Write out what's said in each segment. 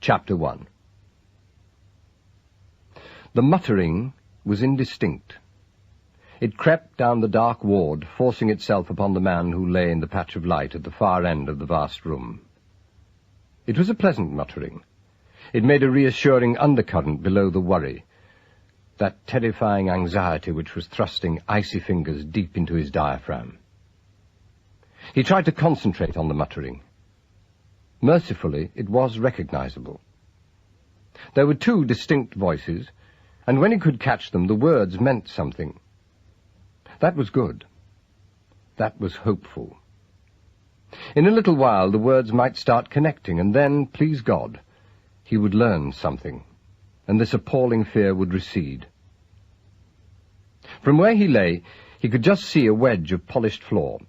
Chapter 1. The muttering was indistinct. It crept down the dark ward, forcing itself upon the man who lay in the patch of light at the far end of the vast room. It was a pleasant muttering. It made a reassuring undercurrent below the worry, that terrifying anxiety which was thrusting icy fingers deep into his diaphragm. He tried to concentrate on the muttering. Mercifully, it was recognizable. There were two distinct voices, and when he could catch them, the words meant something. That was good. That was hopeful. In a little while, the words might start connecting, and then, please God, he would learn something, and this appalling fear would recede. From where he lay, he could just see a wedge of polished floor,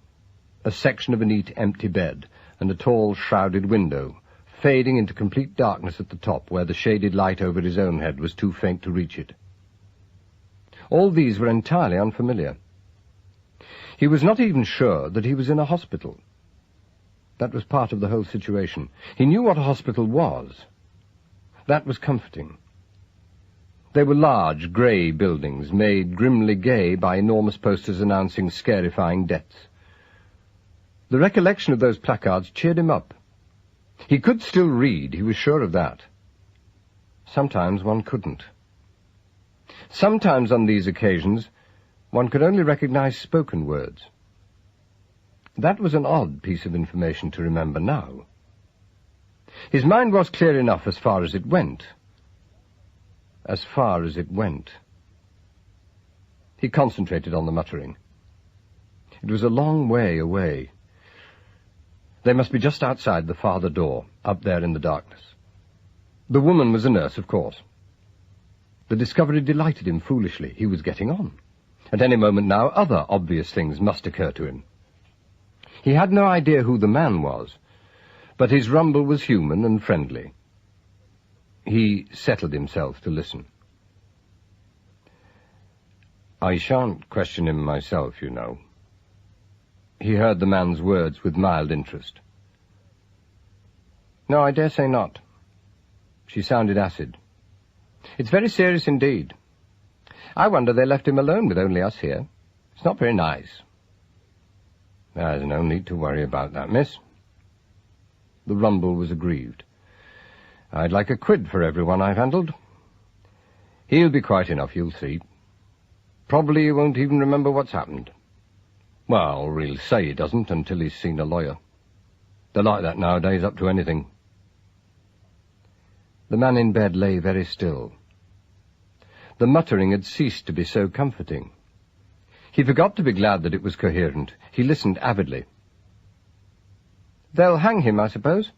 a section of a neat, empty bed, and a tall, shrouded window, fading into complete darkness at the top, where the shaded light over his own head was too faint to reach it. All these were entirely unfamiliar. He was not even sure that he was in a hospital. That was part of the whole situation. He knew what a hospital was. That was comforting. They were large, grey buildings, made grimly gay by enormous posters announcing scarifying deaths. The recollection of those placards cheered him up. He could still read, he was sure of that. Sometimes one couldn't. Sometimes on these occasions one could only recognize spoken words. That was an odd piece of information to remember now. His mind was clear enough as far as it went. As far as it went. He concentrated on the muttering. It was a long way away. They must be just outside the farther door, up there in the darkness. The woman was a nurse, of course. The discovery delighted him foolishly. He was getting on. At any moment now, other obvious things must occur to him. He had no idea who the man was, but his rumble was human and friendly. He settled himself to listen. "I shan't question him myself, you know." He heard the man's words with mild interest. "No, I dare say not." She sounded acid. "It's very serious indeed. I wonder they left him alone with only us here. It's not very nice." "There's no need to worry about that, miss." The rumble was aggrieved. "I'd like a quid for everyone I've handled. He'll be quite enough, you'll see. Probably he won't even remember what's happened. Well, he'll say he doesn't until he's seen a lawyer. They're like that nowadays, up to anything." The man in bed lay very still. The muttering had ceased to be so comforting. He forgot to be glad that it was coherent. He listened avidly. "They'll hang him, I suppose?"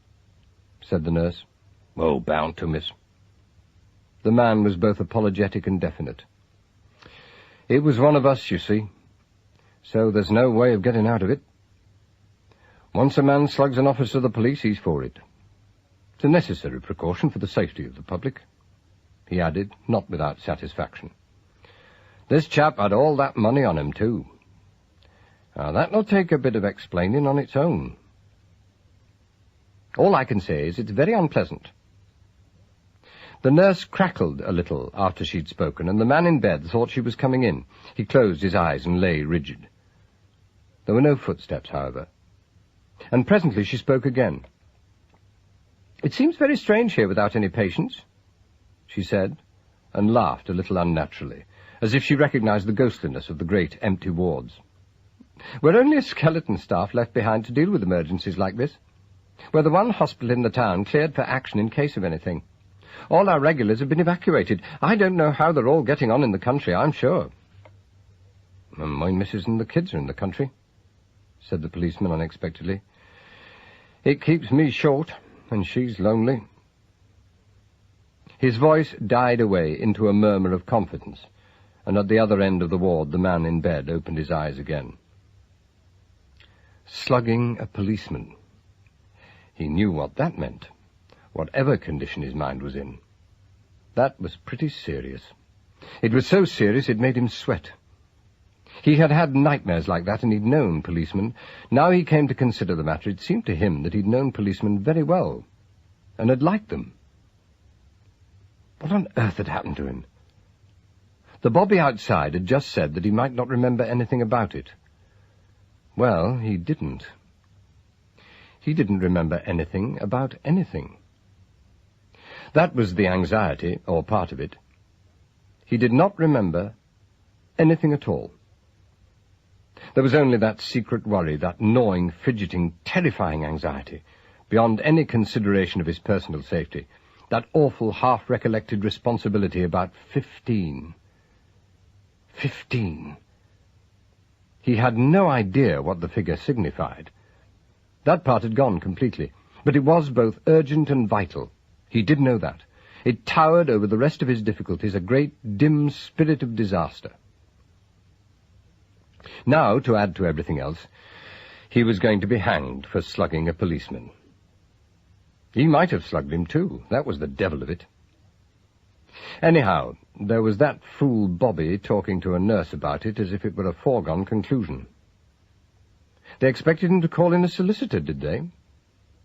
said the nurse. "Oh, bound to, miss." The man was both apologetic and definite. "It was one of us, you see. So there's no way of getting out of it. Once a man slugs an officer of the police, he's for it. It's a necessary precaution for the safety of the public," he added, not without satisfaction. "This chap had all that money on him, too. Now, that'll take a bit of explaining on its own. All I can say is it's very unpleasant." The nurse crackled a little after she'd spoken, and the man in bed thought she was coming in. He closed his eyes and lay rigid. There were no footsteps, however, and presently she spoke again. "It seems very strange here without any patients," she said, and laughed a little unnaturally, as if she recognized the ghostliness of the great empty wards. "We're only a skeleton staff left behind to deal with emergencies like this. We're the one hospital in the town cleared for action in case of anything. All our regulars have been evacuated. I don't know how they're all getting on in the country, I'm sure." "My missus and the kids are in the country," said the policeman unexpectedly. "It keeps me short, and she's lonely." His voice died away into a murmur of confidence, and at the other end of the ward the man in bed opened his eyes again. Slugging a policeman. He knew what that meant, whatever condition his mind was in. That was pretty serious. It was so serious it made him sweat. He had had nightmares like that, and he'd known policemen. Now he came to consider the matter. It seemed to him that he'd known policemen very well, and had liked them. What on earth had happened to him? The bobby outside had just said that he might not remember anything about it. Well, he didn't. He didn't remember anything about anything. That was the anxiety, or part of it. He did not remember anything at all. There was only that secret worry, that gnawing, fidgeting, terrifying anxiety, beyond any consideration of his personal safety, that awful half-recollected responsibility about 15. 15. He had no idea what the figure signified. That part had gone completely, but it was both urgent and vital. He did know that. It towered over the rest of his difficulties, a great, dim spirit of disaster. Now, to add to everything else, he was going to be hanged for slugging a policeman. He might have slugged him, too. That was the devil of it. Anyhow, there was that fool Bobby talking to a nurse about it as if it were a foregone conclusion. They expected him to call in a solicitor, did they?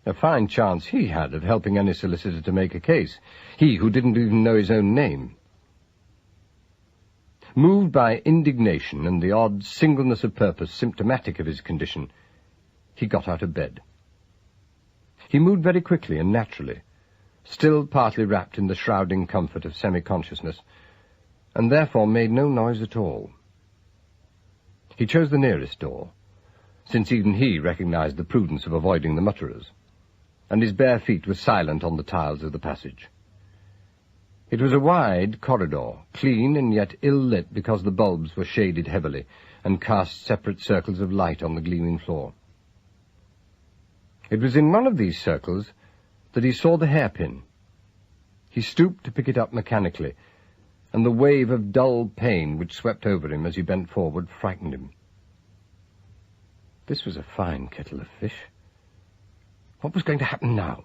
A fine chance he had of helping any solicitor to make a case, he who didn't even know his own name. Moved by indignation and the odd singleness of purpose symptomatic of his condition, he got out of bed. He moved very quickly and naturally, still partly wrapped in the shrouding comfort of semi-consciousness, and therefore made no noise at all. He chose the nearest door, since even he recognized the prudence of avoiding the mutterers, and his bare feet were silent on the tiles of the passage. It was a wide corridor, clean and yet ill-lit because the bulbs were shaded heavily and cast separate circles of light on the gleaming floor. It was in one of these circles that he saw the hairpin. He stooped to pick it up mechanically, and the wave of dull pain which swept over him as he bent forward frightened him. This was a fine kettle of fish. What was going to happen now?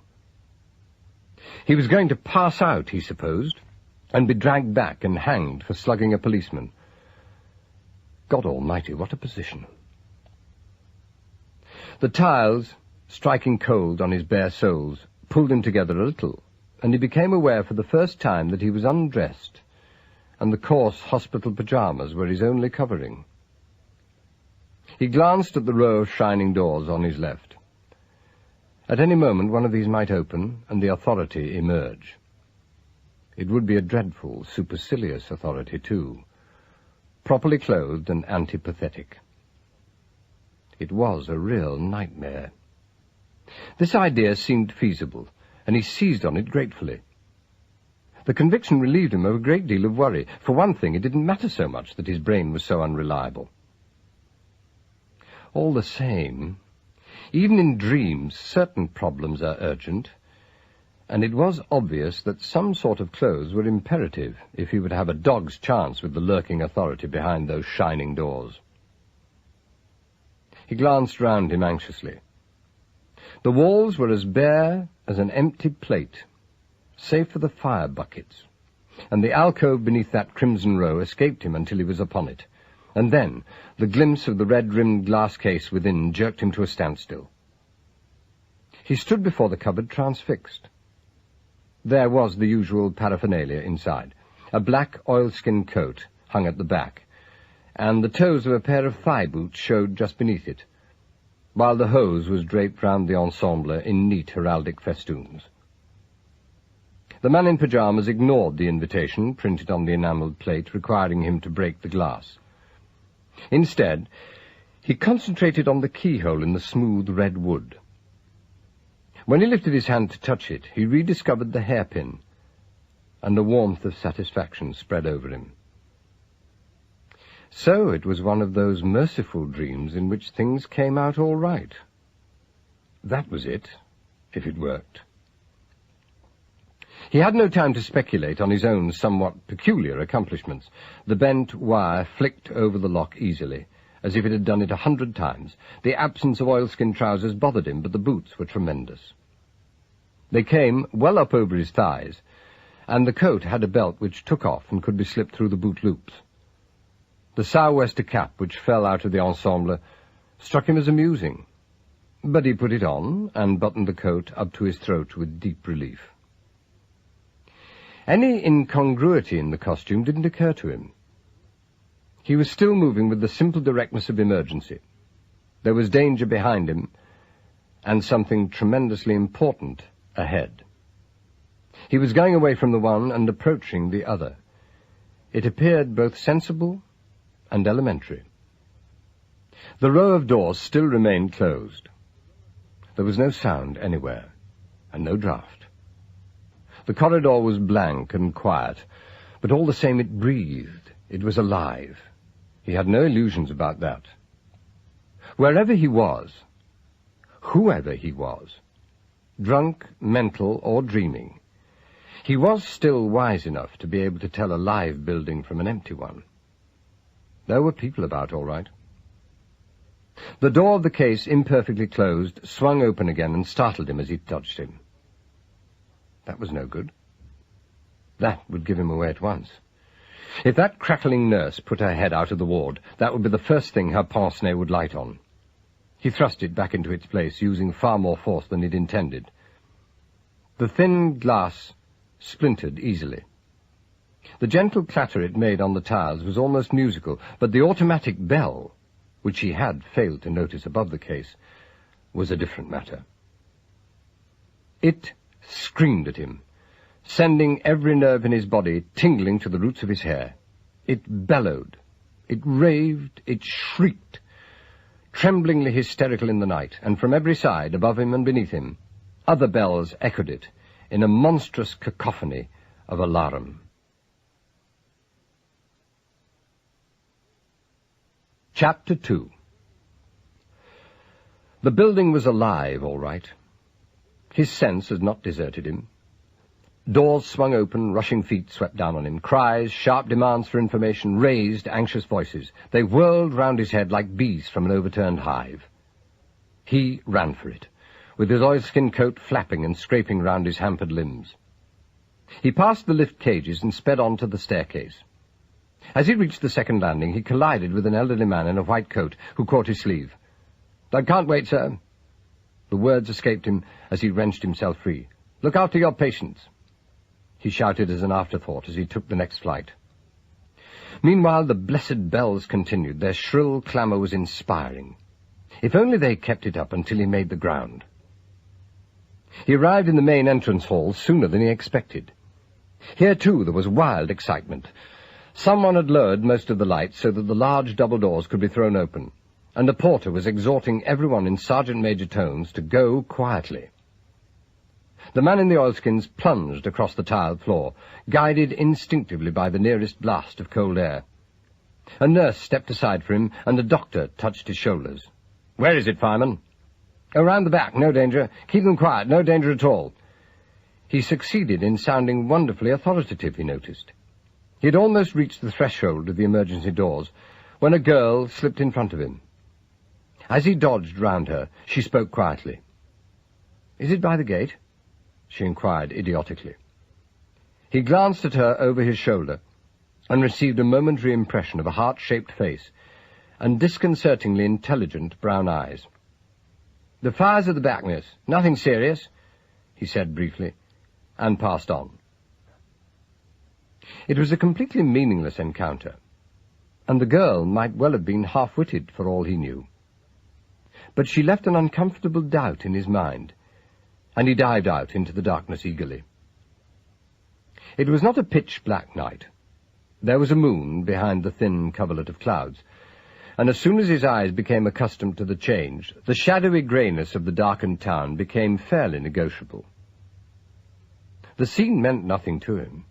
He was going to pass out, he supposed, and be dragged back and hanged for slugging a policeman. God Almighty, what a position. The tiles, striking cold on his bare soles, pulled him together a little, and he became aware for the first time that he was undressed, and the coarse hospital pyjamas were his only covering. He glanced at the row of shining doors on his left. At any moment one of these might open, and the authority emerge. It would be a dreadful, supercilious authority, too, properly clothed and antipathetic. It was a real nightmare. This idea seemed feasible, and he seized on it gratefully. The conviction relieved him of a great deal of worry. For one thing, it didn't matter so much that his brain was so unreliable. All the same, even in dreams, certain problems are urgent, and it was obvious that some sort of clothes were imperative if he would have a dog's chance with the lurking authority behind those shining doors. He glanced round him anxiously. The walls were as bare as an empty plate, save for the fire buckets, and the alcove beneath that crimson row escaped him until he was upon it, and then the glimpse of the red-rimmed glass case within jerked him to a standstill. He stood before the cupboard transfixed. There was the usual paraphernalia inside. A black oilskin coat hung at the back, and the toes of a pair of thigh boots showed just beneath it, while the hose was draped round the ensemble in neat heraldic festoons. The man in pyjamas ignored the invitation printed on the enamelled plate requiring him to break the glass. Instead, he concentrated on the keyhole in the smooth red wood. When he lifted his hand to touch it, he rediscovered the hairpin, and a warmth of satisfaction spread over him. So it was one of those merciful dreams in which things came out all right. That was it, if it worked. He had no time to speculate on his own somewhat peculiar accomplishments. The bent wire flicked over the lock easily, as if it had done it 100 times. The absence of oilskin trousers bothered him, but the boots were tremendous. They came well up over his thighs, and the coat had a belt which took off and could be slipped through the boot loops. The sou'wester cap which fell out of the ensemble struck him as amusing, but he put it on and buttoned the coat up to his throat with deep relief. Any incongruity in the costume didn't occur to him. He was still moving with the simple directness of emergency. There was danger behind him, and something tremendously important ahead. He was going away from the one and approaching the other. It appeared both sensible and elementary. The row of doors still remained closed. There was no sound anywhere, and no draught. The corridor was blank and quiet, but all the same it breathed. It was alive. He had no illusions about that. Wherever he was, whoever he was, drunk, mental, or dreaming, he was still wise enough to be able to tell a live building from an empty one. There were people about, all right. The door of the case, imperfectly closed, swung open again and startled him as he touched him. That was no good. That would give him away at once. If that crackling nurse put her head out of the ward, that would be the first thing her pince-nez would light on. He thrust it back into its place, using far more force than he'd intended. The thin glass splintered easily. The gentle clatter it made on the tiles was almost musical, but the automatic bell, which he had failed to notice above the case, was a different matter. It screamed at him, sending every nerve in his body tingling to the roots of his hair. It bellowed, it raved, it shrieked, tremblingly hysterical in the night, and from every side, above him and beneath him, other bells echoed it in a monstrous cacophony of alarm. Chapter 2. The building was alive, all right. His sense had not deserted him. Doors swung open, rushing feet swept down on him. Cries, sharp demands for information, raised, anxious voices. They whirled round his head like bees from an overturned hive. He ran for it, with his oilskin coat flapping and scraping round his hampered limbs. He passed the lift cages and sped on to the staircase. As he reached the second landing, he collided with an elderly man in a white coat who caught his sleeve. "I can't wait, sir." The words escaped him as he wrenched himself free. "Look after your patients," he shouted as an afterthought as he took the next flight. Meanwhile, the blessed bells continued. Their shrill clamour was inspiring. If only they kept it up until he made the ground. He arrived in the main entrance hall sooner than he expected. Here, too, there was wild excitement. Someone had lowered most of the lights so that the large double doors could be thrown open, and a porter was exhorting everyone in Sergeant Major tones to go quietly. The man in the oilskins plunged across the tiled floor, guided instinctively by the nearest blast of cold air. A nurse stepped aside for him, and a doctor touched his shoulders. "Where is it, fireman?" "Around the back, no danger. Keep them quiet, no danger at all." He succeeded in sounding wonderfully authoritative, he noticed. He had almost reached the threshold of the emergency doors when a girl slipped in front of him. As he dodged round her, she spoke quietly. "Is it by the gate?" she inquired idiotically. He glanced at her over his shoulder and received a momentary impression of a heart-shaped face and disconcertingly intelligent brown eyes. "The fire's at the back, miss. Nothing serious," he said briefly, and passed on. It was a completely meaningless encounter, and the girl might well have been half-witted for all he knew. But she left an uncomfortable doubt in his mind, and he dived out into the darkness eagerly. It was not a pitch-black night. There was a moon behind the thin coverlet of clouds, and as soon as his eyes became accustomed to the change, the shadowy greyness of the darkened town became fairly negotiable. The scene meant nothing to him.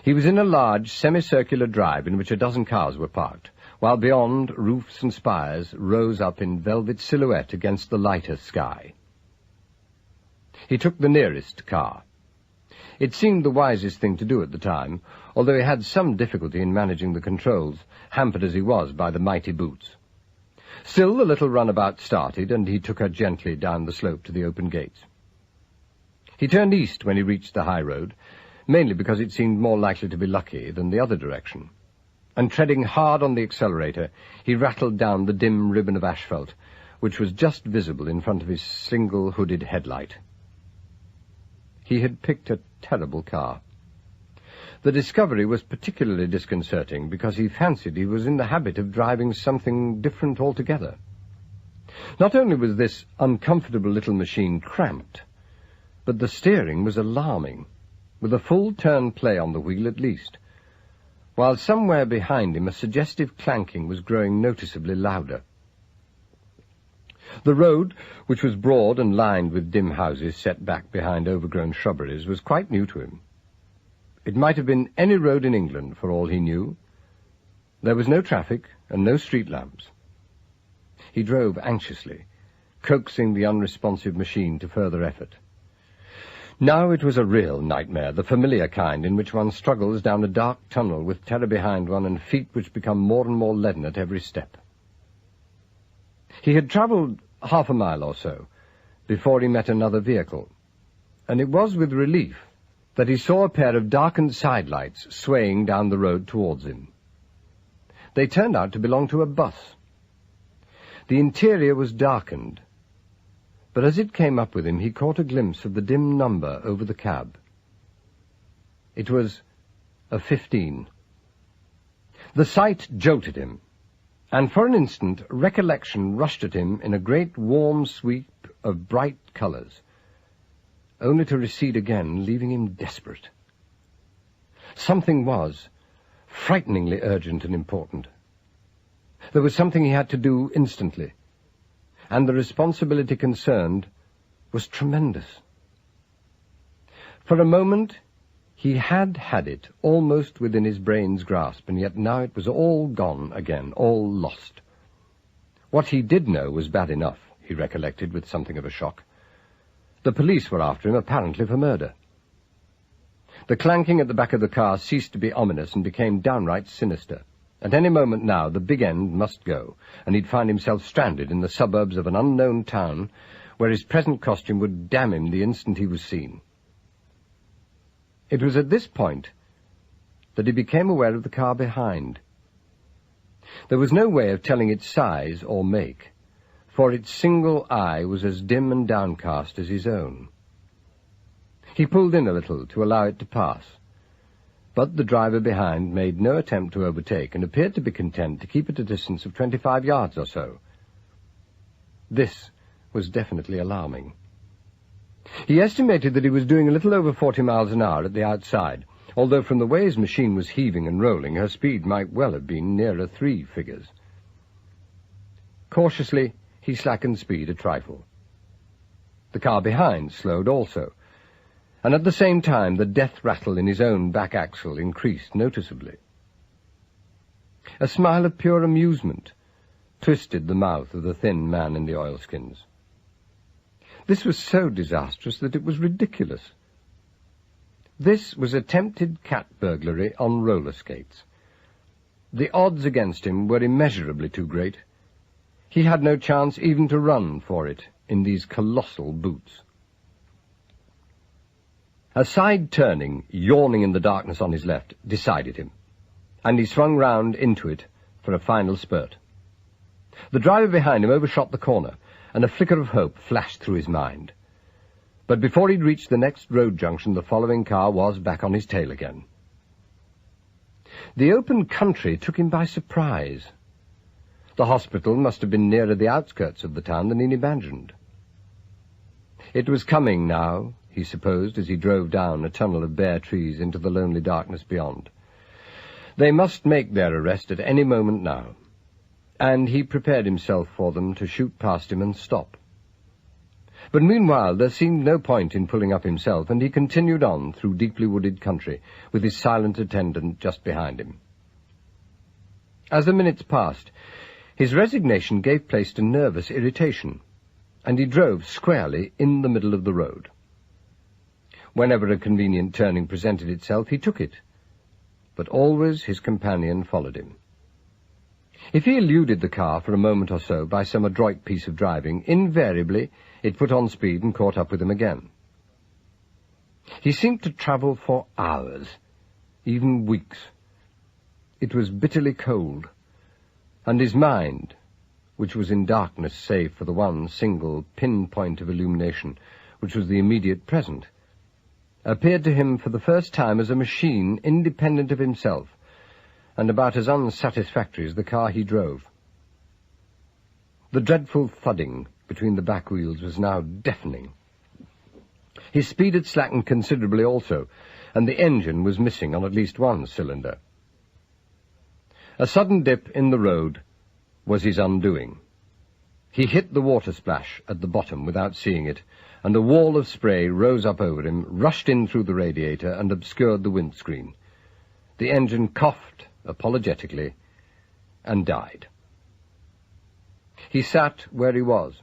He was in a large, semicircular drive in which a dozen cars were parked, while beyond, roofs and spires rose up in velvet silhouette against the lighter sky. He took the nearest car. It seemed the wisest thing to do at the time, although he had some difficulty in managing the controls, hampered as he was by the mighty boots. Still, the little runabout started, and he took her gently down the slope to the open gates. He turned east when he reached the high road, mainly because it seemed more likely to be lucky than the other direction, and treading hard on the accelerator, he rattled down the dim ribbon of asphalt, which was just visible in front of his single hooded headlight. He had picked a terrible car. The discovery was particularly disconcerting because he fancied he was in the habit of driving something different altogether. Not only was this uncomfortable little machine cramped, but the steering was alarming, with a full turn play on the wheel at least, while somewhere behind him a suggestive clanking was growing noticeably louder. The road, which was broad and lined with dim houses set back behind overgrown shrubberies, was quite new to him. It might have been any road in England, for all he knew. There was no traffic and no street lamps. He drove anxiously, coaxing the unresponsive machine to further effort. Now it was a real nightmare, the familiar kind in which one struggles down a dark tunnel with terror behind one and feet which become more and more leaden at every step. He had travelled half a mile or so before he met another vehicle, and it was with relief that he saw a pair of darkened sidelights swaying down the road towards him. They turned out to belong to a bus. The interior was darkened, but as it came up with him, he caught a glimpse of the dim number over the cab. It was a 15. The sight jolted him, and for an instant recollection rushed at him in a great warm sweep of bright colours, only to recede again, leaving him desperate. Something was frighteningly urgent and important. There was something he had to do instantly, and the responsibility concerned was tremendous. For a moment he had it almost within his brain's grasp, and yet now it was all gone again, all lost. What he did know was bad enough, he recollected with something of a shock. The police were after him, apparently for murder. The clanking at the back of the car ceased to be ominous and became downright sinister. At any moment now the big end must go, and he'd find himself stranded in the suburbs of an unknown town where his present costume would damn him the instant he was seen. It was at this point that he became aware of the car behind. There was no way of telling its size or make, for its single eye was as dim and downcast as his own. He pulled in a little to allow it to pass, but the driver behind made no attempt to overtake and appeared to be content to keep at a distance of 25 yards or so. This was definitely alarming. He estimated that he was doing a little over 40 miles an hour at the outside, although from the way his machine was heaving and rolling, her speed might well have been nearer 3 figures. Cautiously, he slackened speed a trifle. The car behind slowed also, and at the same time the death rattle in his own back axle increased noticeably. A smile of pure amusement twisted the mouth of the thin man in the oilskins. This was so disastrous that it was ridiculous. This was attempted cat burglary on roller skates. The odds against him were immeasurably too great. He had no chance even to run for it in these colossal boots. A side turning, yawning in the darkness on his left, decided him, and he swung round into it for a final spurt. The driver behind him overshot the corner, and a flicker of hope flashed through his mind. But before he'd reached the next road junction, the following car was back on his tail again. The open country took him by surprise. The hospital must have been nearer the outskirts of the town than he'd imagined. It was coming now, he supposed, as he drove down a tunnel of bare trees into the lonely darkness beyond. They must make their arrest at any moment now, and he prepared himself for them to shoot past him and stop. But meanwhile there seemed no point in pulling up himself, and he continued on through deeply wooded country, with his silent attendant just behind him. As the minutes passed, his resignation gave place to nervous irritation, and he drove squarely in the middle of the road. Whenever a convenient turning presented itself, he took it, but always his companion followed him. If he eluded the car for a moment or so by some adroit piece of driving, invariably it put on speed and caught up with him again. He seemed to travel for hours, even weeks. It was bitterly cold, and his mind, which was in darkness save for the one single pinpoint of illumination, which was the immediate present, appeared to him for the first time as a machine independent of himself, and about as unsatisfactory as the car he drove. The dreadful thudding between the back wheels was now deafening. His speed had slackened considerably also, and the engine was missing on at least one cylinder. A sudden dip in the road was his undoing. He hit the water splash at the bottom without seeing it, and a wall of spray rose up over him, rushed in through the radiator, and obscured the windscreen. The engine coughed apologetically and died. He sat where he was.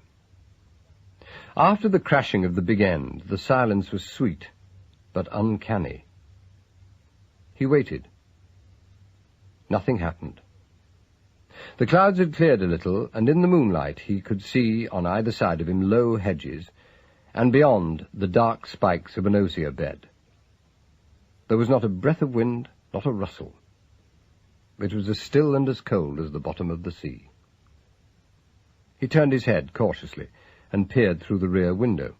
After the crashing of the big end, the silence was sweet, but uncanny. He waited. Nothing happened. The clouds had cleared a little, and in the moonlight he could see on either side of him low hedges, and beyond the dark spikes of an osier bed. There was not a breath of wind, not a rustle. It was as still and as cold as the bottom of the sea. He turned his head cautiously and peered through the rear window.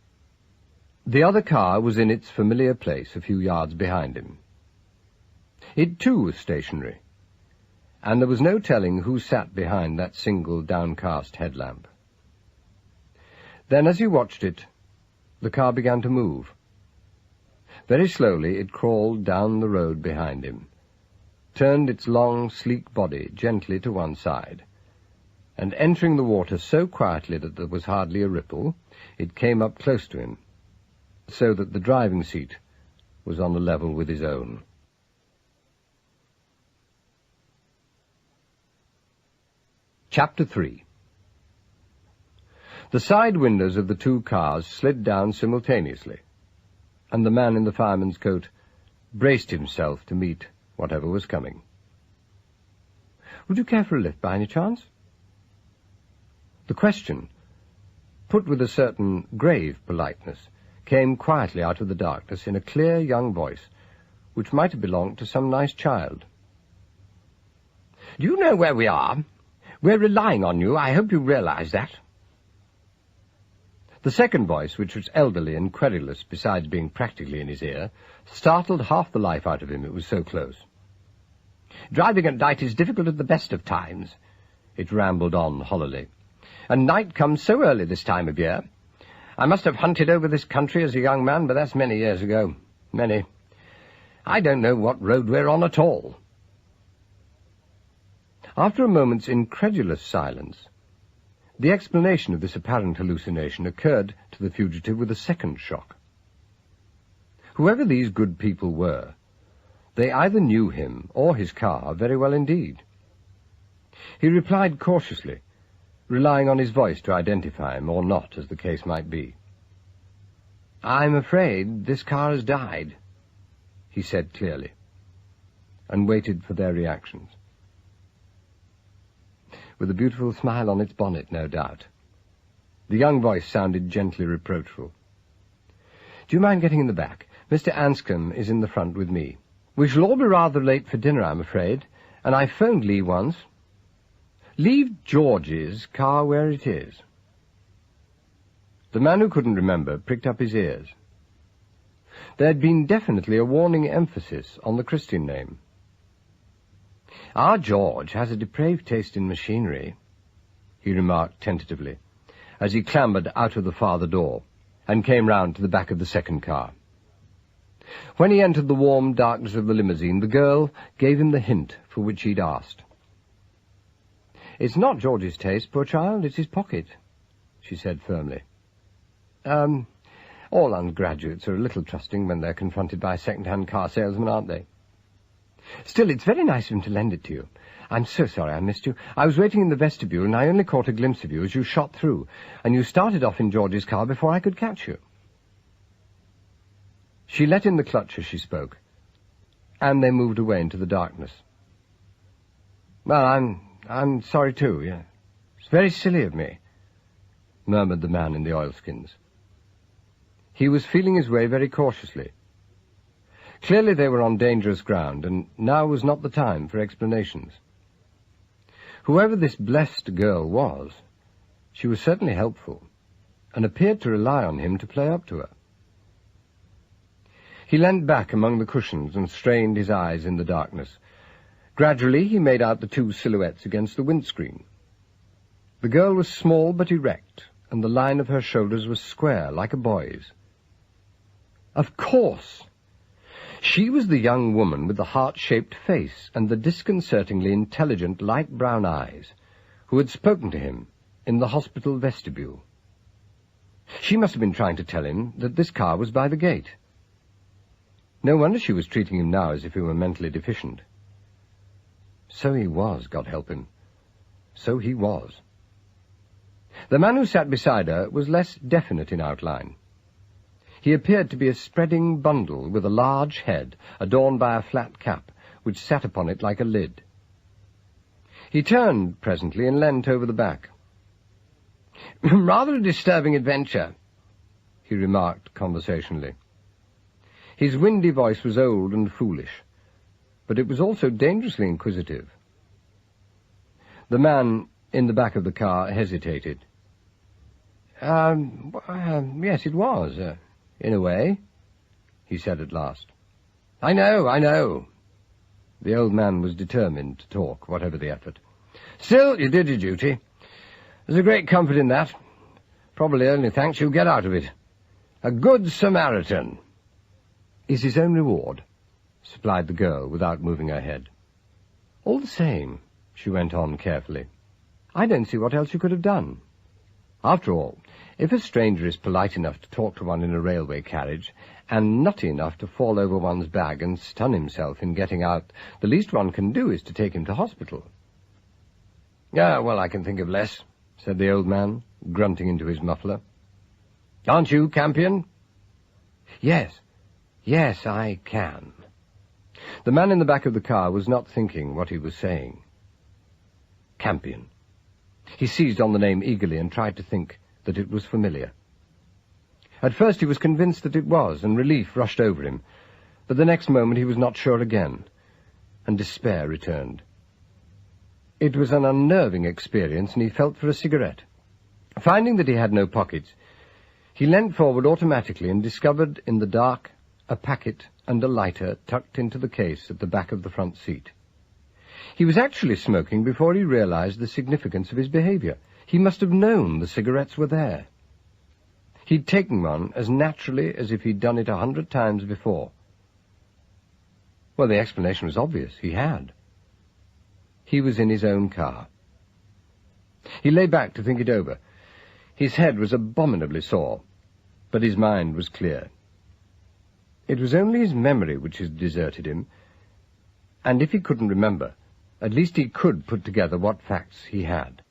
The other car was in its familiar place a few yards behind him. It too was stationary, and there was no telling who sat behind that single downcast headlamp. Then, as he watched it, the car began to move. Very slowly it crawled down the road behind him, turned its long, sleek body gently to one side, and entering the water so quietly that there was hardly a ripple, it came up close to him, so that the driving seat was on a level with his own. Chapter 3. The side windows of the two cars slid down simultaneously, and the man in the fireman's coat braced himself to meet whatever was coming. "Would you care for a lift by any chance?" The question, put with a certain grave politeness, came quietly out of the darkness in a clear young voice, which might have belonged to some nice child. "Do you know where we are? We're relying on you. I hope you realize that." The second voice, which was elderly and querulous besides being practically in his ear, startled half the life out of him, it was so close. "Driving at night is difficult at the best of times," it rambled on hollowly. "And night comes so early this time of year. I must have hunted over this country as a young man, but that's many years ago. Many. I don't know what road we're on at all." After a moment's incredulous silence, the explanation of this apparent hallucination occurred to the fugitive with a second shock. Whoever these good people were, they either knew him or his car very well indeed. He replied cautiously, relying on his voice to identify him, or not, as the case might be. "I'm afraid this car has died," he said clearly, and waited for their reactions. With a beautiful smile on its bonnet, no doubt. The young voice sounded gently reproachful. "Do you mind getting in the back? Mr. Anscombe is in the front with me. We shall all be rather late for dinner, I'm afraid, and I phoned Lee once. Leave George's car where it is." The man who couldn't remember pricked up his ears. There had been definitely a warning emphasis on the Christian name. "Our George has a depraved taste in machinery," he remarked tentatively, as he clambered out of the farther door and came round to the back of the second car. When he entered the warm darkness of the limousine, the girl gave him the hint for which he'd asked. "It's not George's taste, poor child, it's his pocket," she said firmly. All undergraduates are a little trusting when they're confronted by a second-hand car salesman, aren't they? Still, it's very nice of him to lend it to you. I'm so sorry I missed you. I was waiting in the vestibule, and I only caught a glimpse of you as you shot through, and you started off in George's car before I could catch you." She let in the clutch as she spoke, and they moved away into the darkness. "Well, I'm sorry too, yeah. It's very silly of me," murmured the man in the oilskins. He was feeling his way very cautiously. Clearly they were on dangerous ground, and now was not the time for explanations. Whoever this blessed girl was, she was certainly helpful, and appeared to rely on him to play up to her. He leant back among the cushions and strained his eyes in the darkness. Gradually he made out the two silhouettes against the windscreen. The girl was small but erect, and the line of her shoulders was square, like a boy's. Of course! She was the young woman with the heart-shaped face and the disconcertingly intelligent light brown eyes who had spoken to him in the hospital vestibule. She must have been trying to tell him that this car was by the gate. No wonder she was treating him now as if he were mentally deficient. So he was, God help him. So he was. The man who sat beside her was less definite in outline. He appeared to be a spreading bundle with a large head, adorned by a flat cap, which sat upon it like a lid. He turned presently and leant over the back. "Rather a disturbing adventure," he remarked conversationally. His windy voice was old and foolish, but it was also dangerously inquisitive. The man in the back of the car hesitated. Yes, it was, in a way," he said at last. I know. The old man was determined to talk, whatever the effort. "Still, you did your duty. There's a great comfort in that. Probably only thanks you'll get out of it. A good Samaritan." "Is his own reward," supplied the girl, without moving her head. "All the same," she went on carefully, "I don't see what else you could have done. After all, if a stranger is polite enough to talk to one in a railway carriage, and nutty enough to fall over one's bag and stun himself in getting out, the least one can do is to take him to hospital." Well, I can think of less," said the old man, grunting into his muffler. "Aren't you, Campion?" Yes, I can." The man in the back of the car was not thinking what he was saying. Campion. He seized on the name eagerly and tried to think that it was familiar. At first he was convinced that it was, and relief rushed over him, but the next moment he was not sure again, and despair returned. It was an unnerving experience, and he felt for a cigarette. Finding that he had no pockets, he leant forward automatically and discovered in the dark a packet and a lighter tucked into the case at the back of the front seat. He was actually smoking before he realized the significance of his behavior. He must have known the cigarettes were there. He'd taken one as naturally as if he'd done it 100 times before. Well, the explanation was obvious. He had. He was in his own car. He lay back to think it over. His head was abominably sore, but his mind was clear. It was only his memory which had deserted him, and if he couldn't remember, at least he could put together what facts he had.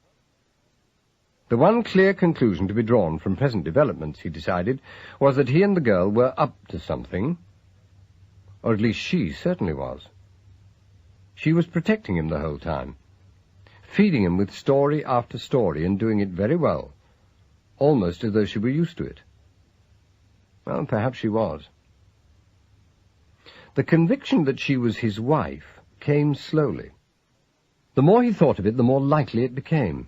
The one clear conclusion to be drawn from present developments, he decided, was that he and the girl were up to something, or at least she certainly was. She was protecting him the whole time, feeding him with story after story and doing it very well, almost as though she were used to it. Well, perhaps she was. The conviction that she was his wife came slowly. The more he thought of it, the more likely it became.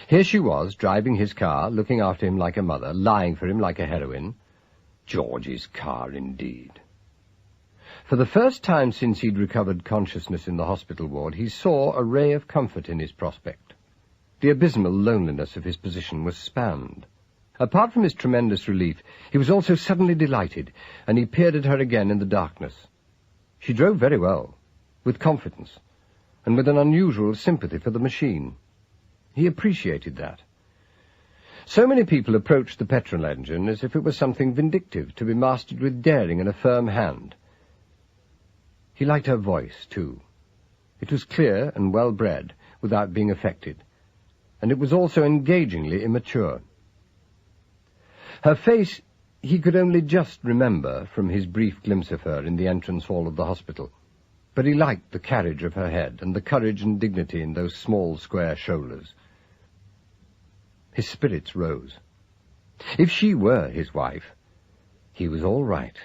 Here she was, driving his car, looking after him like a mother, lying for him like a heroine. George's car, indeed. For the first time since he'd recovered consciousness in the hospital ward, he saw a ray of comfort in his prospect. The abysmal loneliness of his position was spanned. Apart from his tremendous relief, he was also suddenly delighted, and he peered at her again in the darkness. She drove very well, with confidence, and with an unusual sympathy for the machine. He appreciated that. So many people approached the petrol engine as if it was something vindictive, to be mastered with daring and a firm hand. He liked her voice, too. It was clear and well-bred, without being affected, and it was also engagingly immature. Her face he could only just remember from his brief glimpse of her in the entrance hall of the hospital, but he liked the carriage of her head and the courage and dignity in those small, square shoulders. His spirits rose. If she were his wife, he was all right.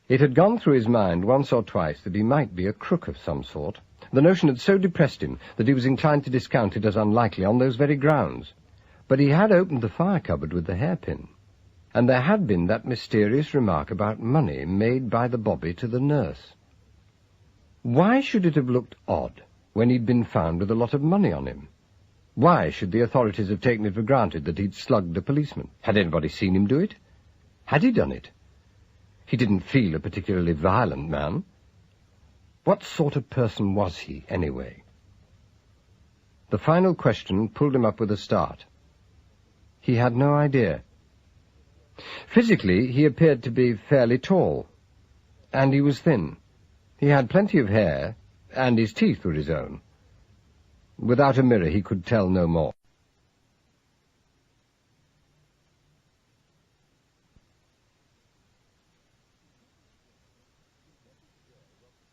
It had gone through his mind once or twice that he might be a crook of some sort. The notion had so depressed him that he was inclined to discount it as unlikely on those very grounds. But he had opened the fire cupboard with the hairpin, and there had been that mysterious remark about money made by the bobby to the nurse. Why should it have looked odd when he'd been found with a lot of money on him? Why should the authorities have taken it for granted that he'd slugged a policeman? Had anybody seen him do it? Had he done it? He didn't feel a particularly violent man. What sort of person was he, anyway? The final question pulled him up with a start. He had no idea. Physically, he appeared to be fairly tall, and he was thin. He had plenty of hair, and his teeth were his own. Without a mirror, he could tell no more.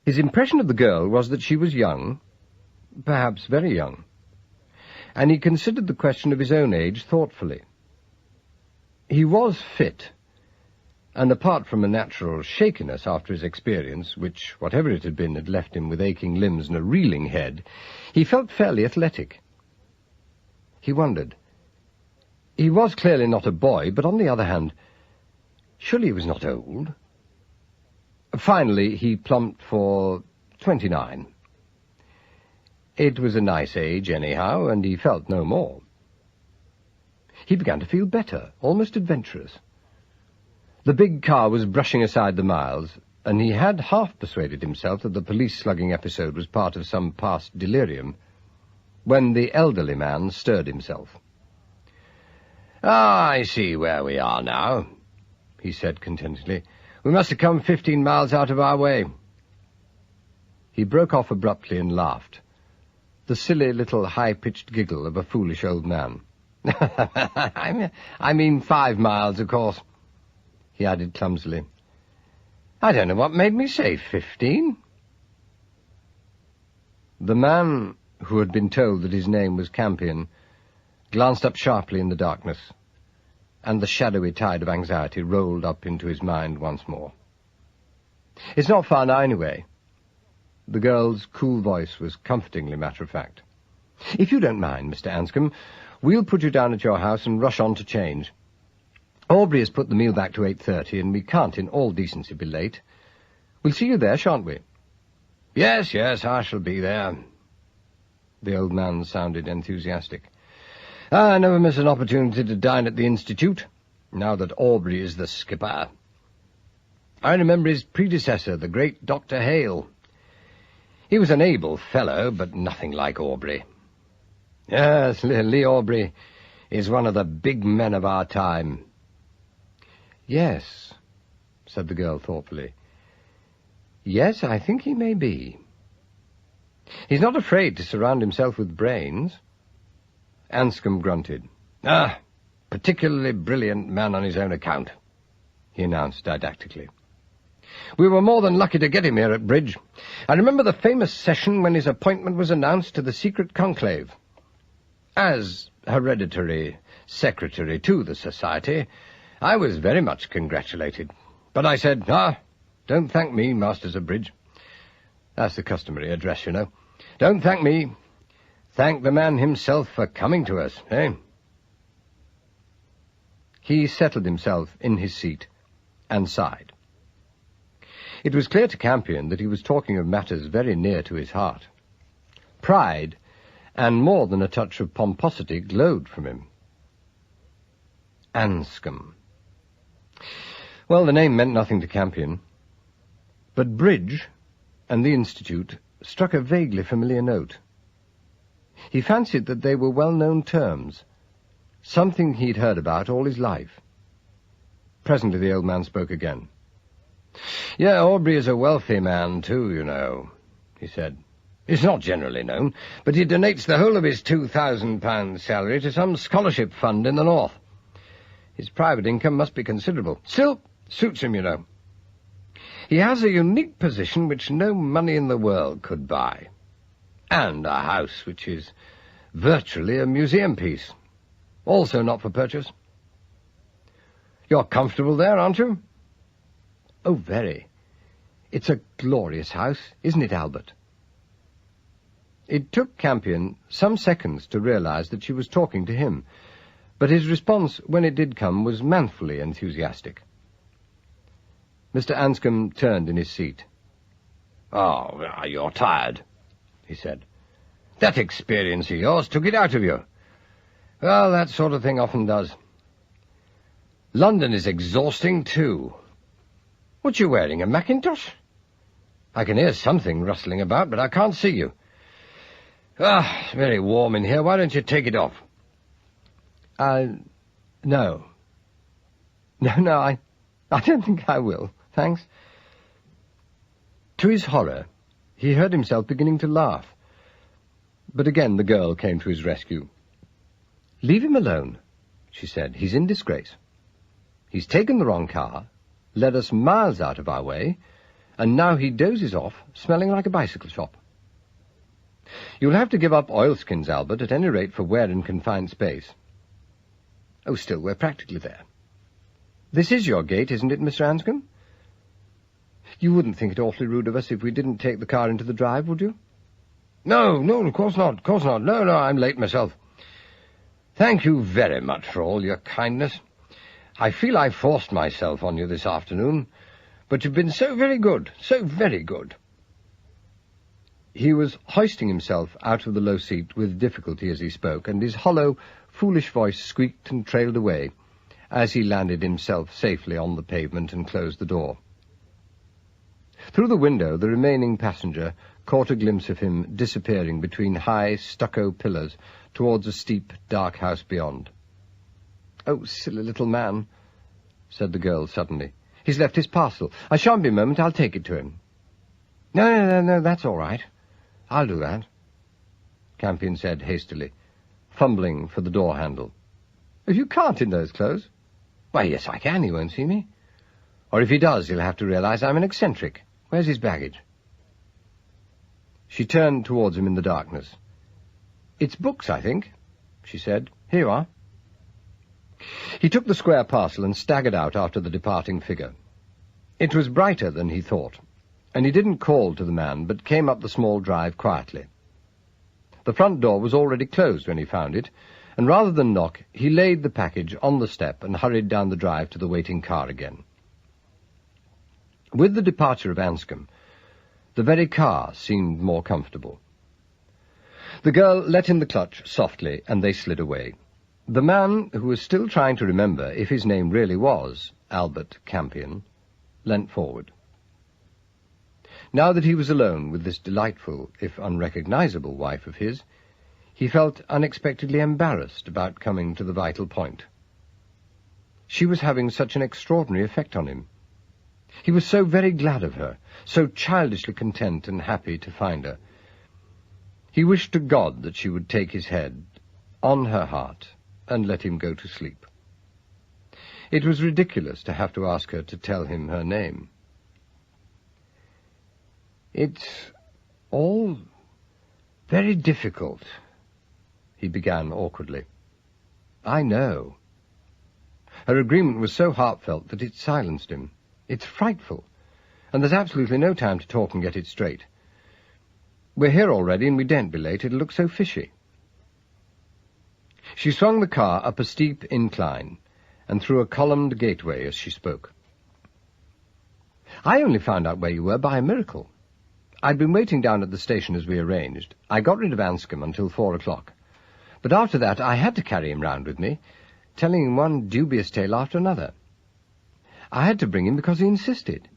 His impression of the girl was that she was young, perhaps very young, and he considered the question of his own age thoughtfully. He was fit, and apart from a natural shakiness after his experience, which, whatever it had been, had left him with aching limbs and a reeling head, he felt fairly athletic. He wondered. He was clearly not a boy, but on the other hand, surely he was not old. Finally, he plumped for 29. It was a nice age, anyhow, and he felt no more. He began to feel better, almost adventurous. The big car was brushing aside the miles, and he had half persuaded himself that the police slugging episode was part of some past delirium, when the elderly man stirred himself. "Ah, I see where we are now," he said contentedly. "We must have come 15 miles out of our way." He broke off abruptly and laughed, the silly little high-pitched giggle of a foolish old man. I mean 5 miles, of course," he added clumsily. "I don't know what made me say 15. The man, who had been told that his name was Campion, glanced up sharply in the darkness, and the shadowy tide of anxiety rolled up into his mind once more. "It's not far now, anyway." The girl's cool voice was comfortingly matter-of-fact. "If you don't mind, Mr. Anscombe, we'll put you down at your house and rush on to change. Aubrey has put the meal back to 8:30, and we can't in all decency be late. We'll see you there, shan't we?" Yes, I shall be there." The old man sounded enthusiastic. "I never miss an opportunity to dine at the Institute, now that Aubrey is the skipper. I remember his predecessor, the great Dr. Hale. He was an able fellow, but nothing like Aubrey. Yes, Lee Aubrey is one of the big men of our time." "Yes," said the girl thoughtfully. "Yes, I think he may be. He's not afraid to surround himself with brains." Anscombe grunted. Particularly brilliant man on his own account," he announced didactically. "We were more than lucky to get him here at Bridge. I remember the famous session when his appointment was announced to the secret conclave. As hereditary secretary to the society, I was very much congratulated. But I said, 'Don't thank me, Masters of Bridge.' That's the customary address, you know. 'Don't thank me. Thank the man himself for coming to us, eh?'" He settled himself in his seat and sighed. It was clear to Campion that he was talking of matters very near to his heart. Pride, and more than a touch of pomposity, glowed from him. Anscombe. Well, the name meant nothing to Campion, but Bridge and the Institute struck a vaguely familiar note. He fancied that they were well-known terms, something he'd heard about all his life. Presently the old man spoke again. "Yeah, Aubrey is a wealthy man, too, you know," he said. "It's not generally known, but he donates the whole of his £2,000 salary to some scholarship fund in the north. His private income must be considerable. Still, suits him, you know. He has a unique position which no money in the world could buy, and a house which is virtually a museum piece, also not for purchase. You're comfortable there, aren't you?" "Oh, very. It's a glorious house, isn't it, Albert?" It took Campion some seconds to realize that she was talking to him, but his response, when it did come, was manfully enthusiastic. Mr. Anscombe turned in his seat. "Oh, you're tired," he said. "That experience of yours took it out of you. Well, that sort of thing often does. London is exhausting, too. What you wearing, a mackintosh? I can hear something rustling about, but I can't see you. It's very warm in here. Why don't you take it off?" No. No, I don't think I will, thanks." To his horror, he heard himself beginning to laugh. But again the girl came to his rescue. "Leave him alone," she said. "He's in disgrace. He's taken the wrong car, led us miles out of our way, and now he dozes off, smelling like a bicycle shop. You'll have to give up oilskins, Albert, at any rate for wear in confined space. Oh, still, we're practically there. This is your gate, isn't it, Mr. Anscombe? You wouldn't think it awfully rude of us if we didn't take the car into the drive, would you?" No, of course not, No, I'm late myself. Thank you very much for all your kindness. I feel I forced myself on you this afternoon, but you've been so very good, so very good." He was hoisting himself out of the low seat with difficulty as he spoke, and his hollow, foolish voice squeaked and trailed away as he landed himself safely on the pavement and closed the door. Through the window the remaining passenger caught a glimpse of him disappearing between high stucco pillars towards a steep, dark house beyond. "Oh, silly little man," said the girl suddenly. "He's left his parcel. I shan't be a moment. I'll take it to him." No, that's all right. I'll do that," Campion said hastily, fumbling for the door handle. "You can't in those clothes." "Why, yes, I can. He won't see me. Or if he does, he'll have to realize I'm an eccentric. Where's his baggage?" She turned towards him in the darkness. "It's books, I think," she said. "Here you are." He took the square parcel and staggered out after the departing figure. It was brighter than he thought, and he didn't call to the man, but came up the small drive quietly. The front door was already closed when he found it, and rather than knock, he laid the package on the step and hurried down the drive to the waiting car again. With the departure of Anscombe, the very car seemed more comfortable. The girl let in the clutch softly, and they slid away. The man, who was still trying to remember if his name really was Albert Campion, leant forward. Now that he was alone with this delightful, if unrecognizable wife of his, he felt unexpectedly embarrassed about coming to the vital point. She was having such an extraordinary effect on him. He was so very glad of her, so childishly content and happy to find her. He wished to God that she would take his head on her heart and let him go to sleep. It was ridiculous to have to ask her to tell him her name. "It's all very difficult," he began awkwardly. "I know." Her agreement was so heartfelt that it silenced him. "It's frightful, and there's absolutely no time to talk and get it straight. We're here already, and we daren't be late. It'll look so fishy." She swung the car up a steep incline and through a columned gateway as she spoke. "I only found out where you were by a miracle. I'd been waiting down at the station as we arranged. I got rid of Anscombe until 4 o'clock. But after that I had to carry him round with me, telling him one dubious tale after another. I had to bring him because he insisted.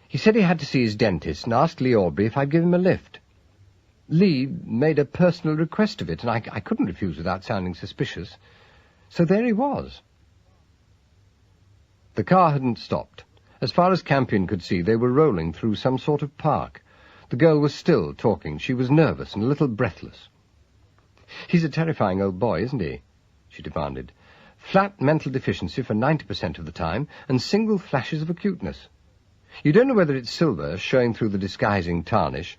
He said he had to see his dentist and asked Lee Aubrey if I'd give him a lift. Lee made a personal request of it, and I couldn't refuse without sounding suspicious. So there he was." The car hadn't stopped. As far as Campion could see, they were rolling through some sort of park. The girl was still talking. She was nervous and a little breathless. "He's a terrifying old boy, isn't he?" she demanded. "Flat mental deficiency for 90% of the time, and single flashes of acuteness. You don't know whether it's silver showing through the disguising tarnish,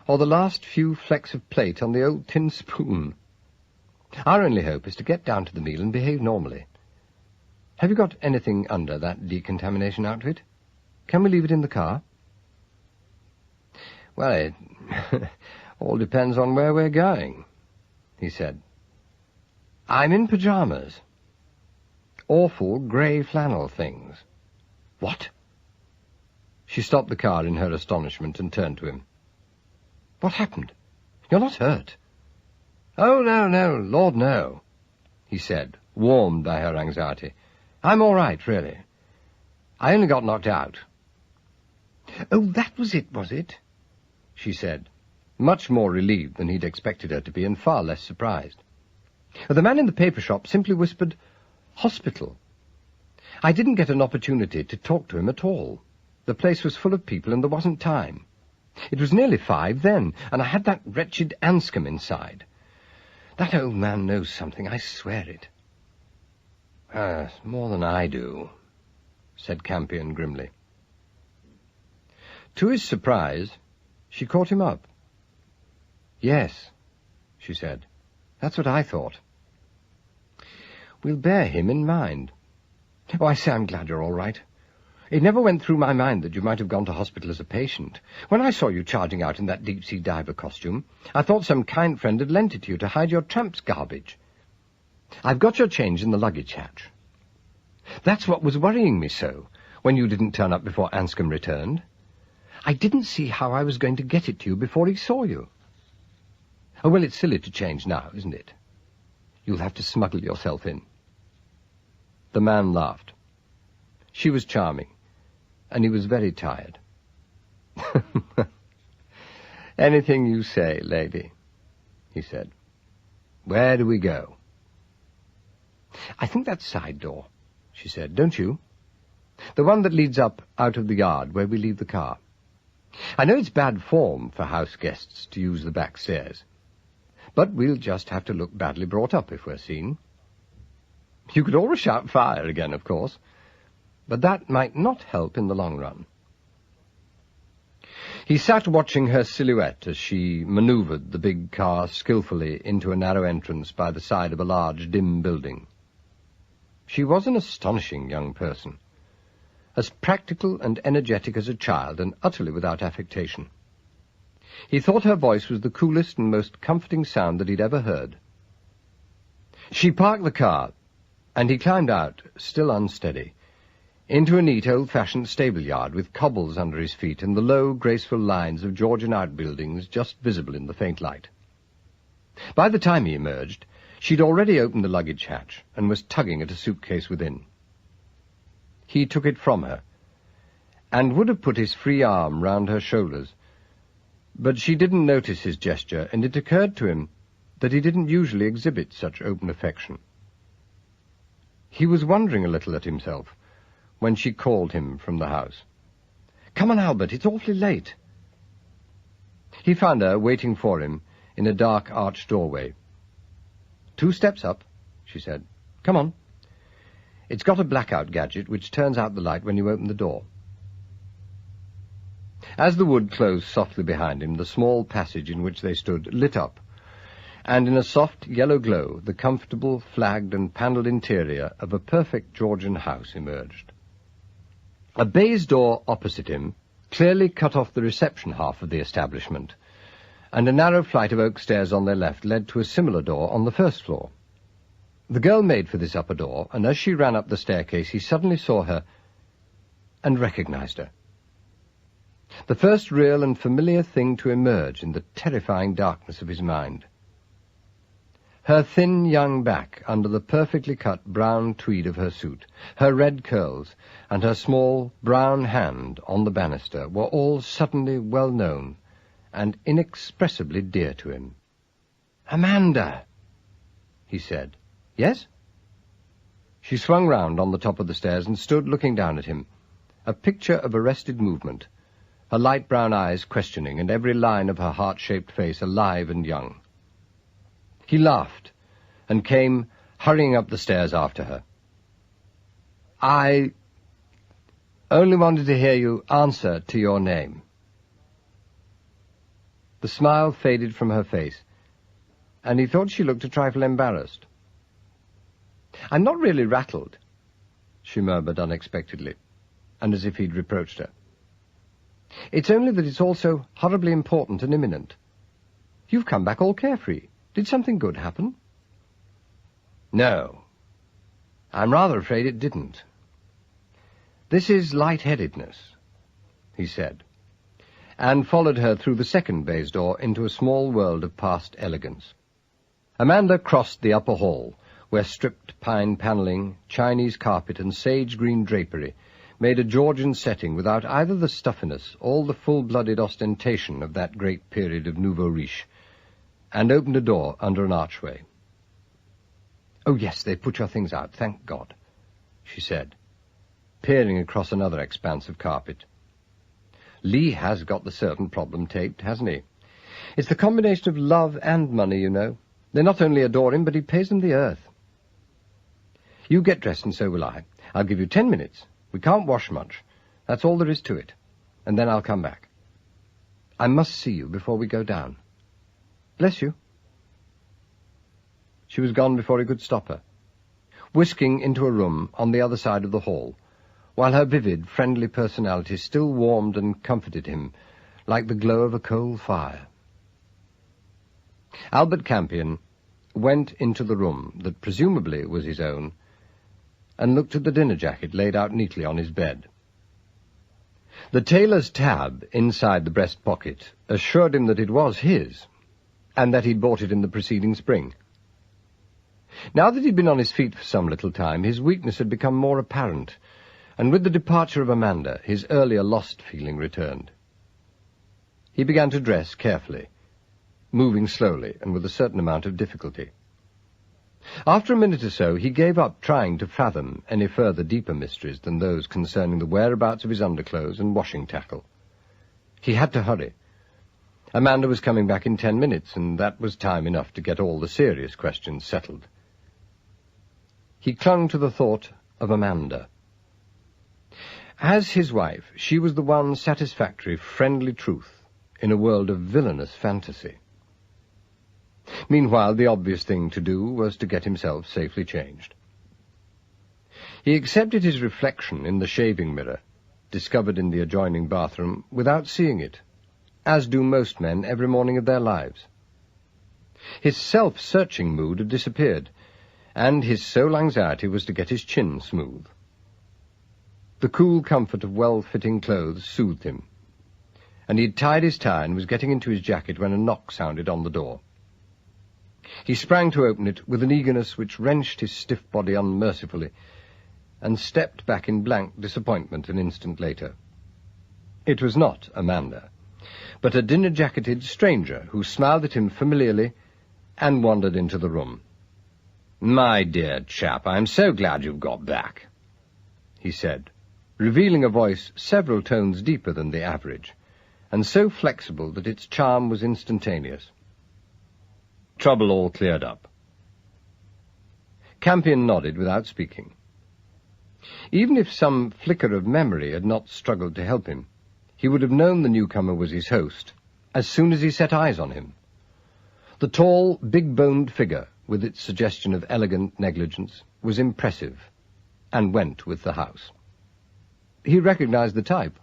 or the last few flecks of plate on the old tin spoon. Our only hope is to get down to the meal and behave normally. Have you got anything under that decontamination outfit? Can we leave it in the car?" "Well, it all depends on where we're going," he said. "I'm in pyjamas. awful grey flannel things. What? She stopped the car in her astonishment and turned to him. What happened? You're not hurt? Oh, no, Lord, no, he said, warmed by her anxiety. I'm all right, really. I only got knocked out. Oh, that was it, was it? She said, much more relieved than he'd expected her to be, and far less surprised. The man in the paper shop simply whispered, "Hospital." I didn't get an opportunity to talk to him at all. The place was full of people, and there wasn't time. It was nearly 5 then, and I had that wretched Anscombe inside. That old man knows something, I swear it. More than I do, said Campion grimly. To his surprise, she caught him up. Yes, she said, that's what I thought. We'll bear him in mind. Oh, I say, I'm glad you're all right. It never went through my mind that you might have gone to hospital as a patient. When I saw you charging out in that deep-sea diver costume, I thought some kind friend had lent it to you to hide your tramp's garbage. I've got your change in the luggage hatch. That's what was worrying me so, when you didn't turn up before Anscombe returned. I didn't see how I was going to get it to you before he saw you. Oh, well, it's silly to change now, isn't it? You'll have to smuggle yourself in. The man laughed. She was charming, and he was very tired. Anything you say, lady, he said. Where do we go? I think that side door, she said, don't you? The one that leads up out of the yard where we leave the car. I know it's bad form for house guests to use the back stairs, but we'll just have to look badly brought up if we're seen. You could always shout fire again, of course, but that might not help in the long run. He sat watching her silhouette as she manoeuvred the big car skillfully into a narrow entrance by the side of a large, dim building. She was an astonishing young person, as practical and energetic as a child, and utterly without affectation. He thought her voice was the coolest and most comforting sound that he'd ever heard. She parked the car, and he climbed out, still unsteady, into a neat old-fashioned stable-yard with cobbles under his feet and the low, graceful lines of Georgian outbuildings just visible in the faint light. By the time he emerged, she'd already opened the luggage hatch and was tugging at a suitcase within. He took it from her, and would have put his free arm round her shoulders, but she didn't notice his gesture, and it occurred to him that he didn't usually exhibit such open affection. He was wondering a little at himself when she called him from the house. "Come on, Albert, it's awfully late." He found her waiting for him in a dark arched doorway. "2 steps up," she said. "Come on. It's got a blackout gadget which turns out the light when you open the door." As the wood closed softly behind him, the small passage in which they stood lit up, and in a soft yellow glow the comfortable, flagged and panelled interior of a perfect Georgian house emerged. A baize door opposite him clearly cut off the reception half of the establishment, and a narrow flight of oak stairs on their left led to a similar door on the first floor. The girl made for this upper door, and as she ran up the staircase he suddenly saw her and recognized her. The first real and familiar thing to emerge in the terrifying darkness of his mind. Her thin young back under the perfectly cut brown tweed of her suit, her red curls, and her small brown hand on the banister were all suddenly well known and inexpressibly dear to him. "Amanda," he said. "Yes?" She swung round on the top of the stairs and stood looking down at him, a picture of arrested movement, her light brown eyes questioning, and every line of her heart-shaped face alive and young. He laughed, and came hurrying up the stairs after her. "I only wanted to hear you answer to your name." The smile faded from her face, and he thought she looked a trifle embarrassed. "I'm not really rattled," she murmured unexpectedly, and as if he'd reproached her. "It's only that it's all so horribly important and imminent. You've come back all carefree. Did something good happen?" "No. I'm rather afraid it didn't. This is light-headedness, he said, and followed her through the second baize door into a small world of past elegance. Amanda crossed the upper hall, where stripped pine panelling, Chinese carpet, and sage-green drapery made a Georgian setting without either the stuffiness or the full-blooded ostentation of that great period of nouveau riche, and opened a door under an archway. "Oh, yes, they put your things out, thank God," she said, peering across another expanse of carpet. "Lee has got the servant problem taped, hasn't he? It's the combination of love and money, you know. They not only adore him, but he pays them the earth. You get dressed and so will I. I'll give you 10 minutes. We can't wash much. That's all there is to it. And then I'll come back. I must see you before we go down. Bless you." She was gone before he could stop her, whisking into a room on the other side of the hall, while her vivid, friendly personality still warmed and comforted him like the glow of a coal fire. Albert Campion went into the room that presumably was his own and looked at the dinner jacket laid out neatly on his bed. The tailor's tab inside the breast pocket assured him that it was his, and that he'd bought it in the preceding spring. Now that he'd been on his feet for some little time, his weakness had become more apparent, and with the departure of Amanda, his earlier lost feeling returned. He began to dress carefully, moving slowly and with a certain amount of difficulty. After a minute or so, he gave up trying to fathom any further deeper mysteries than those concerning the whereabouts of his underclothes and washing tackle. He had to hurry. Amanda was coming back in 10 minutes, and that was time enough to get all the serious questions settled. He clung to the thought of Amanda. As his wife, she was the one satisfactory, friendly truth in a world of villainous fantasy. Meanwhile, the obvious thing to do was to get himself safely changed. He accepted his reflection in the shaving mirror, discovered in the adjoining bathroom, without seeing it, as do most men every morning of their lives. His self-searching mood had disappeared, and his sole anxiety was to get his chin smooth. The cool comfort of well-fitting clothes soothed him, and he had tied his tie and was getting into his jacket when a knock sounded on the door. He sprang to open it with an eagerness which wrenched his stiff body unmercifully, and stepped back in blank disappointment an instant later. It was not Amanda, but a dinner-jacketed stranger who smiled at him familiarly and wandered into the room. "My dear chap, I'm so glad you've got back," he said, revealing a voice several tones deeper than the average, and so flexible that its charm was instantaneous. "Trouble all cleared up?" Campion nodded without speaking. Even if some flicker of memory had not struggled to help him, he would have known the newcomer was his host as soon as he set eyes on him. The tall, big-boned figure, with its suggestion of elegant negligence, was impressive, and went with the house. He recognized the type,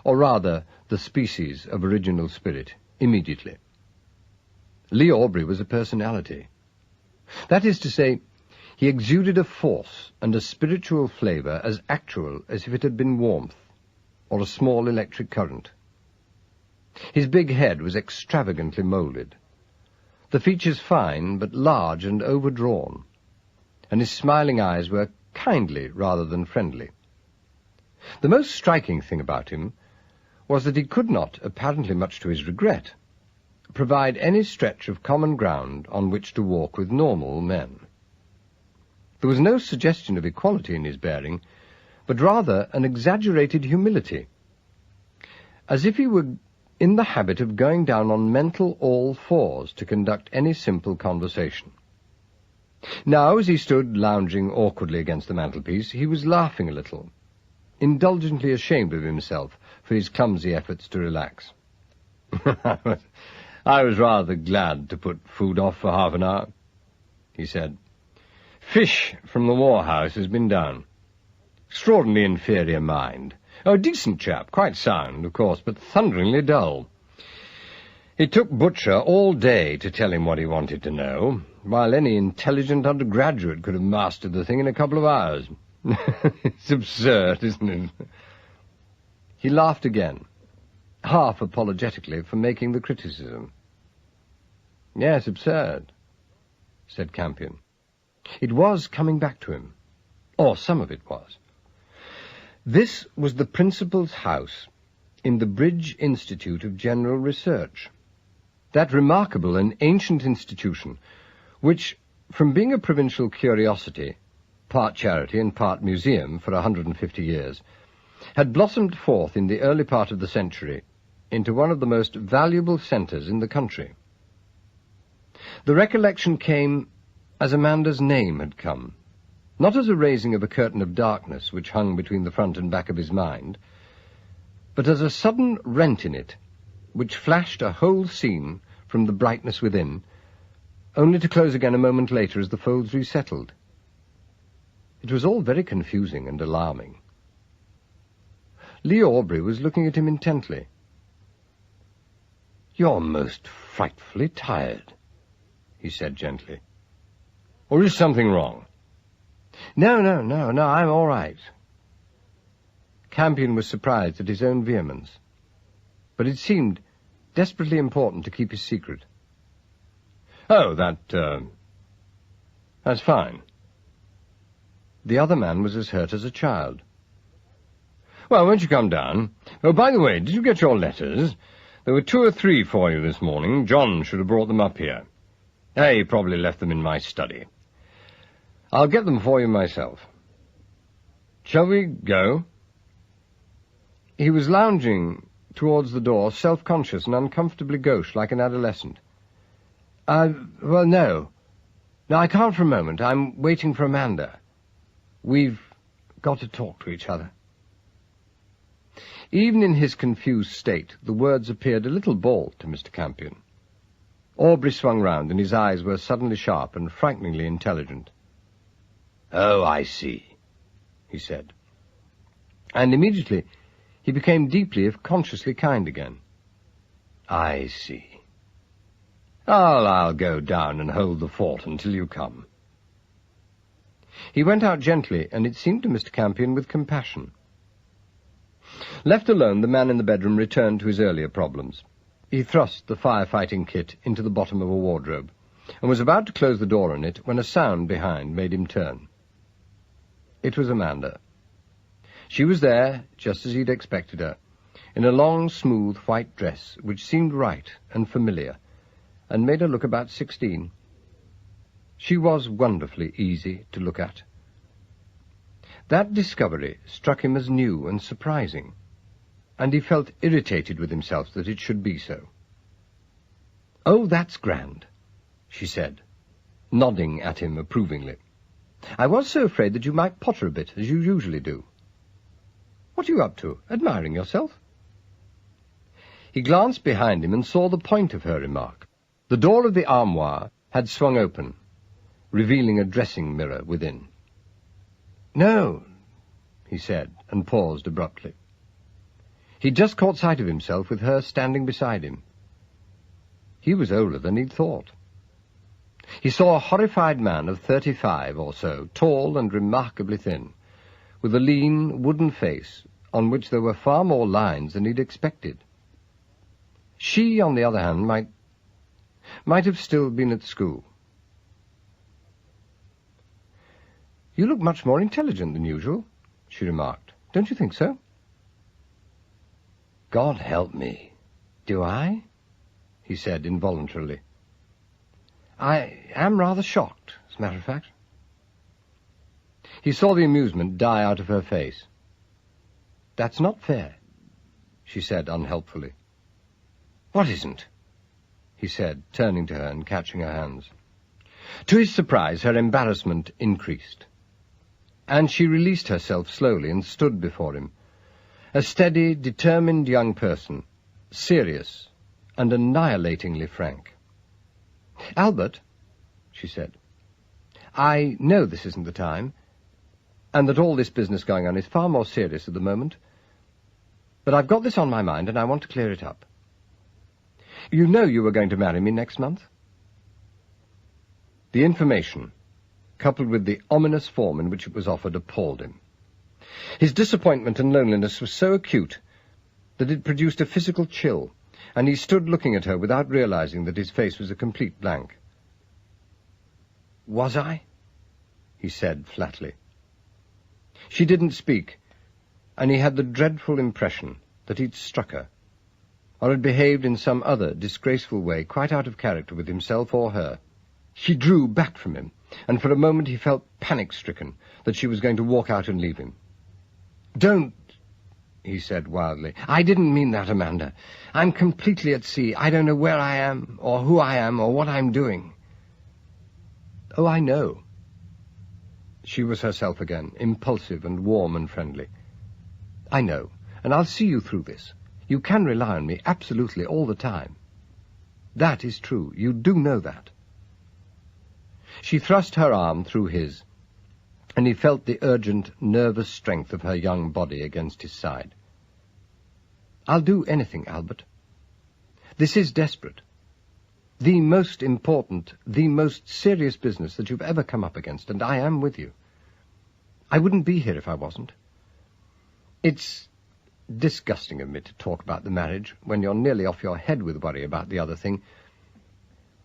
or rather the species of original spirit, immediately. Lee Aubrey was a personality. That is to say, he exuded a force and a spiritual flavor as actual as if it had been warmth, or a small electric current. His big head was extravagantly molded, the features fine but large and overdrawn, and his smiling eyes were kindly rather than friendly. The most striking thing about him was that he could not, apparently much to his regret, provide any stretch of common ground on which to walk with normal men. There was no suggestion of equality in his bearing, but rather an exaggerated humility, as if he were in the habit of going down on mental all-fours to conduct any simple conversation. Now, as he stood lounging awkwardly against the mantelpiece, he was laughing a little, indulgently ashamed of himself for his clumsy efforts to relax. "I was rather glad to put food off for half an hour," he said. "Fish from the Warhouse has been down. Extraordinarily inferior mind. Oh, decent chap, quite sound, of course, but thunderingly dull. It took Butcher all day to tell him what he wanted to know, while any intelligent undergraduate could have mastered the thing in a couple of hours. It's absurd, isn't it? He laughed again, half apologetically for making the criticism. Yes, absurd, said Campion. It was coming back to him, or some of it was. This was the principal's house in the Bridge Institute of General Research, that remarkable and ancient institution which, from being a provincial curiosity, part charity and part museum for 150 years, had blossomed forth in the early part of the century into one of the most valuable centres in the country. The recollection came as Amanda's name had come, not as a raising of a curtain of darkness which hung between the front and back of his mind, but as a sudden rent in it, which flashed a whole scene from the brightness within, only to close again a moment later as the folds resettled. It was all very confusing and alarming. Lee Aubrey was looking at him intently. "You're most frightfully tired," he said gently. "Or is something wrong?" No, I'm all right." Campion was surprised at his own vehemence, but it seemed desperately important to keep his secret. "Oh, that's fine." The other man was as hurt as a child. "Well, won't you come down? Oh, by the way, did you get your letters? There were 2 or 3 for you this morning. John should have brought them up here. He probably left them in my study. I'll get them for you myself. Shall we go?" He was lounging towards the door, self-conscious and uncomfortably gauche like an adolescent. Well, no. No, I can't for a moment. I'm waiting for Amanda. We've got to talk to each other." Even in his confused state, the words appeared a little bald to Mr. Campion. Aubrey swung round, and his eyes were suddenly sharp and frighteningly intelligent. "Oh, I see," he said. And immediately he became deeply, if consciously, kind again. "I see. I'll go down and hold the fort until you come." He went out gently, and it seemed to Mr. Campion with compassion. Left alone, the man in the bedroom returned to his earlier problems. He thrust the firefighting kit into the bottom of a wardrobe, and was about to close the door on it when a sound behind made him turn. It was Amanda. She was there, just as he'd expected her, in a long, smooth white dress, which seemed right and familiar, and made her look about 16. She was wonderfully easy to look at. That discovery struck him as new and surprising, and he felt irritated with himself that it should be so. "Oh, that's grand," she said, nodding at him approvingly. "I was so afraid that you might potter a bit, as you usually do. What are you up to? Admiring yourself?" He glanced behind him and saw the point of her remark. The door of the armoire had swung open, revealing a dressing mirror within. "No," he said, and paused abruptly. He'd just caught sight of himself with her standing beside him. He was older than he'd thought. He saw a horrified man of 35 or so, tall and remarkably thin, with a lean, wooden face on which there were far more lines than he'd expected. She, on the other hand, might have still been at school. "You look much more intelligent than usual," she remarked. "Don't you think so?" "God help me. Do I?" he said involuntarily. "I am rather shocked, as a matter of fact." He saw the amusement die out of her face. "That's not fair," she said unhelpfully. "What isn't?" he said, turning to her and catching her hands. To his surprise, her embarrassment increased, and she released herself slowly and stood before him, a steady, determined young person, serious and annihilatingly frank. "Albert," she said, "I know this isn't the time, and that all this business going on is far more serious at the moment, but I've got this on my mind, and I want to clear it up. You know you were going to marry me next month?" The information, coupled with the ominous form in which it was offered, appalled him. His disappointment and loneliness was so acute that it produced a physical chill, and he stood looking at her without realizing that his face was a complete blank. "Was I?" he said flatly. She didn't speak, and he had the dreadful impression that he'd struck her, or had behaved in some other disgraceful way quite out of character with himself or her. She drew back from him, and for a moment he felt panic-stricken that she was going to walk out and leave him. "Don't," he said wildly. "I didn't mean that, Amanda. I'm completely at sea. I don't know where I am, or who I am, or what I'm doing." "Oh, I know." She was herself again, impulsive and warm and friendly. "I know, and I'll see you through this. You can rely on me absolutely all the time." "That is true. You do know that." She thrust her arm through his, and he felt the urgent, nervous strength of her young body against his side. "I'll do anything, Albert. This is desperate. The most important, the most serious business that you've ever come up against, and I am with you. I wouldn't be here if I wasn't. It's disgusting of me to talk about the marriage when you're nearly off your head with worry about the other thing.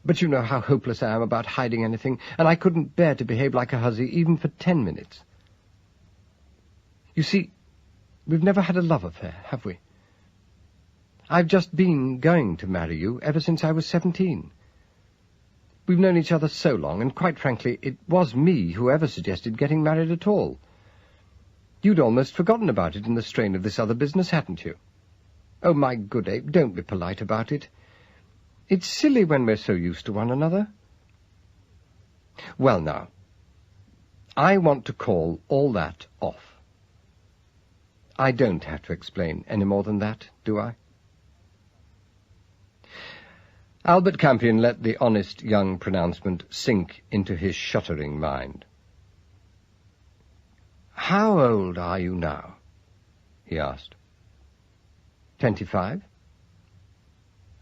But you know how hopeless I am about hiding anything, and I couldn't bear to behave like a hussy even for 10 minutes. You see, we've never had a love affair, have we? I've just been going to marry you ever since I was 17. We've known each other so long, and quite frankly, it was me who ever suggested getting married at all. You'd almost forgotten about it in the strain of this other business, hadn't you? Oh, my good ape, don't be polite about it. It's silly when we're so used to one another. Well, now, I want to call all that off. I don't have to explain any more than that, do I? Albert Campion let the honest young pronouncement sink into his shuddering mind. "How old are you now?" he asked. 25?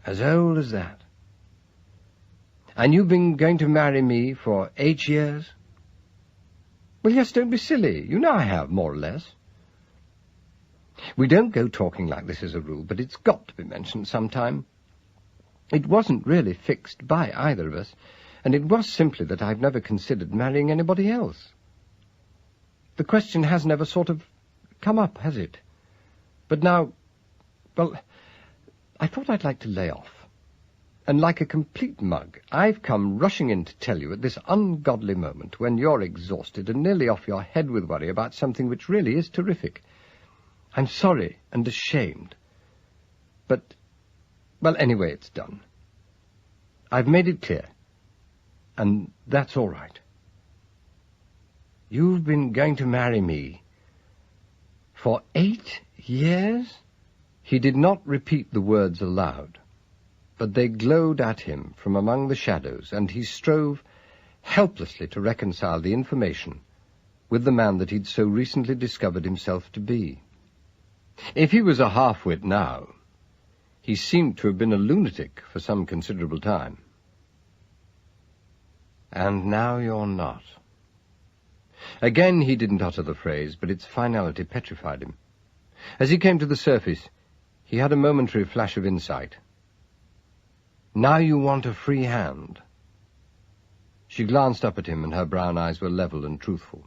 As old as that? And you've been going to marry me for 8 years? Well, yes, don't be silly. You know I have, more or less. We don't go talking like this as a rule, but it's got to be mentioned sometime. It wasn't really fixed by either of us, and it was simply that I've never considered marrying anybody else. The question has never sort of come up, has it? But now, well, I thought I'd like to lay off. And like a complete mug, I've come rushing in to tell you at this ungodly moment when you're exhausted and nearly off your head with worry about something which really is terrific. I'm sorry and ashamed. But, well, anyway, it's done. I've made it clear. And that's all right. You've been going to marry me for 8 years? He did not repeat the words aloud, but they glowed at him from among the shadows, and he strove helplessly to reconcile the information with the man that he'd so recently discovered himself to be. If he was a half-wit now, he seemed to have been a lunatic for some considerable time. And now you're not. Again he didn't utter the phrase, but its finality petrified him. As he came to the surface, he had a momentary flash of insight. Now you want a free hand? She glanced up at him, and her brown eyes were level and truthful.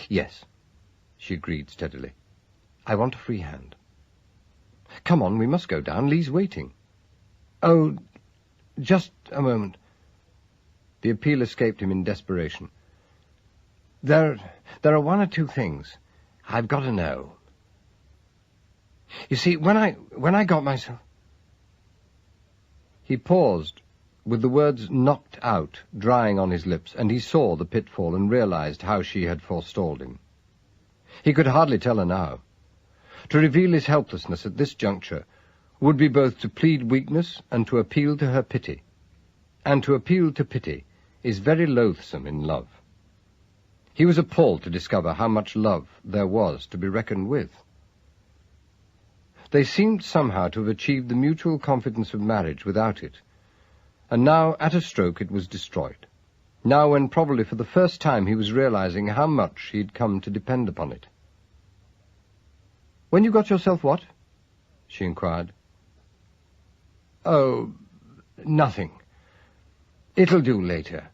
Yes, she agreed steadily. I want a free hand. Come on, we must go down. Lee's waiting. Oh, just a moment. The appeal escaped him in desperation. There are 1 or 2 things I've got to know. You see, when I got myself... He paused, with the words knocked out, drying on his lips, and he saw the pitfall and realized how she had forestalled him. He could hardly tell her now. To reveal his helplessness at this juncture would be both to plead weakness and to appeal to her pity. And to appeal to pity is very loathsome in love. He was appalled to discover how much love there was to be reckoned with. They seemed somehow to have achieved the mutual confidence of marriage without it, and now, at a stroke, it was destroyed. now when probably for the first time he was realizing how much he had come to depend upon it. "When you got yourself what?" she inquired. "Oh, nothing. It'll do later."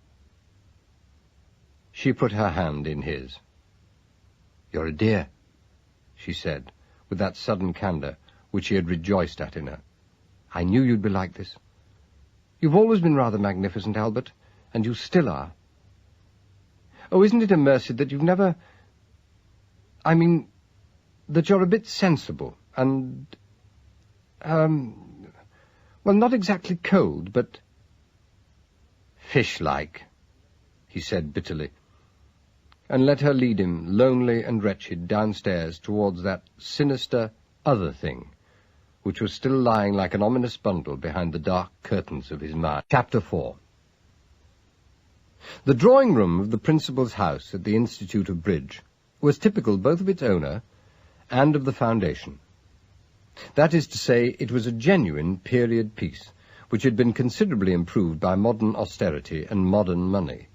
She put her hand in his. "You're a dear," she said, with that sudden candour which he had rejoiced at in her. "I knew you'd be like this. You've always been rather magnificent, Albert, and you still are. Oh, isn't it a mercy that you've never... I mean, that you're a bit sensible and... well, not exactly cold, but... fish-like," he said bitterly, and let her lead him, lonely and wretched, downstairs towards that sinister other thing, which was still lying like an ominous bundle behind the dark curtains of his mind. Chapter 4. The drawing-room of the principal's house at the Institute of Bridge was typical both of its owner and of the foundation. That is to say, it was a genuine period piece, which had been considerably improved by modern austerity and modern money.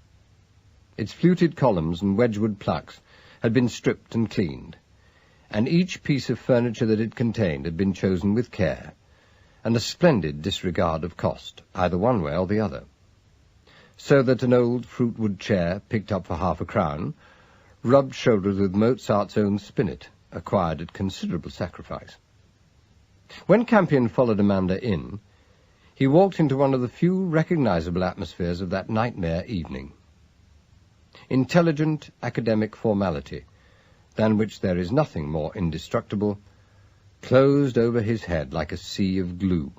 Its fluted columns and Wedgwood plaques had been stripped and cleaned, and each piece of furniture that it contained had been chosen with care, and a splendid disregard of cost, either one way or the other, so that an old fruitwood chair, picked up for £0.50, rubbed shoulders with Mozart's own spinet, acquired at considerable sacrifice. When Campion followed Amanda in, he walked into one of the few recognizable atmospheres of that nightmare evening. Intelligent academic formality, than which there is nothing more indestructible, closed over his head like a sea of glue.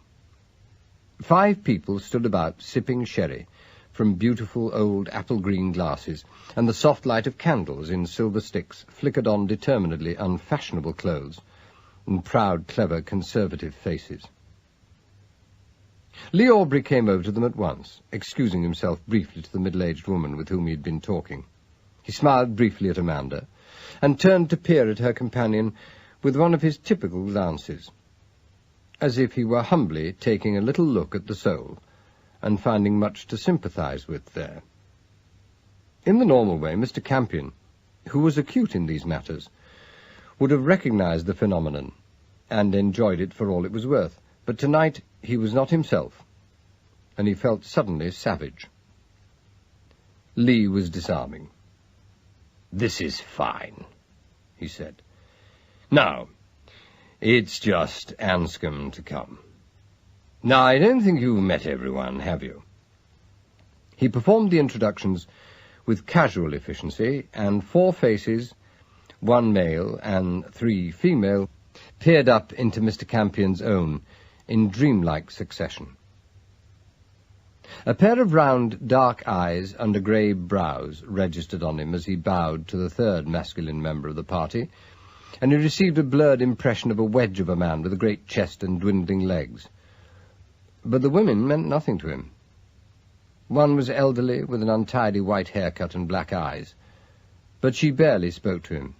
5 people stood about sipping sherry from beautiful old apple-green glasses, and the soft light of candles in silver sticks flickered on determinedly unfashionable clothes and proud, clever, conservative faces. Lee Aubrey came over to them at once, excusing himself briefly to the middle-aged woman with whom he had been talking. He smiled briefly at Amanda, and turned to peer at her companion with one of his typical glances, as if he were humbly taking a little look at the soul, and finding much to sympathize with there. In the normal way, Mr. Campion, who was acute in these matters, would have recognized the phenomenon, and enjoyed it for all it was worth, but tonight he was not himself, and he felt suddenly savage. Lee was disarming. "This is fine," he said. "Now, it's just Anscombe to come. Now, I don't think you've met everyone, have you?" He performed the introductions with casual efficiency, and 4 faces, 1 male and 3 female, peered up into Mr. Campion's own in dreamlike succession. A pair of round, dark eyes under grey brows registered on him as he bowed to the 3rd masculine member of the party, and he received a blurred impression of a wedge of a man with a great chest and dwindling legs. But the women meant nothing to him. One was elderly, with an untidy white haircut and black eyes, but she barely spoke to him,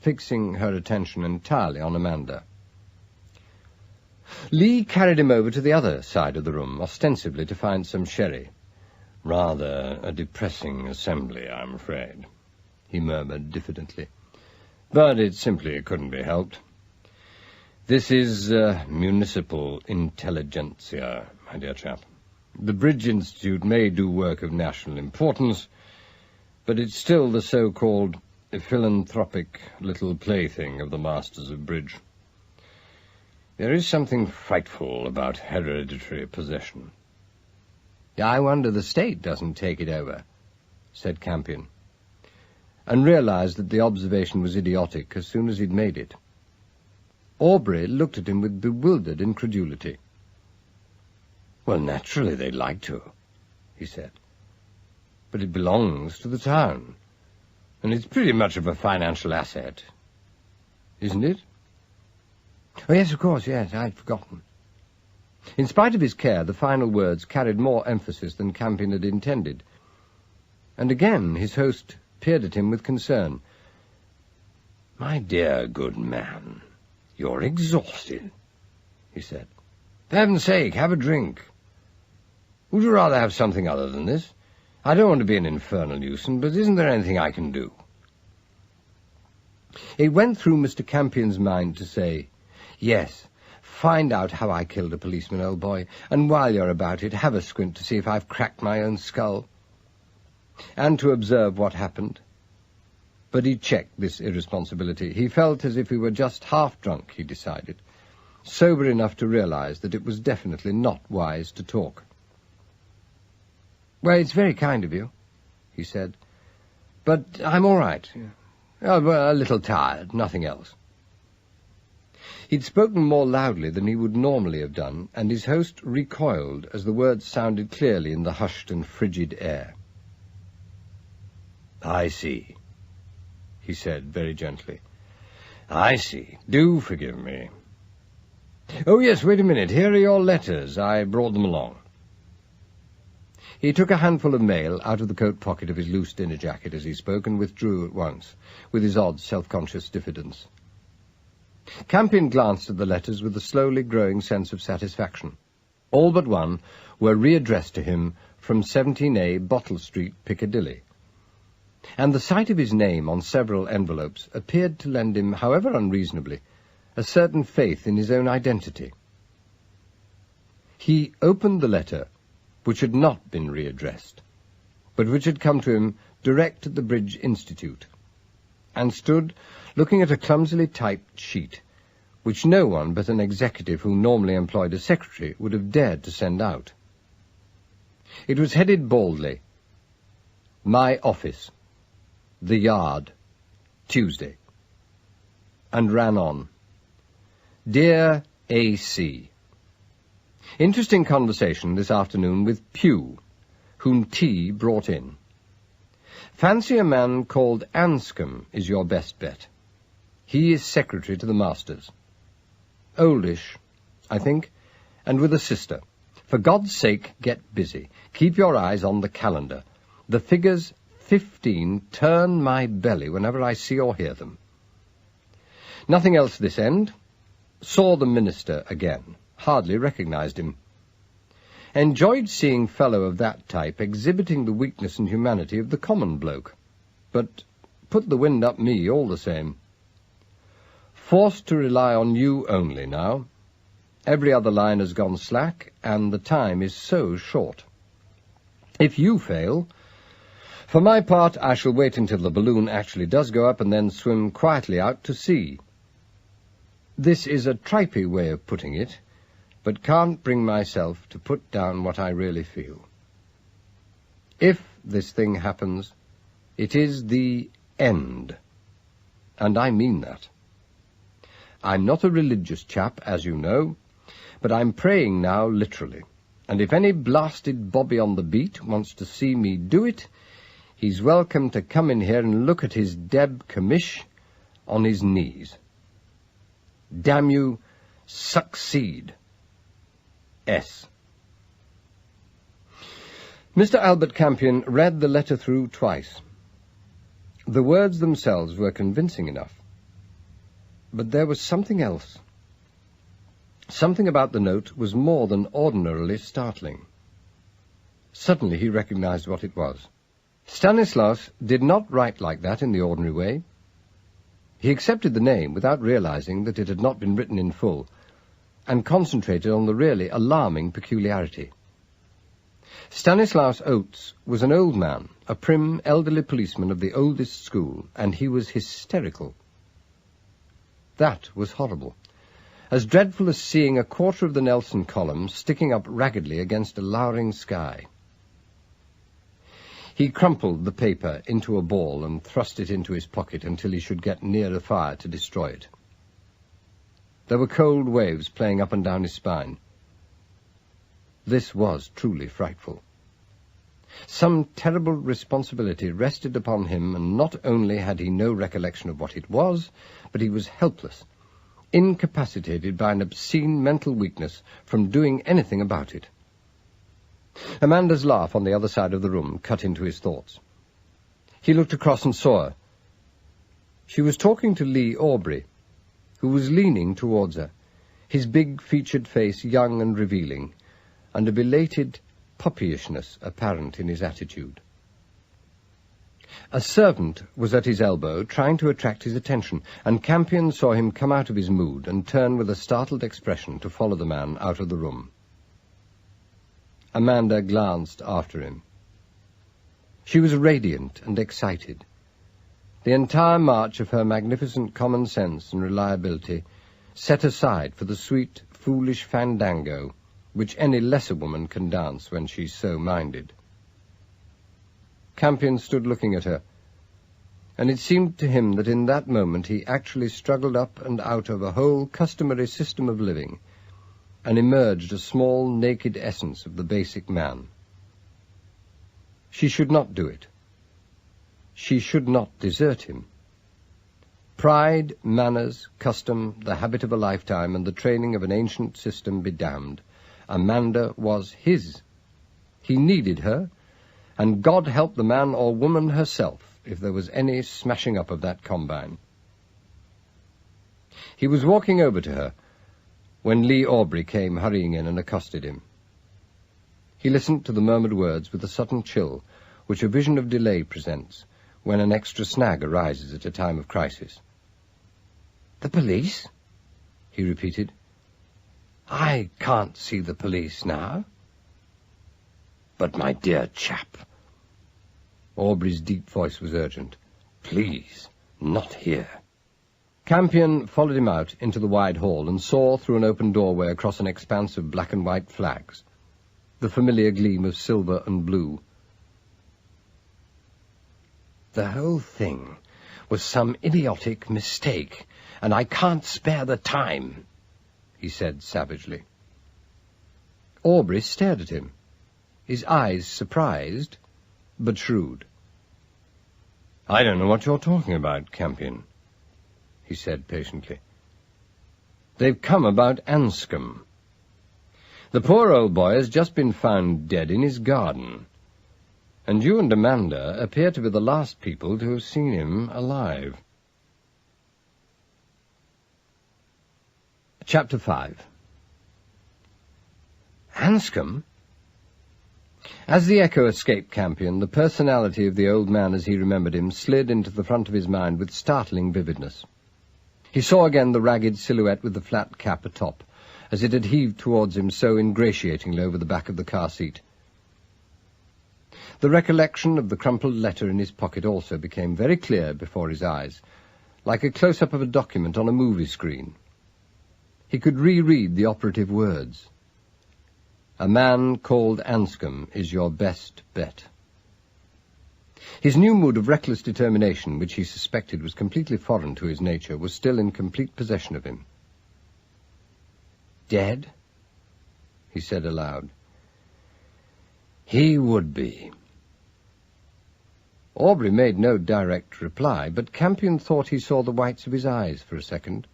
fixing her attention entirely on Amanda. Lee carried him over to the other side of the room, ostensibly to find some sherry. "Rather a depressing assembly, I'm afraid," he murmured diffidently. "But it simply couldn't be helped. This is municipal intelligentsia, my dear chap. The Bridge Institute may do work of national importance, but it's still the so-called philanthropic little plaything of the masters of bridge. There is something frightful about hereditary possession." "I wonder the state doesn't take it over," said Campion, and realized that the observation was idiotic as soon as he'd made it. Aubrey looked at him with bewildered incredulity. "Well, naturally they'd like to," he said. "But it belongs to the town, and it's pretty much of a financial asset, isn't it?" "Oh, yes, of course, yes, I'd forgotten." In spite of his care, the final words carried more emphasis than Campion had intended, and again his host peered at him with concern. "My dear good man, you're exhausted," he said. "For heaven's sake, have a drink. Would you rather have something other than this? I don't want to be an infernal nuisance, but isn't there anything I can do? It went through Mr. Campion's mind to say, yes, find out how I killed a policeman, old boy, and while you're about it, have a squint to see if I've cracked my own skull, and to observe what happened. But he checked this irresponsibility. He felt as if he were just half drunk, he decided, sober enough to realize that it was definitely not wise to talk. "Well, it's very kind of you," he said, "but I'm all right. A little tired, nothing else." He'd spoken more loudly than he would normally have done, and his host recoiled as the words sounded clearly in the hushed and frigid air. "I see," he said very gently. "I see. Do forgive me. Oh, yes, wait a minute. Here are your letters. I brought them along." He took a handful of mail out of the coat pocket of his loose dinner jacket as he spoke, and withdrew at once, with his odd self-conscious diffidence. Campion glanced at the letters with a slowly growing sense of satisfaction. All but one were readdressed to him from 17A Bottle Street, Piccadilly, and the sight of his name on several envelopes appeared to lend him, however unreasonably, a certain faith in his own identity. He opened the letter, which had not been readdressed, but which had come to him direct at the Bridge Institute, and stood looking at a clumsily typed sheet, which no one but an executive who normally employed a secretary would have dared to send out. It was headed baldly, "My Office, The Yard, Tuesday," and ran on, "Dear A.C., interesting conversation this afternoon with Pugh, whom T brought in. Fancy a man called Anscombe is your best bet. He is secretary to the masters. Oldish, I think, and with a sister. For God's sake, get busy. Keep your eyes on the calendar. The figures 15 turn my belly whenever I see or hear them. Nothing else this end. Saw the minister again. Hardly recognized him. Enjoyed seeing fellow of that type exhibiting the weakness and humanity of the common bloke, but put the wind up me all the same. Forced to rely on you only now. Every other line has gone slack, and the time is so short. If you fail, for my part, I shall wait until the balloon actually does go up and then swim quietly out to sea. This is a tripey way of putting it, but can't bring myself to put down what I really feel. If this thing happens, it is the end, and I mean that. I'm not a religious chap, as you know, but I'm praying now literally, and if any blasted bobby on the beat wants to see me do it, he's welcome to come in here and look at his Deb commish on his knees. Damn you, succeed. S. Mr. Albert Campion read the letter through twice. The words themselves were convincing enough, but there was something else. Something about the note was more than ordinarily startling. Suddenly he recognized what it was. Stanislaus did not write like that in the ordinary way. He accepted the name without realizing that it had not been written in full, and concentrated on the really alarming peculiarity. Stanislaus Oates was an old man, a prim, elderly policeman of the oldest school, and he was hysterical. That was horrible, as dreadful as seeing a quarter of the Nelson column sticking up raggedly against a lowering sky. He crumpled the paper into a ball and thrust it into his pocket until he should get near the fire to destroy it. There were cold waves playing up and down his spine. This was truly frightful. Some terrible responsibility rested upon him, and not only had he no recollection of what it was, but he was helpless, incapacitated by an obscene mental weakness from doing anything about it. Amanda's laugh on the other side of the room cut into his thoughts. He looked across and saw her. She was talking to Lee Aubrey, who was leaning towards her, his big featured face young and revealing, and a belated puppyishness apparent in his attitude. A servant was at his elbow, trying to attract his attention, and Campion saw him come out of his mood and turn with a startled expression to follow the man out of the room. Amanda glanced after him. She was radiant and excited. The entire march of her magnificent common sense and reliability set aside for the sweet, foolish fandango which any lesser woman can dance when she's so minded. Campion stood looking at her, and it seemed to him that in that moment he actually struggled up and out of a whole customary system of living and emerged a small, naked essence of the basic man. She should not do it. She should not desert him. Pride, manners, custom, the habit of a lifetime, and the training of an ancient system be damned. Amanda was his. He needed her, and God help the man or woman herself if there was any smashing up of that combine. He was walking over to her when Lee Aubrey came hurrying in and accosted him. He listened to the murmured words with a sudden chill which a vision of delay presents when an extra snag arises at a time of crisis. "The police?" he repeated. "I can't see the police now." "But, my dear chap—" Aubrey's deep voice was urgent. "Please, not here." Campion followed him out into the wide hall and saw through an open doorway across an expanse of black and white flags the familiar gleam of silver and blue. "The whole thing was some idiotic mistake, and I can't spare the time," he said savagely. Aubrey stared at him, his eyes surprised but shrewd. "I don't know what you're talking about, Campion," he said patiently. "They've come about Anscombe. The poor old boy has just been found dead in his garden, and you and Amanda appear to be the last people to have seen him alive." Chapter 5. Anscombe? As the echo escaped Campion, the personality of the old man as he remembered him slid into the front of his mind with startling vividness. He saw again the ragged silhouette with the flat cap atop, as it had heaved towards him so ingratiatingly over the back of the car seat. The recollection of the crumpled letter in his pocket also became very clear before his eyes, like a close-up of a document on a movie screen. He could reread the operative words. "A man called Anscombe is your best bet." His new mood of reckless determination, which he suspected was completely foreign to his nature, was still in complete possession of him. "Dead?" he said aloud. "He would be." Aubrey made no direct reply, but Campion thought he saw the whites of his eyes for a second.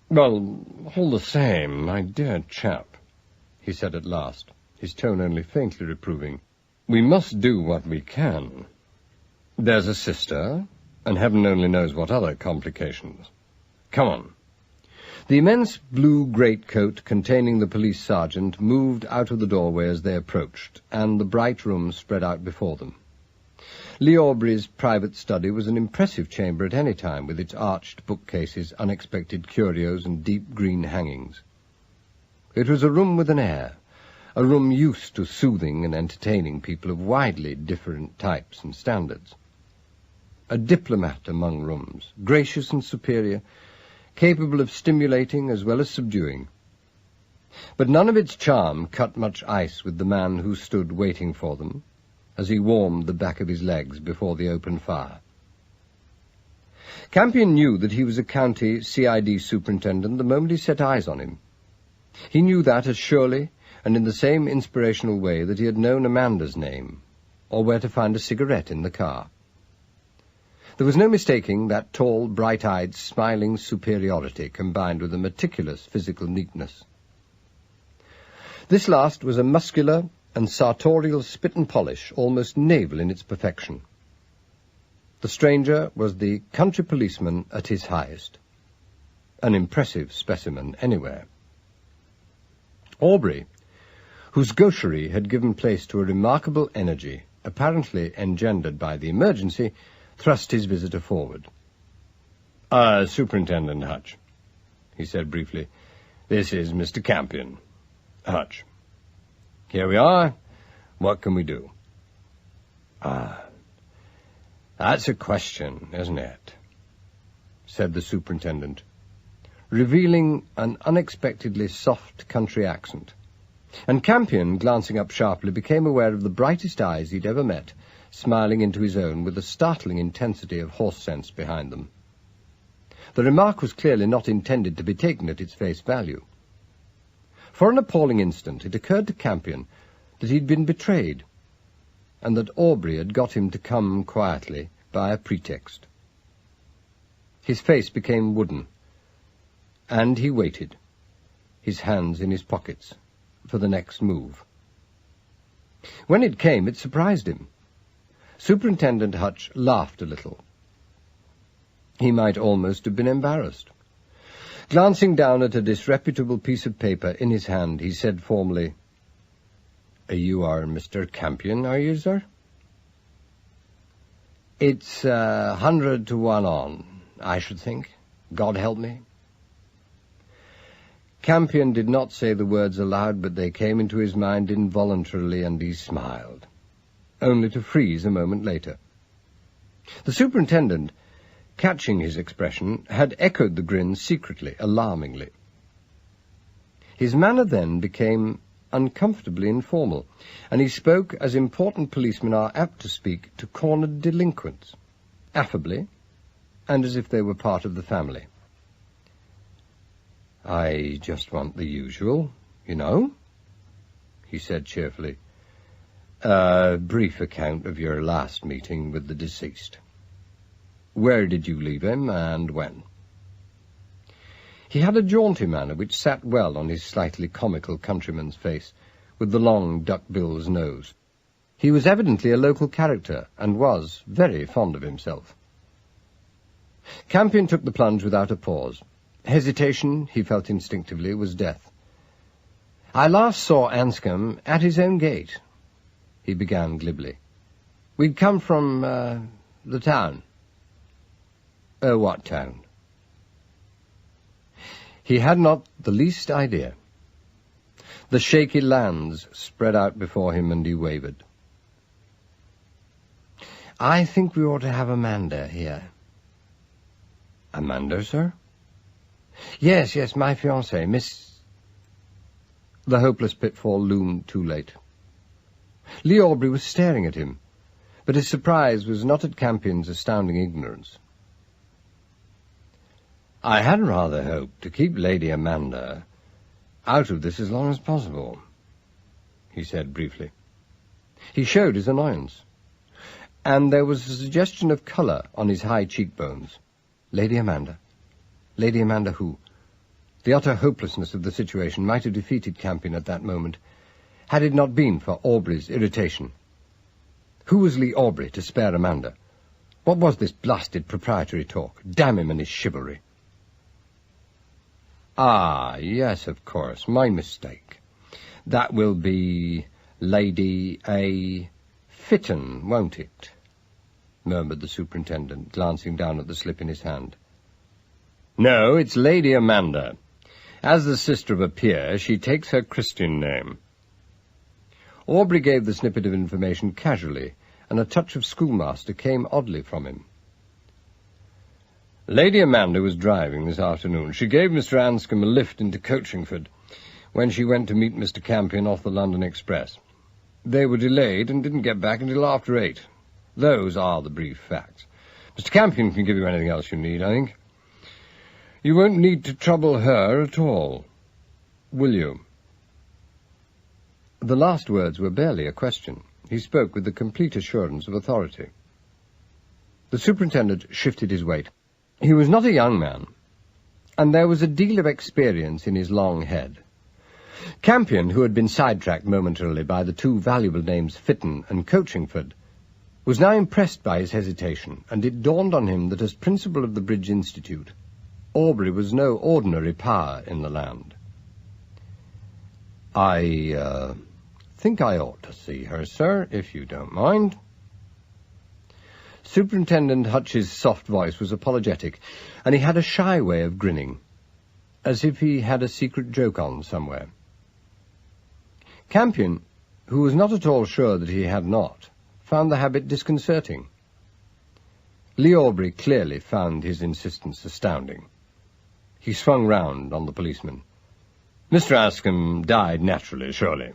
"Well, all the same, my dear chap," he said at last, his tone only faintly reproving, "we must do what we can. There's a sister, and heaven only knows what other complications. Come on." The immense blue greatcoat containing the police sergeant moved out of the doorway as they approached, and the bright room spread out before them. Lee Aubrey's private study was an impressive chamber at any time, with its arched bookcases, unexpected curios, and deep green hangings. It was a room with an air, a room used to soothing and entertaining people of widely different types and standards. A diplomat among rooms, gracious and superior, capable of stimulating as well as subduing. But none of its charm cut much ice with the man who stood waiting for them, as he warmed the back of his legs before the open fire. Campion knew that he was a county CID superintendent the moment he set eyes on him. He knew that as surely and in the same inspirational way that he had known Amanda's name, or where to find a cigarette in the car. There was no mistaking that tall, bright-eyed, smiling superiority combined with a meticulous physical neatness. This last was a muscular and sartorial spit and polish, almost naval in its perfection. The stranger was the country policeman at his highest, an impressive specimen anywhere. Aubrey, whose gaucherie had given place to a remarkable energy, apparently engendered by the emergency, thrust his visitor forward. Superintendent Hutch, he said briefly. This is Mr. Campion. Hutch. Here we are. What can we do? That's a question, isn't it? Said the superintendent, revealing an unexpectedly soft country accent. And Campion, glancing up sharply, became aware of the brightest eyes he'd ever met, smiling into his own with a startling intensity of horse sense behind them. The remark was clearly not intended to be taken at its face value. For an appalling instant it occurred to Campion that he'd been betrayed, and that Aubrey had got him to come quietly by a pretext. His face became wooden, and he waited, his hands in his pockets, for the next move. When it came, it surprised him. Superintendent Hutch laughed a little. He might almost have been embarrassed. Glancing down at a disreputable piece of paper in his hand, he said formally, You are Mr. Campion, are you, sir? It's 100 to 1 on, I should think. God help me. Campion did not say the words aloud, but they came into his mind involuntarily, and he smiled, only to freeze a moment later. The superintendent, catching his expression, had echoed the grin secretly, alarmingly. His manner then became uncomfortably informal, and he spoke as important policemen are apt to speak to cornered delinquents, affably, and as if they were part of the family. I just want the usual, you know, he said cheerfully. A brief account of your last meeting with the deceased. Where did you leave him, and when? He had a jaunty manner which sat well on his slightly comical countryman's face, with the long duck-bill's nose. He was evidently a local character, and was very fond of himself. Campion took the plunge without a pause. Hesitation, he felt instinctively, was death. I last saw Anscombe at his own gate, he began glibly. We'd come from, the town. What town? He had not the least idea. The shaky lands spread out before him, and he wavered. I think we ought to have Amanda here. Amanda, sir? Yes, my fiancée, Miss... The hopeless pitfall loomed too late. Lee Aubrey was staring at him, but his surprise was not at Campion's astounding ignorance. I had rather hoped to keep Lady Amanda out of this as long as possible, he said briefly. He showed his annoyance, and there was a suggestion of colour on his high cheekbones. Lady Amanda? Lady Amanda who? The utter hopelessness of the situation might have defeated Campion at that moment, had it not been for Aubrey's irritation. Who was Lee Aubrey to spare Amanda? What was this blasted proprietary talk? Damn him and his chivalry. Ah, yes, of course, my mistake. That will be Lady A. Fitton, won't it? Murmured the superintendent, glancing down at the slip in his hand. No, it's Lady Amanda. As the sister of a peer, she takes her Christian name. Aubrey gave the snippet of information casually, and a touch of schoolmaster came oddly from him. Lady Amanda was driving this afternoon. She gave Mr. Anscombe a lift into Coachingford when she went to meet Mr. Campion off the London Express. They were delayed and didn't get back until after 8. Those are the brief facts. Mr. Campion can give you anything else you need, I think. You won't need to trouble her at all, will you? The last words were barely a question. He spoke with the complete assurance of authority. The superintendent shifted his weight. He was not a young man, and there was a deal of experience in his long head. Campion, who had been sidetracked momentarily by the two valuable names Fitton and Coachingford, was now impressed by his hesitation, and it dawned on him that as principal of the Bridge Institute, Aubrey was no ordinary power in the land. I think I ought to see her, sir, if you don't mind." Superintendent Hutch's soft voice was apologetic, and he had a shy way of grinning, as if he had a secret joke on somewhere. Campion, who was not at all sure that he had not, found the habit disconcerting. Lee Aubrey clearly found his insistence astounding. He swung round on the policeman. "Mr. Anscombe died naturally, surely?"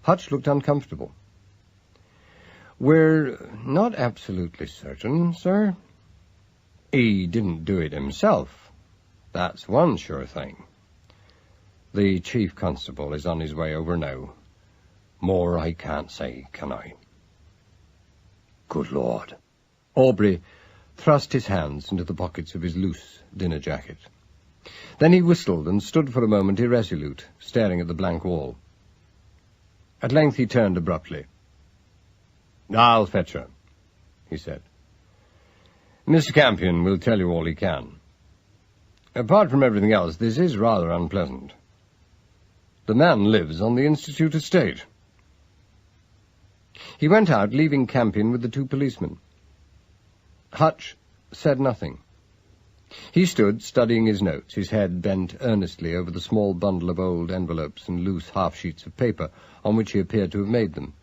Hutch looked uncomfortable. "We're not absolutely certain, sir. He didn't do it himself. That's one sure thing. The chief constable is on his way over now. More I can't say, can I?" "Good Lord." Aubrey thrust his hands into the pockets of his loose dinner jacket. Then he whistled and stood for a moment irresolute, staring at the blank wall. At length he turned abruptly. "I'll fetch her," he said. "Mr. Campion will tell you all he can. Apart from everything else, this is rather unpleasant. The man lives on the Institute estate." He went out, leaving Campion with the two policemen. Hutch said nothing. He stood studying his notes, his head bent earnestly over the small bundle of old envelopes and loose half-sheets of paper on which he appeared to have made them.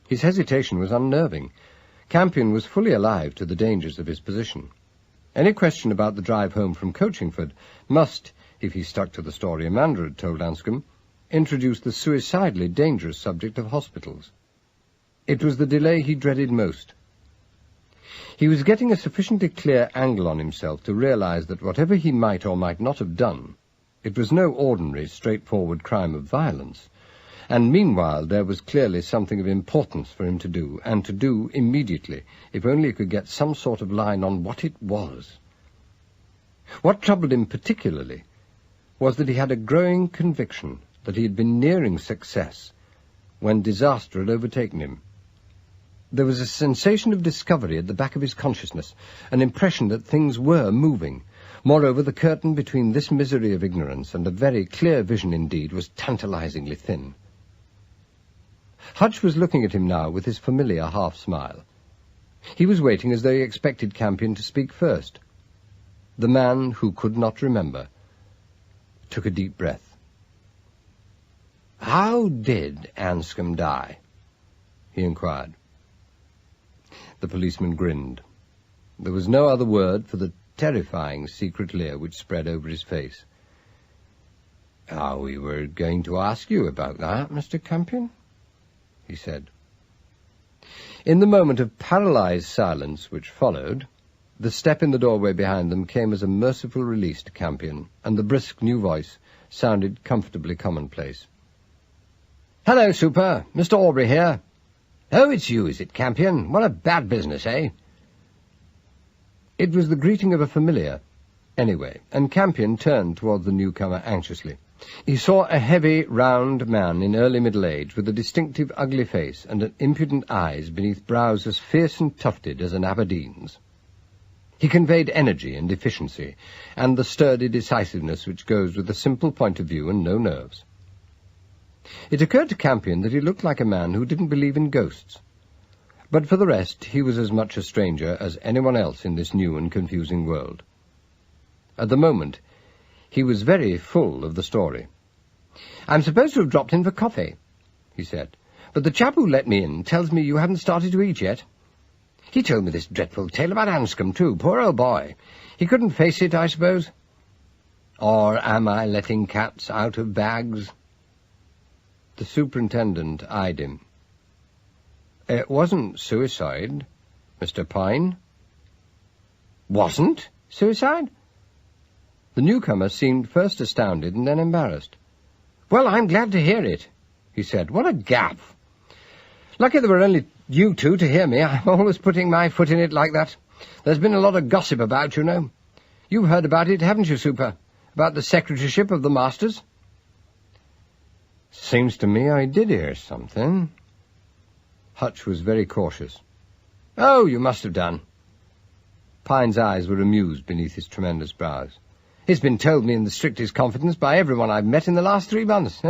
His hesitation was unnerving. Campion was fully alive to the dangers of his position. Any question about the drive home from Coachingford must, if he stuck to the story Amanda had told Anscombe, introduce the suicidally dangerous subject of hospitals. It was the delay he dreaded most. He was getting a sufficiently clear angle on himself to realize that whatever he might or might not have done, it was no ordinary, straightforward crime of violence, and meanwhile there was clearly something of importance for him to do, and to do immediately, if only he could get some sort of line on what it was. What troubled him particularly was that he had a growing conviction that he had been nearing success when disaster had overtaken him. There was a sensation of discovery at the back of his consciousness, an impression that things were moving. Moreover, the curtain between this misery of ignorance and a very clear vision indeed was tantalizingly thin. Hutch was looking at him now with his familiar half-smile. He was waiting as though he expected Campion to speak first. The man who could not remember took a deep breath. "How did Anscombe die?" he inquired. The policeman grinned. There was no other word for the terrifying secret leer which spread over his face. "We were going to ask you about that, Mr. Campion," he said. In the moment of paralyzed silence which followed, the step in the doorway behind them came as a merciful release to Campion, and the brisk new voice sounded comfortably commonplace. "Hello, Super. Mr. Aubrey here." "Oh, it's you, is it, Campion? What a bad business, eh?" It was the greeting of a familiar, anyway, and Campion turned towards the newcomer anxiously. He saw a heavy, round man in early middle age, with a distinctive ugly face and impudent eyes beneath brows as fierce and tufted as an Aberdeen's. He conveyed energy and efficiency, and the sturdy decisiveness which goes with a simple point of view and no nerves. It occurred to Campion that he looked like a man who didn't believe in ghosts. But for the rest, he was as much a stranger as anyone else in this new and confusing world. At the moment, he was very full of the story. "I'm supposed to have dropped in for coffee," he said, "but the chap who let me in tells me you haven't started to eat yet. He told me this dreadful tale about Anscombe, too. Poor old boy. He couldn't face it, I suppose. Or am I letting cats out of bags?" The superintendent eyed him. "It wasn't suicide, Mr. Pine." "Wasn't suicide?" The newcomer seemed first astounded and then embarrassed. "Well, I'm glad to hear it," he said. "What a gaff! Lucky there were only you two to hear me. I'm always putting my foot in it like that. There's been a lot of gossip about, you know. You've heard about it, haven't you, Super? About the secretaryship of the Masters?" "Seems to me I did hear something." Hutch was very cautious. "Oh, you must have done." Pine's eyes were amused beneath his tremendous brows. "It's been told me in the strictest confidence by everyone I've met in the last 3 months.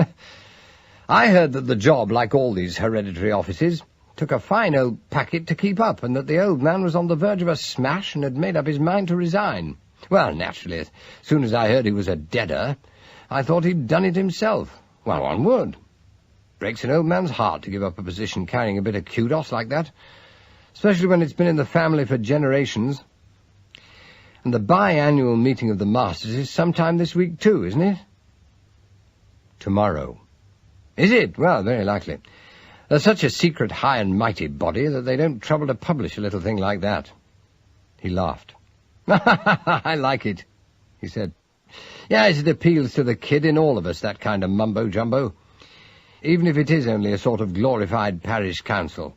I heard that the job, like all these hereditary offices, took a fine old packet to keep up, and that the old man was on the verge of a smash and had made up his mind to resign. Well, naturally, as soon as I heard he was a deader, I thought he'd done it himself. Well, one would. Breaks an old man's heart to give up a position carrying a bit of kudos like that, especially when it's been in the family for generations. And the biannual meeting of the Masters is sometime this week too, isn't it? Tomorrow. Is it? Well, very likely. They're such a secret, high and mighty body that they don't trouble to publish a little thing like that. He laughed. I like it, he said. Yes, it appeals to the kid in all of us, that kind of mumbo-jumbo, even if it is only a sort of glorified parish council.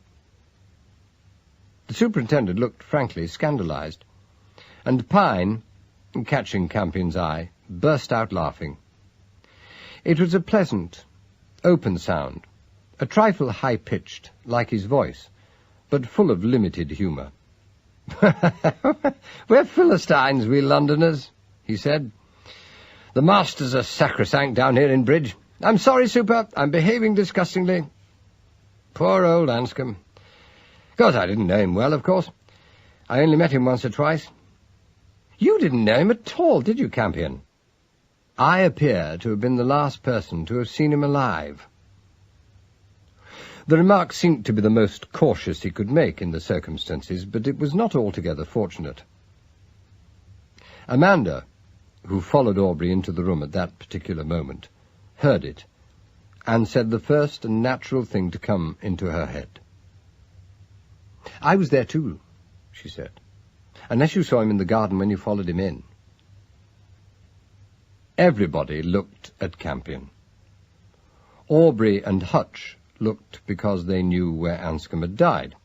The superintendent looked frankly scandalized, and Pine, catching Campion's eye, burst out laughing. It was a pleasant, open sound, a trifle high-pitched, like his voice, but full of limited humour. "We're Philistines, we Londoners," he said. "The Masters are sacrosanct down here in Bridge. I'm sorry, Super, I'm behaving disgustingly." Poor old Anscombe. Of course, I didn't know him well, of course. I only met him once or twice. You didn't know him at all, did you, Campion? I appear to have been the last person to have seen him alive. The remark seemed to be the most cautious he could make in the circumstances, but it was not altogether fortunate. Amanda, who followed Aubrey into the room at that particular moment, heard it, and said the first and natural thing to come into her head. "I was there too," she said, "unless you saw him in the garden when you followed him in." Everybody looked at Campion. Aubrey and Hutch looked because they knew where Anscombe had died,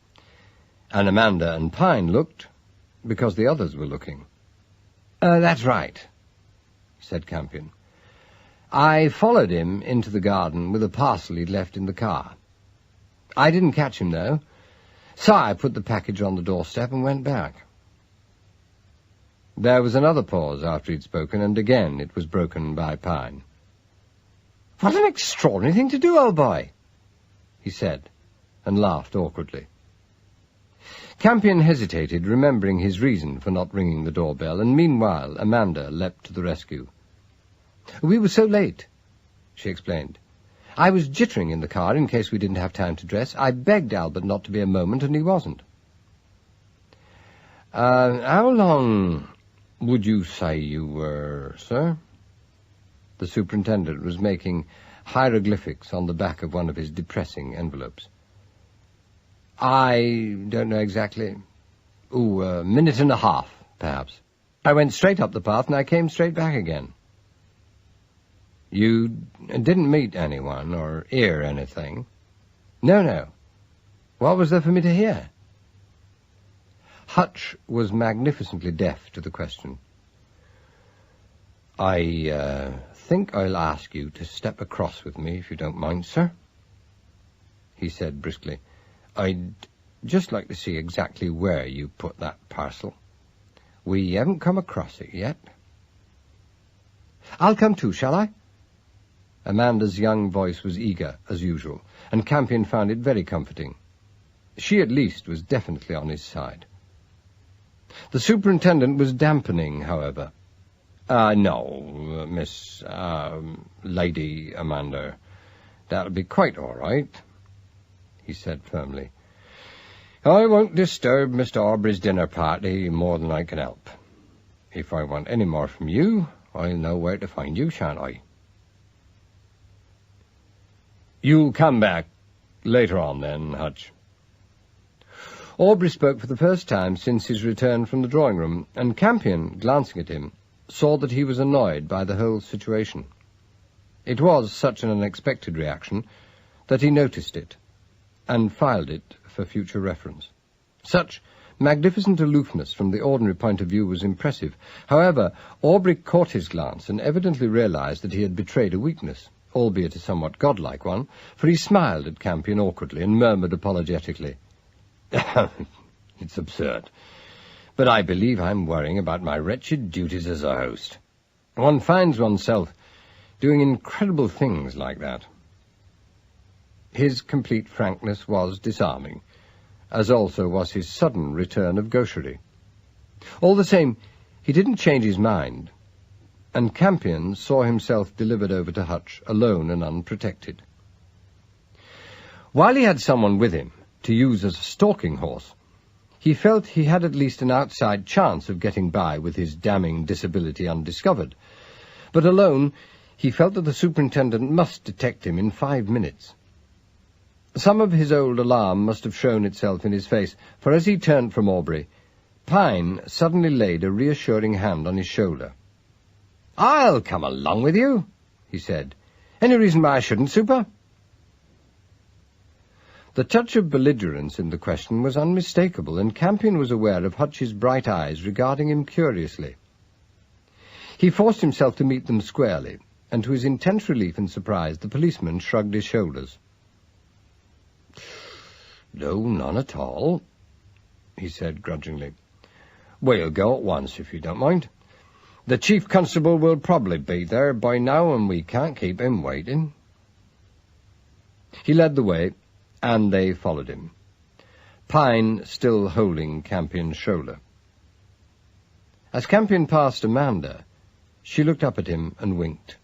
and Amanda and Pine looked because the others were looking. That's right," said Campion. "I followed him into the garden with a parcel he'd left in the car. I didn't catch him, though, so I put the package on the doorstep and went back." There was another pause after he'd spoken, and again it was broken by Pine. "What an extraordinary thing to do, old boy," he said, and laughed awkwardly. Campion hesitated, remembering his reason for not ringing the doorbell, and meanwhile Amanda leapt to the rescue. "We were so late," she explained. "I was jittering in the car in case we didn't have time to dress. I begged Albert not to be a moment, and he wasn't." How long would you say you were, sir?" The superintendent was making hieroglyphics on the back of one of his depressing envelopes. "I don't know exactly. A minute and a half, perhaps. I went straight up the path and I came straight back again." "You didn't meet anyone or hear anything?" No. What was there for me to hear?" Hutch was magnificently deaf to the question. "I think I'll ask you to step across with me, if you don't mind, sir," he said briskly. "I'd just like to see exactly where you put that parcel. We haven't come across it yet." "I'll come too, shall I?" Amanda's young voice was eager, as usual, and Campion found it very comforting. She, at least, was definitely on his side. The superintendent was dampening, however. No, Miss, Lady Amanda, that'll be quite all right," he said firmly. "I won't disturb Mr. Aubrey's dinner party more than I can help. If I want any more from you, I'll know where to find you, shan't I?" "You'll come back later on, then, Hutch." Aubrey spoke for the first time since his return from the drawing-room, and Campion, glancing at him, saw that he was annoyed by the whole situation. It was such an unexpected reaction that he noticed it, and filed it for future reference. Such magnificent aloofness from the ordinary point of view was impressive. However, Aubrey caught his glance and evidently realized that he had betrayed a weakness, albeit a somewhat godlike one, for he smiled at Campion awkwardly and murmured apologetically, "It's absurd, but I believe I'm worrying about my wretched duties as a host. One finds oneself doing incredible things like that." His complete frankness was disarming, as also was his sudden return of gaucherie. All the same, he didn't change his mind, and Campion saw himself delivered over to Hutch, alone and unprotected. While he had someone with him to use as a stalking horse, he felt he had at least an outside chance of getting by with his damning disability undiscovered. But alone, he felt that the superintendent must detect him in 5 minutes. Some of his old alarm must have shown itself in his face, for as he turned from Aubrey, Pine suddenly laid a reassuring hand on his shoulder. "I'll come along with you," he said. "Any reason why I shouldn't, Super?" The touch of belligerence in the question was unmistakable, and Campion was aware of Hutch's bright eyes regarding him curiously. He forced himself to meet them squarely, and to his intense relief and surprise the policeman shrugged his shoulders. "No, none at all," he said grudgingly. "We'll go at once, if you don't mind. The chief constable will probably be there by now, and we can't keep him waiting." He led the way, and they followed him, Pine still holding Campion's shoulder. As Campion passed Amanda, she looked up at him and winked.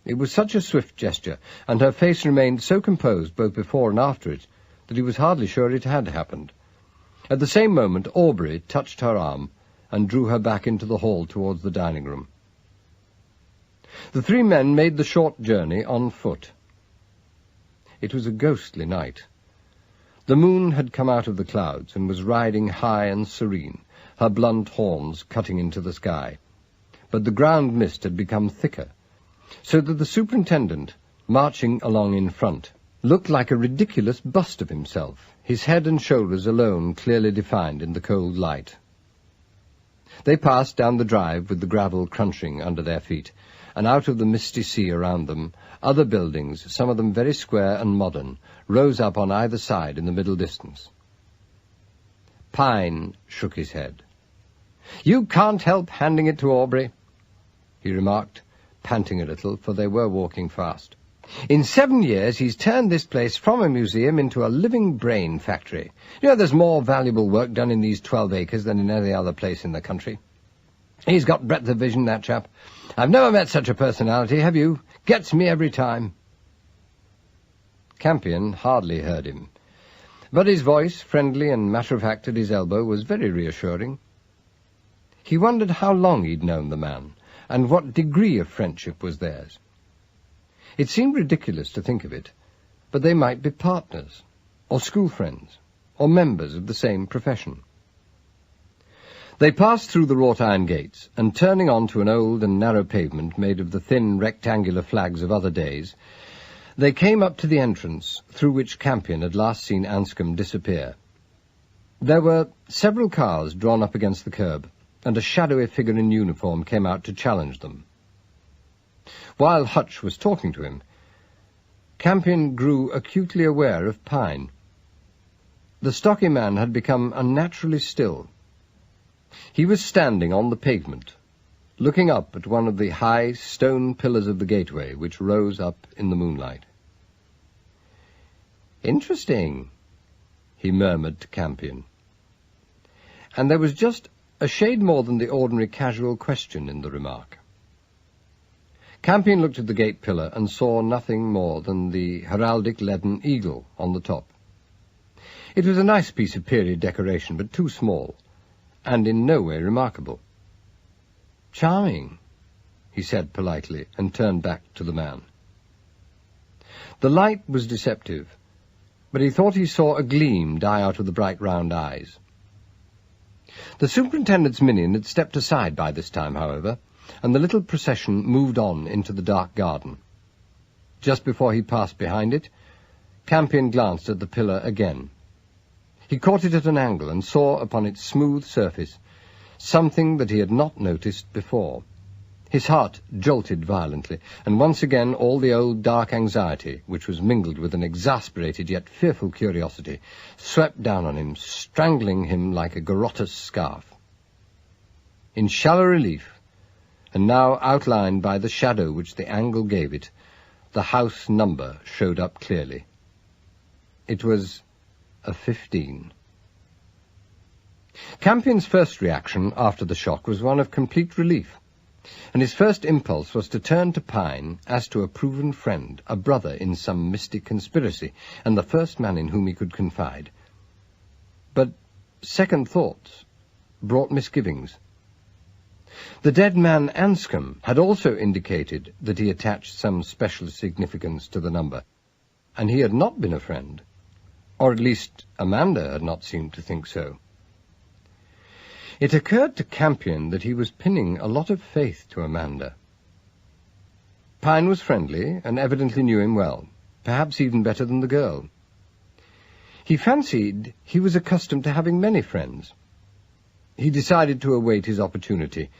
It was such a swift gesture, and her face remained so composed both before and after it, that he was hardly sure it had happened. At the same moment, Aubrey touched her arm and drew her back into the hall towards the dining-room. The 3 men made the short journey on foot. It was a ghostly night. The moon had come out of the clouds and was riding high and serene, her blunt horns cutting into the sky. But the ground mist had become thicker, so that the superintendent, marching along in front, looked like a ridiculous bust of himself, his head and shoulders alone clearly defined in the cold light. They passed down the drive with the gravel crunching under their feet, and out of the misty sea around them, other buildings, some of them very square and modern, rose up on either side in the middle distance. Pine shook his head. "You can't help handing it to Aubrey," he remarked, panting a little, for they were walking fast. "In 7 years he's turned this place from a museum into a living brain factory. You know, there's more valuable work done in these 12 acres than in any other place in the country. He's got breadth of vision, that chap. I've never met such a personality, have you? Gets me every time." Campion hardly heard him, but his voice, friendly and matter-of-fact at his elbow, was very reassuring. He wondered how long he'd known the man, and what degree of friendship was theirs. It seemed ridiculous to think of it, but they might be partners, or school friends, or members of the same profession. They passed through the wrought-iron gates, and turning on to an old and narrow pavement made of the thin rectangular flags of other days, they came up to the entrance through which Campion had last seen Anscombe disappear. There were several cars drawn up against the curb, and a shadowy figure in uniform came out to challenge them. While Hutch was talking to him, Campion grew acutely aware of Pine. The stocky man had become unnaturally still. He was standing on the pavement, looking up at one of the high stone pillars of the gateway which rose up in the moonlight. "Interesting," he murmured to Campion. And there was just a shade more than the ordinary casual question in the remark. Campion looked at the gate pillar and saw nothing more than the heraldic leaden eagle on the top. It was a nice piece of period decoration, but too small, and in no way remarkable. "Charming," he said politely, and turned back to the man. The light was deceptive, but he thought he saw a gleam die out of the bright round eyes. The superintendent's minion had stepped aside by this time, however, and the little procession moved on into the dark garden. Just before he passed behind it, Campion glanced at the pillar again. He caught it at an angle and saw upon its smooth surface something that he had not noticed before. His heart jolted violently, and once again all the old dark anxiety, which was mingled with an exasperated yet fearful curiosity, swept down on him, strangling him like a garroter's scarf. In shallow relief, and now outlined by the shadow which the angle gave it, the house number showed up clearly. It was a 15. Campion's first reaction after the shock was one of complete relief, and his first impulse was to turn to Pine as to a proven friend, a brother in some mystic conspiracy, and the first man in whom he could confide. But second thoughts brought misgivings. The dead man Anscombe had also indicated that he attached some special significance to the number, and he had not been a friend, or at least Amanda had not seemed to think so. It occurred to Campion that he was pinning a lot of faith to Amanda. Pine was friendly and evidently knew him well, perhaps even better than the girl. He fancied he was accustomed to having many friends. He decided to await his opportunity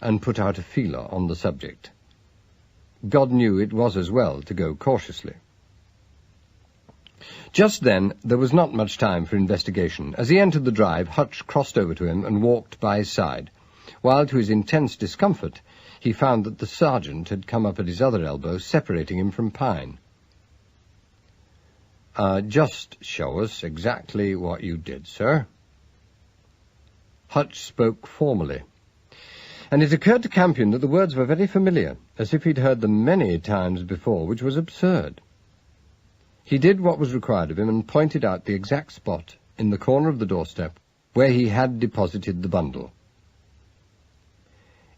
and put out a feeler on the subject. God knew it was as well to go cautiously. Just then there was not much time for investigation. As he entered the drive, Hutch crossed over to him and walked by his side, while to his intense discomfort he found that the sergeant had come up at his other elbow, separating him from Pine. Just show us exactly what you did, sir." Hutch spoke formally, and it occurred to Campion that the words were very familiar, as if he'd heard them many times before, which was absurd. He did what was required of him and pointed out the exact spot in the corner of the doorstep where he had deposited the bundle.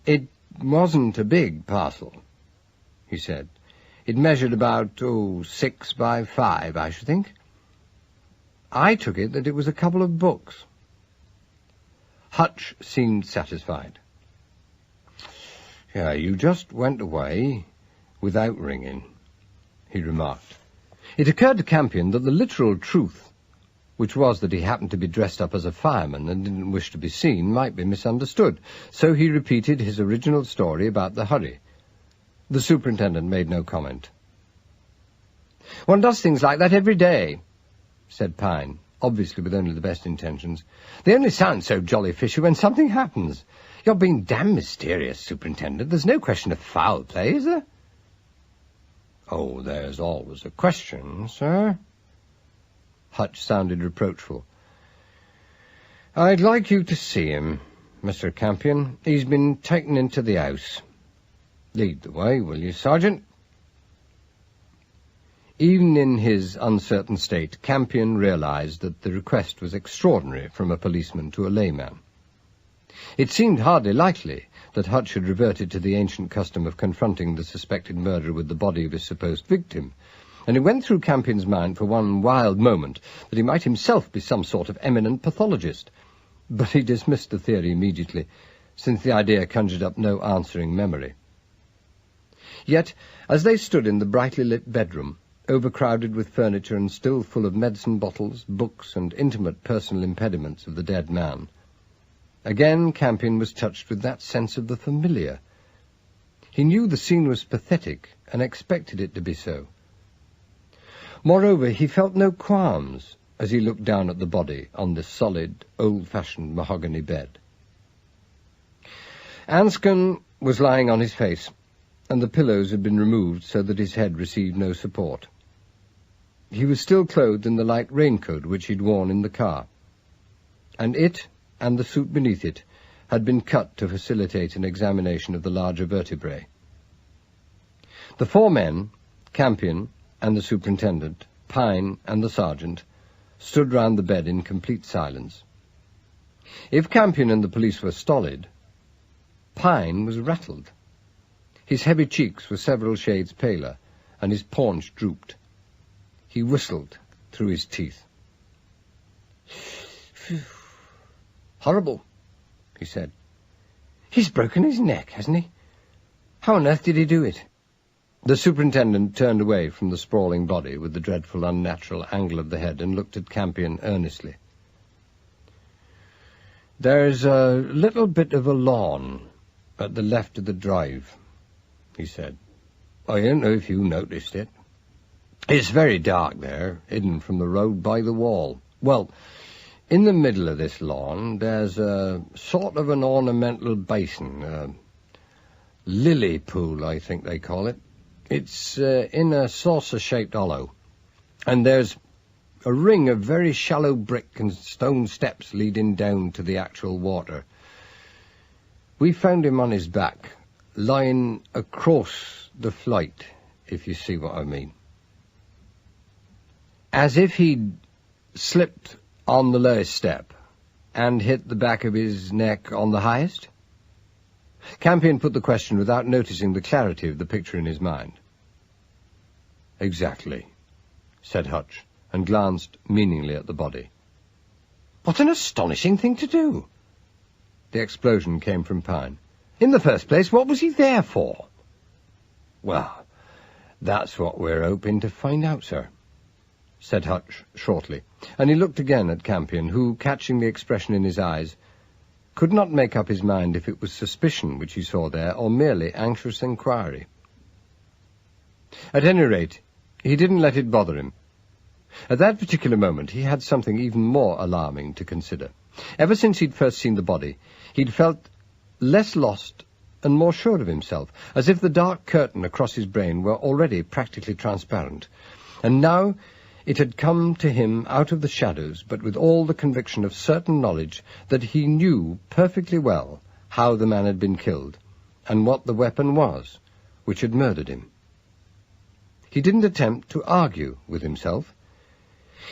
"It wasn't a big parcel," he said. "It measured about 6 by 5, I should think. I took it that it was a couple of books." Hutch seemed satisfied. "Yeah, you just went away without ringing," he remarked. It occurred to Campion that the literal truth, which was that he happened to be dressed up as a fireman and didn't wish to be seen, might be misunderstood, so he repeated his original story about the hurry. The superintendent made no comment. "One does things like that every day," said Pine, obviously with only the best intentions. "They only sound so jolly fishy when something happens. You're being damn mysterious, Superintendent. There's no question of foul play, is there?" "Oh, there's always a question, sir." Hutch sounded reproachful. "I'd like you to see him, Mr. Campion. He's been taken into the house. Lead the way, will you, Sergeant?" Even in his uncertain state, Campion realized that the request was extraordinary from a policeman to a layman. It seemed hardly likely that Hutch had reverted to the ancient custom of confronting the suspected murderer with the body of his supposed victim, and it went through Campion's mind for one wild moment that he might himself be some sort of eminent pathologist. But he dismissed the theory immediately, since the idea conjured up no answering memory. Yet, as they stood in the brightly lit bedroom, overcrowded with furniture and still full of medicine bottles, books, and intimate personal impediments of the dead man, again Campion was touched with that sense of the familiar. He knew the scene was pathetic and expected it to be so. Moreover, he felt no qualms as he looked down at the body on the solid, old-fashioned mahogany bed. Anscombe was lying on his face, and the pillows had been removed so that his head received no support. He was still clothed in the light raincoat which he'd worn in the car, and it and the suit beneath it had been cut to facilitate an examination of the larger vertebrae. The four men, Campion and the superintendent, Pine and the sergeant, stood round the bed in complete silence. If Campion and the police were stolid, Pine was rattled. His heavy cheeks were several shades paler, and his paunch drooped. He whistled through his teeth. "Phew. Horrible," he said. "He's broken his neck, hasn't he? How on earth did he do it?" The superintendent turned away from the sprawling body with the dreadful unnatural angle of the head and looked at Campion earnestly. "There's a little bit of a lawn at the left of the drive," he said. "I don't know if you noticed it. It's very dark there, hidden from the road by the wall. Well, in the middle of this lawn there's a sort of an ornamental basin, a lily pool, I think they call it. It's in a saucer-shaped hollow, and there's a ring of very shallow brick and stone steps leading down to the actual water. We found him on his back, lying across the flight, if you see what I mean. As if he'd slipped on the lowest step and hit the back of his neck on the highest? Campion put the question without noticing the clarity of the picture in his mind. Exactly, said Hutch, and glanced meaningly at the body. What an astonishing thing to do! The explosion came from Pine. In the first place, what was he there for? Well, that's what we're hoping to find out, sir, said Hutch shortly, and he looked again at Campion, who, catching the expression in his eyes, could not make up his mind if it was suspicion which he saw there, or merely anxious inquiry. At any rate, he didn't let it bother him. At that particular moment he had something even more alarming to consider. Ever since he'd first seen the body, he'd felt less lost and more sure of himself, as if the dark curtain across his brain were already practically transparent. And now it had come to him out of the shadows, but with all the conviction of certain knowledge that he knew perfectly well how the man had been killed, and what the weapon was which had murdered him. He didn't attempt to argue with himself.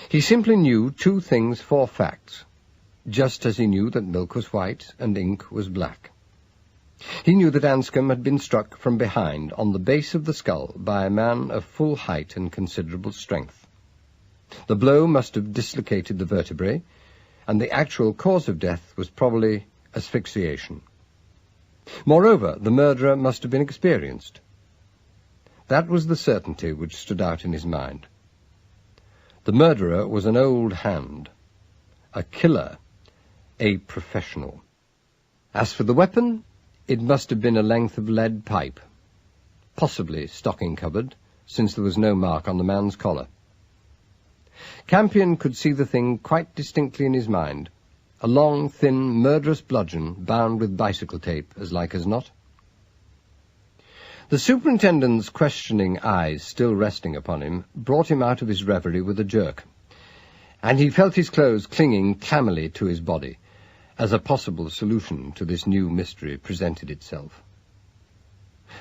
He simply knew two things for facts, just as he knew that milk was white and ink was black. He knew that Anscombe had been struck from behind on the base of the skull by a man of full height and considerable strength. The blow must have dislocated the vertebrae, and the actual cause of death was probably asphyxiation. Moreover, the murderer must have been experienced. That was the certainty which stood out in his mind. The murderer was an old hand, a killer, a professional. As for the weapon, it must have been a length of lead pipe, possibly stocking cupboard, since there was no mark on the man's collar. Campion could see the thing quite distinctly in his mind, a long, thin, murderous bludgeon bound with bicycle tape, as like as not. The superintendent's questioning eyes, still resting upon him, brought him out of his reverie with a jerk, and he felt his clothes clinging clammily to his body, as a possible solution to this new mystery presented itself.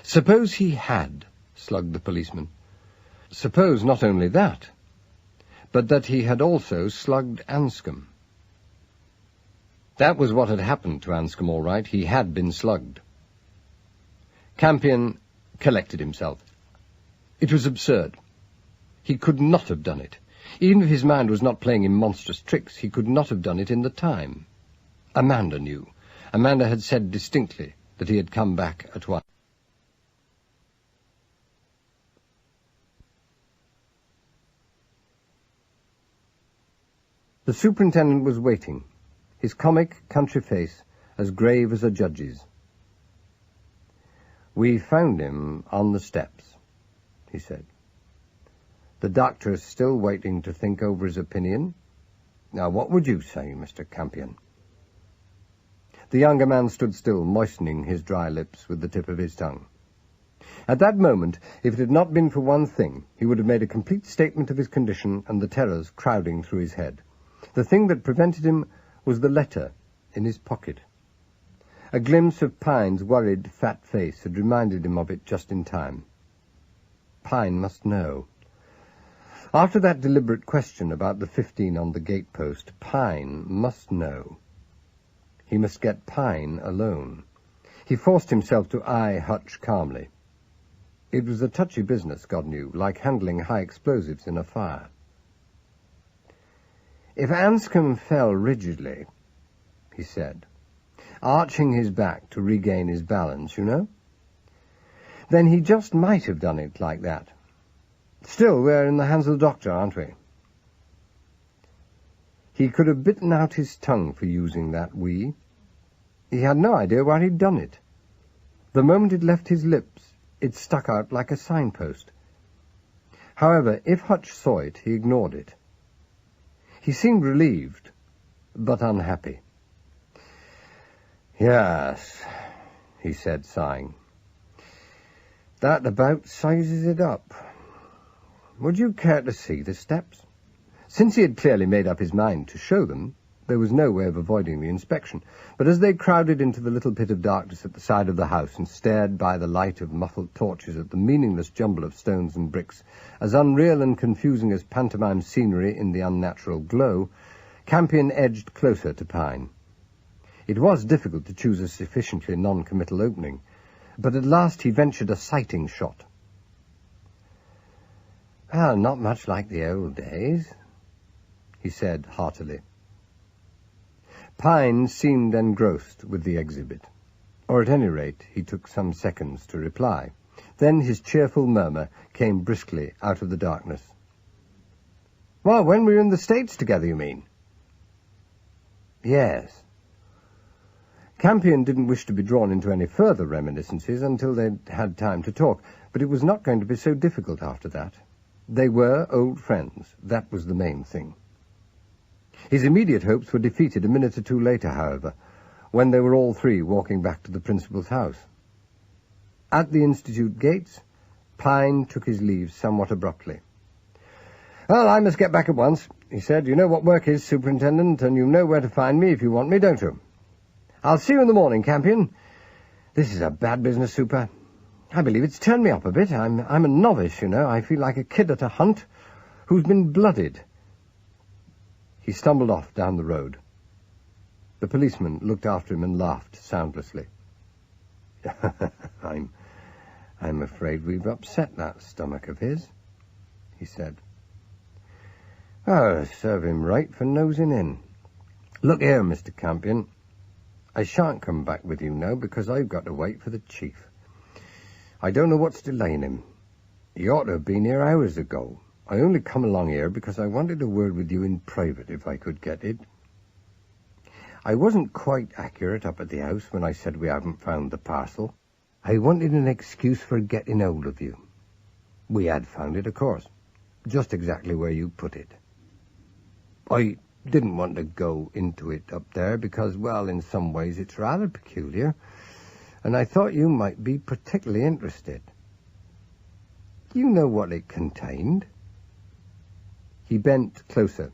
Suppose he had slugged the policeman. Suppose not only that, but that he had also slugged Anscombe. That was what had happened to Anscombe, all right. He had been slugged. Campion collected himself. It was absurd. He could not have done it. Even if his mind was not playing him monstrous tricks, he could not have done it in the time. Amanda knew. Amanda had said distinctly that he had come back at once. The superintendent was waiting, his comic country face as grave as a judge's. "We found him on the steps," he said. "The doctor is still waiting to think over his opinion. Now, what would you say, Mr. Campion?" The younger man stood still, moistening his dry lips with the tip of his tongue. At that moment, if it had not been for one thing, he would have made a complete statement of his condition and the terrors crowding through his head. The thing that prevented him was the letter in his pocket. A glimpse of Pine's worried, fat face had reminded him of it just in time. Pine must know. After that deliberate question about the 15 on the gate-post, Pine must know. He must get Pine alone. He forced himself to eye Hutch calmly. It was a touchy business, God knew, like handling high explosives in a fire. "If Anscombe fell rigidly," he said, arching his back to regain his balance, you know, "then he just might have done it like that. Still, we're in the hands of the doctor, aren't we? He could have bitten out his tongue for using that we. He had no idea why he'd done it. The moment it left his lips, it stuck out like a signpost. However, if Hutch saw it, he ignored it. He seemed relieved, but unhappy. "Yes," he said, sighing. That about sizes it up. Would you care to see the steps? Since he had clearly made up his mind to show them, there was no way of avoiding the inspection. But as they crowded into the little pit of darkness at the side of the house and stared by the light of muffled torches at the meaningless jumble of stones and bricks, as unreal and confusing as pantomime scenery in the unnatural glow, Campion edged closer to Pine. It was difficult to choose a sufficiently non-committal opening, but at last he ventured a sighting shot. "Well, not much like the old days," he said heartily. Pine seemed engrossed with the exhibit, or at any rate he took some seconds to reply. Then his cheerful murmur came briskly out of the darkness. "Well, when we were in the States together, you mean?" "Yes." Campion didn't wish to be drawn into any further reminiscences until they'd had time to talk, but it was not going to be so difficult after that. They were old friends. That was the main thing. His immediate hopes were defeated a minute or two later, however, when they were all three walking back to the principal's house. At the Institute gates, Pine took his leave somewhat abruptly. "Well, I must get back at once," he said. "You know what work is, Superintendent, and you know where to find me if you want me, don't you? I'll see you in the morning, Campion. This is a bad business, Super. I believe it's turned me up a bit. I'm a novice, you know. I feel like a kid at a hunt who's been blooded." He stumbled off down the road. The policeman looked after him and laughed soundlessly. I'm afraid we've upset that stomach of his," he said. "Oh, serve him right for nosing in. Look here, Mr. Campion. I shan't come back with you now because I've got to wait for the chief. I don't know what's delaying him. He ought to have been here hours ago. I only come along here because I wanted a word with you in private, if I could get it. I wasn't quite accurate up at the house when I said we haven't found the parcel. I wanted an excuse for getting hold of you. We had found it, of course, just exactly where you put it. I didn't want to go into it up there because, well, in some ways it's rather peculiar, and I thought you might be particularly interested. You know what it contained?" He bent closer,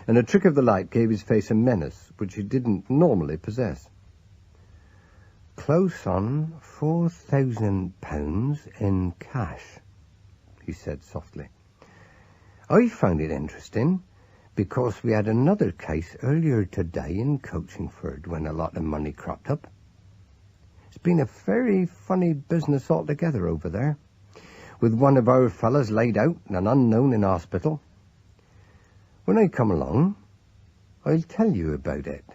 and a trick of the light gave his face a menace which he didn't normally possess. "Close on £4,000 in cash," he said softly. "I found it interesting because we had another case earlier today in Coachingford when a lot of money cropped up. It's been a very funny business altogether over there, with one of our fellows laid out and an unknown in hospital. When I come along, I'll tell you about it."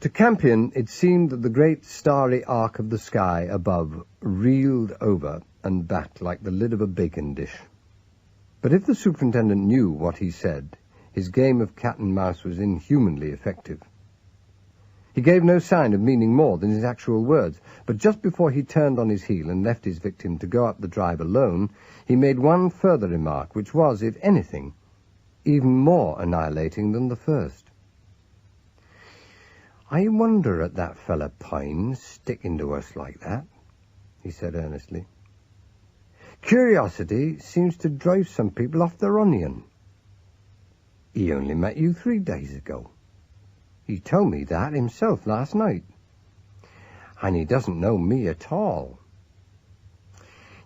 To Campion, it seemed that the great starry arc of the sky above reeled over and back like the lid of a bacon dish. But if the superintendent knew what he said, his game of cat and mouse was inhumanly effective. He gave no sign of meaning more than his actual words, but just before he turned on his heel and left his victim to go up the drive alone, he made one further remark, which was, if anything, even more annihilating than the first. "I wonder at that fella Pine sticking to us like that," he said earnestly. "Curiosity seems to drive some people off their onion. He only met you 3 days ago. He told me that himself last night. And he doesn't know me at all.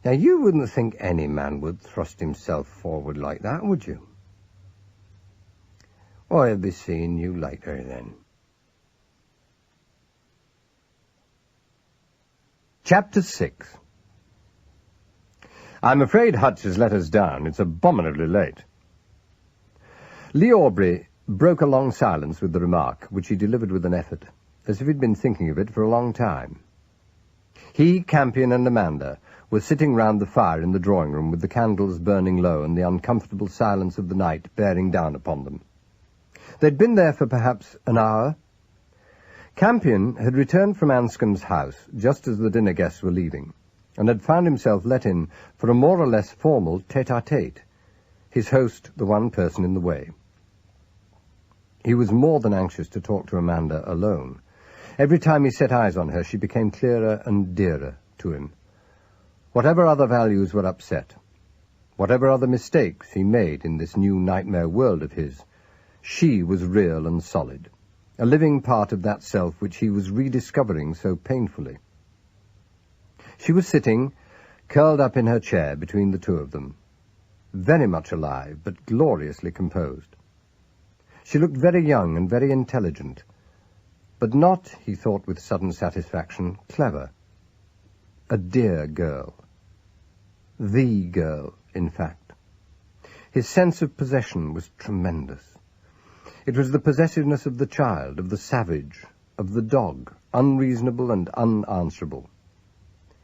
Now, you wouldn't think any man would thrust himself forward like that, would you? I'll be seeing you later, then." Chapter 6. "I'm afraid Hutch has let us down. It's abominably late." Lee Aubrey broke a long silence with the remark, which he delivered with an effort, as if he'd been thinking of it for a long time. He, Campion, and Amanda were sitting round the fire in the drawing-room with the candles burning low and the uncomfortable silence of the night bearing down upon them. They'd been there for perhaps an hour. Campion had returned from Anscombe's house just as the dinner guests were leaving, and had found himself let in for a more or less formal tete-a-tete, his host the one person in the way. He was more than anxious to talk to Amanda alone. Every time he set eyes on her, she became clearer and dearer to him. Whatever other values were upset, whatever other mistakes he made in this new nightmare world of his, she was real and solid, a living part of that self which he was rediscovering so painfully. She was sitting, curled up in her chair between the two of them, very much alive, but gloriously composed. She looked very young and very intelligent, but not, he thought with sudden satisfaction, clever. A dear girl. The girl, in fact. His sense of possession was tremendous. It was the possessiveness of the child, of the savage, of the dog, unreasonable and unanswerable.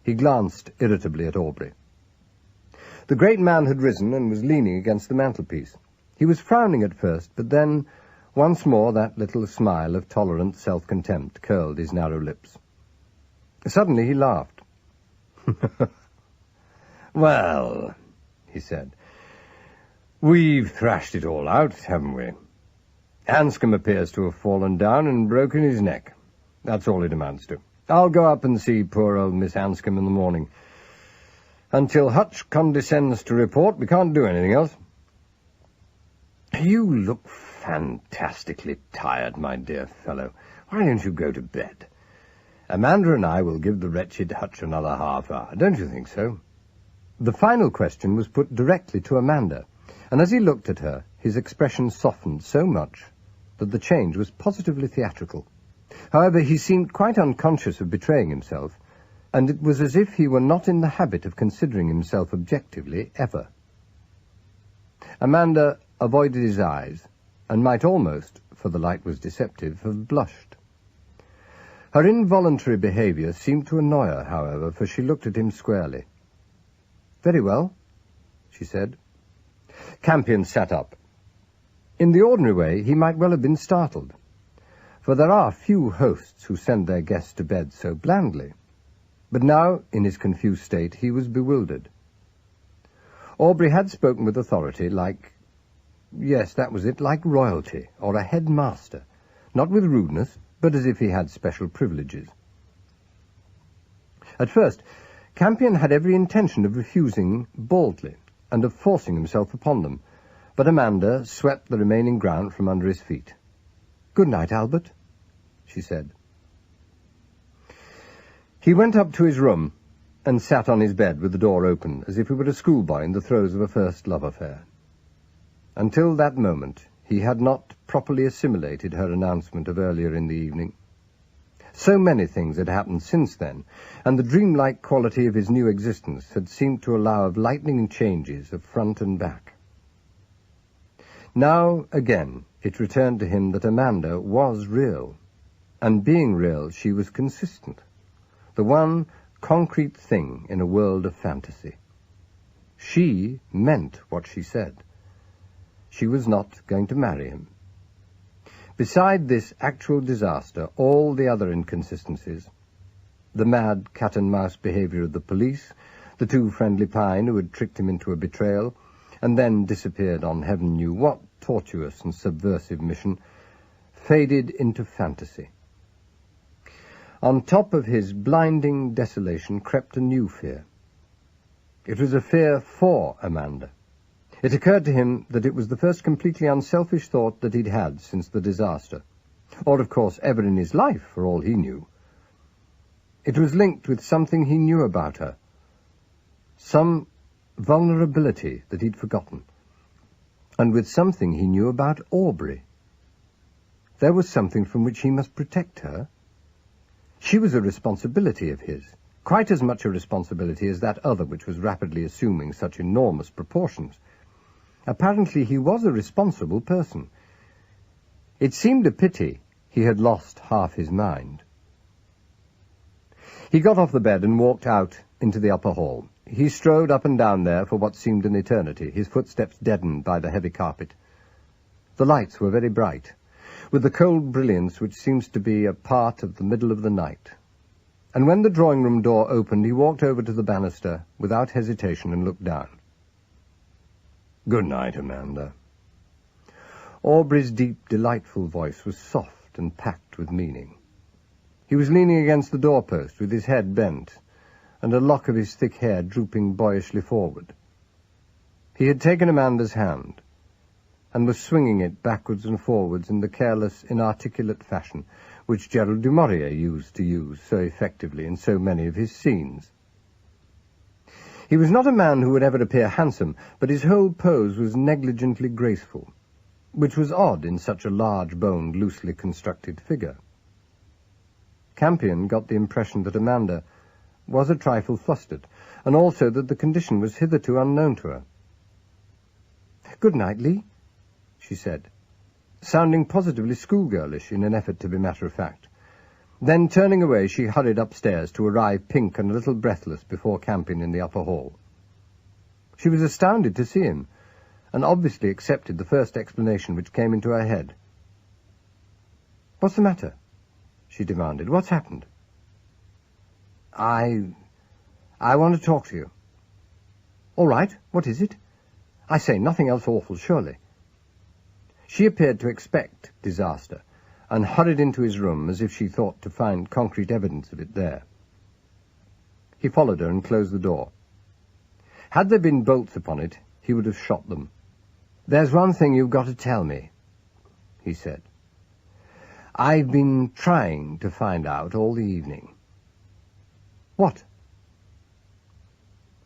He glanced irritably at Aubrey. The great man had risen and was leaning against the mantelpiece. He was frowning at first, but then, once more, that little smile of tolerant self-contempt curled his narrow lips. Suddenly he laughed. "Well," he said, "we've thrashed it all out, haven't we? Anscombe appears to have fallen down and broken his neck. That's all it amounts to. I'll go up and see poor old Miss Anscombe in the morning. Until Hutch condescends to report, we can't do anything else." "You look fantastically tired, my dear fellow. Why don't you go to bed? Amanda and I will give the wretched Hutch another half hour. Don't you think so?" The final question was put directly to Amanda, and as he looked at her, his expression softened so much that the change was positively theatrical. However, he seemed quite unconscious of betraying himself, and it was as if he were not in the habit of considering himself objectively ever. Amanda avoided his eyes, and might almost, for the light was deceptive, have blushed. Her involuntary behaviour seemed to annoy her, however, for she looked at him squarely. "Very well," she said. Campion sat up. In the ordinary way, he might well have been startled, for there are few hosts who send their guests to bed so blandly. But now, in his confused state, he was bewildered. Aubrey had spoken with authority, yes, that was it, like royalty, or a headmaster, not with rudeness, but as if he had special privileges. At first, Campion had every intention of refusing baldly, and of forcing himself upon them, but Amanda swept the remaining ground from under his feet. "Good night, Albert," she said. He went up to his room and sat on his bed with the door open, as if he were a schoolboy in the throes of a first love affair. Until that moment, he had not properly assimilated her announcement of earlier in the evening. So many things had happened since then, and the dreamlike quality of his new existence had seemed to allow of lightning changes of front and back. Now, again, it returned to him that Amanda was real, and being real, she was consistent, the one concrete thing in a world of fantasy. She meant what she said. She was not going to marry him. Beside this actual disaster, all the other inconsistencies, the mad cat-and-mouse behavior of the police, the two friendly Pine who had tricked him into a betrayal, and then disappeared on heaven knew what tortuous and subversive mission, faded into fantasy. On top of his blinding desolation crept a new fear. It was a fear for Amanda. It occurred to him that it was the first completely unselfish thought that he'd had since the disaster, or, of course, ever in his life, for all he knew. It was linked with something he knew about her, some vulnerability that he'd forgotten, and with something he knew about Aubrey. There was something from which he must protect her. She was a responsibility of his, quite as much a responsibility as that other which was rapidly assuming such enormous proportions. Apparently he was a responsible person. It seemed a pity he had lost half his mind. He got off the bed and walked out into the upper hall. He strode up and down there for what seemed an eternity, his footsteps deadened by the heavy carpet. The lights were very bright, with the cold brilliance which seems to be a part of the middle of the night. And when the drawing-room door opened, he walked over to the banister without hesitation and looked down. "Good night, Amanda." Aubrey's deep, delightful voice was soft and packed with meaning. He was leaning against the doorpost with his head bent, and a lock of his thick hair drooping boyishly forward. He had taken Amanda's hand, and was swinging it backwards and forwards in the careless, inarticulate fashion which Gerald du Maurier used to use so effectively in so many of his scenes. He was not a man who would ever appear handsome, but his whole pose was negligently graceful, which was odd in such a large-boned, loosely constructed figure. Campion got the impression that Amanda was a trifle flustered, and also that the condition was hitherto unknown to her. "Good night, Lee," she said, sounding positively schoolgirlish in an effort to be matter-of-fact. Then, turning away, she hurried upstairs to arrive pink and a little breathless before Campion in the upper hall. She was astounded to see him, and obviously accepted the first explanation which came into her head. "What's the matter?" she demanded. "What's happened?" I want to talk to you." "All right. What is it? I say, nothing else awful, surely." She appeared to expect disaster, and hurried into his room as if she thought to find concrete evidence of it there. He followed her and closed the door. Had there been bolts upon it, he would have shot them. "There's one thing you've got to tell me," he said. "I've been trying to find out all the evening." "What?"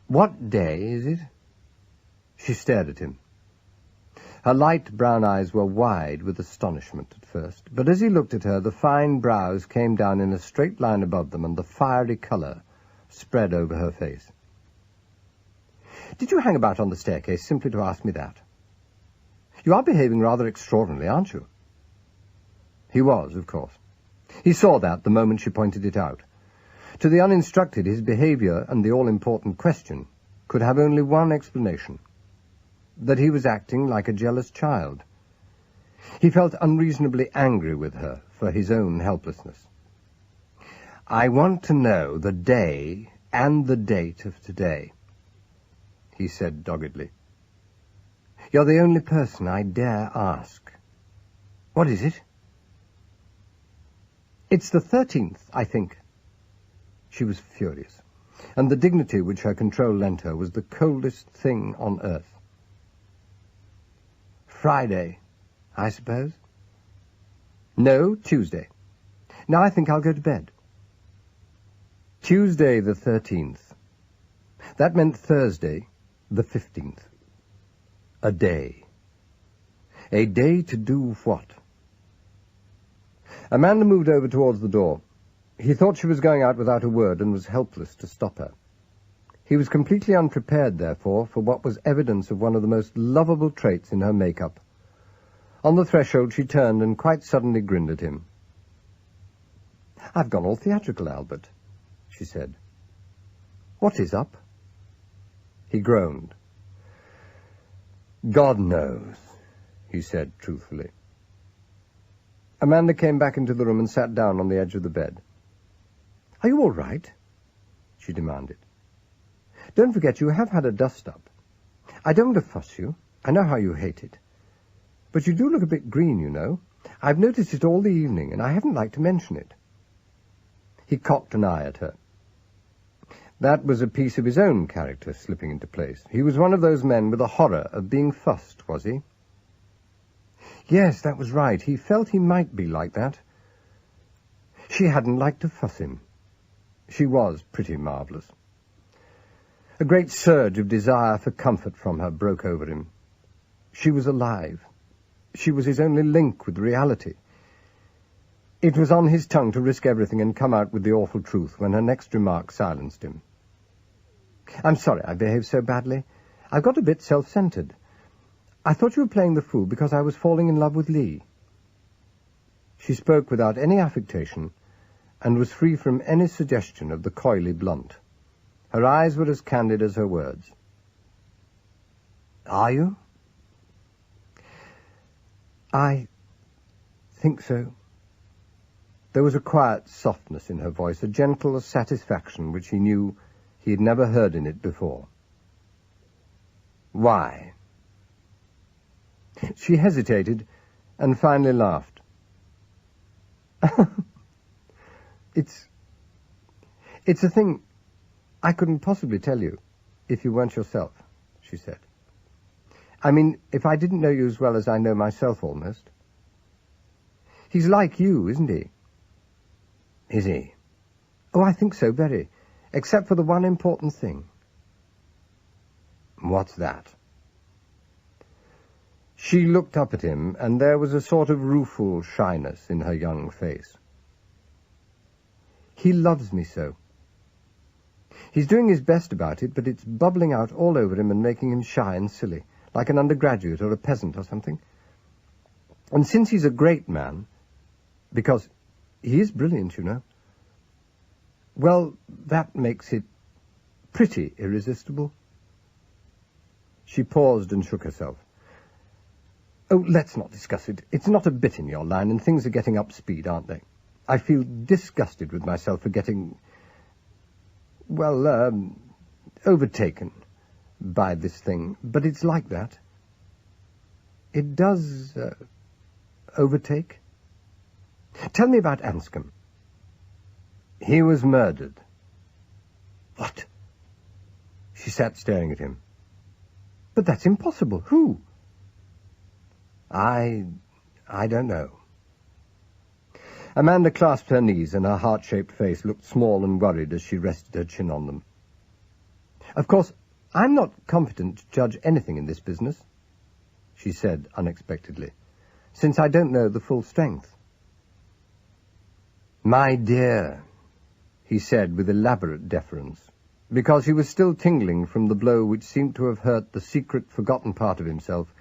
"What day is it?" She stared at him. Her light brown eyes were wide with astonishment at first, but as he looked at her, the fine brows came down in a straight line above them, and the fiery colour spread over her face. "Did you hang about on the staircase simply to ask me that? You are behaving rather extraordinarily, aren't you?" He was, of course. He saw that the moment she pointed it out. To the uninstructed, his behaviour and the all-important question could have only one explanation: that he was acting like a jealous child. He felt unreasonably angry with her for his own helplessness. "I want to know the day and the date of today," he said doggedly. "You're the only person I dare ask." "What is it?" "It's the 13th, I think." She was furious, and the dignity which her control lent her was the coldest thing on earth. "Friday, I suppose?" "No, Tuesday. Now I think I'll go to bed." Tuesday the 13th. That meant Thursday the 15th. A day. A day to do what? Amanda moved over towards the door. He thought she was going out without a word and was helpless to stop her. He was completely unprepared, therefore, for what was evidence of one of the most lovable traits in her make-up. On the threshold she turned and quite suddenly grinned at him. "I've gone all theatrical, Albert," she said. "What is up?" He groaned. "God knows," he said truthfully. Amanda came back into the room and sat down on the edge of the bed. "Are you all right?" she demanded. "Don't forget you have had a dust-up. I don't want to fuss you. I know how you hate it. But you do look a bit green, you know. I've noticed it all the evening, and I haven't liked to mention it." He cocked an eye at her. That was a piece of his own character slipping into place. He was one of those men with a horror of being fussed, was he? Yes, that was right. He felt he might be like that. She hadn't liked to fuss him. She was pretty marvellous. A great surge of desire for comfort from her broke over him. She was alive. She was his only link with reality. It was on his tongue to risk everything and come out with the awful truth when her next remark silenced him. "I'm sorry I behaved so badly. I've got a bit self-centred. I thought you were playing the fool because I was falling in love with Lee." She spoke without any affectation and was free from any suggestion of the coyly blunt. Her eyes were as candid as her words. "Are you?" "I think so." There was a quiet softness in her voice, a gentle satisfaction which he knew he had never heard in it before. "Why?" She hesitated and finally laughed. It's a thing I couldn't possibly tell you if you weren't yourself, she said. I mean, if I didn't know you as well as I know myself almost. He's like you, isn't he? Is he? Oh, I think so, very. Except for the one important thing. What's that? She looked up at him, and there was a sort of rueful shyness in her young face. He loves me so. He's doing his best about it, but it's bubbling out all over him and making him shy and silly, like an undergraduate or a peasant or something. And since he's a great man, because he is brilliant, you know, well, that makes it pretty irresistible. She paused and shook herself. Oh, let's not discuss it. It's not a bit in your line, and things are getting up speed, aren't they? I feel disgusted with myself for getting, well, overtaken by this thing. But it's like that. It does overtake. Tell me about Anscombe. He was murdered. What? She sat staring at him. But that's impossible. Who? I don't know. Amanda clasped her knees, and her heart-shaped face looked small and worried as she rested her chin on them. Of course, I'm not competent to judge anything in this business, she said unexpectedly, since I don't know the full strength. My dear, he said with elaborate deference, because he was still tingling from the blow which seemed to have hurt the secret, forgotten part of himself,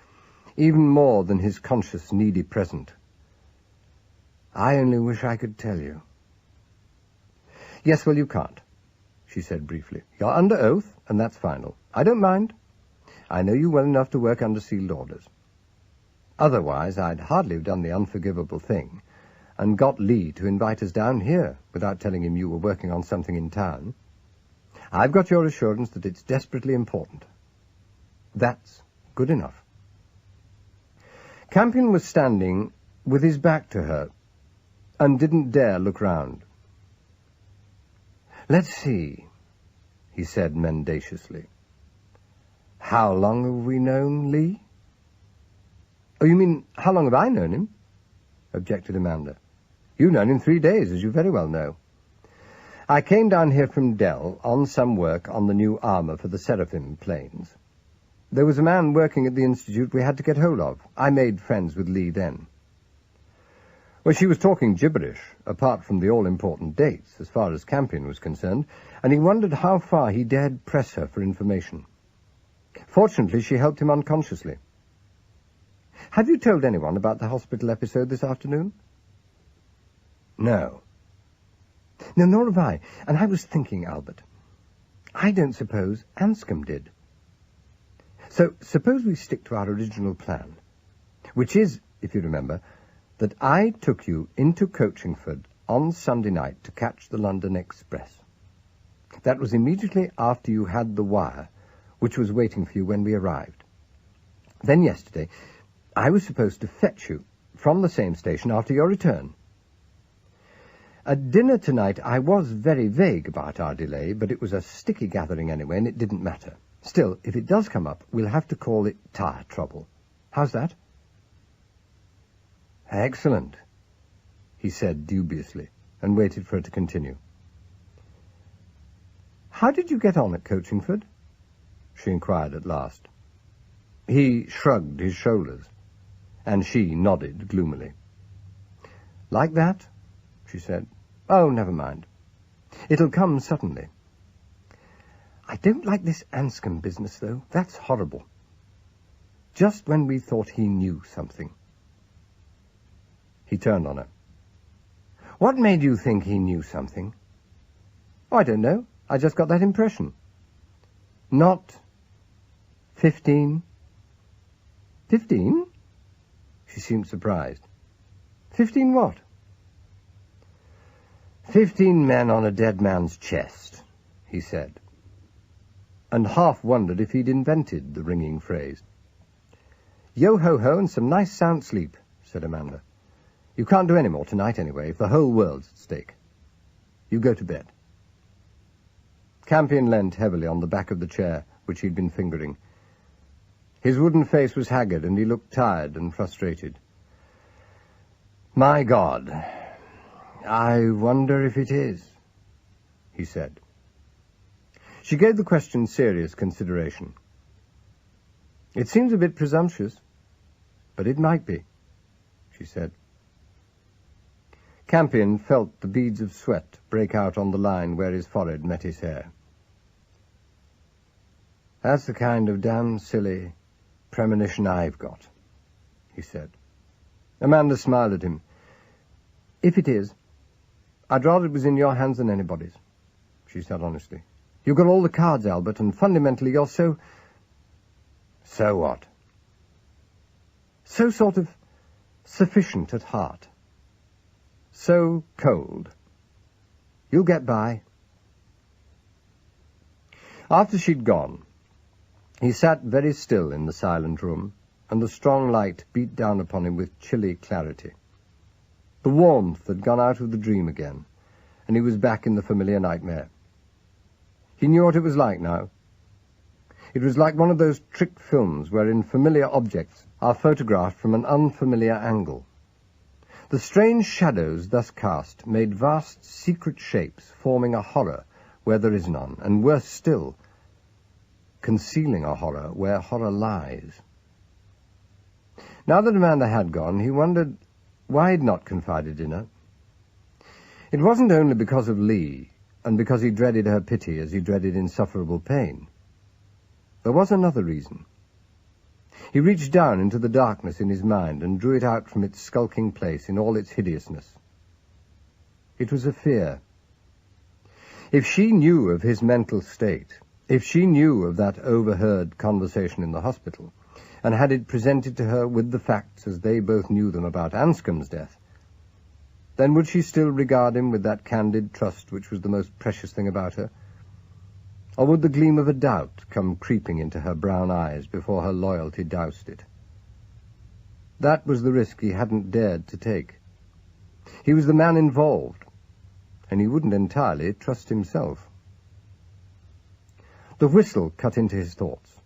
even more than his conscious, needy present. I only wish I could tell you. Yes, well, you can't, she said briefly. You're under oath, and that's final. I don't mind. I know you well enough to work under sealed orders. Otherwise, I'd hardly have done the unforgivable thing and got Lee to invite us down here without telling him you were working on something in town. I've got your assurance that it's desperately important. That's good enough. Campion was standing with his back to her and didn't dare look round. Let's see, he said mendaciously. How long have we known Lee? Oh, you mean, how long have I known him? Objected Amanda. You've known him 3 days, as you very well know. I came down here from Dell on some work on the new armour for the Seraphim planes. There was a man working at the Institute we had to get hold of. I made friends with Lee then. Well, she was talking gibberish, apart from the all-important dates, as far as Campion was concerned, and he wondered how far he dared press her for information. Fortunately, she helped him unconsciously. Have you told anyone about the hospital episode this afternoon? No. No, nor have I. And I was thinking, Albert, I don't suppose Anscombe did. So suppose we stick to our original plan, which is, if you remember, that I took you into Coachingford on Sunday night to catch the London Express. That was immediately after you had the wire, which was waiting for you when we arrived. Then yesterday, I was supposed to fetch you from the same station after your return. At dinner tonight, I was very vague about our delay, but it was a sticky gathering anyway, and it didn't matter. Still, if it does come up, we'll have to call it tire trouble. How's that? Excellent, he said dubiously, and waited for her to continue. How did you get on at Coachingford? She inquired at last. He shrugged his shoulders, and she nodded gloomily. Like that? She said. Oh, never mind. It'll come suddenly. I don't like this Anscombe business, though. That's horrible. Just when we thought he knew something. He turned on her. What made you think he knew something? Oh, I don't know. I just got that impression. Not 15? 15? She seemed surprised. 15 what? 15 men on a dead man's chest, he said, and half wondered if he'd invented the ringing phrase. Yo-ho-ho and some nice sound sleep, said Amanda. You can't do any more tonight anyway, if the whole world's at stake. You go to bed. Campion leant heavily on the back of the chair which he'd been fingering. His wooden face was haggard, and he looked tired and frustrated. "My God, I wonder if it is," he said. She gave the question serious consideration. "It seems a bit presumptuous, but it might be," she said. Campion felt the beads of sweat break out on the line where his forehead met his hair. "That's the kind of damn silly premonition I've got," he said. Amanda smiled at him. "If it is, I'd rather it was in your hands than anybody's," she said honestly. "You've got all the cards, Albert, and fundamentally you're so—" "So what?" "So sort of sufficient at heart. So cold. You'll get by." After she'd gone, he sat very still in the silent room, and the strong light beat down upon him with chilly clarity. The warmth had gone out of the dream again, and he was back in the familiar nightmare. He knew what it was like now. It was like one of those trick films wherein familiar objects are photographed from an unfamiliar angle. The strange shadows thus cast made vast secret shapes, forming a horror where there is none, and worse still, concealing a horror where horror lies. Now that Amanda had gone, he wondered why he'd not confided in her. It wasn't only because of Lee, and because he dreaded her pity as he dreaded insufferable pain. There was another reason. He reached down into the darkness in his mind and drew it out from its skulking place in all its hideousness. It was a fear. If she knew of his mental state, if she knew of that overheard conversation in the hospital, and had it presented to her with the facts as they both knew them about Anscombe's death, then would she still regard him with that candid trust which was the most precious thing about her? Or would the gleam of a doubt come creeping into her brown eyes before her loyalty doused it? That was the risk he hadn't dared to take. He was the man involved, and he wouldn't entirely trust himself. The whistle cut into his thoughts.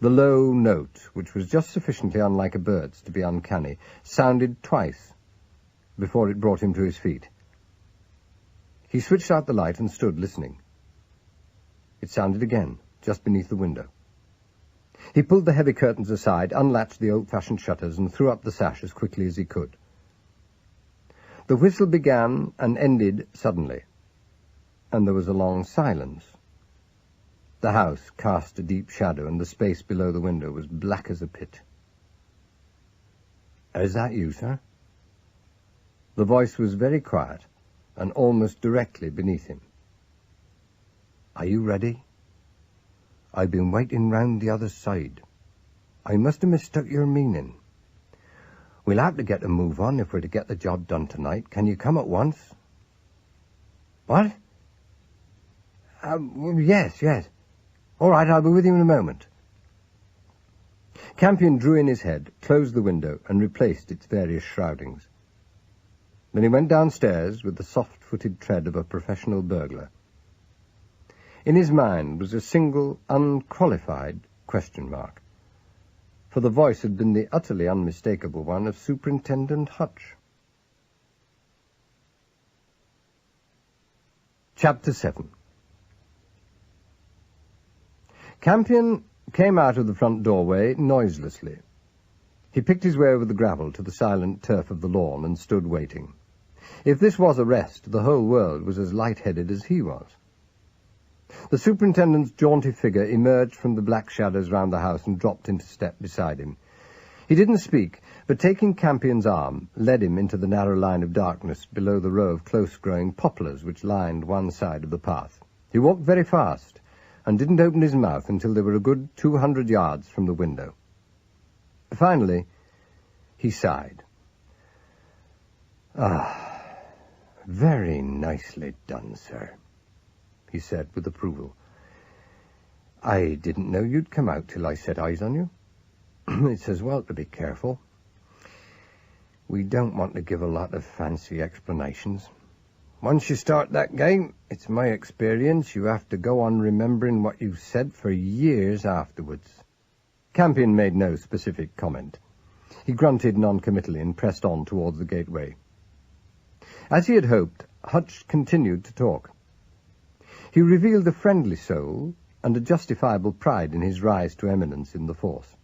The low note, which was just sufficiently unlike a bird's to be uncanny, sounded twice before it brought him to his feet. He switched out the light and stood listening. It sounded again, just beneath the window. He pulled the heavy curtains aside, unlatched the old-fashioned shutters, and threw up the sash as quickly as he could. The whistle began and ended suddenly, and there was a long silence. The house cast a deep shadow, and the space below the window was black as a pit. "Is that you, sir?" The voice was very quiet, and almost directly beneath him. "Are you ready? I've been waiting round the other side. I must have mistook your meaning. We'll have to get a move on if we're to get the job done tonight. Can you come at once?" "What?" Yes. All right, I'll be with you in a moment." Campion drew in his head, closed the window, and replaced its various shroudings. Then he went downstairs with the soft-footed tread of a professional burglar. In his mind was a single, unqualified question mark, for the voice had been the utterly unmistakable one of Superintendent Hutch. Chapter 7. Campion came out of the front doorway noiselessly. He picked his way over the gravel to the silent turf of the lawn and stood waiting. If this was a rest, the whole world was as light-headed as he was. The superintendent's jaunty figure emerged from the black shadows round the house and dropped into step beside him. He didn't speak, but taking Campion's arm, led him into the narrow line of darkness below the row of close-growing poplars which lined one side of the path. He walked very fast, and didn't open his mouth until they were a good 200 yards from the window. Finally, he sighed. "Ah, very nicely done, sir," he said with approval. "I didn't know you'd come out till I set eyes on you. It's as well to be careful. We don't want to give a lot of fancy explanations. Once you start that game, it's my experience you have to go on remembering what you've said for years afterwards. Campion made no specific comment. He grunted noncommittally and pressed on towards the gateway. As he had hoped, Hutch continued to talk. He revealed a friendly soul and a justifiable pride in his rise to eminence in the force.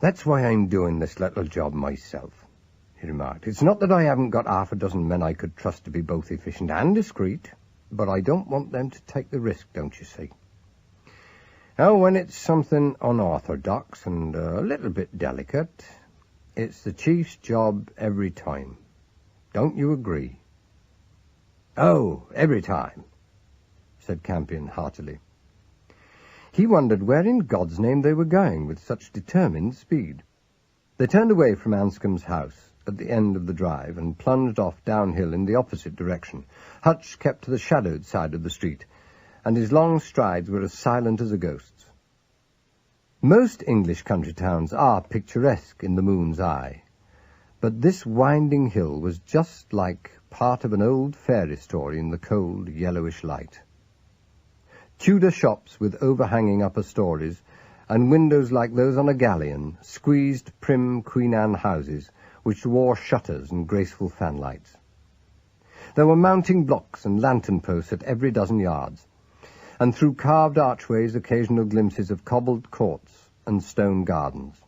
"That's why I'm doing this little job myself," he remarked. "It's not that I haven't got half a dozen men I could trust to be both efficient and discreet, but I don't want them to take the risk, don't you see? Now, when it's something unorthodox and a little bit delicate, it's the chief's job every time. Don't you agree?" "Oh, every time," said Campion heartily. He wondered where in God's name they were going with such determined speed. They turned away from Anscombe's house at the end of the drive and plunged off downhill in the opposite direction. Hutch kept to the shadowed side of the street, and his long strides were as silent as a ghost's. Most English country towns are picturesque in the moon's eye, but this winding hill was just like part of an old fairy story in the cold, yellowish light. Tudor shops with overhanging upper stories and windows like those on a galleon squeezed prim Queen Anne houses which wore shutters and graceful fanlights. There were mounting blocks and lantern posts at every dozen yards, and through carved archways occasional glimpses of cobbled courts and stone gardens.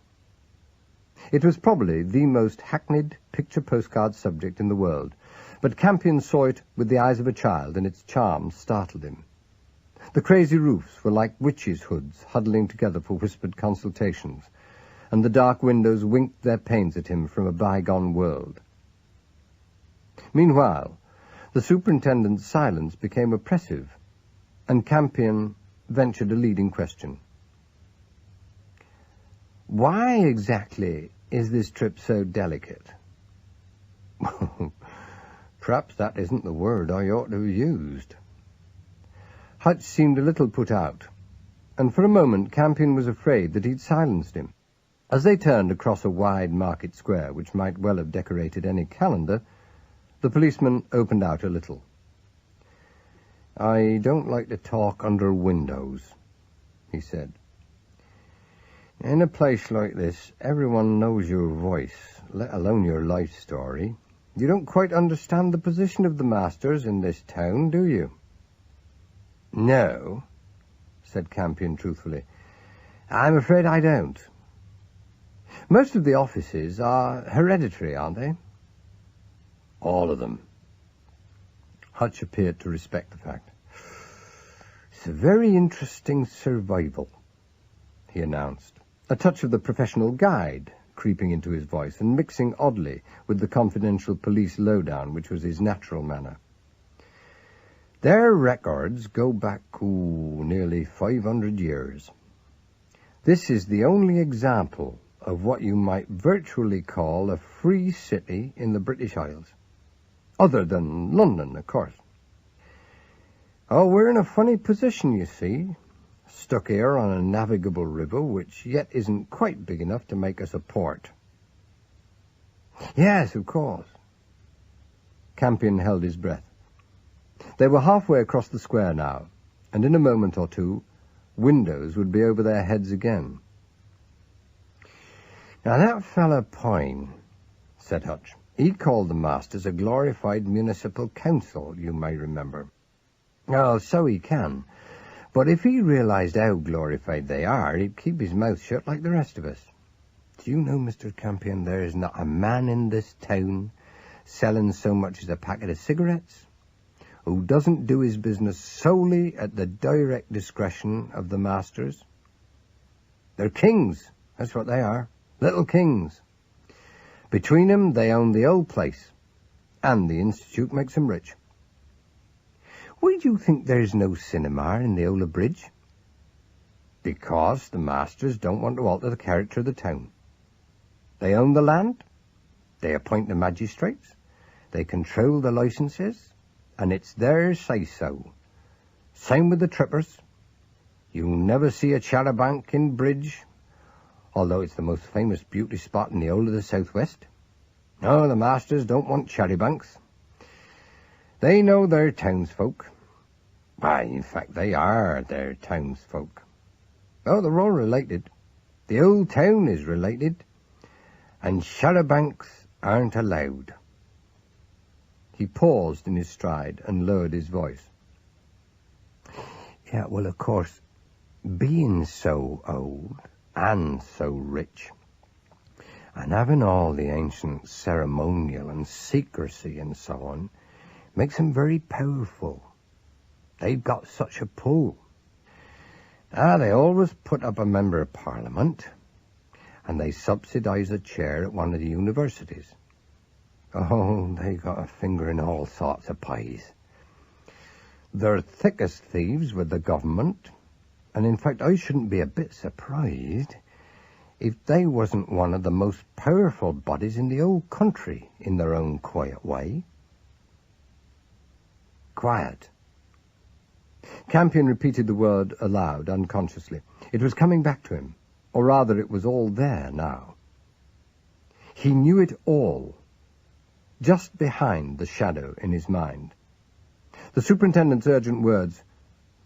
It was probably the most hackneyed picture postcard subject in the world, but Campion saw it with the eyes of a child, and its charms startled him. The crazy roofs were like witches' hoods huddling together for whispered consultations, and the dark windows winked their panes at him from a bygone world. Meanwhile, the superintendent's silence became oppressive, and Campion ventured a leading question. "Why exactly is this trip so delicate?" "Perhaps that isn't the word I ought to have used." Hutch seemed a little put out, and for a moment Campion was afraid that he'd silenced him. As they turned across a wide market square, which might well have decorated any calendar, the policeman opened out a little. "I don't like to talk under windows," he said. "In a place like this, everyone knows your voice, let alone your life story. You don't quite understand the position of the masters in this town, do you?" "No," said Campion truthfully. "I'm afraid I don't." "Most of the offices are hereditary, aren't they?" "All of them." Hutch appeared to respect the fact. "It's a very interesting survival," he announced, a touch of the professional guide creeping into his voice and mixing oddly with the confidential police lowdown which was his natural manner. "Their records go back nearly 500 years. This is the only example of what you might virtually call a free city in the British Isles. Other than London, of course. Oh, we're in a funny position, you see, stuck here on a navigable river which yet isn't quite big enough to make us a port." "Yes, of course." Campion held his breath. They were halfway across the square now, and in a moment or two, windows would be over their heads again. "Now that fellow Pine," said Hutch, "he called the masters a glorified municipal council, you may remember." "Oh, so he can. But if he realized how glorified they are, he'd keep his mouth shut like the rest of us. Do you know, Mr. Campion, there is not a man in this town selling so much as a packet of cigarettes who doesn't do his business solely at the direct discretion of the masters. They're kings, that's what they are, little kings. Between them, they own the whole place, and the Institute makes them rich. Why do you think there's no cinema in the Ola Bridge? Because the masters don't want to alter the character of the town. They own the land, they appoint the magistrates, they control the licenses, and it's their say-so. Same with the trippers. You never see a charabanc in Bridge, although it's the most famous beauty spot in the whole of the southwest. No, the masters don't want charabancs. They know their townsfolk. Why, in fact, they are their townsfolk. Oh, they're all related. The old town is related, and charabancs aren't allowed. He paused in his stride and lowered his voice. Yeah, well, of course, being so old and so rich, and having all the ancient ceremonial and secrecy and so on, makes them very powerful. They've got such a pull. They always put up a member of Parliament, and they subsidise a chair at one of the universities. Oh, they got a finger in all sorts of pies. They're thick as thieves with the government, and in fact I shouldn't be a bit surprised if they wasn't one of the most powerful bodies in the old country in their own quiet way. Quiet. Campion repeated the word aloud, unconsciously. It was coming back to him, or rather it was all there now. He knew it all, just behind the shadow in his mind. The superintendent's urgent words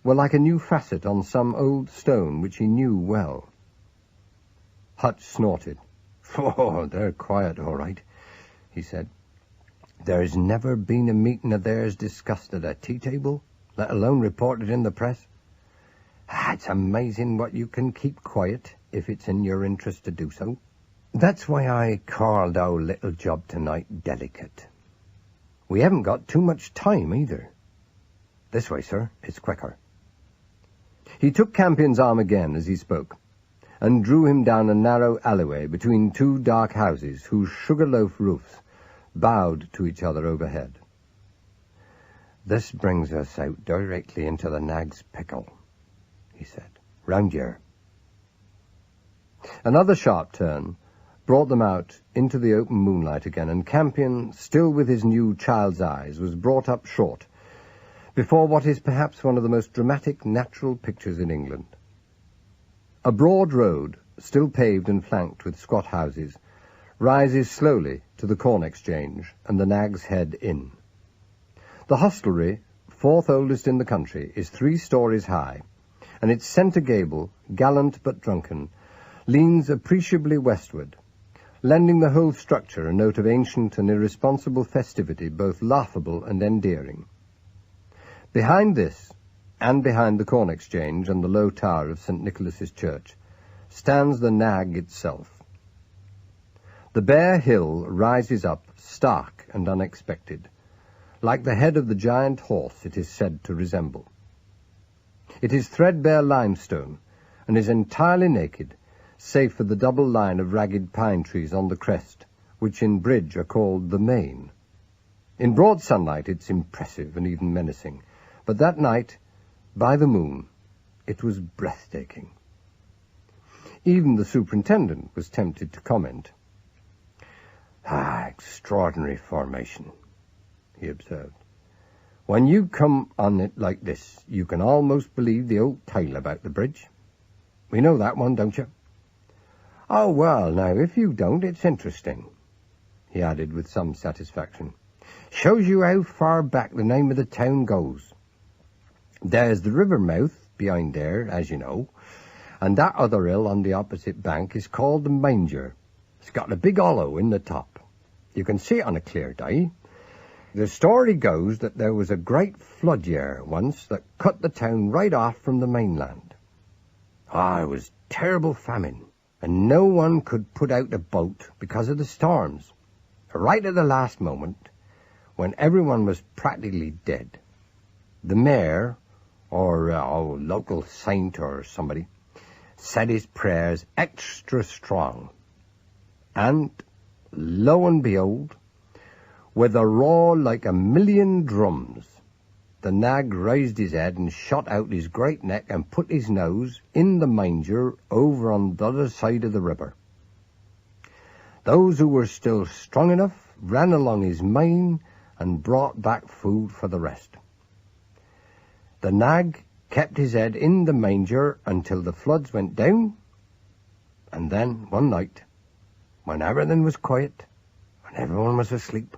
were like a new facet on some old stone which he knew well. Hutch snorted. Oh, they're quiet, all right, he said. There's never been a meeting of theirs discussed at a tea table, let alone reported in the press. It's amazing what you can keep quiet if it's in your interest to do so. That's why I called our little job tonight delicate. We haven't got too much time either. This way, sir, it's quicker. He took Campion's arm again as he spoke, and drew him down a narrow alleyway between two dark houses whose sugar-loaf roofs bowed to each other overhead. This brings us out directly into the Nag's Pickle, he said. Round here. Another sharp turn brought them out into the open moonlight again, and Campion, still with his new child's eyes, was brought up short before what is perhaps one of the most dramatic natural pictures in England. A broad road, still paved and flanked with squat houses, rises slowly to the Corn Exchange and the Nag's Head Inn. The hostelry, fourth oldest in the country, is 3 stories high, and its centre gable, gallant but drunken, leans appreciably westward, lending the whole structure a note of ancient and irresponsible festivity both laughable and endearing. Behind this, and behind the Corn Exchange and the low tower of St. Nicholas's Church, stands the Nag itself. The bare hill rises up, stark and unexpected, like the head of the giant horse it is said to resemble. It is threadbare limestone, and is entirely naked, save for the double line of ragged pine trees on the crest, which in bridge are called the Main. In broad sunlight it's impressive and even menacing, but that night, by the moon, it was breathtaking. Even the superintendent was tempted to comment. Extraordinary formation, he observed. When you come on it like this, you can almost believe the old tale about the bridge. We know that one, don't you? Oh, well, now, if you don't, it's interesting, he added with some satisfaction. Shows you how far back the name of the town goes. There's the river mouth behind there, as you know, and that other hill on the opposite bank is called the Manger. It's got a big hollow in the top. You can see it on a clear day. The story goes that there was a great flood year once that cut the town right off from the mainland. It was terrible famine, and no one could put out a boat because of the storms. Right at the last moment, when everyone was practically dead, the mayor, or local saint or somebody, said his prayers extra strong. And, lo and behold, with a roar like a million drums, the Nag raised his head and shot out his great neck and put his nose in the manger over on the other side of the river. Those who were still strong enough ran along his mane and brought back food for the rest. The Nag kept his head in the manger until the floods went down, and then one night, when everything was quiet, when everyone was asleep,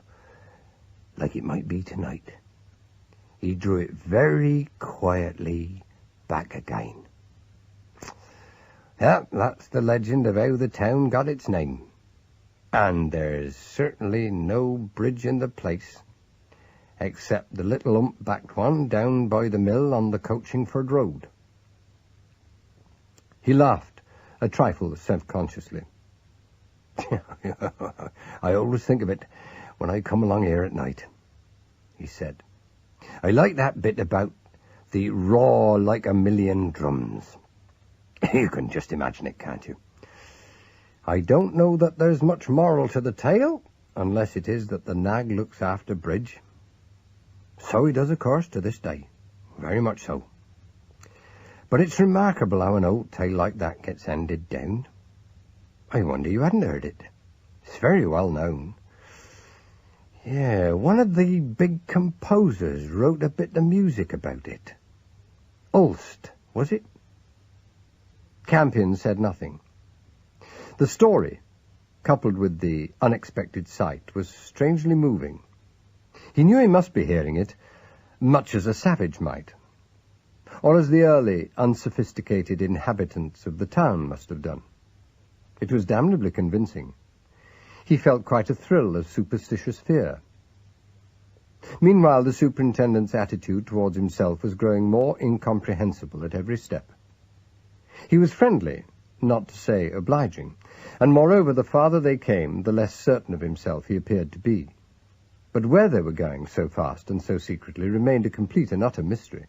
like it might be tonight, he drew it very quietly back again. Yeah, that's the legend of how the town got its name. And there's certainly no bridge in the place, except the little hump-backed one down by the mill on the Coachingford Road. He laughed, a trifle self-consciously. I always think of it when I come along here at night, he said. I like that bit about the raw like a million drums. You can just imagine it, can't you? I don't know that there's much moral to the tale, unless it is that the nag looks after Bridge. So he does, of course, to this day. Very much so. But it's remarkable how an old tale like that gets handed down. I wonder you hadn't heard it. It's very well known. Yeah, one of the big composers wrote a bit of music about it. Ulst, was it? Campion said nothing. The story, coupled with the unexpected sight, was strangely moving. He knew he must be hearing it, much as a savage might, or as the early, unsophisticated inhabitants of the town must have done. It was damnably convincing. He felt quite a thrill of superstitious fear. Meanwhile, the superintendent's attitude towards himself was growing more incomprehensible at every step. He was friendly, not to say obliging, and moreover, the farther they came, the less certain of himself he appeared to be. But where they were going so fast and so secretly remained a complete and utter mystery.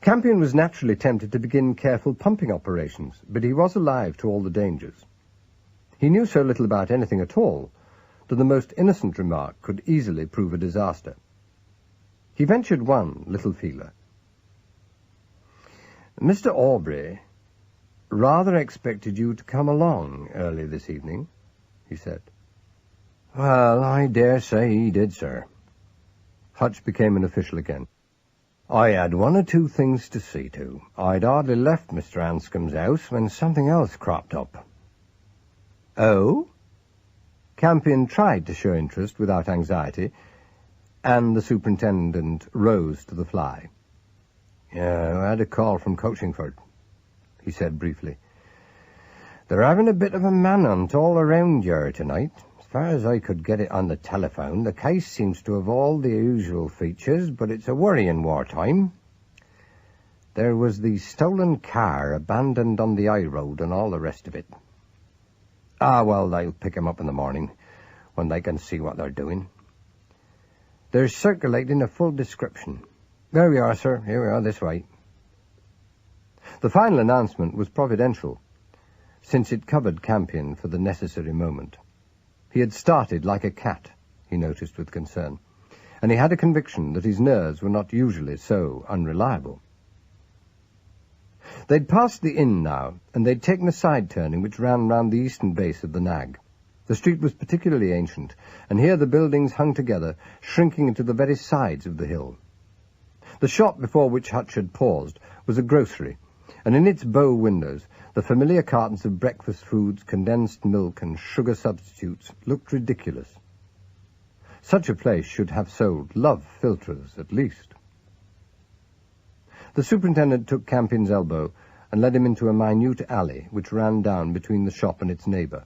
Campion was naturally tempted to begin careful pumping operations, but he was alive to all the dangers. He knew so little about anything at all that the most innocent remark could easily prove a disaster. He ventured one little feeler. Mr. Aubrey rather expected you to come along early this evening, he said. Well, I dare say he did, sir. Hutch became an official again. I had one or two things to see to. I'd hardly left Mr. Anscombe's house when something else cropped up. Oh? Campion tried to show interest without anxiety, and the superintendent rose to the fly. Yeah, I had a call from Coachingford, he said briefly. They're having a bit of a manhunt all around here tonight. As far as I could get it on the telephone, the case seems to have all the usual features, but it's a worry in wartime. There was the stolen car abandoned on the high road and all the rest of it. Ah, well, they'll pick him up in the morning, when they can see what they're doing. They're circulating a full description. There we are, sir. Here we are, this way. The final announcement was providential, since it covered Campion for the necessary moment. He had started like a cat, he noticed with concern, and he had a conviction that his nerves were not usually so unreliable. They'd passed the inn now, and they'd taken a side turning which ran round the eastern base of the nag. The street was particularly ancient, and here the buildings hung together, shrinking into the very sides of the hill. The shop before which Hutch had paused was a grocery, and in its bow windows the familiar cartons of breakfast foods, condensed milk, and sugar substitutes looked ridiculous. Such a place should have sold love filters, at least. The superintendent took Campion's elbow and led him into a minute alley which ran down between the shop and its neighbour.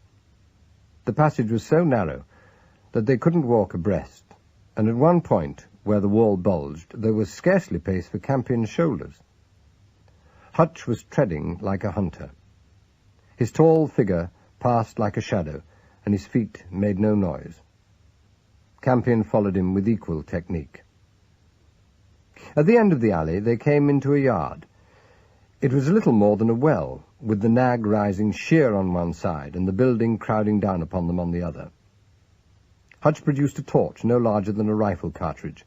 The passage was so narrow that they couldn't walk abreast, and at one point, where the wall bulged, there was scarcely space for Campion's shoulders. Hutch was treading like a hunter. His tall figure passed like a shadow, and his feet made no noise. Campion followed him with equal technique. At the end of the alley they came into a yard. It was little more than a well, with the nag rising sheer on one side and the building crowding down upon them on the other. Hutch produced a torch no larger than a rifle cartridge.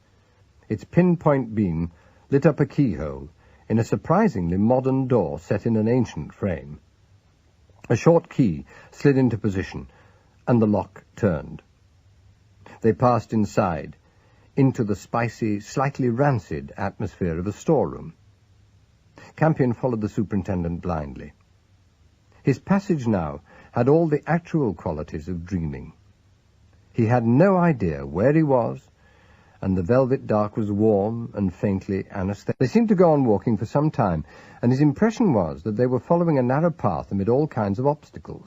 Its pinpoint beam lit up a keyhole in a surprisingly modern door set in an ancient frame. A short key slid into position, and the lock turned. They passed inside, into the spicy, slightly rancid atmosphere of a storeroom. Campion followed the superintendent blindly. His passage now had all the actual qualities of dreaming. He had no idea where he was, and the velvet dark was warm and faintly anaesthetic. They seemed to go on walking for some time, and his impression was that they were following a narrow path amid all kinds of obstacles.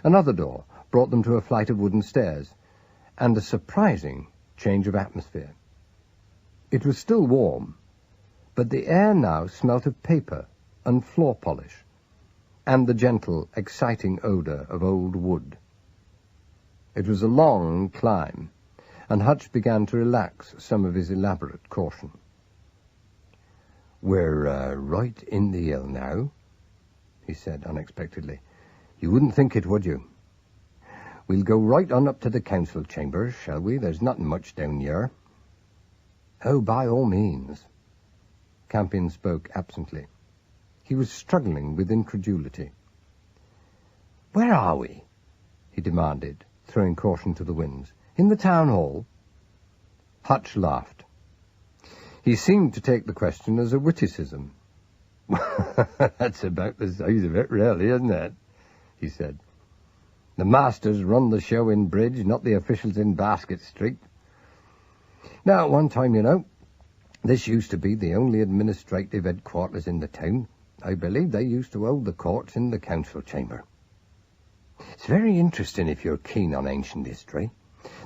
Another door brought them to a flight of wooden stairs, and a surprising change of atmosphere. It was still warm, but the air now smelt of paper and floor polish, and the gentle, exciting odour of old wood. It was a long climb, and Hutch began to relax some of his elaborate caution. "We're right in the hill now," he said unexpectedly. "You wouldn't think it, would you? We'll go right on up to the council chambers, shall we? There's nothing much down here." "Oh, by all means." Campion spoke absently. He was struggling with incredulity. "Where are we?" he demanded, throwing caution to the winds. "In the town hall?" Hutch laughed. He seemed to take the question as a witticism. "That's about the size of it, really, isn't it?" he said. "The masters run the show in Bridge, not the officials in Basket Street. Now, at one time, you know, this used to be the only administrative headquarters in the town. I believe they used to hold the courts in the council chamber. It's very interesting if you're keen on ancient history.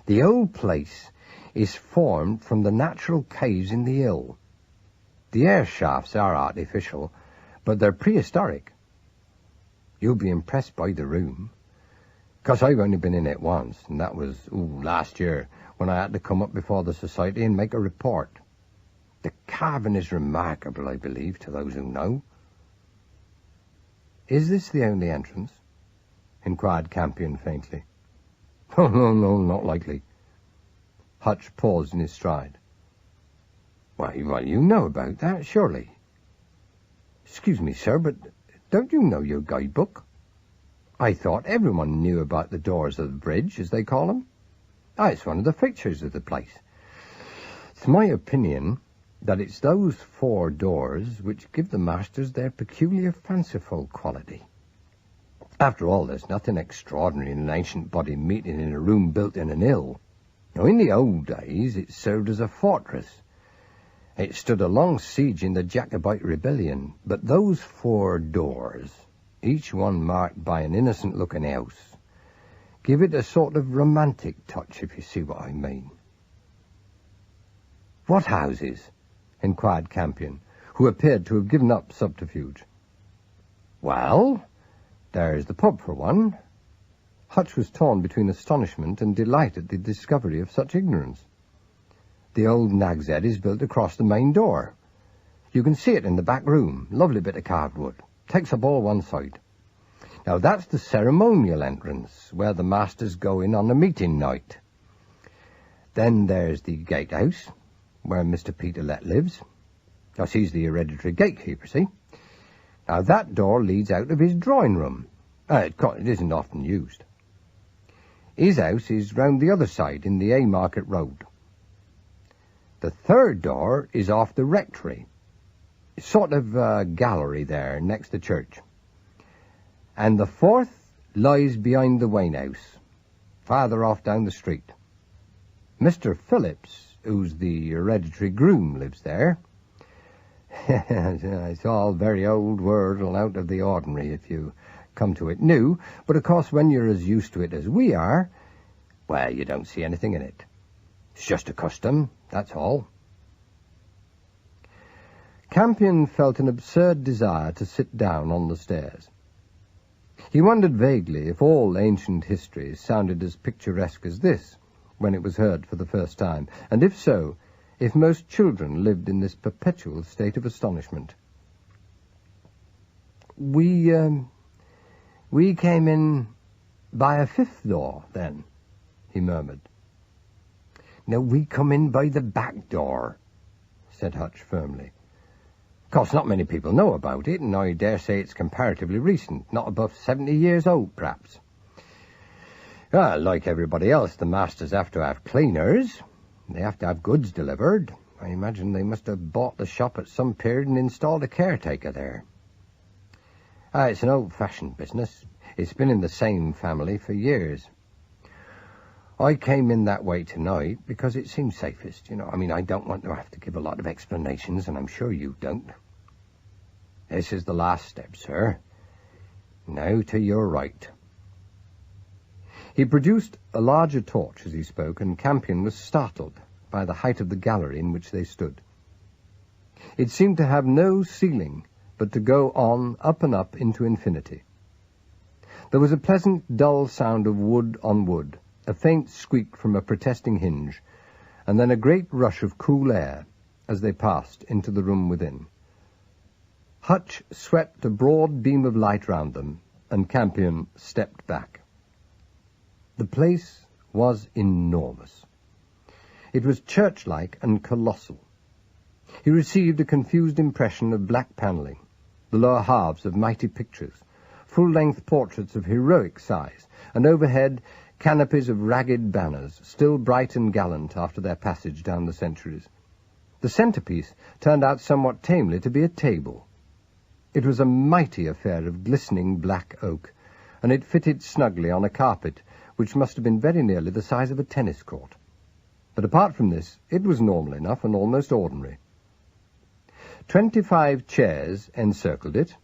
The old place is formed from the natural caves in the hill. The air shafts are artificial, but they're prehistoric. You'll be impressed by the room. 'Cause I've only been in it once, and that was last year, when I had to come up before the society and make a report. The carving is remarkable, I believe, to those who know." "Is this the only entrance?" inquired Campion faintly. "Oh, no, not likely." Hutch paused in his stride. Well, you know about that, surely." "Excuse me, sir, but don't you know your guidebook? I thought everyone knew about the doors of the bridge, as they call them. It's one of the features of the place. It's my opinion that it's those 4 doors which give the masters their peculiar fanciful quality. After all, there's nothing extraordinary in an ancient body meeting in a room built in an hill. Now, in the old days, it served as a fortress. It stood a long siege in the Jacobite rebellion, but those 4 doors, each one marked by an innocent-looking house, give it a sort of romantic touch, if you see what I mean." "What houses?" inquired Campion, who appeared to have given up subterfuge. "Well, there's the pub, for one." Hutch was torn between astonishment and delight at the discovery of such ignorance. "The old Nag's Head is built across the main door. You can see it in the back room. Lovely bit of carved wood. Takes up all one side. Now, that's the ceremonial entrance, where the masters go in on a meeting night. Then there's the gatehouse, where Mr. Peter Lett lives. He's the hereditary gatekeeper, see? Now, that door leads out of his drawing room. It isn't often used. His house is round the other side, in the Haymarket Road. The 3rd door is off the rectory. It's sort of a gallery there, next to church. And the 4th lies behind the Wayne house, farther off down the street. Mr. Phillips, who's the hereditary groom, lives there. It's all very old world and out of the ordinary if you come to it new, but of course when you're as used to it as we are, well, you don't see anything in it. It's just a custom, that's all." Campion felt an absurd desire to sit down on the stairs. He wondered vaguely if all ancient history sounded as picturesque as this when it was heard for the first time, and if so, if most children lived in this perpetual state of astonishment. We came in by a 5th door, then," he murmured. "No, we come in by the back door," said Hutch firmly. "Of course, not many people know about it, and I dare say it's comparatively recent, not above 70 years old, perhaps. Like everybody else, the masters have to have cleaners. They have to have goods delivered. I imagine they must have bought the shop at some period and installed a caretaker there. It's an old-fashioned business. It's been in the same family for years. I came in that way tonight because it seemed safest, you know. I mean, I don't want to have to give a lot of explanations, and I'm sure you don't. This is the last step, sir. Now to your right." He produced a larger torch as he spoke, and Campion was startled by the height of the gallery in which they stood. It seemed to have no ceiling, but to go on, up and up, into infinity. There was a pleasant, dull sound of wood on wood, a faint squeak from a protesting hinge, and then a great rush of cool air as they passed into the room within. Hutch swept a broad beam of light round them, and Campion stepped back. The place was enormous. It was church-like and colossal. He received a confused impression of black panelling, the lower halves of mighty pictures, full-length portraits of heroic size, and overhead canopies of ragged banners, still bright and gallant after their passage down the centuries. The centrepiece turned out somewhat tamely to be a table. It was a mighty affair of glistening black oak, and it fitted snugly on a carpet which must have been very nearly the size of a tennis court. But apart from this, it was normal enough and almost ordinary. 25 chairs encircled it,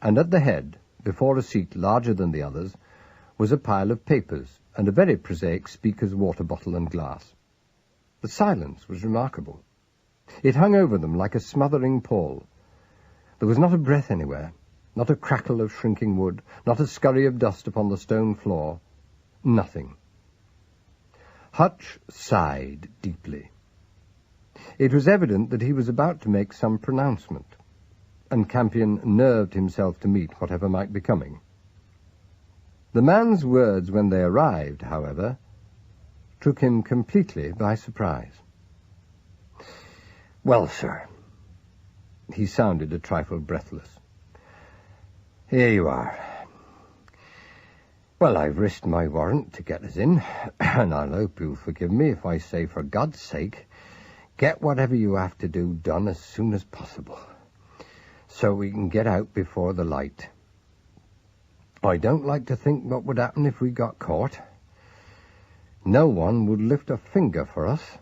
and at the head, before a seat larger than the others, was a pile of papers and a very prosaic speaker's water bottle and glass. The silence was remarkable. It hung over them like a smothering pall. There was not a breath anywhere, not a crackle of shrinking wood, not a scurry of dust upon the stone floor. Nothing. Hutch sighed deeply. It was evident that he was about to make some pronouncement, and Campion nerved himself to meet whatever might be coming. The man's words, when they arrived, however, took him completely by surprise. "Well, sir," he sounded a trifle breathless. "Here you are. Well, I've risked my warrant to get us in, and I'll hope you'll forgive me if I say, for God's sake, get whatever you have to do done as soon as possible, so we can get out before the light. I don't like to think what would happen if we got caught. No one would lift a finger for us.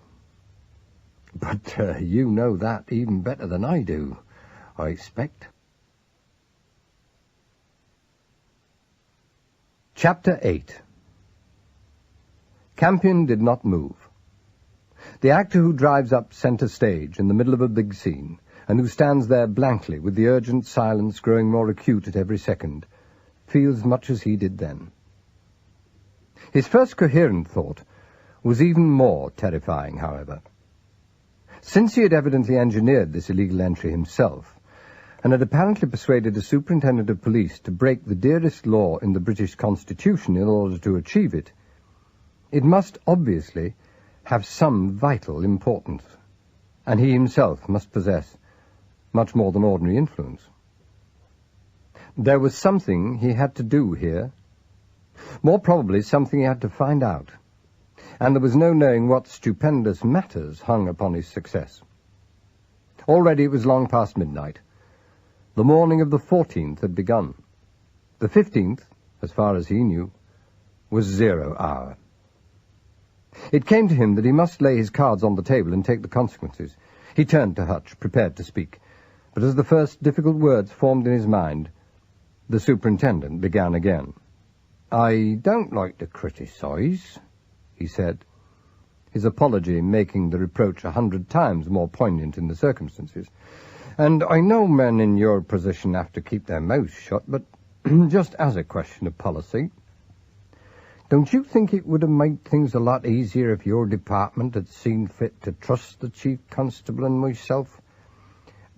But you know that even better than I do, I expect." Chapter 8. Campion did not move. The actor who drives up centre stage in the middle of a big scene, and who stands there blankly with the urgent silence growing more acute at every second, feels much as he did then. His first coherent thought was even more terrifying, however. Since he had evidently engineered this illegal entry himself, and had apparently persuaded the superintendent of police to break the dearest law in the British Constitution in order to achieve it, it must obviously have some vital importance, and he himself must possess much more than ordinary influence. There was something he had to do here, more probably something he had to find out, and there was no knowing what stupendous matters hung upon his success. Already it was long past midnight. The morning of the 14th had begun. The 15th, as far as he knew, was 0 hour. It came to him that he must lay his cards on the table and take the consequences. He turned to Hutch, prepared to speak, but as the first difficult words formed in his mind, the superintendent began again. "I don't like to criticize," he said, his apology making the reproach 100 times more poignant in the circumstances. "And I know men in your position have to keep their mouths shut, but just as a question of policy, don't you think it would have made things a lot easier if your department had seen fit to trust the chief constable and myself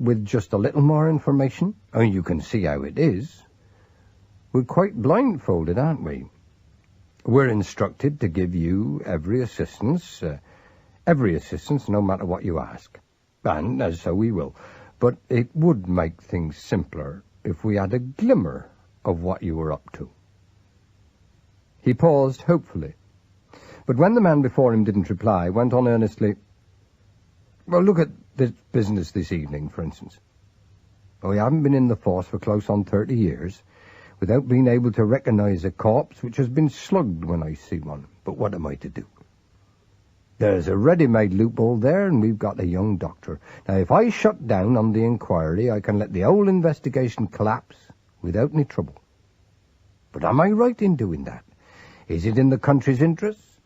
with just a little more information? I mean, you can see how it is. We're quite blindfolded, aren't we? We're instructed to give you every assistance no matter what you ask. And so we will. But it would make things simpler if we had a glimmer of what you were up to." He paused hopefully, but when the man before him didn't reply, went on earnestly, "Well, look at this business this evening, for instance. I haven't been in the force for close on 30 years without being able to recognize a corpse which has been slugged when I see one. But what am I to do? There's a ready-made loophole there, and we've got a young doctor. Now, if I shut down on the inquiry, I can let the whole investigation collapse without any trouble. But am I right in doing that? Is it in the country's interests,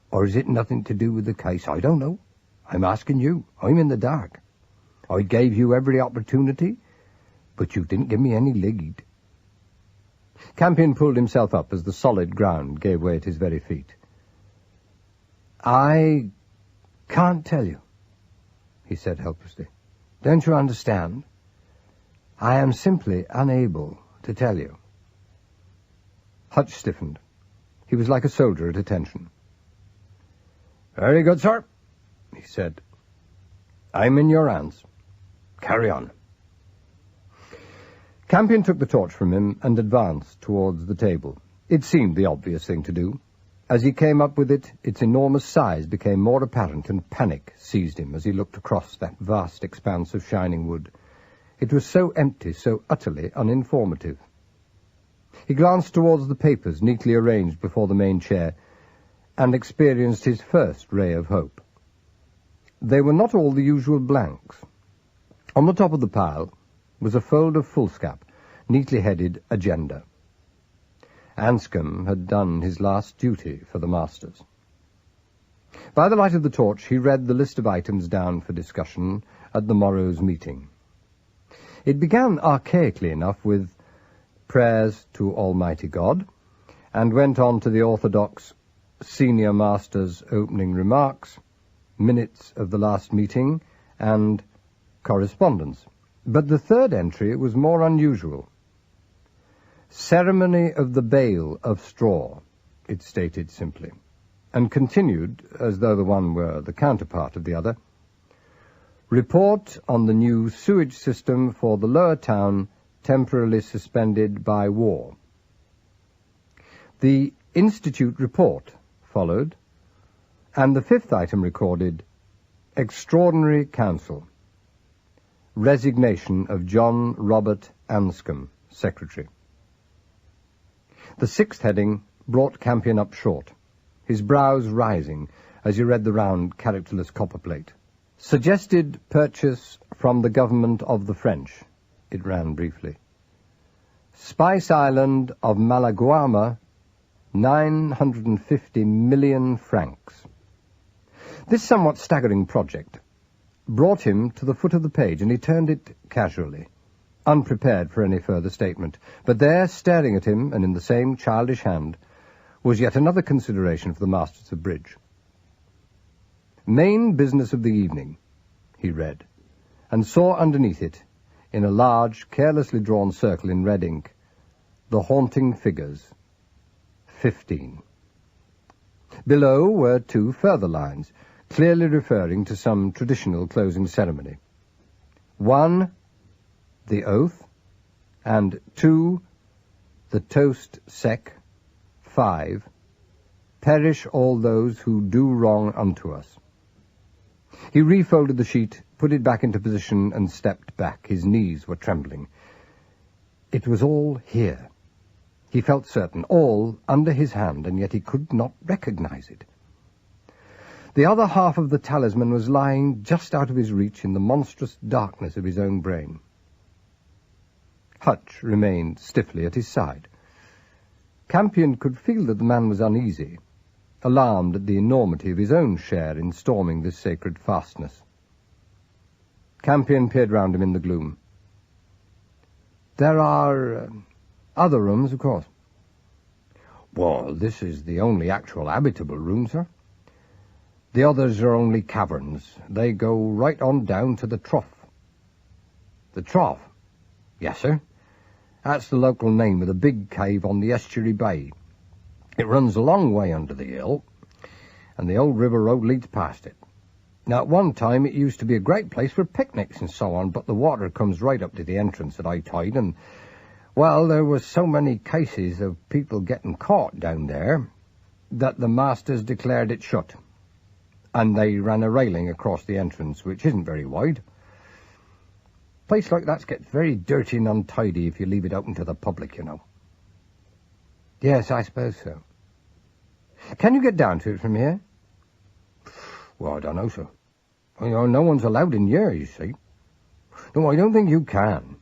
or is it nothing to do with the case? I don't know. I'm asking you. I'm in the dark. I gave you every opportunity, but you didn't give me any lead. Campion pulled himself up as the solid ground gave way at his very feet. I can't tell you, he said helplessly. Don't you understand? I am simply unable to tell you. Hutch stiffened. He was like a soldier at attention. Very good, sir, he said. I'm in your hands. Carry on. Campion took the torch from him and advanced towards the table. It seemed the obvious thing to do. As he came up with it, its enormous size became more apparent, and panic seized him as he looked across that vast expanse of shining wood. It was so empty, so utterly uninformative. He glanced towards the papers neatly arranged before the main chair, and experienced his first ray of hope. They were not all the usual blanks. On the top of the pile was a fold of foolscap, neatly headed Agenda. Anscombe had done his last duty for the masters. By the light of the torch, he read the list of items down for discussion at the morrow's meeting. It began archaically enough with prayers to Almighty God, and went on to the orthodox senior master's opening remarks, minutes of the last meeting, and correspondence. But the third entry was more unusual. Ceremony of the Bale of Straw, it stated simply, and continued, as though the one were the counterpart of the other. Report on the new sewage system for the lower town temporarily suspended by war. The Institute report followed, and the fifth item recorded, Extraordinary Council. Resignation of John Robert Anscombe, Secretary. The sixth heading brought Campion up short, his brows rising as he read the round, characterless copperplate. Suggested purchase from the government of the French, it ran briefly. Spice Island of Malaguama, 950 million francs. This somewhat staggering project brought him to the foot of the page, and he turned it casually, unprepared for any further statement. But there, staring at him, and in the same childish hand, was yet another consideration for the masters of bridge. Main business of the evening, he read, and saw underneath it, in a large, carelessly drawn circle in red ink, the haunting figures, 15. Below were two further lines, clearly referring to some traditional closing ceremony. 1, the oath, and 2, the toast sec. 5, perish all those who do wrong unto us. He refolded the sheet, put it back into position, and stepped back. His knees were trembling. It was all here. He felt certain, all under his hand, and yet he could not recognize it. The other half of the talisman was lying just out of his reach in the monstrous darkness of his own brain. Hutch remained stiffly at his side. Campion could feel that the man was uneasy, alarmed at the enormity of his own share in storming this sacred fastness. Campion peered round him in the gloom. There are other rooms, of course. Well, this is the only actual habitable room, sir. The others are only caverns. They go right on down to the trough. The trough? Yes, sir. That's the local name of the big cave on the estuary bay. It runs a long way under the hill, and the old river road leads past it. Now, at one time it used to be a great place for picnics and so on, but the water comes right up to the entrance at high tide, and, well, there was so many cases of people getting caught down there that the masters declared it shut, and they ran a railing across the entrance, which isn't very wide. A place like that gets very dirty and untidy if you leave it open to the public, you know. Yes, I suppose so. Can you get down to it from here? Well, I don't know, sir. No one's allowed in here, you see. No, I don't think you can.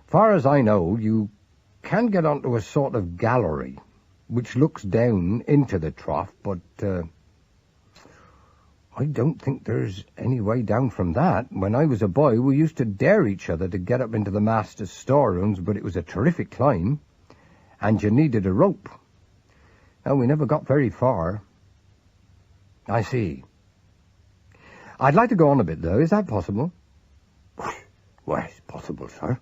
Far as I know, you can get onto a sort of gallery, which looks down into the trough, but I don't think there's any way down from that. When I was a boy, we used to dare each other to get up into the master's storerooms, but it was a terrific climb, and you needed a rope. And we never got very far. I see. I'd like to go on a bit, though. Is that possible? Well, it's possible, sir.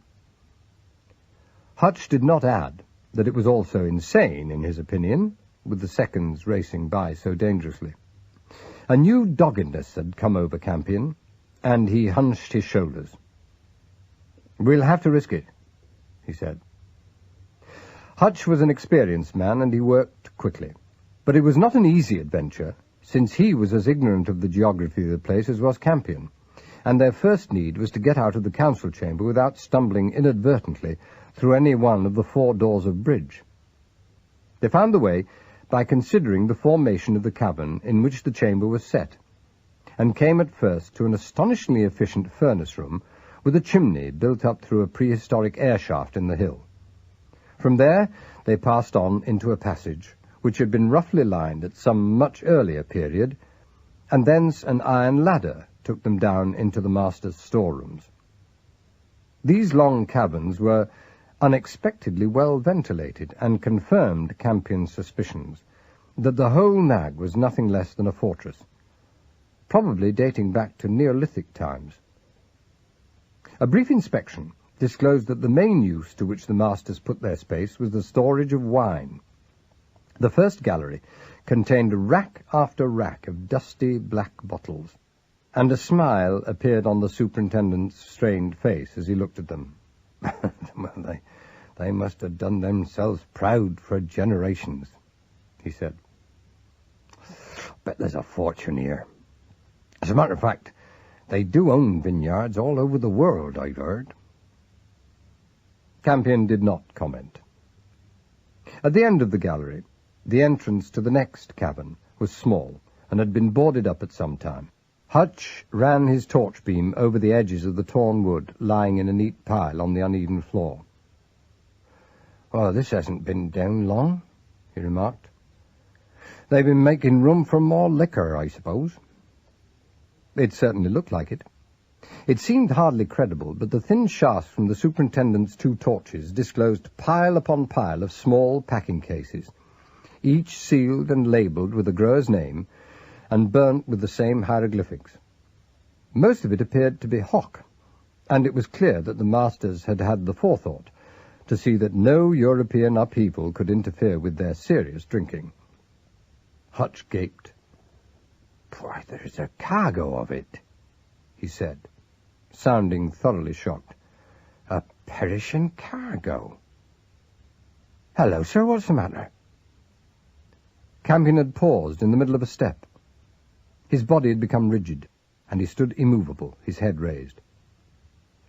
Hutch did not add that it was also insane, in his opinion, with the seconds racing by so dangerously. A new doggedness had come over Campion, and he hunched his shoulders. "We'll have to risk it," he said. Hutch was an experienced man, and he worked quickly. But it was not an easy adventure, since he was as ignorant of the geography of the place as was Campion, and their first need was to get out of the council chamber without stumbling inadvertently through any one of the 4 doors of bridge. They found the way by considering the formation of the cavern in which the chamber was set, and came at first to an astonishingly efficient furnace room with a chimney built up through a prehistoric air shaft in the hill. From there they passed on into a passage which had been roughly lined at some much earlier period, and thence an iron ladder took them down into the master's storerooms. These long caverns were unexpectedly well ventilated, and confirmed Campion's suspicions that the whole nag was nothing less than a fortress, probably dating back to Neolithic times. A brief inspection disclosed that the main use to which the masters put their space was the storage of wine. The first gallery contained rack after rack of dusty black bottles, and a smile appeared on the superintendent's strained face as he looked at them. Well, they must have done themselves proud for generations, he said. Bet there's a fortune here. As a matter of fact, they do own vineyards all over the world, I've heard. Campion did not comment. At the end of the gallery, the entrance to the next cavern was small and had been boarded up at some time. Hutch ran his torch beam over the edges of the torn wood lying in a neat pile on the uneven floor. "Well, this hasn't been down long," he remarked. "They've been making room for more liquor, I suppose." It certainly looked like it. It seemed hardly credible, but the thin shafts from the superintendent's 2 torches disclosed pile upon pile of small packing cases, each sealed and labelled with the grower's name and burnt with the same hieroglyphics. Most of it appeared to be hock, and it was clear that the masters had had the forethought to see that no European upheaval could interfere with their serious drinking. Hutch gaped. "Why, there's a cargo of it," he said, sounding thoroughly shocked. "A perishing cargo. Hello, sir, what's the matter?" Campion had paused in the middle of a step. His body had become rigid, and he stood immovable, his head raised.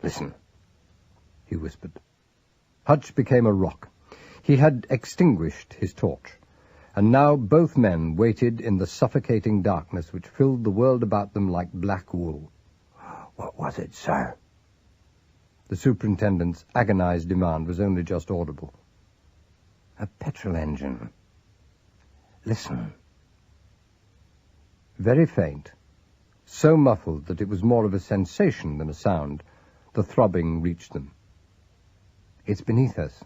"Listen," he whispered. Hutch became a rock. He had extinguished his torch, and now both men waited in the suffocating darkness which filled the world about them like black wool. "What was it, sir?" The superintendent's agonized demand was only just audible. "A petrol engine. Listen." Very faint, so muffled that it was more of a sensation than a sound, the throbbing reached them. "It's beneath us,"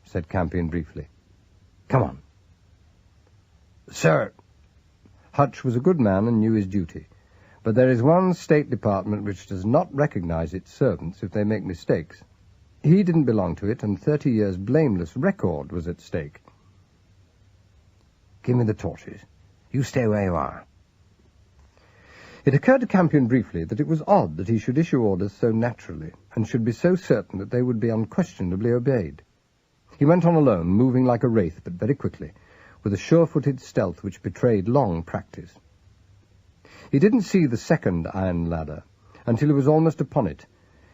said Campion briefly. "Come on." "Sir," Hutch was a good man and knew his duty, but there is one State Department which does not recognize its servants if they make mistakes. He didn't belong to it, and 30 years' blameless record was at stake. "Give me the torches. You stay where you are." It occurred to Campion briefly that it was odd that he should issue orders so naturally, and should be so certain that they would be unquestionably obeyed. He went on alone, moving like a wraith, but very quickly, with a sure-footed stealth which betrayed long practice. He didn't see the second iron ladder until he was almost upon it,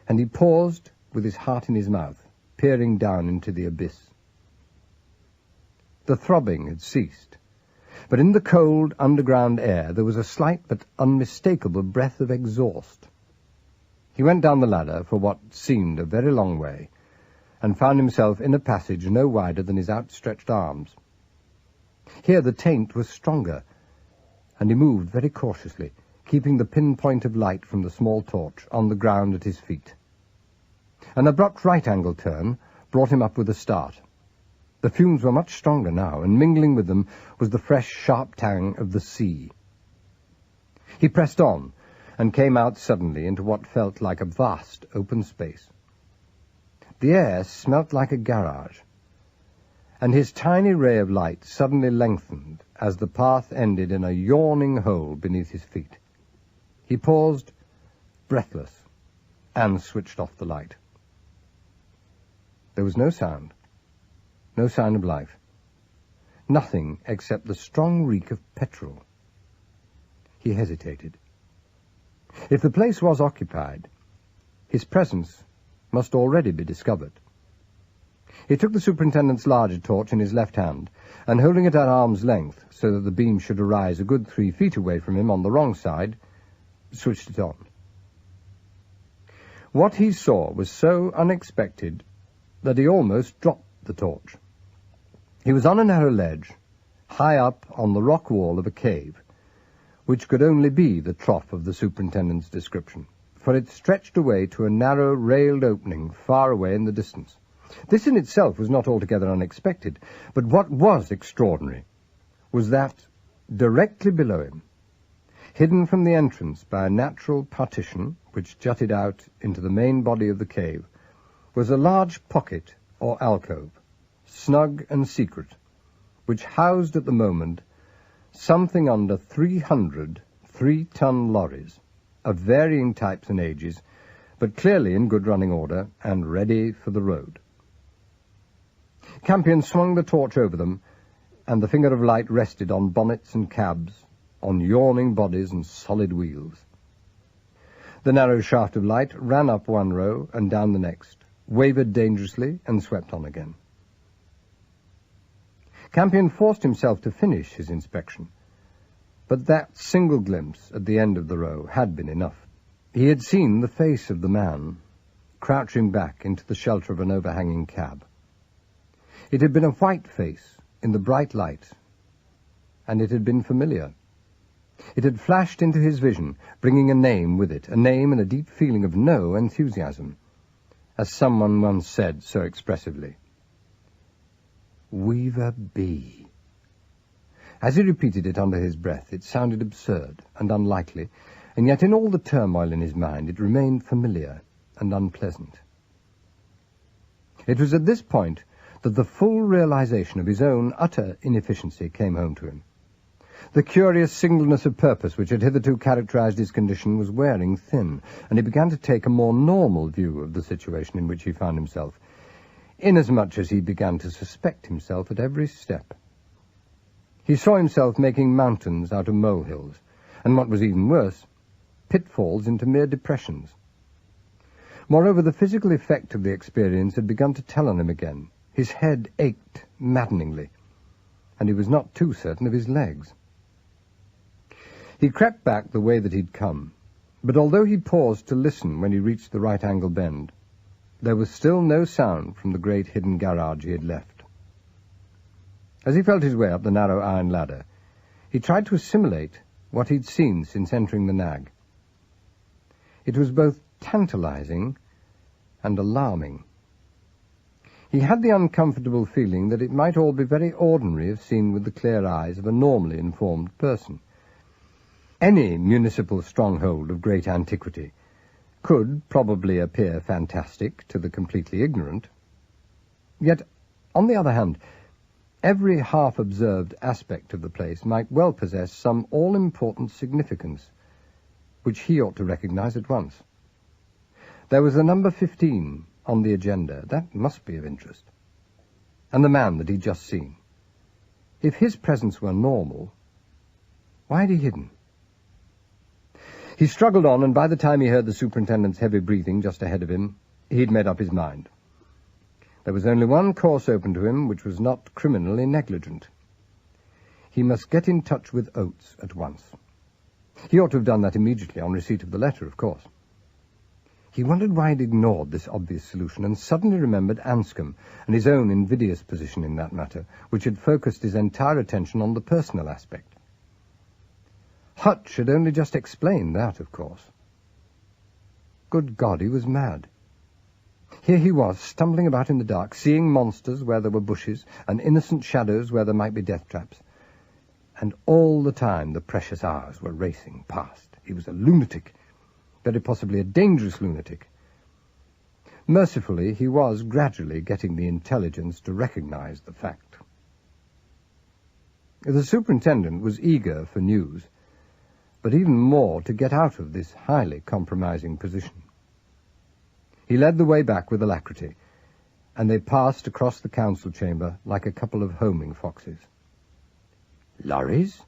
and he paused with his heart in his mouth, peering down into the abyss. The throbbing had ceased, but in the cold underground air there was a slight but unmistakable breath of exhaust. He went down the ladder for what seemed a very long way, and found himself in a passage no wider than his outstretched arms. Here the taint was stronger, and he moved very cautiously, keeping the pinpoint of light from the small torch on the ground at his feet. An abrupt right-angle turn brought him up with a start. The fumes were much stronger now, and mingling with them was the fresh, sharp tang of the sea. He pressed on, and came out suddenly into what felt like a vast open space. The air smelt like a garage, and his tiny ray of light suddenly lengthened as the path ended in a yawning hole beneath his feet. He paused, breathless, and switched off the light. There was no sound, no sign of life, nothing except the strong reek of petrol. He hesitated. If the place was occupied, his presence must already be discovered. He took the superintendent's larger torch in his left hand, and holding it at arm's length so that the beam should arise a good 3 feet away from him on the wrong side, switched it on. What he saw was so unexpected that he almost dropped the torch. He was on a narrow ledge, high up on the rock wall of a cave, which could only be the trough of the superintendent's description, for it stretched away to a narrow railed opening far away in the distance. This in itself was not altogether unexpected, but what was extraordinary was that, directly below him, hidden from the entrance by a natural partition which jutted out into the main body of the cave, was a large pocket or alcove, snug and secret, which housed at the moment something under 300 3-ton lorries of varying types and ages, but clearly in good running order and ready for the road. Campion swung the torch over them, and the finger of light rested on bonnets and cabs, on yawning bodies and solid wheels. The narrow shaft of light ran up one row and down the next, wavered dangerously, and swept on again. Campion forced himself to finish his inspection, but that single glimpse at the end of the row had been enough. He had seen the face of the man, crouching back into the shelter of an overhanging cab. It had been a white face in the bright light, and it had been familiar. It had flashed into his vision, bringing a name with it, a name and a deep feeling of no enthusiasm, as someone once said so expressively. Weaver B. As he repeated it under his breath, it sounded absurd and unlikely, and yet in all the turmoil in his mind it remained familiar and unpleasant. It was at this point that the full realization of his own utter inefficiency came home to him. The curious singleness of purpose which had hitherto characterized his condition was wearing thin, and he began to take a more normal view of the situation in which he found himself, inasmuch as he began to suspect himself at every step. He saw himself making mountains out of molehills, and what was even worse, pitfalls into mere depressions. Moreover, the physical effect of the experience had begun to tell on him again. His head ached maddeningly, and he was not too certain of his legs. He crept back the way that he'd come, but although he paused to listen when he reached the right-angle bend, there was still no sound from the great hidden garage he had left. As he felt his way up the narrow iron ladder, he tried to assimilate what he'd seen since entering the nag. It was both tantalizing and alarming. He had the uncomfortable feeling that it might all be very ordinary if seen with the clear eyes of a normally informed person. Any municipal stronghold of great antiquity could probably appear fantastic to the completely ignorant. Yet, on the other hand, every half-observed aspect of the place might well possess some all-important significance, which he ought to recognize at once. There was the number 15 on the agenda. That must be of interest. And the man that he'd just seen. If his presence were normal, why had he hidden? He struggled on, and by the time he heard the superintendent's heavy breathing just ahead of him, he'd made up his mind. There was only one course open to him, which was not criminally negligent. He He must get in touch with Oates at once. He ought to have done that immediately on receipt of the letter, of course. He wondered why he'd ignored this obvious solution, and suddenly remembered Anscombe and his own invidious position in that matter, which had focused his entire attention on the personal aspect. Hutch had only just explained that, of course. Good God, he was mad. Here he was, stumbling about in the dark, seeing monsters where there were bushes, and innocent shadows where there might be death traps. And all the time the precious hours were racing past. He was a lunatic, very possibly a dangerous lunatic. Mercifully, he was gradually getting the intelligence to recognize the fact. The superintendent was eager for news, but even more to get out of this highly compromising position. He led the way back with alacrity, and they passed across the council chamber like a couple of homing foxes. "Lorries?"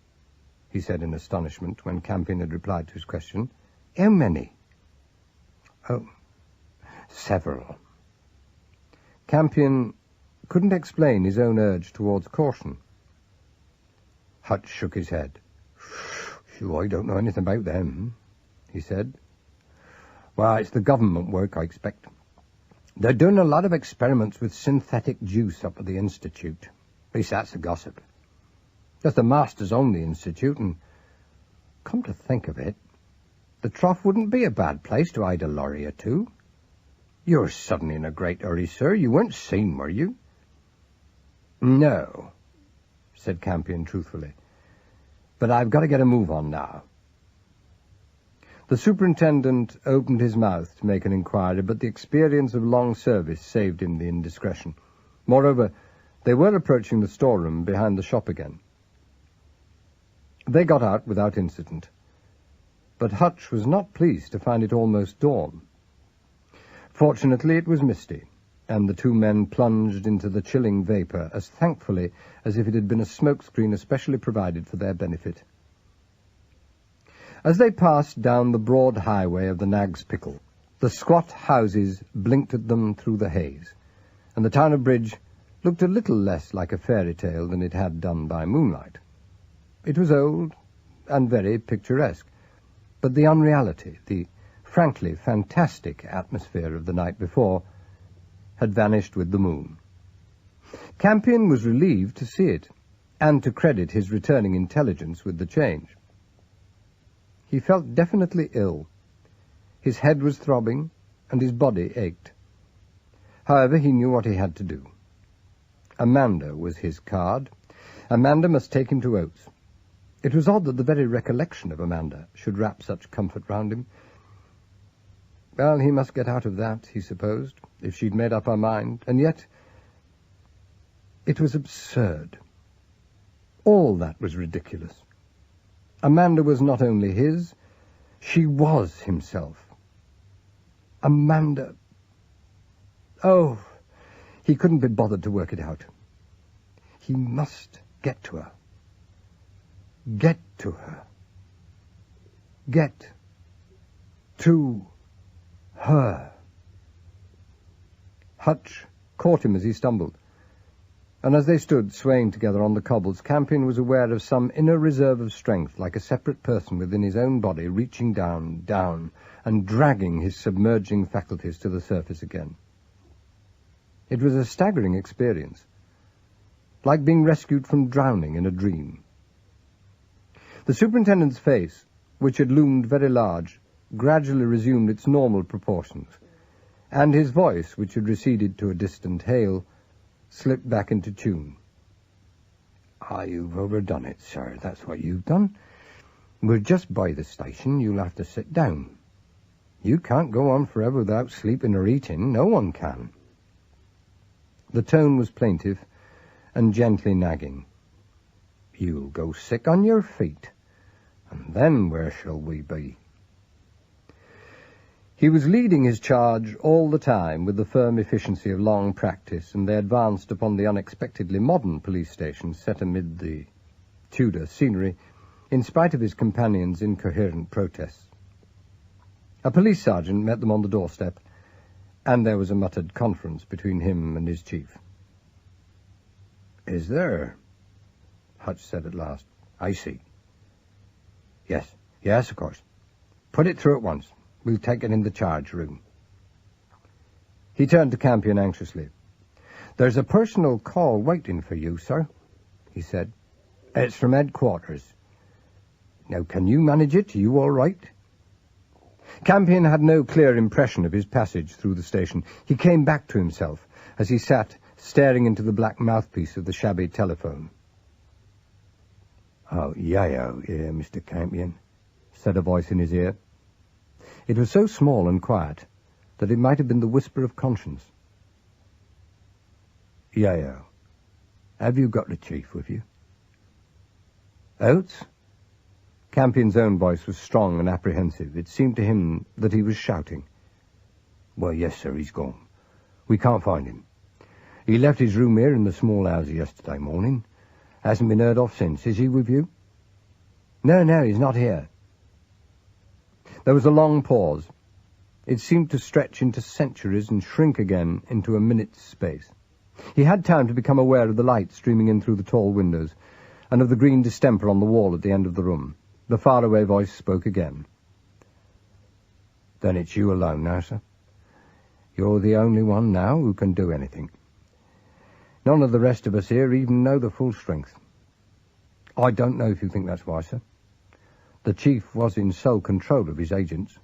he said in astonishment when Campion had replied to his question. "How many?" "Oh, several." Campion couldn't explain his own urge towards caution. Hutch shook his head. "Sure, I don't know anything about them," he said. "Well, it's the government work, I expect. They're doing a lot of experiments with synthetic juice up at the Institute. At least that's the gossip. That's the masters own the Institute, and come to think of it, the trough wouldn't be a bad place to hide a lorry or two. You're suddenly in a great hurry, sir. You weren't seen, were you?" "No," said Campion truthfully. "But I've got to get a move on now." The superintendent opened his mouth to make an inquiry, but the experience of long service saved him the indiscretion. Moreover, they were approaching the storeroom behind the shop again. They got out without incident, but Hutch was not pleased to find it almost dawn. Fortunately, it was misty, and the two men plunged into the chilling vapour as thankfully as if it had been a smokescreen especially provided for their benefit. As they passed down the broad highway of the Nag's Pickle, the squat houses blinked at them through the haze, and the town of Bridge looked a little less like a fairy tale than it had done by moonlight. It was old and very picturesque, but the unreality, the frankly fantastic atmosphere of the night before, had vanished with the moon. Campion was relieved to see it, and to credit his returning intelligence with the change. He felt definitely ill. His head was throbbing, and his body ached. However, he knew what he had to do. Amanda was his card. Amanda must take him to Oates. It was odd that the very recollection of Amanda should wrap such comfort round him. Well, he must get out of that, he supposed, if she'd made up her mind. And yet, it was absurd. All that was ridiculous. Amanda was not only his, she was himself. Amanda... Oh, he couldn't be bothered to work it out. He must get to her. Get to her. Get to her. Hutch caught him as he stumbled, and as they stood swaying together on the cobbles, Campion was aware of some inner reserve of strength, like a separate person within his own body, reaching down, down, and dragging his submerging faculties to the surface again. It was a staggering experience, like being rescued from drowning in a dream. The superintendent's face, which had loomed very large, gradually resumed its normal proportions, and his voice, which had receded to a distant hail, slipped back into tune. "Ah, you've overdone it, sir. That's what you've done. We're just by the station. You'll have to sit down. You can't go on forever without sleeping or eating. No one can." The tone was plaintive and gently nagging. "You'll go sick on your feet, and then where shall we be?" He was leading his charge all the time with the firm efficiency of long practice, and they advanced upon the unexpectedly modern police station set amid the Tudor scenery, in spite of his companion's incoherent protests. A police sergeant met them on the doorstep, and there was a muttered conference between him and his chief. "Is there?" Hutch said at last. I see. Yes, of course. Put it through at once. We'll take it in the charge room. He turned to Campion anxiously. There's a personal call waiting for you, sir, he said. It's from headquarters. Now, can you manage it? Are you all right? Campion had no clear impression of his passage through the station. He came back to himself as he sat staring into the black mouthpiece of the shabby telephone. Oh, yeah, Mr. Campion, said a voice in his ear. It was so small and quiet that it might have been the whisper of conscience. Yeah, have you got the chief with you? Oates? Campion's own voice was strong and apprehensive. It seemed to him that he was shouting. Well, yes, sir, he's gone. We can't find him. He left his room here in the small house yesterday morning. Hasn't been heard of since. Is he with you? No, he's not here. There was a long pause. It seemed to stretch into centuries and shrink again into a minute's space. He had time to become aware of the light streaming in through the tall windows, and of the green distemper on the wall at the end of the room. The faraway voice spoke again. Then it's you alone now, sir? You're the only one now who can do anything. None of the rest of us here even know the full strength. I don't know if you think that's why, sir. The chief was in sole control of his agents.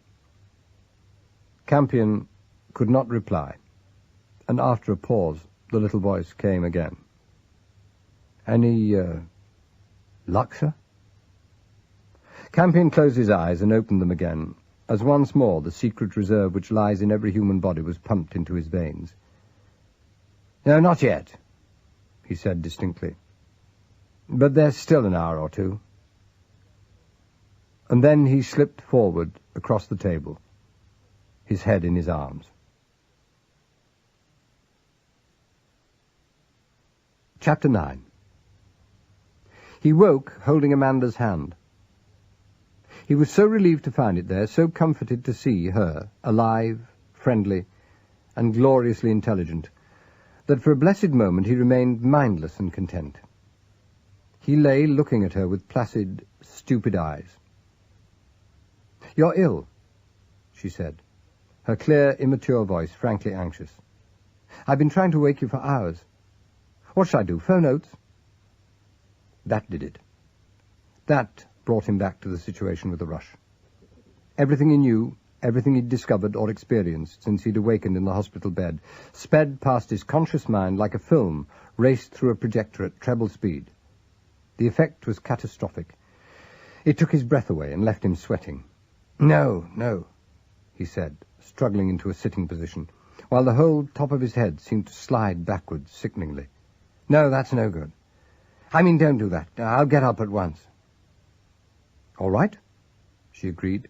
Campion could not reply, and after a pause, the little voice came again. Any, luck, sir? Campion closed his eyes and opened them again, as once more the secret reserve which lies in every human body was pumped into his veins. No, not yet, he said distinctly. But there's still an hour or two. And then he slipped forward across the table, his head in his arms. Chapter 9. He woke holding Amanda's hand. He was so relieved to find it there, so comforted to see her, alive, friendly, and gloriously intelligent, that for a blessed moment he remained mindless and content. He lay looking at her with placid, stupid eyes. "You're ill," she said, her clear, immature voice frankly anxious. "I've been trying to wake you for hours. What shall I do, phone Oates?" That did it. That brought him back to the situation with a rush. Everything he knew, everything he'd discovered or experienced since he'd awakened in the hospital bed, sped past his conscious mind like a film raced through a projector at treble speed. The effect was catastrophic. It took his breath away and left him sweating. No, he said, struggling into a sitting position, while the whole top of his head seemed to slide backwards sickeningly. No, that's no good. I mean, don't do that. I'll get up at once. All right, she agreed,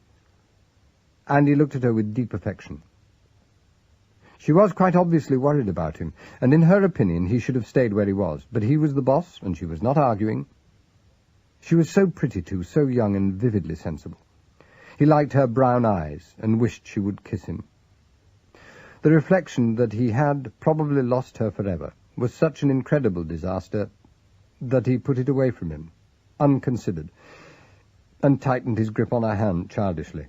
and he looked at her with deep affection. She was quite obviously worried about him, and in her opinion he should have stayed where he was, but he was the boss, and she was not arguing. She was so pretty, too, so young and vividly sensible. He liked her brown eyes, and wished she would kiss him. The reflection that he had probably lost her forever was such an incredible disaster that he put it away from him, unconsidered, and tightened his grip on her hand childishly.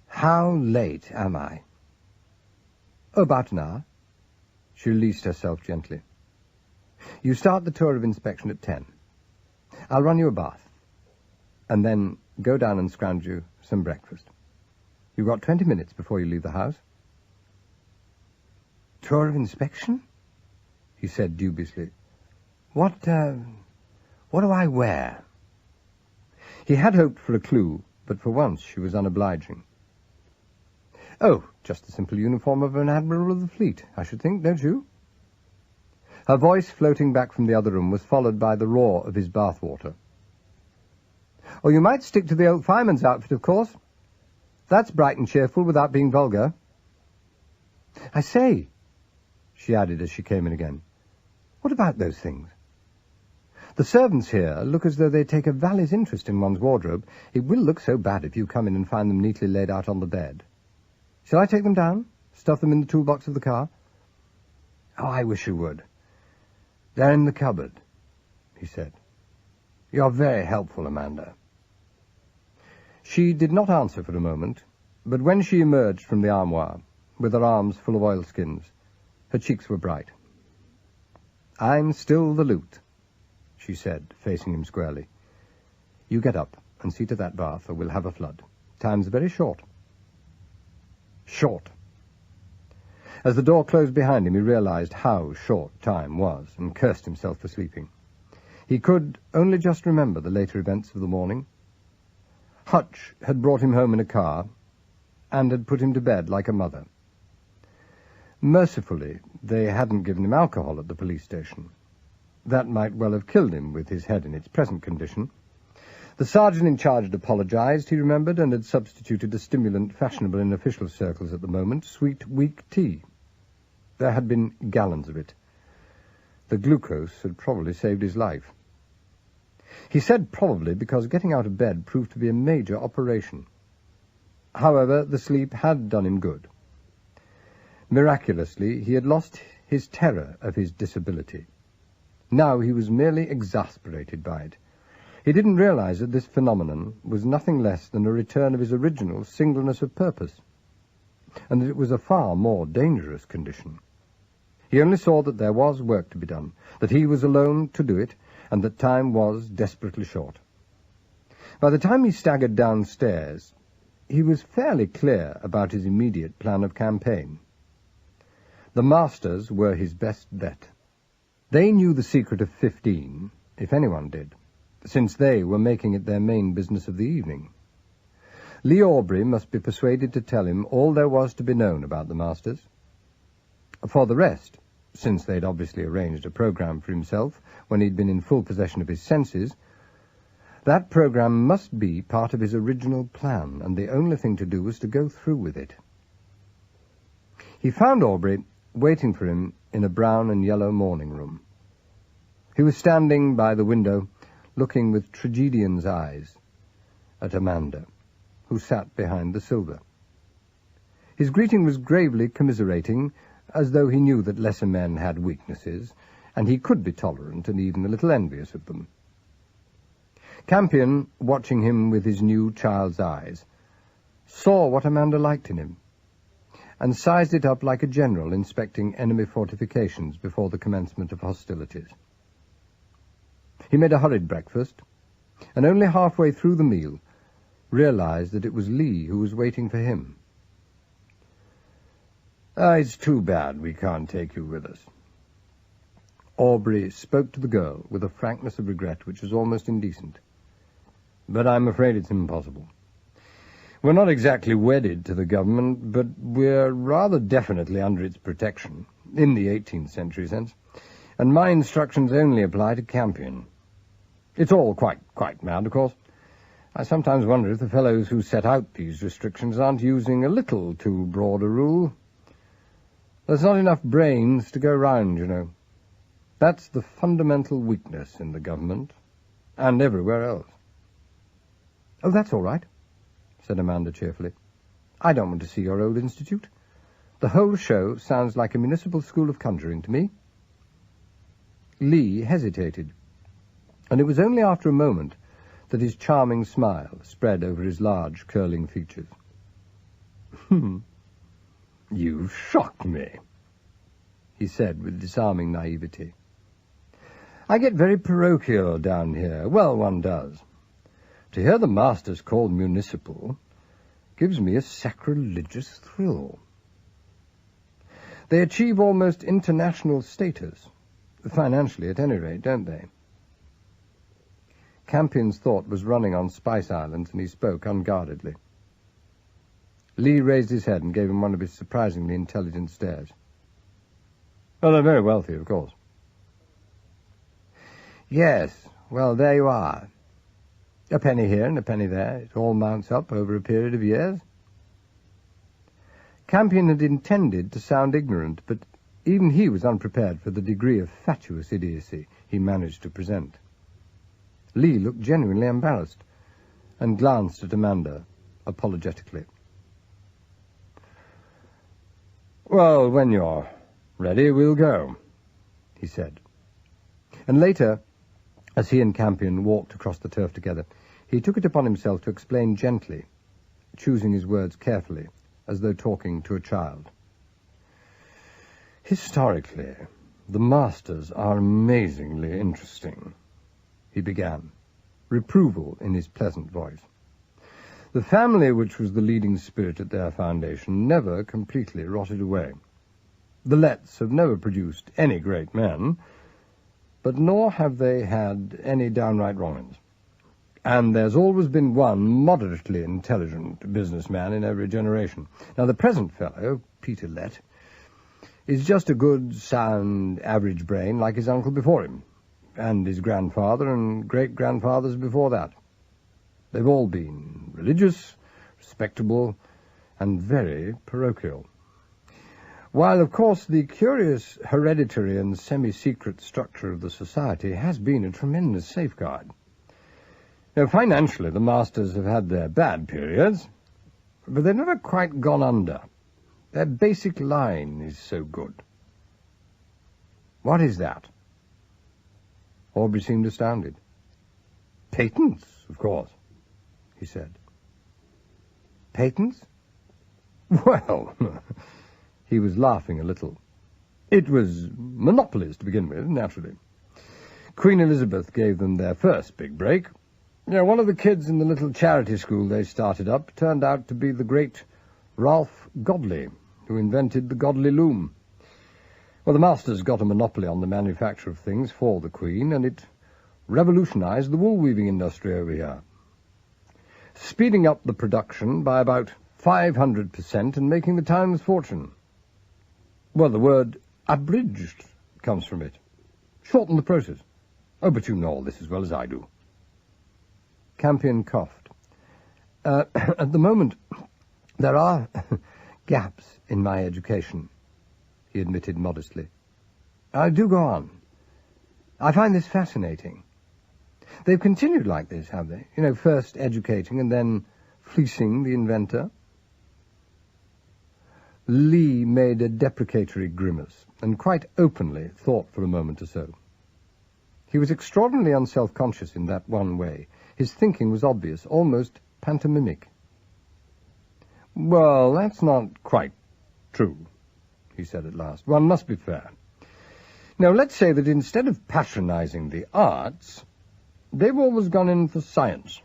"How late am I?" "About an hour." She released herself gently. "You start the tour of inspection at 10. I'll run you a bath, and then go down and scrounge you some breakfast. You've got 20 minutes before you leave the house." "Tour of inspection?" he said dubiously. What do I wear?" He had hoped for a clue, but for once she was unobliging. "Oh, just the simple uniform of an admiral of the fleet, I should think, don't you?" Her voice, floating back from the other room, was followed by the roar of his bathwater. "Or you might stick to the old fireman's outfit, of course. That's bright and cheerful without being vulgar. I say," she added as she came in again, "what about those things? The servants here look as though they take a valet's interest in one's wardrobe. It will look so bad if you come in and find them neatly laid out on the bed. Shall I take them down? Stuff them in the toolbox of the car?" "Oh, I wish you would. They're in the cupboard." he said. "You're very helpful, Amanda." She did not answer for a moment, but when she emerged from the armoire, with her arms full of oilskins, her cheeks were bright. "I'm still the loot," she said, facing him squarely. "You get up and see to that bath, or we'll have a flood. Time's very short." Short. As the door closed behind him, he realized how short time was, and cursed himself for sleeping. He could only just remember the later events of the morning. Hutch had brought him home in a car, and had put him to bed like a mother. Mercifully, they hadn't given him alcohol at the police station. That might well have killed him with his head in its present condition. The sergeant in charge had apologized, he remembered, and had substituted a stimulant fashionable in official circles at the moment, sweet, weak tea. There had been gallons of it. The glucose had probably saved his life. He said probably because getting out of bed proved to be a major operation. However, the sleep had done him good. Miraculously, he had lost his terror of his disability. Now he was merely exasperated by it. He didn't realize that this phenomenon was nothing less than a return of his original singleness of purpose, and that it was a far more dangerous condition. He only saw that there was work to be done, that he was alone to do it, and that time was desperately short. By the time he staggered downstairs, he was fairly clear about his immediate plan of campaign. The masters were his best bet. They knew the secret of 15, if anyone did, since they were making it their main business of the evening. Lee Aubrey must be persuaded to tell him all there was to be known about the masters. For the rest, since they'd obviously arranged a program for himself when he'd been in full possession of his senses, that program must be part of his original plan, and the only thing to do was to go through with it. He found Aubrey waiting for him in a brown and yellow morning room. He was standing by the window, looking with tragedian's eyes at Amanda, who sat behind the silver. His greeting was gravely commiserating, as though he knew that lesser men had weaknesses, and he could be tolerant and even a little envious of them. Campion, watching him with his new child's eyes, saw what Amanda liked in him, and sized it up like a general inspecting enemy fortifications before the commencement of hostilities. He made a hurried breakfast, and only halfway through the meal realized that it was Lee who was waiting for him. "It's too bad we can't take you with us." Aubrey spoke to the girl with a frankness of regret which was almost indecent. "But I'm afraid it's impossible. We're not exactly wedded to the government, but we're rather definitely under its protection, in the 18th century sense, and my instructions only apply to Campion. It's all quite mad, of course. I sometimes wonder if the fellows who set out these restrictions aren't using a little too broad a rule. There's not enough brains to go round, you know. That's the fundamental weakness in the government, and everywhere else." "Oh, that's all right," said Amanda cheerfully. "I don't want to see your old institute. The whole show sounds like a municipal school of conjuring to me." Lee hesitated, and it was only after a moment that his charming smile spread over his large, curling features. "You've shocked me," he said with disarming naivety. "I get very parochial down here. Well, one does. To hear the masters called municipal gives me a sacrilegious thrill. They achieve almost international status, financially at any rate, don't they?" Campion's thought was running on Spice Islands, and he spoke unguardedly. Lee raised his head and gave him one of his surprisingly intelligent stares. "Well, they're very wealthy, of course." "Yes, well, there you are. A penny here and a penny there. It all mounts up over a period of years." Campion had intended to sound ignorant, but even he was unprepared for the degree of fatuous idiocy he managed to present. Lee looked genuinely embarrassed, and glanced at Amanda apologetically. "Well, when you're ready, we'll go," he said. And later, As he and Campion walked across the turf together, he took it upon himself to explain gently, choosing his words carefully, as though talking to a child. "Historically, the Masters are amazingly interesting," he began, reproval in his pleasant voice. "The family which was the leading spirit at their foundation never completely rotted away. The Letts have never produced any great men, but nor have they had any downright wrong-uns. And there's always been one moderately intelligent businessman in every generation. Now, the present fellow, Peter Lett, is just a good, sound, average brain like his uncle before him, and his grandfather and great-grandfathers before that. They've all been religious, respectable, and very parochial. While, of course, the curious hereditary and semi-secret structure of the society has been a tremendous safeguard. Now, financially, the Masters have had their bad periods, but they've never quite gone under. Their basic line is so good." "What is that?" Aubrey seemed astounded. "Patents, of course," he said. "Patents?" "Well," he was laughing a little. "It was monopolies to begin with, naturally. Queen Elizabeth gave them their first big break. One of the kids in the little charity school they started up turned out to be the great Ralph Godley, who invented the Godley loom. Well, the Masters got a monopoly on the manufacture of things for the Queen, and it revolutionized the wool-weaving industry over here, speeding up the production by about 500% and making the Times fortune. Well, the word abridged comes from it. Shorten the process. Oh, but you know all this as well as I do." Campion coughed. At the moment, there are gaps in my education," he admitted modestly. "Do go on. I find this fascinating. They've continued like this, have they? First educating and then fleecing the inventor?" Lee made a deprecatory grimace, and quite openly thought for a moment or so. He was extraordinarily unself-conscious in that one way. His thinking was obvious, almost pantomimic. "Well, that's not quite true," he said at last. "One must be fair. Now, let's say that instead of patronizing the arts, they've always gone in for science.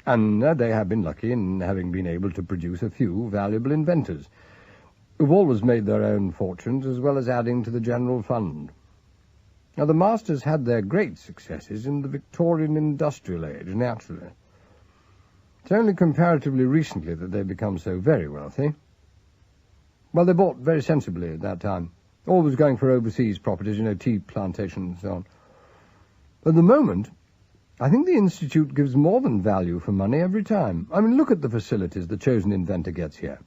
And they have been lucky in having been able to produce a few valuable inventors, who've always made their own fortunes as well as adding to the general fund. Now, the Masters had their great successes in the Victorian industrial age, naturally. It's only comparatively recently that they've become so very wealthy. Well, they bought very sensibly at that time, always going for overseas properties, tea plantations and so on. At the moment, I think the Institute gives more than value for money every time. Look at the facilities the chosen inventor gets here.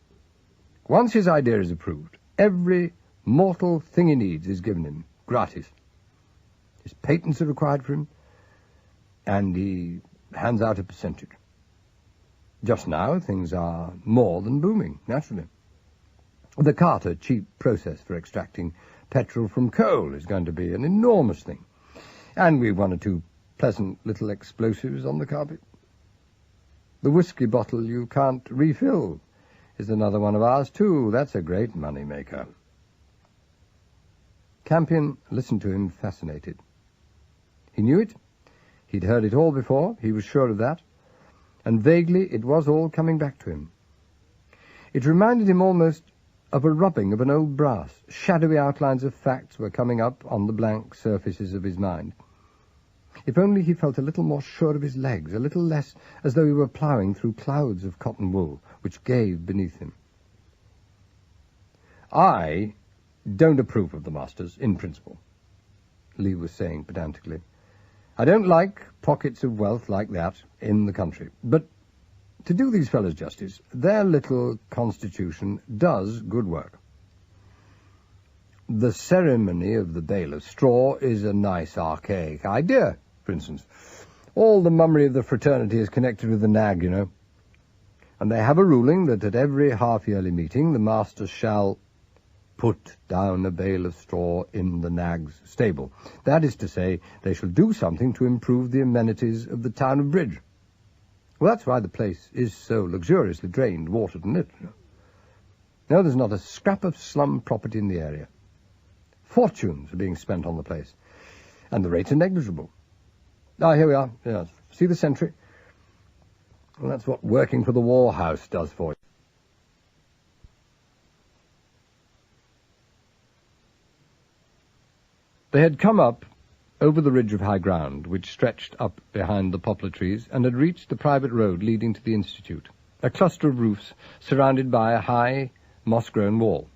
Once his idea is approved, every mortal thing he needs is given him, gratis. His patents are required for him, and he hands out a percentage. Just now, things are more than booming, naturally. The Carter cheap process for extracting petrol from coal is going to be an enormous thing. And we've one or two pleasant little explosives on the carpet. The whiskey bottle you can't refill is another one of ours, too. That's a great money-maker." Campion listened to him, fascinated. He knew it. He'd heard it all before, he was sure of that. And vaguely it was all coming back to him. It reminded him almost of a rubbing of an old brass. Shadowy outlines of facts were coming up on the blank surfaces of his mind. If only he felt a little more sure of his legs, a little less as though he were ploughing through clouds of cotton wool, which gave beneath him. "I don't approve of the Masters, in principle," Lee was saying pedantically. "I don't like pockets of wealth like that in the country. But to do these fellows justice, their little constitution does good work. The ceremony of the bale of straw is a nice archaic idea, for instance. All the mummery of the fraternity is connected with the nag, And they have a ruling that at every half-yearly meeting the Masters shall put down a bale of straw in the nag's stable. That is to say, they shall do something to improve the amenities of the town of Bridge. Well, that's why the place is so luxuriously drained, watered, and lit. No, there's not a scrap of slum property in the area. Fortunes are being spent on the place, and the rates are negligible. Ah, here we are. Yes. See the sentry? Well, that's what working for the War House does for you. They had come up over the ridge of high ground, which stretched up behind the poplar trees, and had reached the private road leading to the Institute, a cluster of roofs surrounded by a high, moss-grown wall.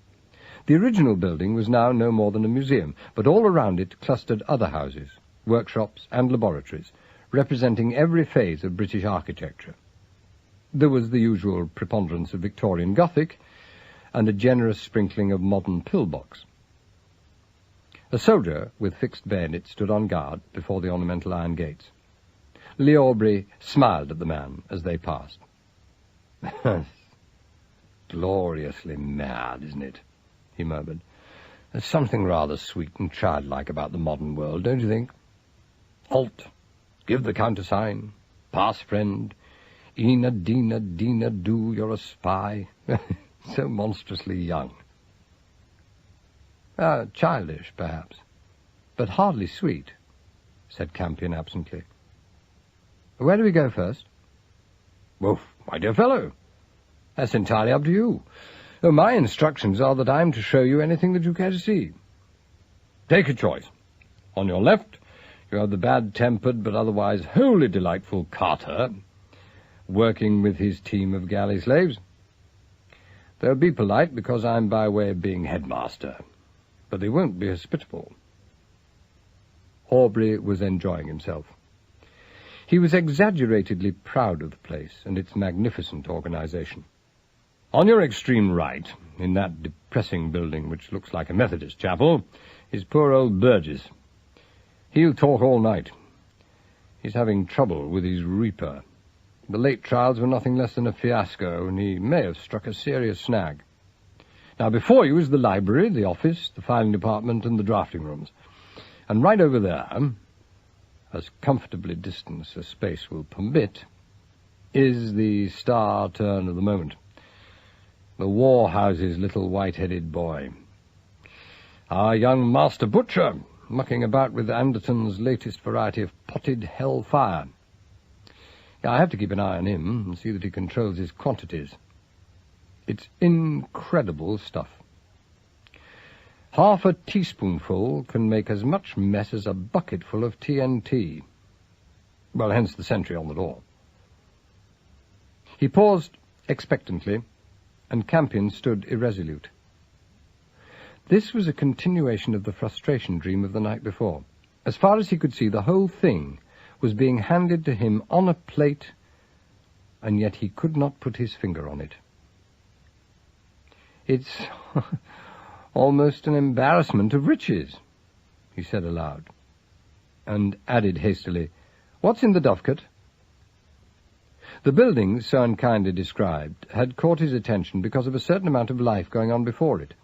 The original building was now no more than a museum, but all around it clustered other houses, workshops and laboratories, representing every phase of British architecture. There was the usual preponderance of Victorian Gothic, and a generous sprinkling of modern pillbox. A soldier with fixed bayonet stood on guard before the ornamental iron gates. Lee Aubrey smiled at the man as they passed. "Gloriously mad, isn't it?" he murmured. "There's something rather sweet and childlike about the modern world, don't you think? Halt! Give the countersign. Pass, friend. Ina, Dina, Dina, do, you're a spy." So monstrously young. Childish, perhaps, but hardly sweet, said Campion absently. "Where do we go first?" "Well, my dear fellow, that's entirely up to you. My instructions are that I am to show you anything that you care to see. Take a choice. On your left, you have the bad-tempered but otherwise wholly delightful Carter, working with his team of galley slaves. They'll be polite because I'm by way of being headmaster, but they won't be hospitable." Aubrey was enjoying himself. He was exaggeratedly proud of the place and its magnificent organization. On your extreme right, in that depressing building which looks like a Methodist chapel, is poor old Burgess. He'll talk all night. He's having trouble with his reaper. The late trials were nothing less than a fiasco, and he may have struck a serious snag. Now, before you is the library, the office, the filing department, and the drafting rooms. And right over there, as comfortably distanced as space will permit, is the star turn of the moment. The War House's little white-headed boy. Our young master butcher, mucking about with Anderton's latest variety of potted hellfire. I have to keep an eye on him and see that he controls his quantities. It's incredible stuff. Half a teaspoonful can make as much mess as a bucketful of TNT. Well, hence the sentry on the door. He paused expectantly, and Campion stood irresolute. This was a continuation of the frustration dream of the night before. As far as he could see, the whole thing was being handed to him on a plate, and yet he could not put his finger on it. "It's almost an embarrassment of riches," he said aloud, and added hastily, "What's in the dovecote?" The building, so unkindly described, had caught his attention because of a certain amount of life going on before it.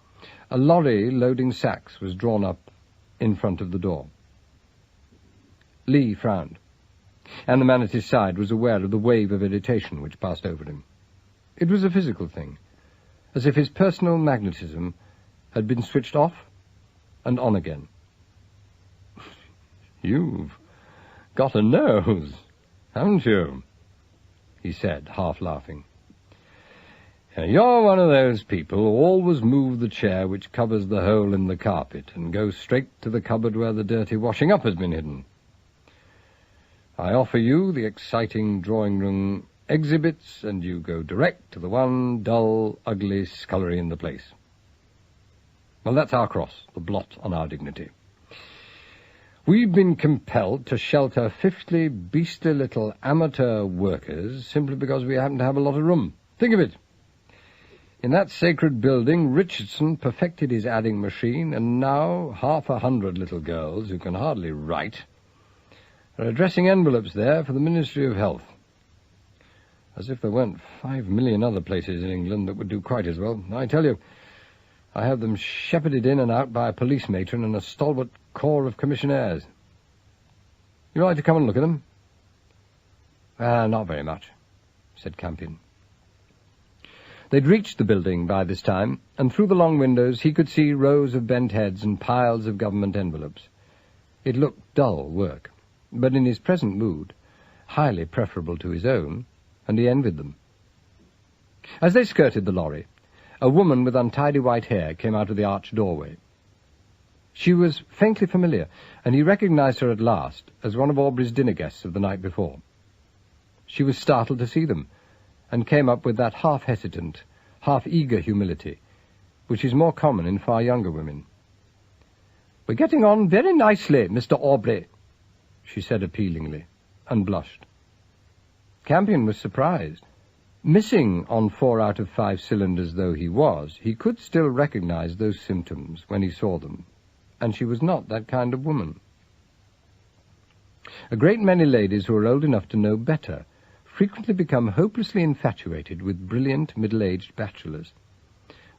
A lorry loading sacks was drawn up in front of the door. Lee frowned, and the man at his side was aware of the wave of irritation which passed over him. It was a physical thing, as if his personal magnetism had been switched off and on again. "You've got a nose, haven't you?" he said, half laughing. "You're one of those people who always move the chair which covers the hole in the carpet and go straight to the cupboard where the dirty washing up has been hidden. I offer you the exciting drawing-room exhibits, and you go direct to the one dull, ugly scullery in the place. Well, that's our cross, the blot on our dignity. We've been compelled to shelter 50 beastly little amateur workers simply because we happen to have a lot of room. Think of it. In that sacred building, Richardson perfected his adding machine, and now 100 little girls who can hardly write are addressing envelopes there for the Ministry of Health. As if there weren't 5 million other places in England that would do quite as well. I tell you, I have them shepherded in and out by a police matron and a stalwart corps of commissionaires. You like to come and look at them? Not very much, said Campion. They'd reached the building by this time, and through the long windows he could see rows of bent heads and piles of government envelopes. It looked dull work, but in his present mood, highly preferable to his own, and he envied them. As they skirted the lorry, a woman with untidy white hair came out of the arched doorway. She was faintly familiar, and he recognized her at last as one of Aubrey's dinner guests of the night before. She was startled to see them, and came up with that half-hesitant, half-eager humility, which is more common in far younger women. "We're getting on very nicely, Mr. Aubrey," she said appealingly, and blushed. Campion was surprised. Missing on 4 out of 5 cylinders though he was, he could still recognize those symptoms when he saw them, and she was not that kind of woman. A great many ladies who are old enough to know better frequently become hopelessly infatuated with brilliant middle-aged bachelors,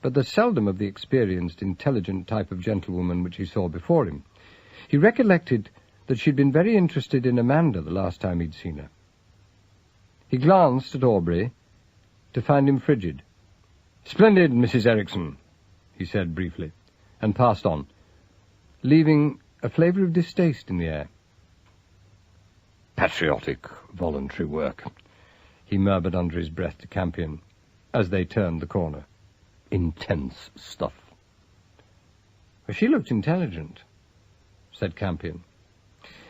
but they're seldom of the experienced, intelligent type of gentlewoman which he saw before him. He recollected that she'd been very interested in Amanda the last time he'd seen her. He glanced at Aubrey to find him frigid. "Splendid, Mrs. Erickson," he said briefly, and passed on, leaving a flavour of distaste in the air. "Patriotic voluntary work," he murmured under his breath to Campion, as they turned the corner. "Intense stuff." "She looked intelligent," said Campion,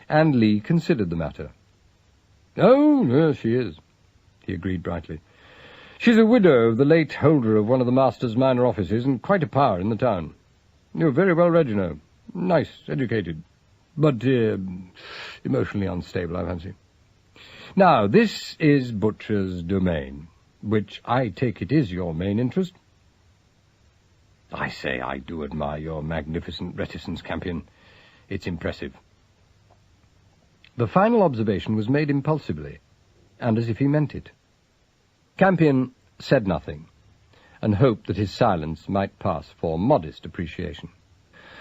and Lee considered the matter. "Oh, yes, she is," he agreed brightly. "She's a widow of the late holder of one of the master's minor offices, and quite a power in the town. You're very well read, you know. Nice, educated, but emotionally unstable, I fancy. Now, this is Butcher's domain, which I take it is your main interest." "I say, I do admire your magnificent reticence, Campion. It's impressive." The final observation was made impulsively, and as if he meant it. Campion said nothing, and hoped that his silence might pass for modest appreciation.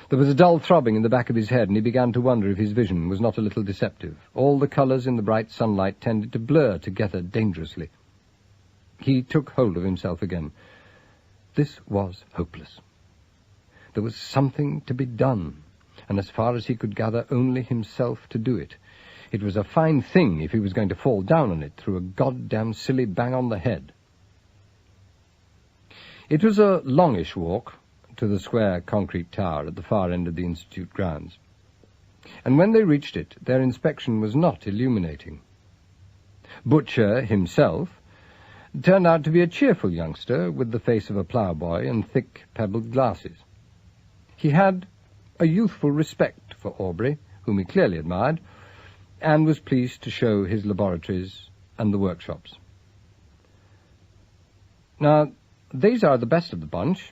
There was a dull throbbing in the back of his head, and he began to wonder if his vision was not a little deceptive. All the colours in the bright sunlight tended to blur together dangerously. He took hold of himself again. This was hopeless. There was something to be done, and as far as he could gather, only himself to do it. It was a fine thing if he was going to fall down on it through a goddamn silly bang on the head. It was a longish walk to the square concrete tower at the far end of the Institute grounds, and when they reached it, their inspection was not illuminating. Butcher himself turned out to be a cheerful youngster with the face of a ploughboy and thick pebbled glasses. He had a youthful respect for Aubrey, whom he clearly admired, and was pleased to show his laboratories and the workshops. "Now, these are the best of the bunch,"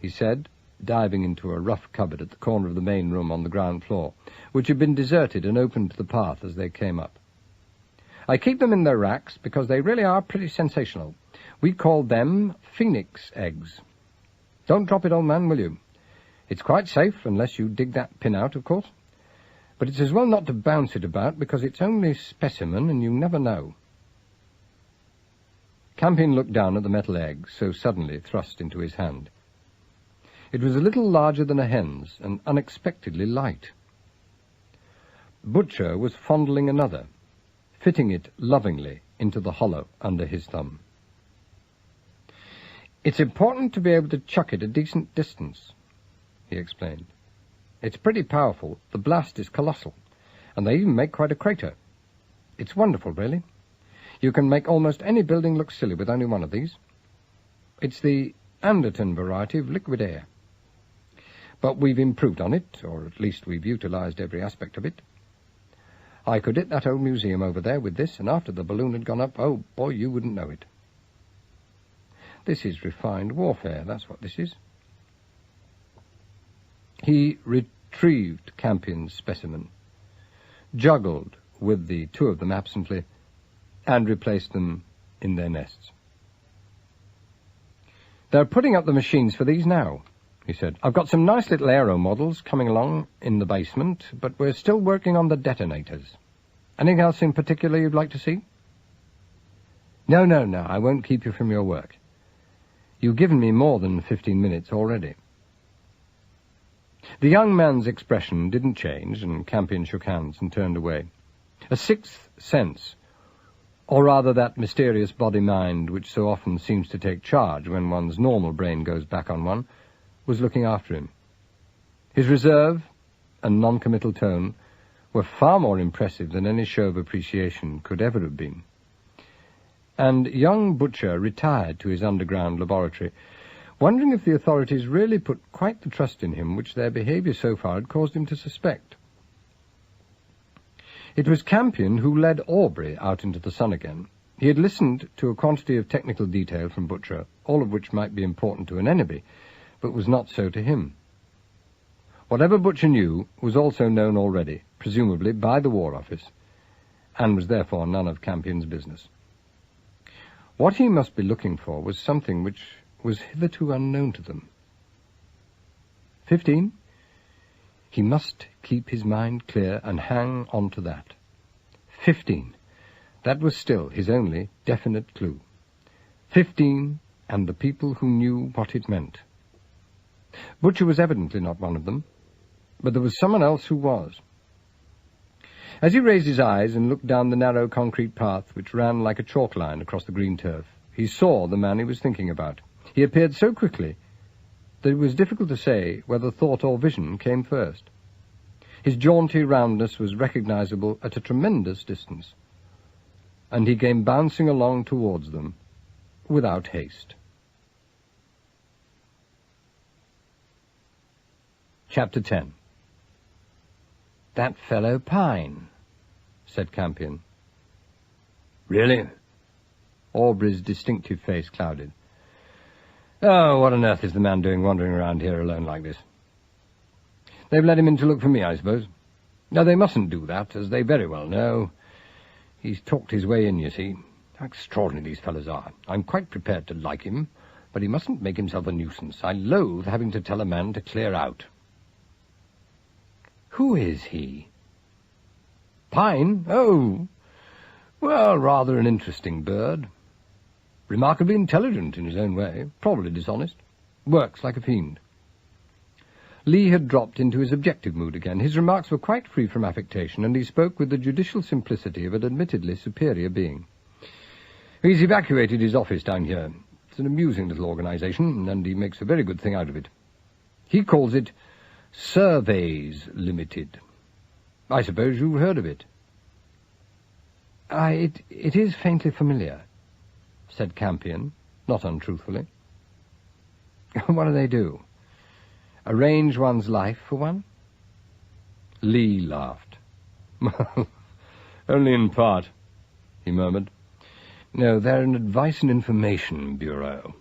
he said, diving into a rough cupboard at the corner of the main room on the ground floor, which had been deserted and open to the path as they came up. "I keep them in their racks because they really are pretty sensational. We call them phoenix eggs. Don't drop it, old man, will you? It's quite safe, unless you dig that pin out, of course. But it's as well not to bounce it about, because it's only specimen, and you never know." Campion looked down at the metal egg so suddenly thrust into his hand. It was a little larger than a hen's, and unexpectedly light. Butcher was fondling another, fitting it lovingly into the hollow under his thumb. "It's important to be able to chuck it a decent distance," he explained. "It's pretty powerful. The blast is colossal, and they even make quite a crater. It's wonderful, really. You can make almost any building look silly with only one of these. It's the Anderton variety of liquid air. But we've improved on it, or at least we've utilized every aspect of it. I could hit that old museum over there with this, and after the balloon had gone up, oh boy, you wouldn't know it. This is refined warfare, that's what this is." He retrieved Campion's specimen, juggled with the 2 of them absently, and replaced them in their nests. "They're putting up the machines for these now," he said. "I've got some nice little aero models coming along in the basement, but we're still working on the detonators. Anything else in particular you'd like to see?" No, I won't keep you from your work. You've given me more than 15 minutes already." The young man's expression didn't change, and Campion shook hands and turned away. A sixth sense, or rather that mysterious body-mind which so often seems to take charge when one's normal brain goes back on one, was looking after him. His reserve and non-committal tone were far more impressive than any show of appreciation could ever have been. And young Butcher retired to his underground laboratory, wondering if the authorities really put quite the trust in him which their behaviour so far had caused him to suspect. It was Campion who led Aubrey out into the sun again. He had listened to a quantity of technical detail from Butcher, all of which might be important to an enemy, but was not so to him. Whatever Butcher knew was also known already, presumably by the War Office, and was therefore none of Campion's business. What he must be looking for was something which was hitherto unknown to them. 15. He must keep his mind clear and hang on to that. 15. That was still his only definite clue. 15, and the people who knew what it meant. Butcher was evidently not one of them, but there was someone else who was. As he raised his eyes and looked down the narrow concrete path which ran like a chalk line across the green turf, he saw the man he was thinking about. He appeared so quickly that it was difficult to say whether thought or vision came first. His jaunty roundness was recognizable at a tremendous distance, and he came bouncing along towards them without haste. Chapter 10. "That fellow Pine," said Campion. "Really?" Aubrey's distinctive face clouded. "Oh, what on earth is the man doing wandering around here alone like this?" "They've let him in to look for me, I suppose." "No, they mustn't do that, as they very well know. He's talked his way in, you see. How extraordinary these fellows are. I'm quite prepared to like him, but he mustn't make himself a nuisance. I loathe having to tell a man to clear out." "Who is he?" "Pine? Oh, well, rather an interesting bird. Remarkably intelligent in his own way, probably dishonest. Works like a fiend." Lee had dropped into his objective mood again. His remarks were quite free from affectation, and he spoke with the judicial simplicity of an admittedly superior being. "He's evacuated his office down here. It's an amusing little organization, and he makes a very good thing out of it. He calls it Surveys Limited. I suppose you've heard of it?" It is faintly familiar," said Campion, not untruthfully. "What do they do? Arrange one's life for one?" Lee laughed. "Only in part," he murmured. "No, they're an advice and information bureau.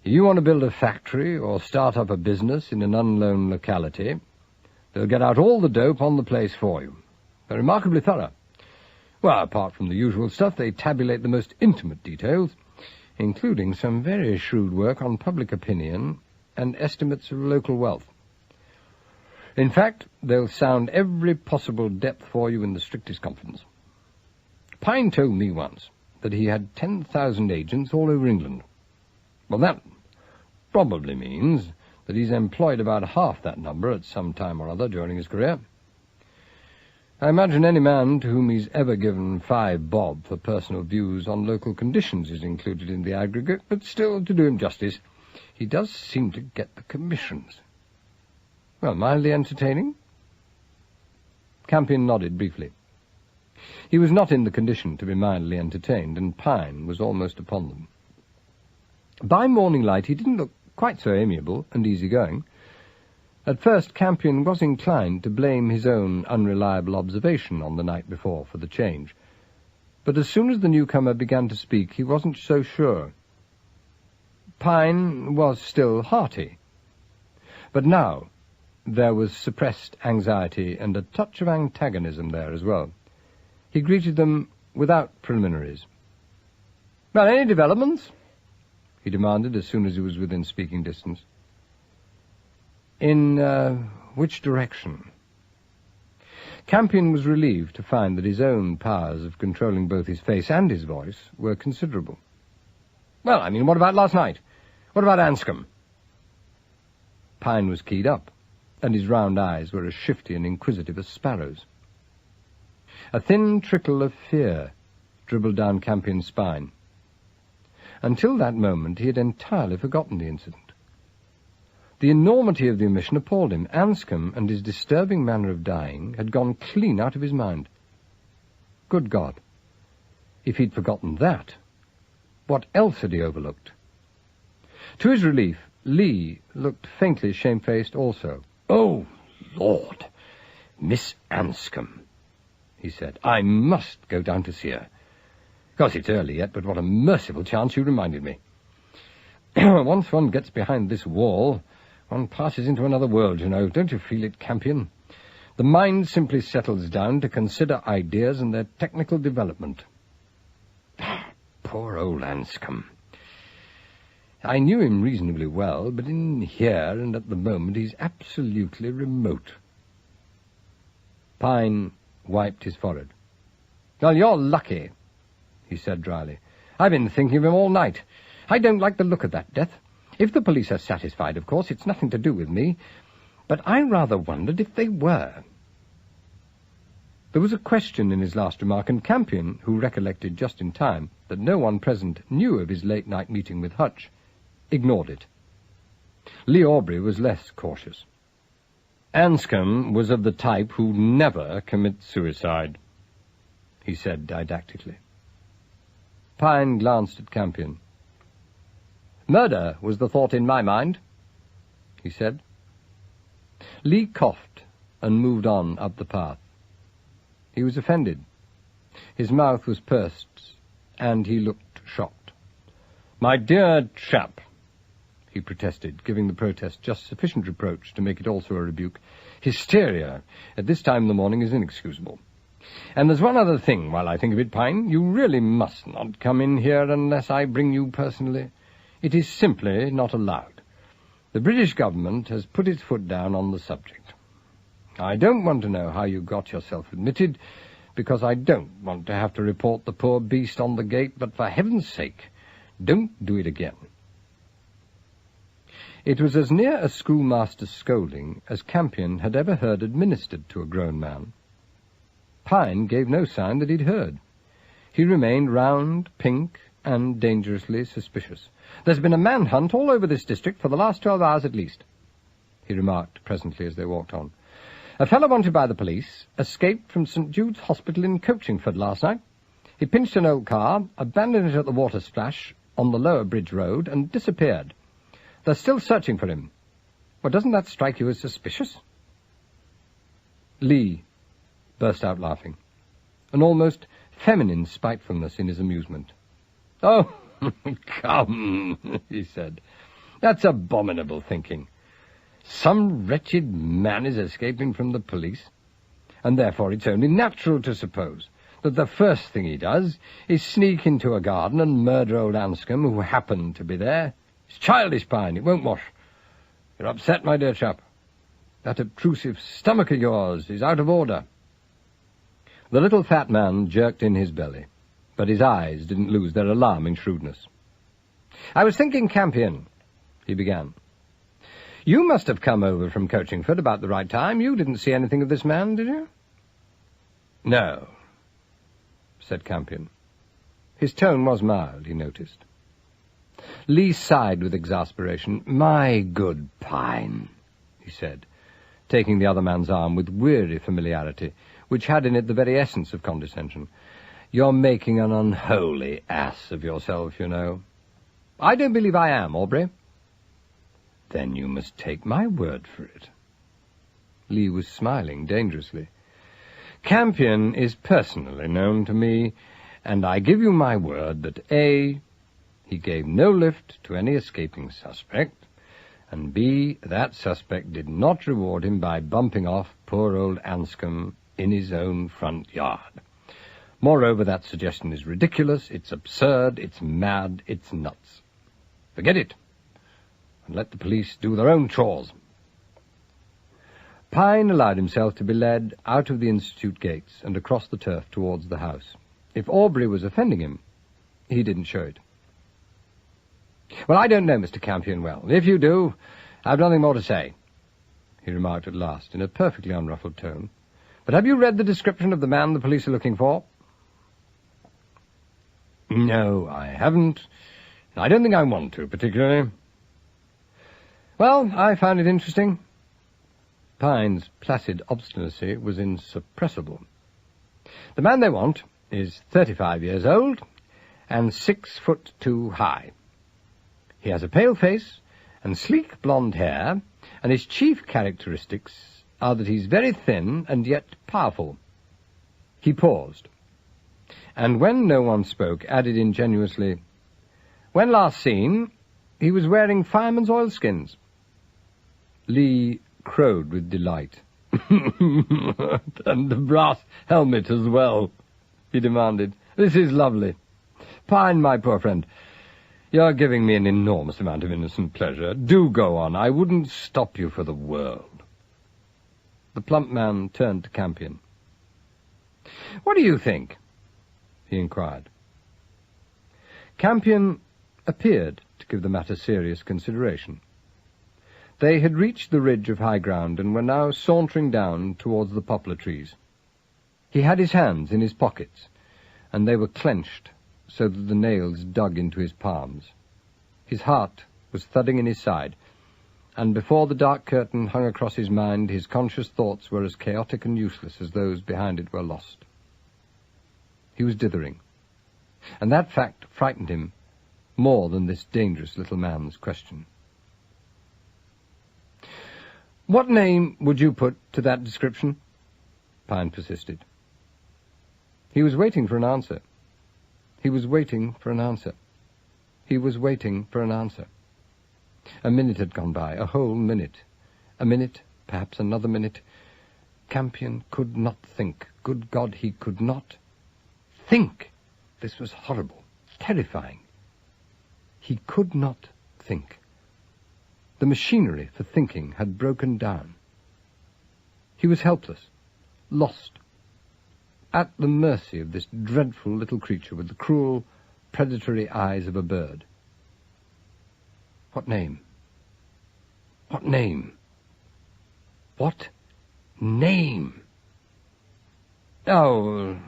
If you want to build a factory or start up a business in an unknown locality, they'll get out all the dope on the place for you. They're remarkably thorough. Well, apart from the usual stuff, they tabulate the most intimate details, including some very shrewd work on public opinion and estimates of local wealth. In fact, they'll sound every possible depth for you in the strictest confidence. Pine told me once that he had 10,000 agents all over England. Well, that probably means that he's employed about half that number at some time or other during his career. I imagine any man to whom he's ever given 5 bob for personal views on local conditions is included in the aggregate, but still, to do him justice, he does seem to get the commissions. Well, mildly entertaining?" Campion nodded briefly. He was not in the condition to be mildly entertained, and Pine was almost upon them. By morning light he didn't look quite so amiable and easy-going. At first Campion was inclined to blame his own unreliable observation on the night before for the change, but as soon as the newcomer began to speak he wasn't so sure. Pine was still hearty, but now there was suppressed anxiety and a touch of antagonism there as well. He greeted them without preliminaries. "Well, any developments?" he demanded as soon as he was within speaking distance. In which direction? Campion was relieved to find that his own powers of controlling both his face and his voice were considerable. Well, I mean, what about last night? What about Anscombe? Pine was keyed up, and his round eyes were as shifty and inquisitive as sparrows. A thin trickle of fear dribbled down Campion's spine. Until that moment he had entirely forgotten the incident. The enormity of the omission appalled him. Anscombe and his disturbing manner of dying had gone clean out of his mind. Good God! If he'd forgotten that, what else had he overlooked? To his relief, Lee looked faintly shamefaced also. "Oh, Lord! Miss Anscombe," he said. "I must go down to see her. Of course, it's early yet, but what a merciful chance you reminded me. Once one gets behind this wall, one passes into another world, you know. Don't you feel it, Campion? The mind simply settles down to consider ideas and their technical development." Poor old Anscombe. I knew him reasonably well, but in here and at the moment he's absolutely remote. Pine wiped his forehead. "Well, you're lucky," he said dryly. "I've been thinking of him all night. I don't like the look of that death. If the police are satisfied, of course, it's nothing to do with me. But I rather wondered if they were." There was a question in his last remark, and Campion, who recollected just in time that no one present knew of his late-night meeting with Hutch, ignored it. Lee Aubrey was less cautious. "Anscombe was of the type who never commits suicide," he said didactically. Pine glanced at Campion. "Murder was the thought in my mind," he said. Lee coughed and moved on up the path. He was offended. His mouth was pursed, and he looked shocked. "My dear chap," he protested, giving the protest just sufficient reproach to make it also a rebuke, "hysteria at this time in the morning is inexcusable. And there's one other thing while I think of it, Pine. You really must not come in here unless I bring you personally. It is simply not allowed. The British government has put its foot down on the subject. I don't want to know how you got yourself admitted, because I don't want to have to report the poor beast on the gate, but for heaven's sake, don't do it again." It was as near a schoolmaster's scolding as Campion had ever heard administered to a grown man. Pine gave no sign that he'd heard. He remained round, pink, and dangerously suspicious. "There's been a manhunt all over this district for the last 12 hours at least," he remarked presently as they walked on. "A fellow wanted by the police escaped from St. Jude's Hospital in Coachingford last night. He pinched an old car, abandoned it at the water splash on the Lower Bridge Road, and disappeared. They're still searching for him. Well, doesn't that strike you as suspicious?" Lee burst out laughing, an almost feminine spitefulness in his amusement. "Oh, come," he said. "That's abominable thinking. Some wretched man is escaping from the police, and therefore it's only natural to suppose that the first thing he does is sneak into a garden and murder old Anscombe, who happened to be there. It's childish, Pine. It won't wash. You're upset, my dear chap. That obtrusive stomach of yours is out of order." The little fat man jerked in his belly, but his eyes didn't lose their alarming shrewdness. "I was thinking, Campion," he began. "You must have come over from Coachingford about the right time. You didn't see anything of this man, did you?" "No," said Campion. His tone was mild, he noticed. Lee sighed with exasperation. "My good Pine," he said, taking the other man's arm with weary familiarity, which had in it the very essence of condescension. "You're making an unholy ass of yourself, you know." "I don't believe I am, Aubrey." "Then you must take my word for it." Lee was smiling dangerously. "Campion is personally known to me, and I give you my word that A, he gave no lift to any escaping suspect, and B, that suspect did not reward him by bumping off poor old Anscombe in his own front yard. Moreover, that suggestion is ridiculous, it's absurd, it's mad, it's nuts. Forget it, and let the police do their own chores. Pine allowed himself to be led out of the Institute gates and across the turf towards the house. If Aubrey was offending him, he didn't show it. "Well, I don't know Mr. Campion well. If you do, I've nothing more to say," he remarked at last, in a perfectly unruffled tone. "But have you read the description of the man the police are looking for?" "No, I haven't. I don't think I want to, particularly." "Well, I found it interesting." Pine's placid obstinacy was insuppressible. "The man they want is 35 years old and 6'2" high. He has a pale face and sleek blonde hair, and his chief characteristics are that he's very thin and yet powerful." He paused, and when no one spoke, added ingenuously, "When last seen, he was wearing fireman's oilskins." Lee crowed with delight. "And the brass helmet as well," he demanded. "This is lovely. Pine, my poor friend, you're giving me an enormous amount of innocent pleasure. Do go on. I wouldn't stop you for the world." The plump man turned to Campion. "What do you think?" he inquired. Campion appeared to give the matter serious consideration. They had reached the ridge of high ground and were now sauntering down towards the poplar trees. He had his hands in his pockets, and they were clenched so that the nails dug into his palms. His heart was thudding in his side, and before the dark curtain hung across his mind, his conscious thoughts were as chaotic and useless as those behind it were lost. He was dithering, and that fact frightened him more than this dangerous little man's question. "What name would you put to that description?" Pine persisted. He was waiting for an answer. He was waiting for an answer. He was waiting for an answer. A minute had gone by, a whole minute. A minute, perhaps another minute. Campion could not think. Good God, he could not think! This was horrible, terrifying. He could not think. The machinery for thinking had broken down. He was helpless, lost, at the mercy of this dreadful little creature with the cruel, predatory eyes of a bird. What name? What name? What name? "Oh,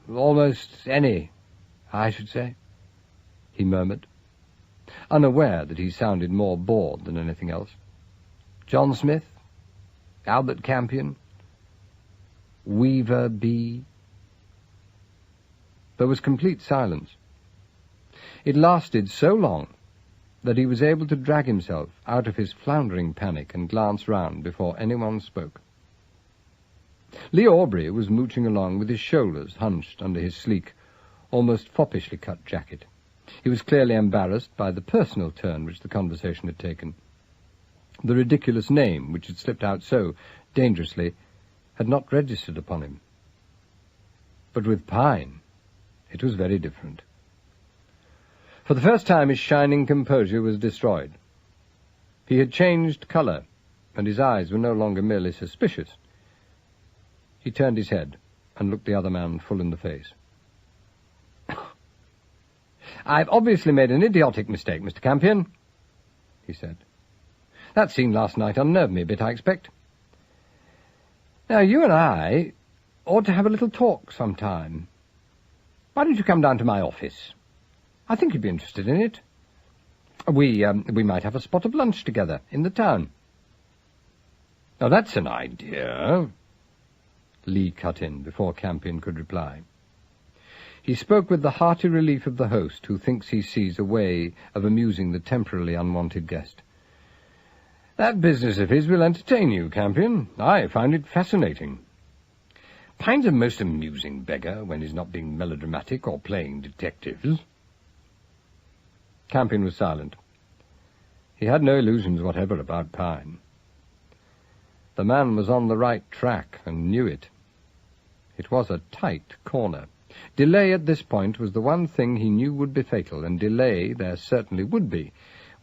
almost any, I should say," he murmured, unaware that he sounded more bored than anything else. "John Smith, Albert Campion, Weaver B." There was complete silence. It lasted so long that he was able to drag himself out of his floundering panic and glance round before anyone spoke. Lee Aubrey was mooching along with his shoulders hunched under his sleek, almost foppishly cut jacket. He was clearly embarrassed by the personal turn which the conversation had taken. The ridiculous name, which had slipped out so dangerously, had not registered upon him. But with Pine, it was very different. For the first time his shining composure was destroyed. He had changed colour, and his eyes were no longer merely suspicious. He turned his head and looked the other man full in the face. "I've obviously made an idiotic mistake, Mr. Campion," he said. "That scene last night unnerved me a bit, I expect. Now, you and I ought to have a little talk sometime. Why don't you come down to my office? I think you'd be interested in it. We might have a spot of lunch together in the town." "Now, that's an idea," Lee cut in before Campion could reply. He spoke with the hearty relief of the host who thinks he sees a way of amusing the temporarily unwanted guest. "That business of his will entertain you, Campion. I find it fascinating. Pine's a most amusing beggar when he's not being melodramatic or playing detectives." Campion was silent. He had no illusions whatever about Pine. The man was on the right track and knew it. It was a tight corner. Delay at this point was the one thing he knew would be fatal, and delay there certainly would be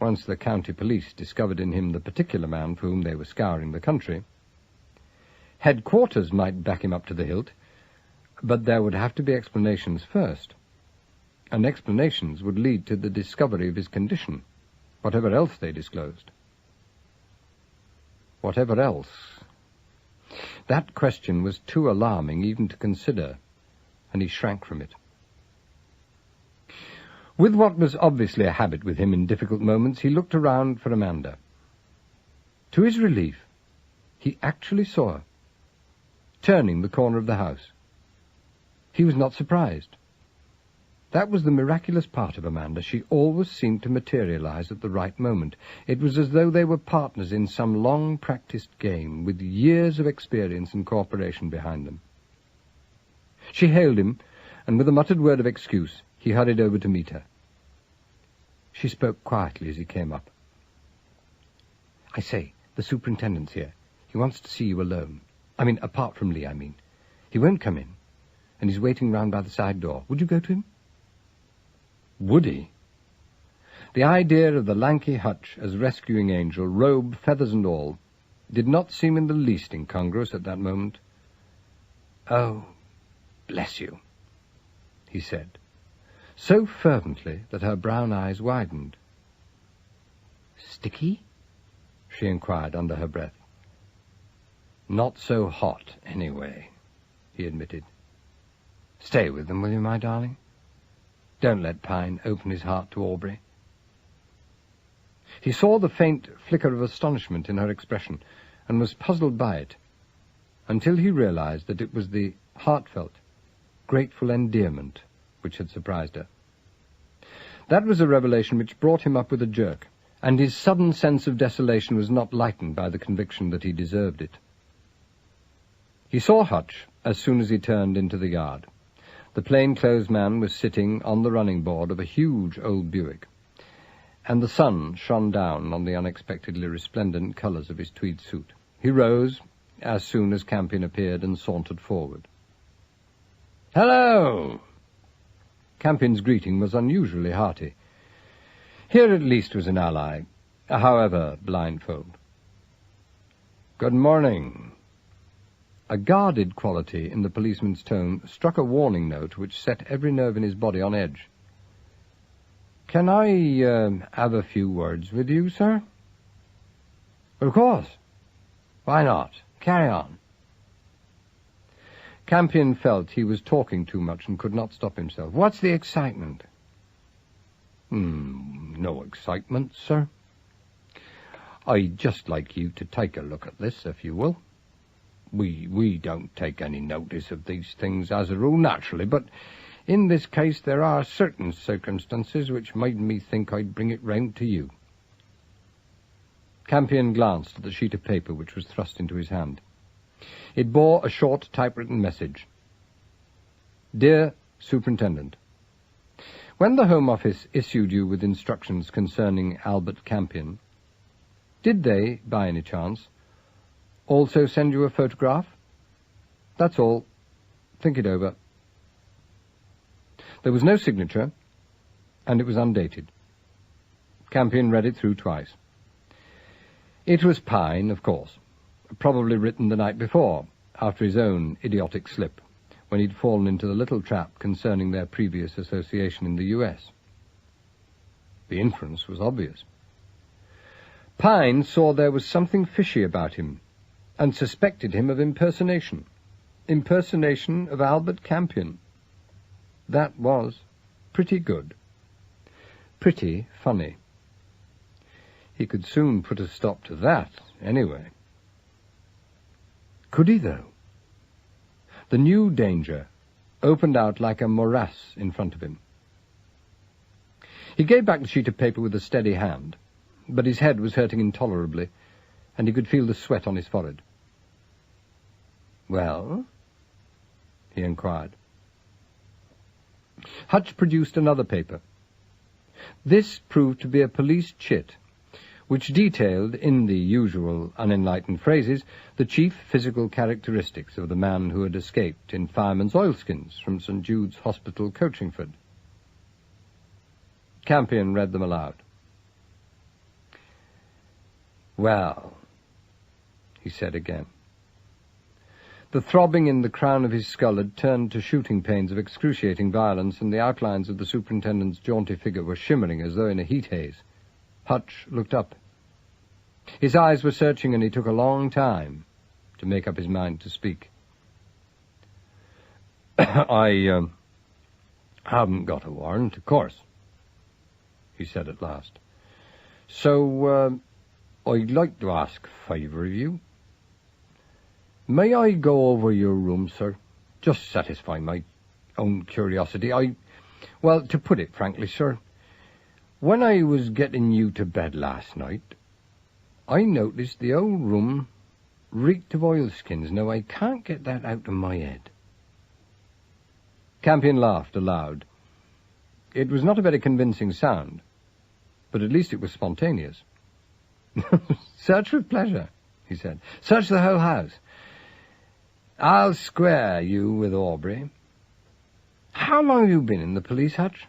once the county police discovered in him the particular man for whom they were scouring the country. Headquarters might back him up to the hilt, but there would have to be explanations first, and explanations would lead to the discovery of his condition, whatever else they disclosed. Whatever else? That question was too alarming even to consider, and he shrank from it. With what was obviously a habit with him in difficult moments, he looked around for Amanda. To his relief, he actually saw her, turning the corner of the house. He was not surprised. That was the miraculous part of Amanda. She always seemed to materialize at the right moment. It was as though they were partners in some long-practiced game, with years of experience and cooperation behind them. She hailed him, and with a muttered word of excuse, he hurried over to meet her. She spoke quietly as he came up. "I say, the superintendent's here. He wants to see you alone. Apart from Lee, He won't come in, and he's waiting round by the side door. Would you go to him?" Would he? The idea of the lanky Hutch as rescuing angel, robe, feathers and all, did not seem in the least incongruous at that moment. "Oh, bless you," he said, so fervently that her brown eyes widened. "Sticky?" she inquired under her breath. "Not so hot, anyway," he admitted. "Stay with them, will you, my darling? Don't let Pine open his heart to Aubrey." He saw the faint flicker of astonishment in her expression, and was puzzled by it, until he realized that it was the heartfelt, grateful endearment which had surprised her. That was a revelation which brought him up with a jerk, and his sudden sense of desolation was not lightened by the conviction that he deserved it. He saw Hutch as soon as he turned into the yard. The plain-clothes man was sitting on the running board of a huge old Buick, and the sun shone down on the unexpectedly resplendent colours of his tweed suit. He rose as soon as Campion appeared and sauntered forward. "Hello!" Campion's greeting was unusually hearty. Here at least was an ally, however blindfold. "Good morning." A guarded quality in the policeman's tone struck a warning note which set every nerve in his body on edge. "Can I have a few words with you, sir?" "Of course. Why not? Carry on." Campion felt he was talking too much and could not stop himself. "What's the excitement?" No excitement, sir. I'd just like you to take a look at this, if you will. We don't take any notice of these things as a rule, naturally, but in this case there are certain circumstances which made me think I'd bring it round to you." Campion glanced at the sheet of paper which was thrust into his hand. It bore a short typewritten message. "Dear Superintendent, when the Home Office issued you with instructions concerning Albert Campion, did they, by any chance, also send you a photograph? That's all. Think it over." There was no signature, and it was undated. Campion read it through twice. It was Pine, of course, probably written the night before, after his own idiotic slip, when he'd fallen into the little trap concerning their previous association in the U.S. The inference was obvious. Pine saw there was something fishy about him, and suspected him of impersonation. Impersonation of Albert Campion. That was pretty good. Pretty funny. He could soon put a stop to that, anyway. Could he, though? The new danger opened out like a morass in front of him. He gave back the sheet of paper with a steady hand, but his head was hurting intolerably, and he could feel the sweat on his forehead. "Well?" he inquired. Hutch produced another paper. This proved to be a police chit, which detailed, in the usual unenlightened phrases, the chief physical characteristics of the man who had escaped in fireman's oilskins from St. Jude's Hospital, Coachingford. Campion read them aloud. "Well," he said again. The throbbing in the crown of his skull had turned to shooting pains of excruciating violence, and the outlines of the superintendent's jaunty figure were shimmering as though in a heat haze. Hutch looked up. His eyes were searching, and he took a long time to make up his mind to speak. "I haven't got a warrant, of course," he said at last. "So, I'd like to ask a favour of you. May I go over your room, sir? Just satisfy my own curiosity. Well, to put it frankly, sir, when I was getting you to bed last night, I noticed the old room reeked of oilskins. Now, I can't get that out of my head." Campion laughed aloud. It was not a very convincing sound, but at least it was spontaneous. "Search with pleasure," he said. "Search the whole house. I'll square you with Aubrey. How long have you been in the police, Hutch?"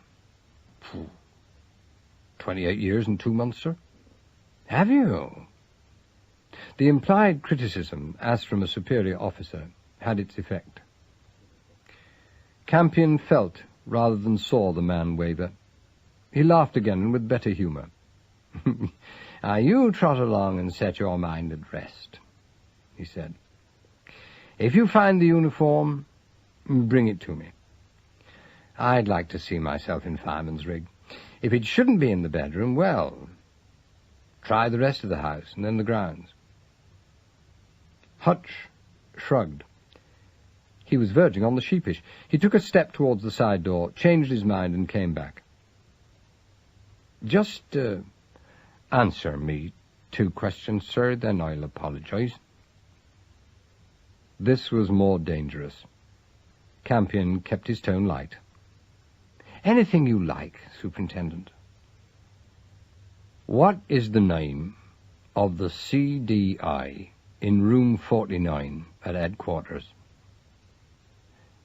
28 years and 2 months, sir." "Have you?" The implied criticism, as from a superior officer, had its effect. Campion felt rather than saw the man waver. He laughed again, and with better humour. "You trot along and set your mind at rest," he said. "If you find the uniform, bring it to me. I'd like to see myself in fireman's rig. If it shouldn't be in the bedroom, well, try the rest of the house, and then the grounds." Hutch shrugged. He was verging on the sheepish. He took a step towards the side door, changed his mind, and came back. "Just answer me 2 questions, sir, then I'll apologize." This was more dangerous. Campion kept his tone light. "Anything you like, Superintendent." "What is the name of the CDI in room 49 at headquarters?"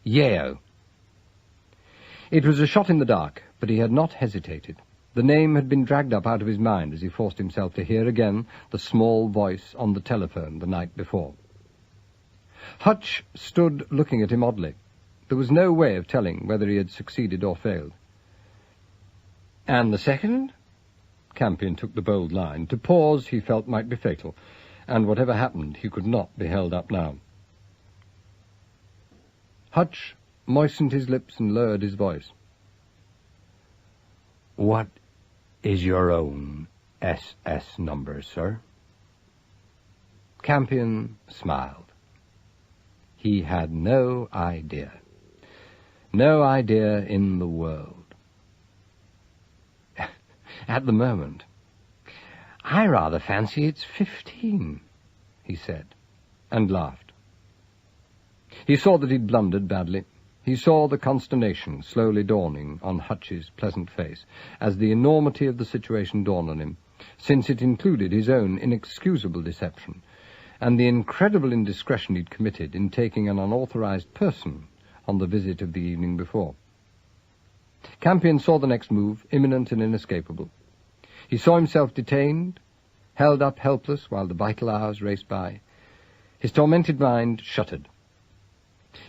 "Yeo." It was a shot in the dark, but he had not hesitated. The name had been dragged up out of his mind as he forced himself to hear again the small voice on the telephone the night before. Hutch stood looking at him oddly. There was no way of telling whether he had succeeded or failed. "And the second?" Campion took the bold line. To pause, he felt, might be fatal, and whatever happened, he could not be held up now. Hutch moistened his lips and lowered his voice. "What is your own SS number, sir?" Campion smiled. He had no idea. No idea in the world. "At the moment, I rather fancy it's 15, he said, and laughed. He saw that he'd blundered badly. He saw the consternation slowly dawning on Hutch's pleasant face, as the enormity of the situation dawned on him, since it included his own inexcusable deception, and the incredible indiscretion he'd committed in taking an unauthorized person on the visit of the evening before. Campion saw the next move, imminent and inescapable. He saw himself detained, held up helpless while the vital hours raced by. His tormented mind shuddered.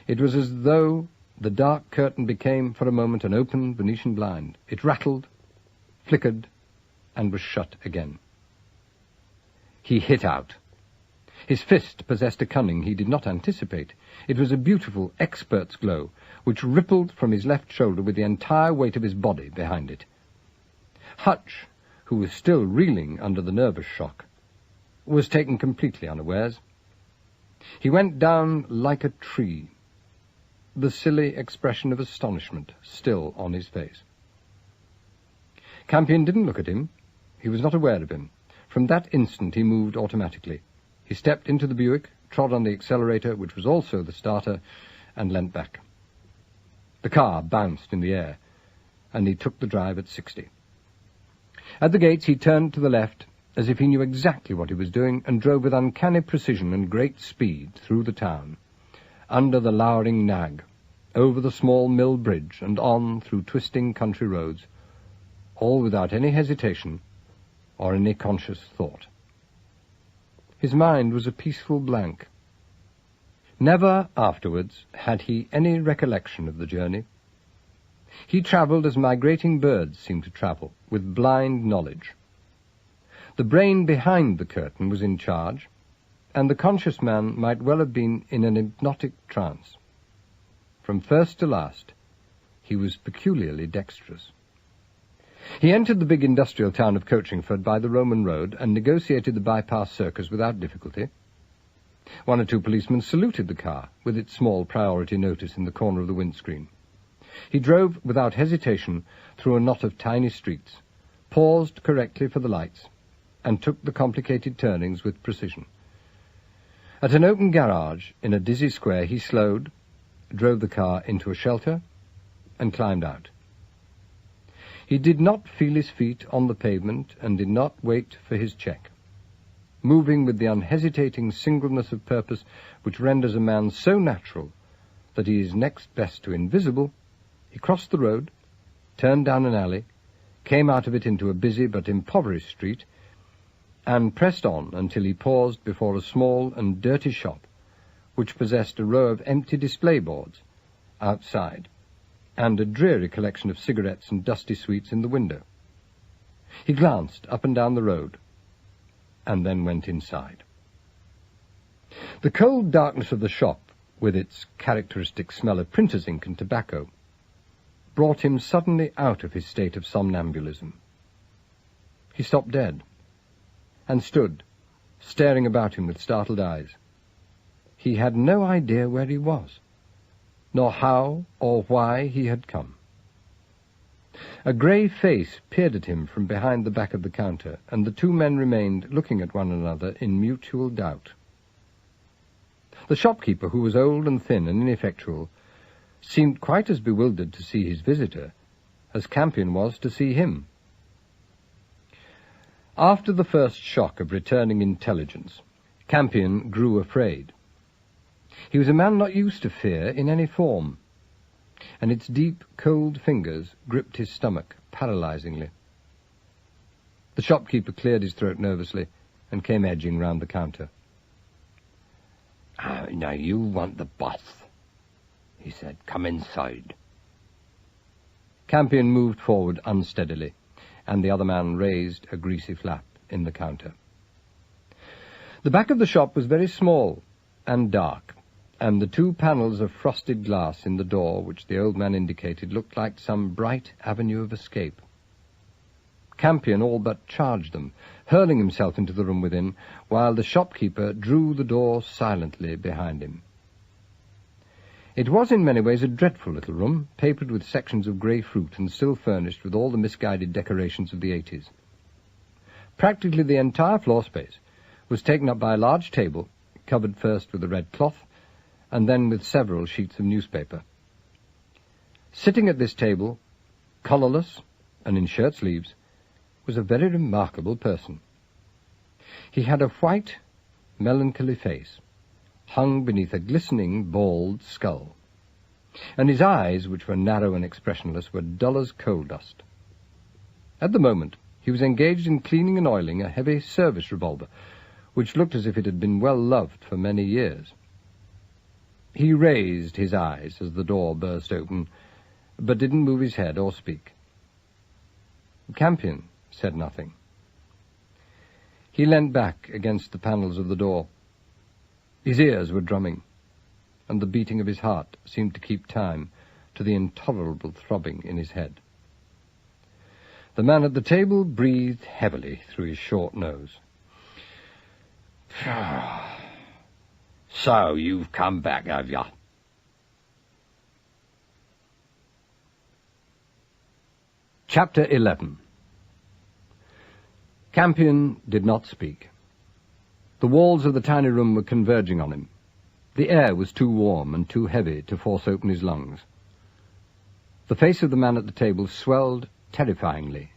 It was as though the dark curtain became for a moment an open Venetian blind. It rattled, flickered, and was shut again. He hit out. His fist possessed a cunning he did not anticipate. It was a beautiful, expert's glow, which rippled from his left shoulder with the entire weight of his body behind it. Hutch, who was still reeling under the nervous shock, was taken completely unawares. He went down like a tree, the silly expression of astonishment still on his face. Campion didn't look at him. He was not aware of him. From that instant he moved automatically. He stepped into the Buick, trod on the accelerator, which was also the starter, and leant back. The car bounced in the air, and he took the drive at 60. At the gates he turned to the left, as if he knew exactly what he was doing, and drove with uncanny precision and great speed through the town, under the lowering nag, over the small mill bridge, and on through twisting country roads, all without any hesitation or any conscious thought. His mind was a peaceful blank. Never afterwards had he any recollection of the journey. He travelled as migrating birds seem to travel, with blind knowledge. The brain behind the curtain was in charge, and the conscious man might well have been in an hypnotic trance. From first to last, he was peculiarly dexterous. He entered the big industrial town of Coachingford by the Roman road and negotiated the bypass circus without difficulty. One or two policemen saluted the car with its small priority notice in the corner of the windscreen. He drove without hesitation through a knot of tiny streets, paused correctly for the lights, and took the complicated turnings with precision. At an open garage in a dizzy square he slowed, drove the car into a shelter, and climbed out. He did not feel his feet on the pavement and did not wait for his check. Moving with the unhesitating singleness of purpose which renders a man so natural that he is next best to invisible, he crossed the road, turned down an alley, came out of it into a busy but impoverished street, and pressed on until he paused before a small and dirty shop which possessed a row of empty display boards outside and a dreary collection of cigarettes and dusty sweets in the window. He glanced up and down the road, and then went inside. The cold darkness of the shop, with its characteristic smell of printer's ink and tobacco, brought him suddenly out of his state of somnambulism. He stopped dead, and stood, staring about him with startled eyes. He had no idea where he was, nor how or why he had come. A grey face peered at him from behind the back of the counter, and the two men remained looking at one another in mutual doubt. The shopkeeper, who was old and thin and ineffectual, seemed quite as bewildered to see his visitor as Campion was to see him. After the first shock of returning intelligence, Campion grew afraid. He was a man not used to fear in any form, and its deep, cold fingers gripped his stomach paralyzingly. The shopkeeper cleared his throat nervously and came edging round the counter. Now you want the boss," he said. "Come inside." Campion moved forward unsteadily, and the other man raised a greasy flap in the counter. The back of the shop was very small and dark, and the two panels of frosted glass in the door which the old man indicated looked like some bright avenue of escape. Campion all but charged them, hurling himself into the room within, while the shopkeeper drew the door silently behind him. It was in many ways a dreadful little room, papered with sections of grey fruit and still furnished with all the misguided decorations of the 80s. Practically the entire floor space was taken up by a large table, covered first with a red cloth, and then with several sheets of newspaper. Sitting at this table, collarless and in shirt sleeves, was a very remarkable person. He had a white, melancholy face, hung beneath a glistening, bald skull, and his eyes, which were narrow and expressionless, were dull as coal dust. At the moment, he was engaged in cleaning and oiling a heavy service revolver, which looked as if it had been well loved for many years. He raised his eyes as the door burst open, but didn't move his head or speak. Campion said nothing. He leant back against the panels of the door. His ears were drumming, and the beating of his heart seemed to keep time to the intolerable throbbing in his head. The man at the table breathed heavily through his short nose. "So you've come back, have you?" Chapter 11. Campion did not speak. The walls of the tiny room were converging on him. The air was too warm and too heavy to force open his lungs. The face of the man at the table swelled terrifyingly,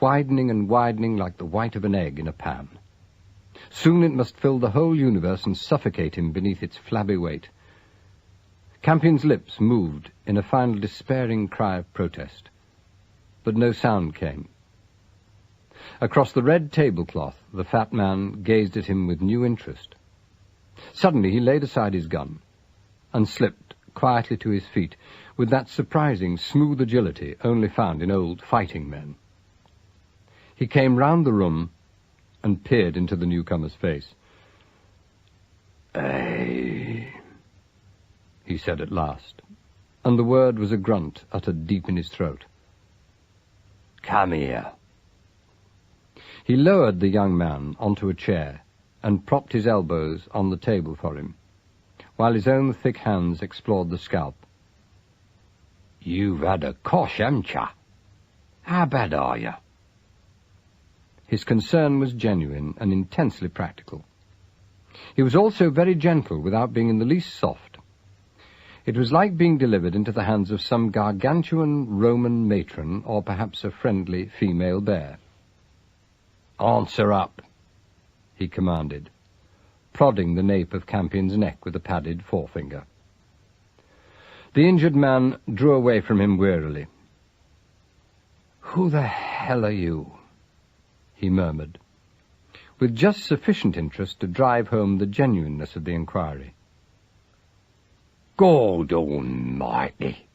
widening and widening like the white of an egg in a pan. Soon it must fill the whole universe and suffocate him beneath its flabby weight. Campion's lips moved in a final despairing cry of protest, but no sound came. Across the red tablecloth, the fat man gazed at him with new interest. Suddenly he laid aside his gun and slipped quietly to his feet with that surprising, smooth agility only found in old fighting men. He came round the room and peered into the newcomer's face. "Hey," he said at last, and the word was a grunt uttered deep in his throat. "Come here." He lowered the young man onto a chair and propped his elbows on the table for him, while his own thick hands explored the scalp. "You've had a cosh, haven't you? How bad are you?" His concern was genuine and intensely practical. He was also very gentle without being in the least soft. It was like being delivered into the hands of some gargantuan Roman matron or perhaps a friendly female bear. "Answer up," he commanded, prodding the nape of Campion's neck with a padded forefinger. The injured man drew away from him wearily. "Who the hell are you?" he murmured, with just sufficient interest to drive home the genuineness of the inquiry. "God almighty!"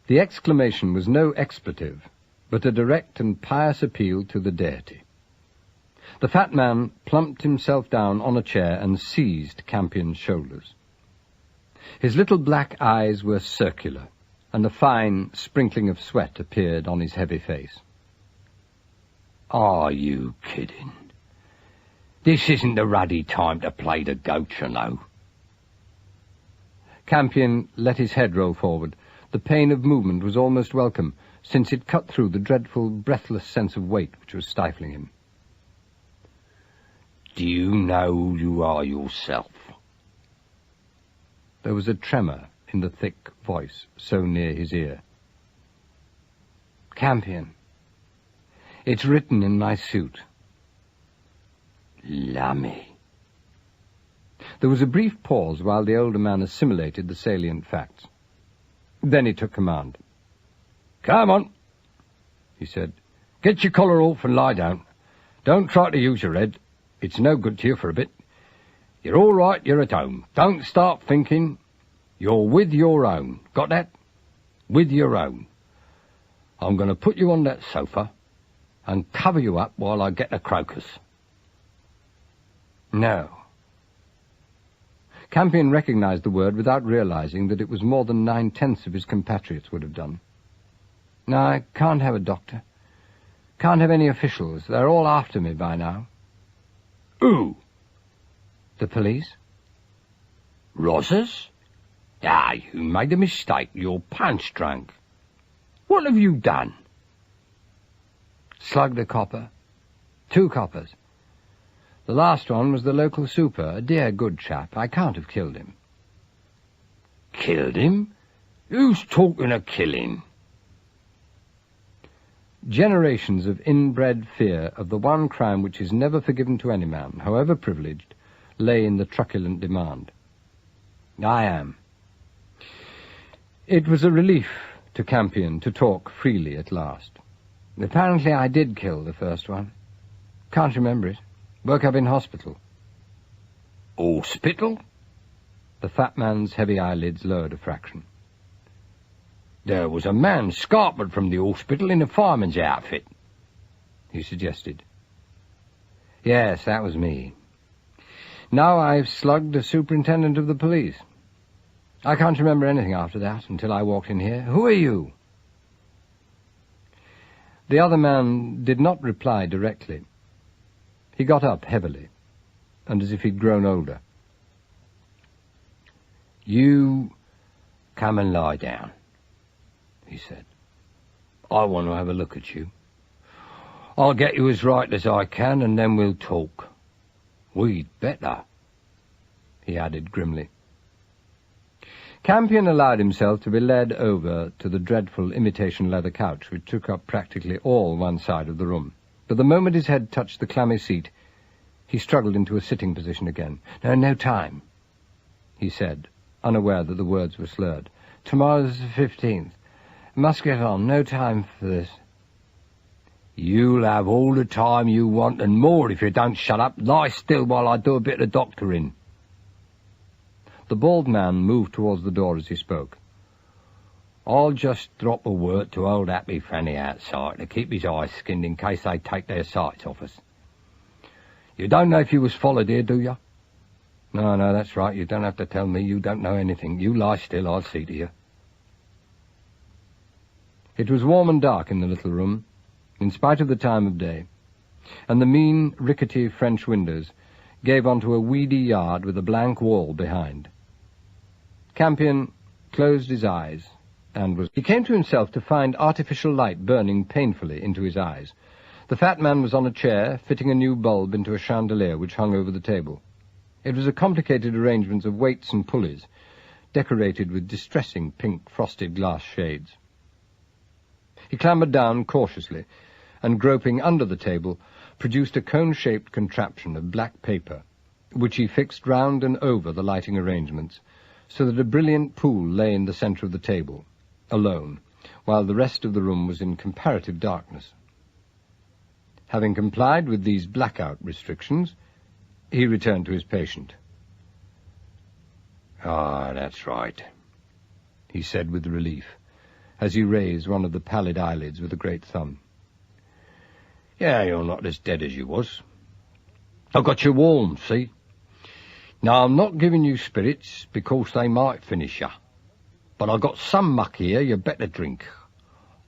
The exclamation was no expletive, but a direct and pious appeal to the deity. The fat man plumped himself down on a chair and seized Campion's shoulders. His little black eyes were circular, and a fine sprinkling of sweat appeared on his heavy face. "Are you kidding? This isn't the ruddy time to play the goat, you know." Campion let his head roll forward. The pain of movement was almost welcome, since it cut through the dreadful, breathless sense of weight which was stifling him. "Do you know who you are yourself?" There was a tremor in the thick voice so near his ear. "Campion. It's written in my suit." "Lummy." There was a brief pause while the older man assimilated the salient facts. Then he took command. "Come on," he said. "Get your collar off and lie down. Don't try to use your head. It's no good to you for a bit. You're all right, you're at home. Don't start thinking. You're with your own. Got that? With your own. I'm going to put you on that sofa and cover you up while I get the crocus." "No." Campion recognized the word without realizing that it was more than 9/10 of his compatriots would have done. "No, I can't have a doctor. Can't have any officials. They're all after me by now." "Who?" "The police." "Rozzers? Ah, you made a mistake. You're punch drunk. What have you done?" "Slugged a copper. 2 coppers. The last one was the local super, a dear good chap. I can't have killed him." "Killed him? Who's talking of killing?" Generations of inbred fear of the one crime which is never forgiven to any man, however privileged, lay in the truculent demand. "I am." It was a relief to Campion to talk freely at last. "Apparently I did kill the first one. Can't remember it. Woke up in hospital." "Hospital?" The fat man's heavy eyelids lowered a fraction. "There was a man scarpered from the hospital in a fireman's outfit," he suggested. "Yes, that was me. Now I've slugged the superintendent of the police. I can't remember anything after that until I walked in here. Who are you?" The other man did not reply directly. He got up heavily, and as if he'd grown older. "You come and lie down," he said. "I want to have a look at you. I'll get you as right as I can, and then we'll talk. We'd better," he added grimly. Campion allowed himself to be led over to the dreadful imitation leather couch which took up practically all one side of the room. But the moment his head touched the clammy seat, he struggled into a sitting position again. No time," he said, unaware that the words were slurred. "Tomorrow's the 15th. Must get on. No time for this." You'll have all the time you want and more if you don't shut up. Lie still while I do a bit of doctoring. The bald man moved towards the door as he spoke. I'll just drop a word to old Happy Fanny outside to keep his eyes skinned in case they take their sights off us. You don't know if you was followed here, do you? No, that's right. You don't have to tell me. You don't know anything. You lie still, I'll see to you. It was warm and dark in the little room, in spite of the time of day, and the mean, rickety French windows gave onto a weedy yard with a blank wall behind. Campion closed his eyes, and he came to himself to find artificial light burning painfully into his eyes. The fat man was on a chair, fitting a new bulb into a chandelier which hung over the table. It was a complicated arrangement of weights and pulleys, decorated with distressing pink frosted glass shades. He clambered down cautiously, and groping under the table, produced a cone-shaped contraption of black paper, which he fixed round and over the lighting arrangements, so that a brilliant pool lay in the centre of the table, alone, while the rest of the room was in comparative darkness. Having complied with these blackout restrictions, he returned to his patient. "Ah, that's right," he said with relief, as he raised one of the pallid eyelids with a great thumb. "Yeah, you're not as dead as you was. I got you warm, see? Now, I'm not giving you spirits because they might finish you, but I got some muck here you better drink.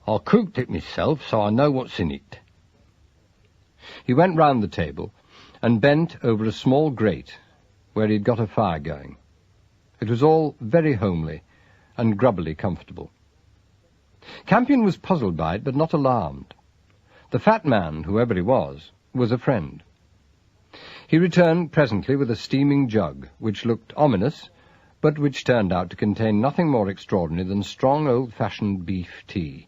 I cooked it myself, so I know what's in it." He went round the table and bent over a small grate where he'd got a fire going. It was all very homely and grubbily comfortable. Campion was puzzled by it, but not alarmed. The fat man, whoever he was a friend. He returned presently with a steaming jug, which looked ominous, but which turned out to contain nothing more extraordinary than strong old-fashioned beef tea,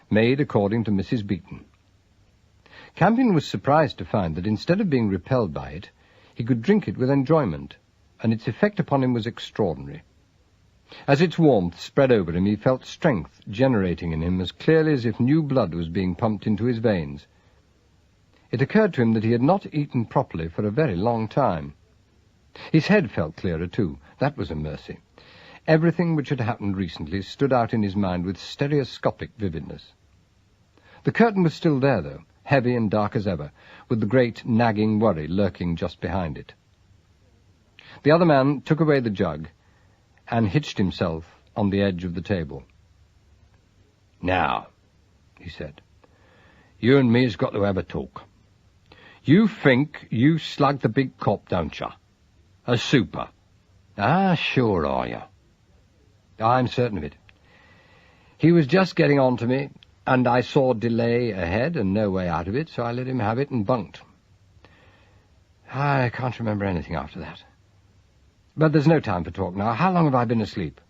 made according to Mrs. Beeton. Campion was surprised to find that instead of being repelled by it, he could drink it with enjoyment, and its effect upon him was extraordinary. As its warmth spread over him, he felt strength generating in him as clearly as if new blood was being pumped into his veins. It occurred to him that he had not eaten properly for a very long time. His head felt clearer, too. That was a mercy. Everything which had happened recently stood out in his mind with stereoscopic vividness. The curtain was still there, though, heavy and dark as ever, with the great nagging worry lurking just behind it. The other man took away the jug and hitched himself on the edge of the table. "Now," he said, "you and me has got to have a talk. You think you slugged the big cop, don't you? A super. Ah, sure are you?" "I'm certain of it. He was just getting on to me, and I saw delay ahead and no way out of it, so I let him have it and bunked. I can't remember anything after that. But there's no time for talk now. How long have I been asleep?"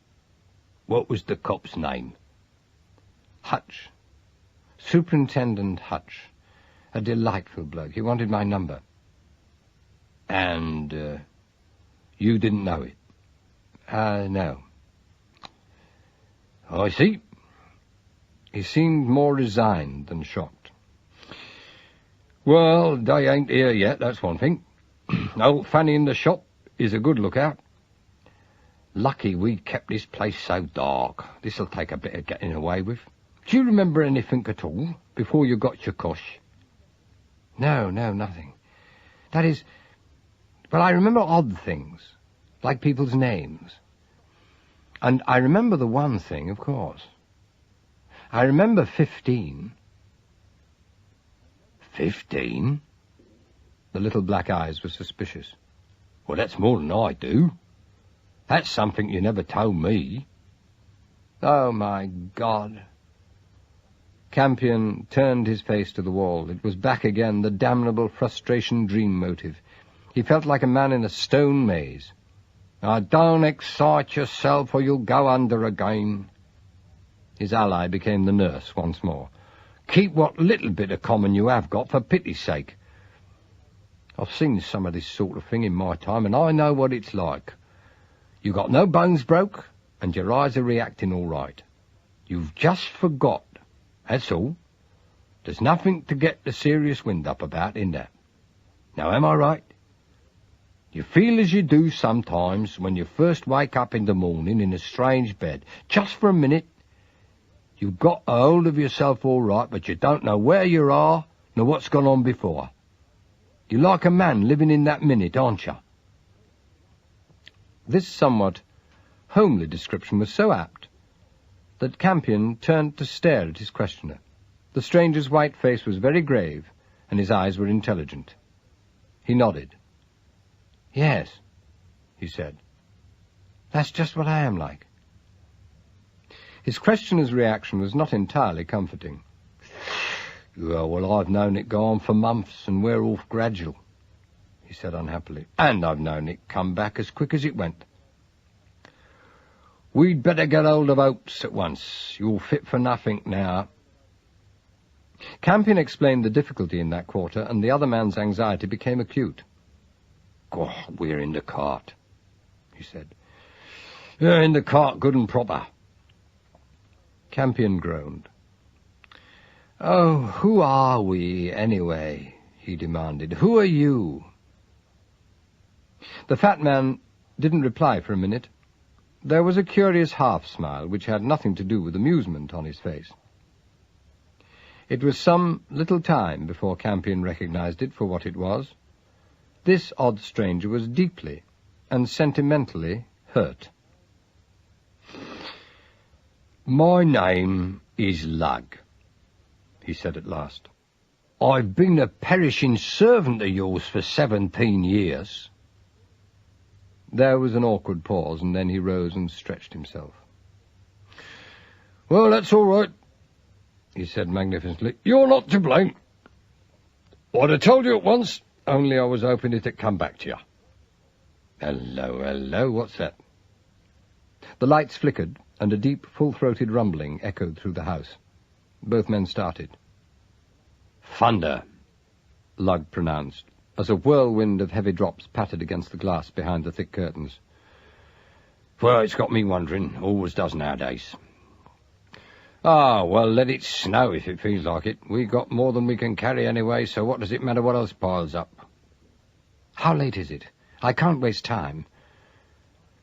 "What was the cop's name?" "Hutch. Superintendent Hutch. A delightful bloke. He wanted my number." "And, you didn't know it?" No." "I see." He seemed more resigned than shocked. "Well, they ain't here yet, that's one thing. Old Fanny in the shop is a good lookout. Lucky we kept this place so dark. This'll take a bit of getting away with. Do you remember anything at all before you got your cosh?" No, nothing. That is, well, I remember odd things, like people's names. And I remember the one thing, of course. I remember 15. 15? The little black eyes were suspicious. "Well, that's more than I do. That's something you never told me." "Oh, my God." Campion turned his face to the wall. It was back again, the damnable frustration dream motive. He felt like a man in a stone maze. "Now, don't excite yourself or you'll go under again." His ally became the nurse once more. "Keep what little bit of common you have got, for pity's sake. I've seen some of this sort of thing in my time, and I know what it's like. You got no bones broke, and your eyes are reacting all right. You've just forgot, that's all. There's nothing to get the serious wind up about in that. Now, am I right? You feel as you do sometimes when you first wake up in the morning in a strange bed, just for a minute. You've got a hold of yourself all right, but you don't know where you are nor what's gone on before. You're like a man living in that minute, aren't you? This somewhat homely description was so apt that Campion turned to stare at his questioner. The stranger's white face was very grave, and his eyes were intelligent. He nodded. Yes, he said. That's just what I am like. His questioner's reaction was not entirely comforting. Yeah, well, I've known it go on for months and wear off gradual, he said unhappily. And I've known it come back as quick as it went. We'd better get hold of Oates at once. You're fit for nothing now. Campion explained the difficulty in that quarter, and the other man's anxiety became acute. God, we're in the cart, he said. Yeah, in the cart, good and proper. Campion groaned. Oh, who are we, anyway? He demanded. Who are you? The fat man didn't reply for a minute. There was a curious half-smile which had nothing to do with amusement on his face. It was some little time before Campion recognized it for what it was. This odd stranger was deeply and sentimentally hurt. My name is Lugg, he said at last. I've been a perishing servant of yours for 17 years. There was an awkward pause, and then he rose and stretched himself. Well, that's all right, he said magnificently. You're not to blame. I'd have told you at once, only I was hoping it'd come back to you. Hello, what's that? The lights flickered, and a deep, full-throated rumbling echoed through the house. Both men started. Thunder, Lugg pronounced, as a whirlwind of heavy drops pattered against the glass behind the thick curtains. Well, it's got me wondering. Always does nowadays. Ah, well, let it snow if it feels like it. We got more than we can carry anyway, so what does it matter what else piles up? How late is it? I can't waste time.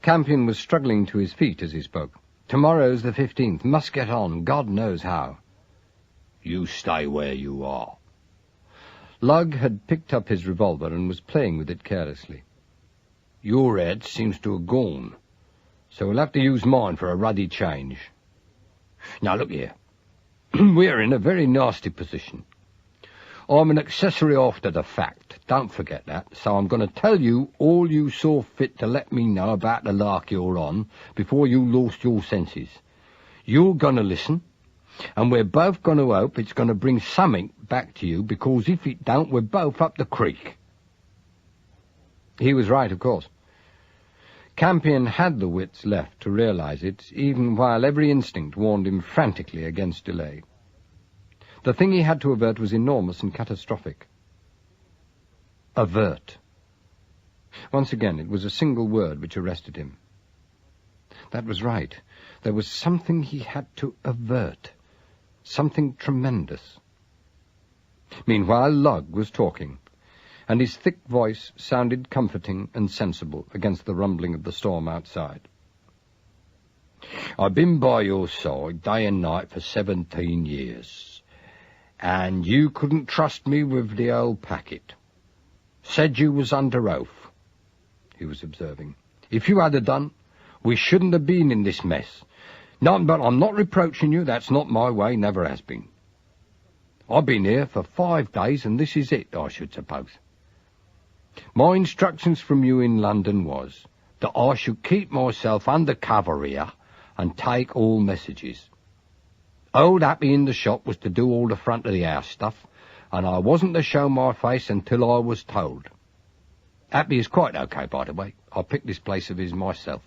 Campion was struggling to his feet as he spoke. Tomorrow's the 15th. Must get on. God knows how. You stay where you are. Lugg had picked up his revolver and was playing with it carelessly. Your head seems to have gone, so we'll have to use mine for a ruddy change. Now, look here. We're in a very nasty position. I'm an accessory after the fact, don't forget that, so I'm going to tell you all you saw fit to let me know about the lark you're on before you lost your senses. You're going to listen, and we're both going to hope it's going to bring something back to you, because if it don't, we're both up the creek. He was right, of course. Campion had the wits left to realize it, even while every instinct warned him frantically against delay. The thing he had to avert was enormous and catastrophic. Avert. Once again, it was a single word which arrested him. That was right. There was something he had to avert. Something tremendous. Meanwhile, Lugg was talking, and his thick voice sounded comforting and sensible against the rumbling of the storm outside. I've been by your side day and night for 17 years, and you couldn't trust me with the old packet. Said you was under oath, he was observing. If you had a done, we shouldn't have been in this mess. No, but I'm not reproaching you, that's not my way, never has been. I've been here for 5 days, and this is it, I should suppose. My instructions from you in London was that I should keep myself under cover here and take all messages. Old Happy in the shop was to do all the front of the house stuff, and I wasn't to show my face until I was told. Happy is quite okay, by the way. I picked this place of his myself.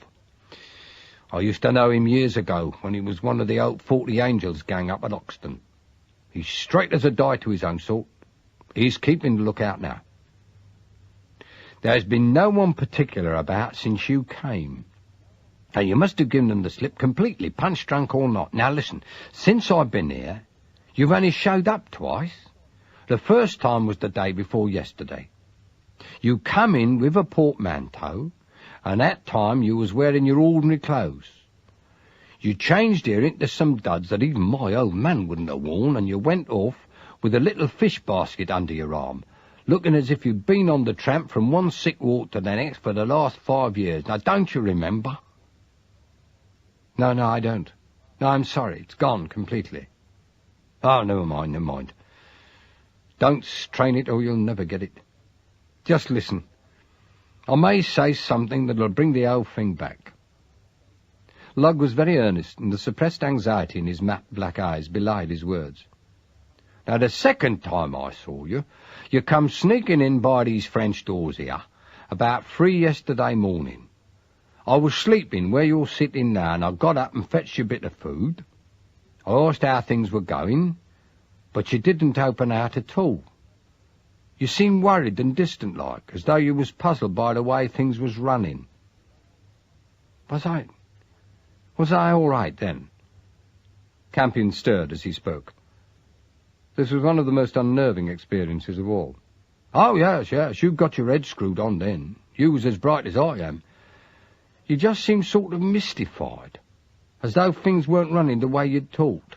I used to know him years ago when he was one of the old 40 Angels gang up at Oxton. He's straight as a die to his own sort. He's keeping the lookout now. There's been no one particular about since you came. And you must have given them the slip completely, punch drunk or not. Now listen, since I've been here, You've only showed up twice. The first time was the day before yesterday. You come in with a portmanteau, and that time you was wearing your ordinary clothes. You changed here into some duds that even my old man wouldn't have worn, and you went off with a little fish basket under your arm, looking as if you'd been on the tramp from one sick walk to the next for the last 5 years. Now, don't you remember? No, I don't. No, I'm sorry. It's gone completely. Oh, never mind. Don't strain it or you'll never get it. Just listen. I may say something that'll bring the old thing back. Lugg was very earnest, and the suppressed anxiety in his matte black eyes belied his words. Now, the second time I saw you, you come sneaking in by these French doors here, about 3 yesterday morning. I was sleeping where you're sitting now, and I got up and fetched you a bit of food. I asked how things were going, but you didn't open out at all. You seemed worried and distant-like, as though you was puzzled by the way things was running. Was I all right then? Campion stirred as he spoke. This was one of the most unnerving experiences of all. Oh, yes, you got your head screwed on then. You was as bright as I am. You just seemed sort of mystified, as though things weren't running the way you'd thought.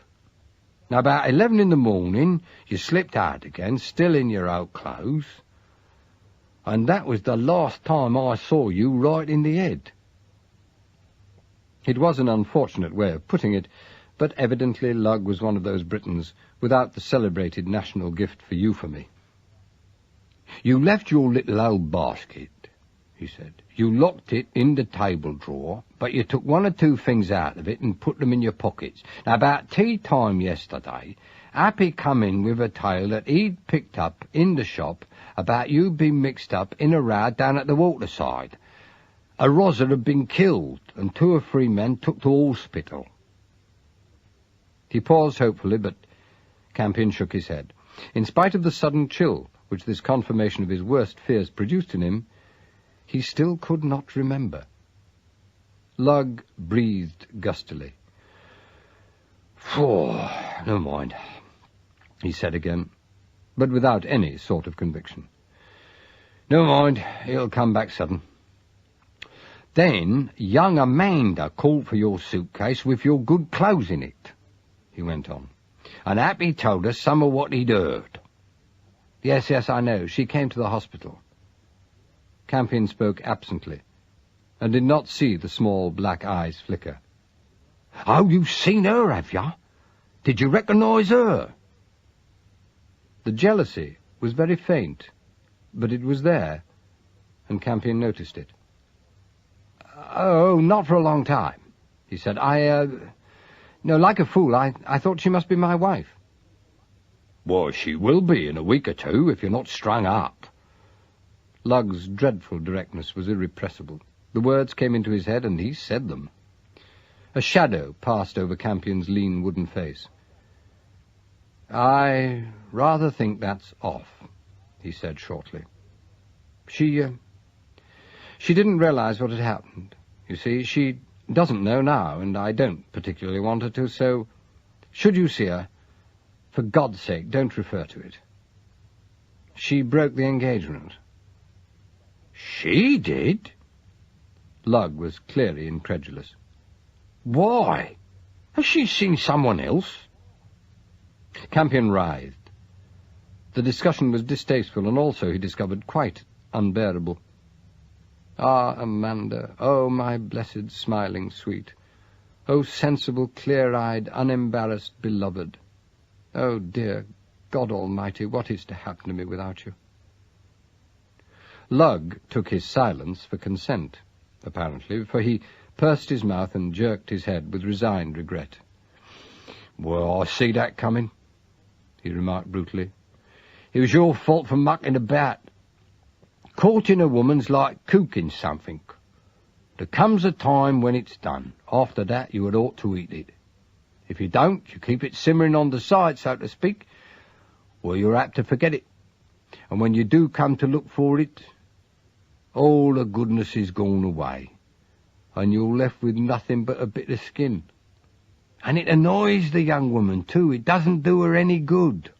Now, about 11 in the morning, you slipped out again, still in your old clothes, and that was the last time I saw you right in the head. It was an unfortunate way of putting it, but evidently Lugg was one of those Britons without the celebrated national gift for euphony. You left your little old basket, he said. You locked it in the table drawer, but you took 1 or 2 things out of it and put them in your pockets. Now, about tea time yesterday, Happy come in with a tale that he'd picked up in the shop about you being mixed up in a row down at the waterside. A rozzer had been killed, and 2 or 3 men took to hospital. He paused hopefully, but Campion shook his head. In spite of the sudden chill which this confirmation of his worst fears produced in him, he still could not remember. Lugg breathed gustily. Never mind, he said again, but without any sort of conviction. Never mind, he'll come back sudden. Then young Amanda called for your suitcase with your good clothes in it, he went on, and Happy told us some of what he'd heard. Yes, I know. She came to the hospital. Campion spoke absently, and did not see the small black eyes flicker. Oh, you've seen her, have you? Did you recognise her? The jealousy was very faint, but it was there, and Campion noticed it. Oh, not for a long time, he said. No, like a fool, I thought she must be my wife. Well, she will be in a week or 2 if you're not strung up. Lugg's dreadful directness was irrepressible. The words came into his head, and he said them. A shadow passed over Campion's lean wooden face. I rather think that's off, he said shortly. She didn't realize what had happened. You see, she doesn't know now, and I don't particularly want her to, so should you see her, for God's sake, don't refer to it. She broke the engagement. She did? Lugg was clearly incredulous. Why? Has she seen someone else? Campion writhed. The discussion was distasteful, and also, he discovered, quite unbearable. Ah, Amanda, oh, my blessed smiling sweet, oh, sensible, clear-eyed, unembarrassed beloved. Oh, dear God Almighty, what is to happen to me without you? Lugg took his silence for consent, apparently, for he pursed his mouth and jerked his head with resigned regret. Well, I see that coming, he remarked brutally. It was your fault for mucking about. Courting a woman's like cooking something. There comes a time when it's done. After that, you had ought to eat it. If you don't, you keep it simmering on the side, so to speak, well, you're apt to forget it. And when you do come to look for it, all the goodness is gone away, and you're left with nothing but a bit of skin. And it annoys the young woman, too. It doesn't do her any good.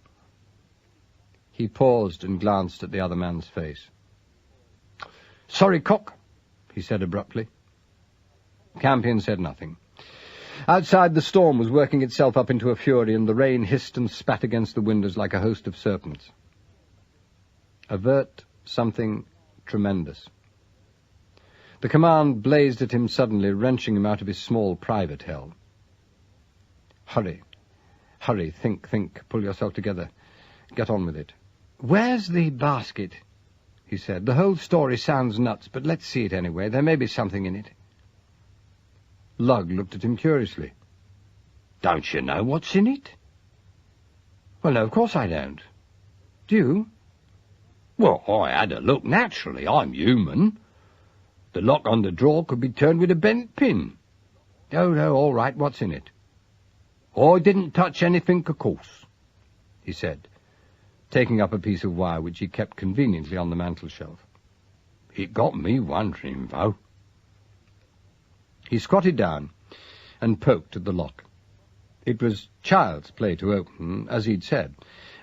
He paused and glanced at the other man's face. Sorry, cock, he said abruptly. Campion said nothing. Outside, the storm was working itself up into a fury, and the rain hissed and spat against the windows like a host of serpents. Avert something tremendous. The command blazed at him suddenly, wrenching him out of his small private hell. Hurry, hurry, think, pull yourself together. Get on with it. Where's the basket? He said. The whole story sounds nuts, but let's see it anyway. There may be something in it. Lugg looked at him curiously. Don't you know what's in it? Well, no, of course I don't. Do you? Well, I had a look naturally. I'm human. The lock on the drawer could be turned with a bent pin. Oh, no, all right, what's in it? I didn't touch anything, of course, he said, taking up a piece of wire which he kept conveniently on the mantelshelf. It got me wondering, though. He squatted down and poked at the lock. It was child's play to open, as he'd said,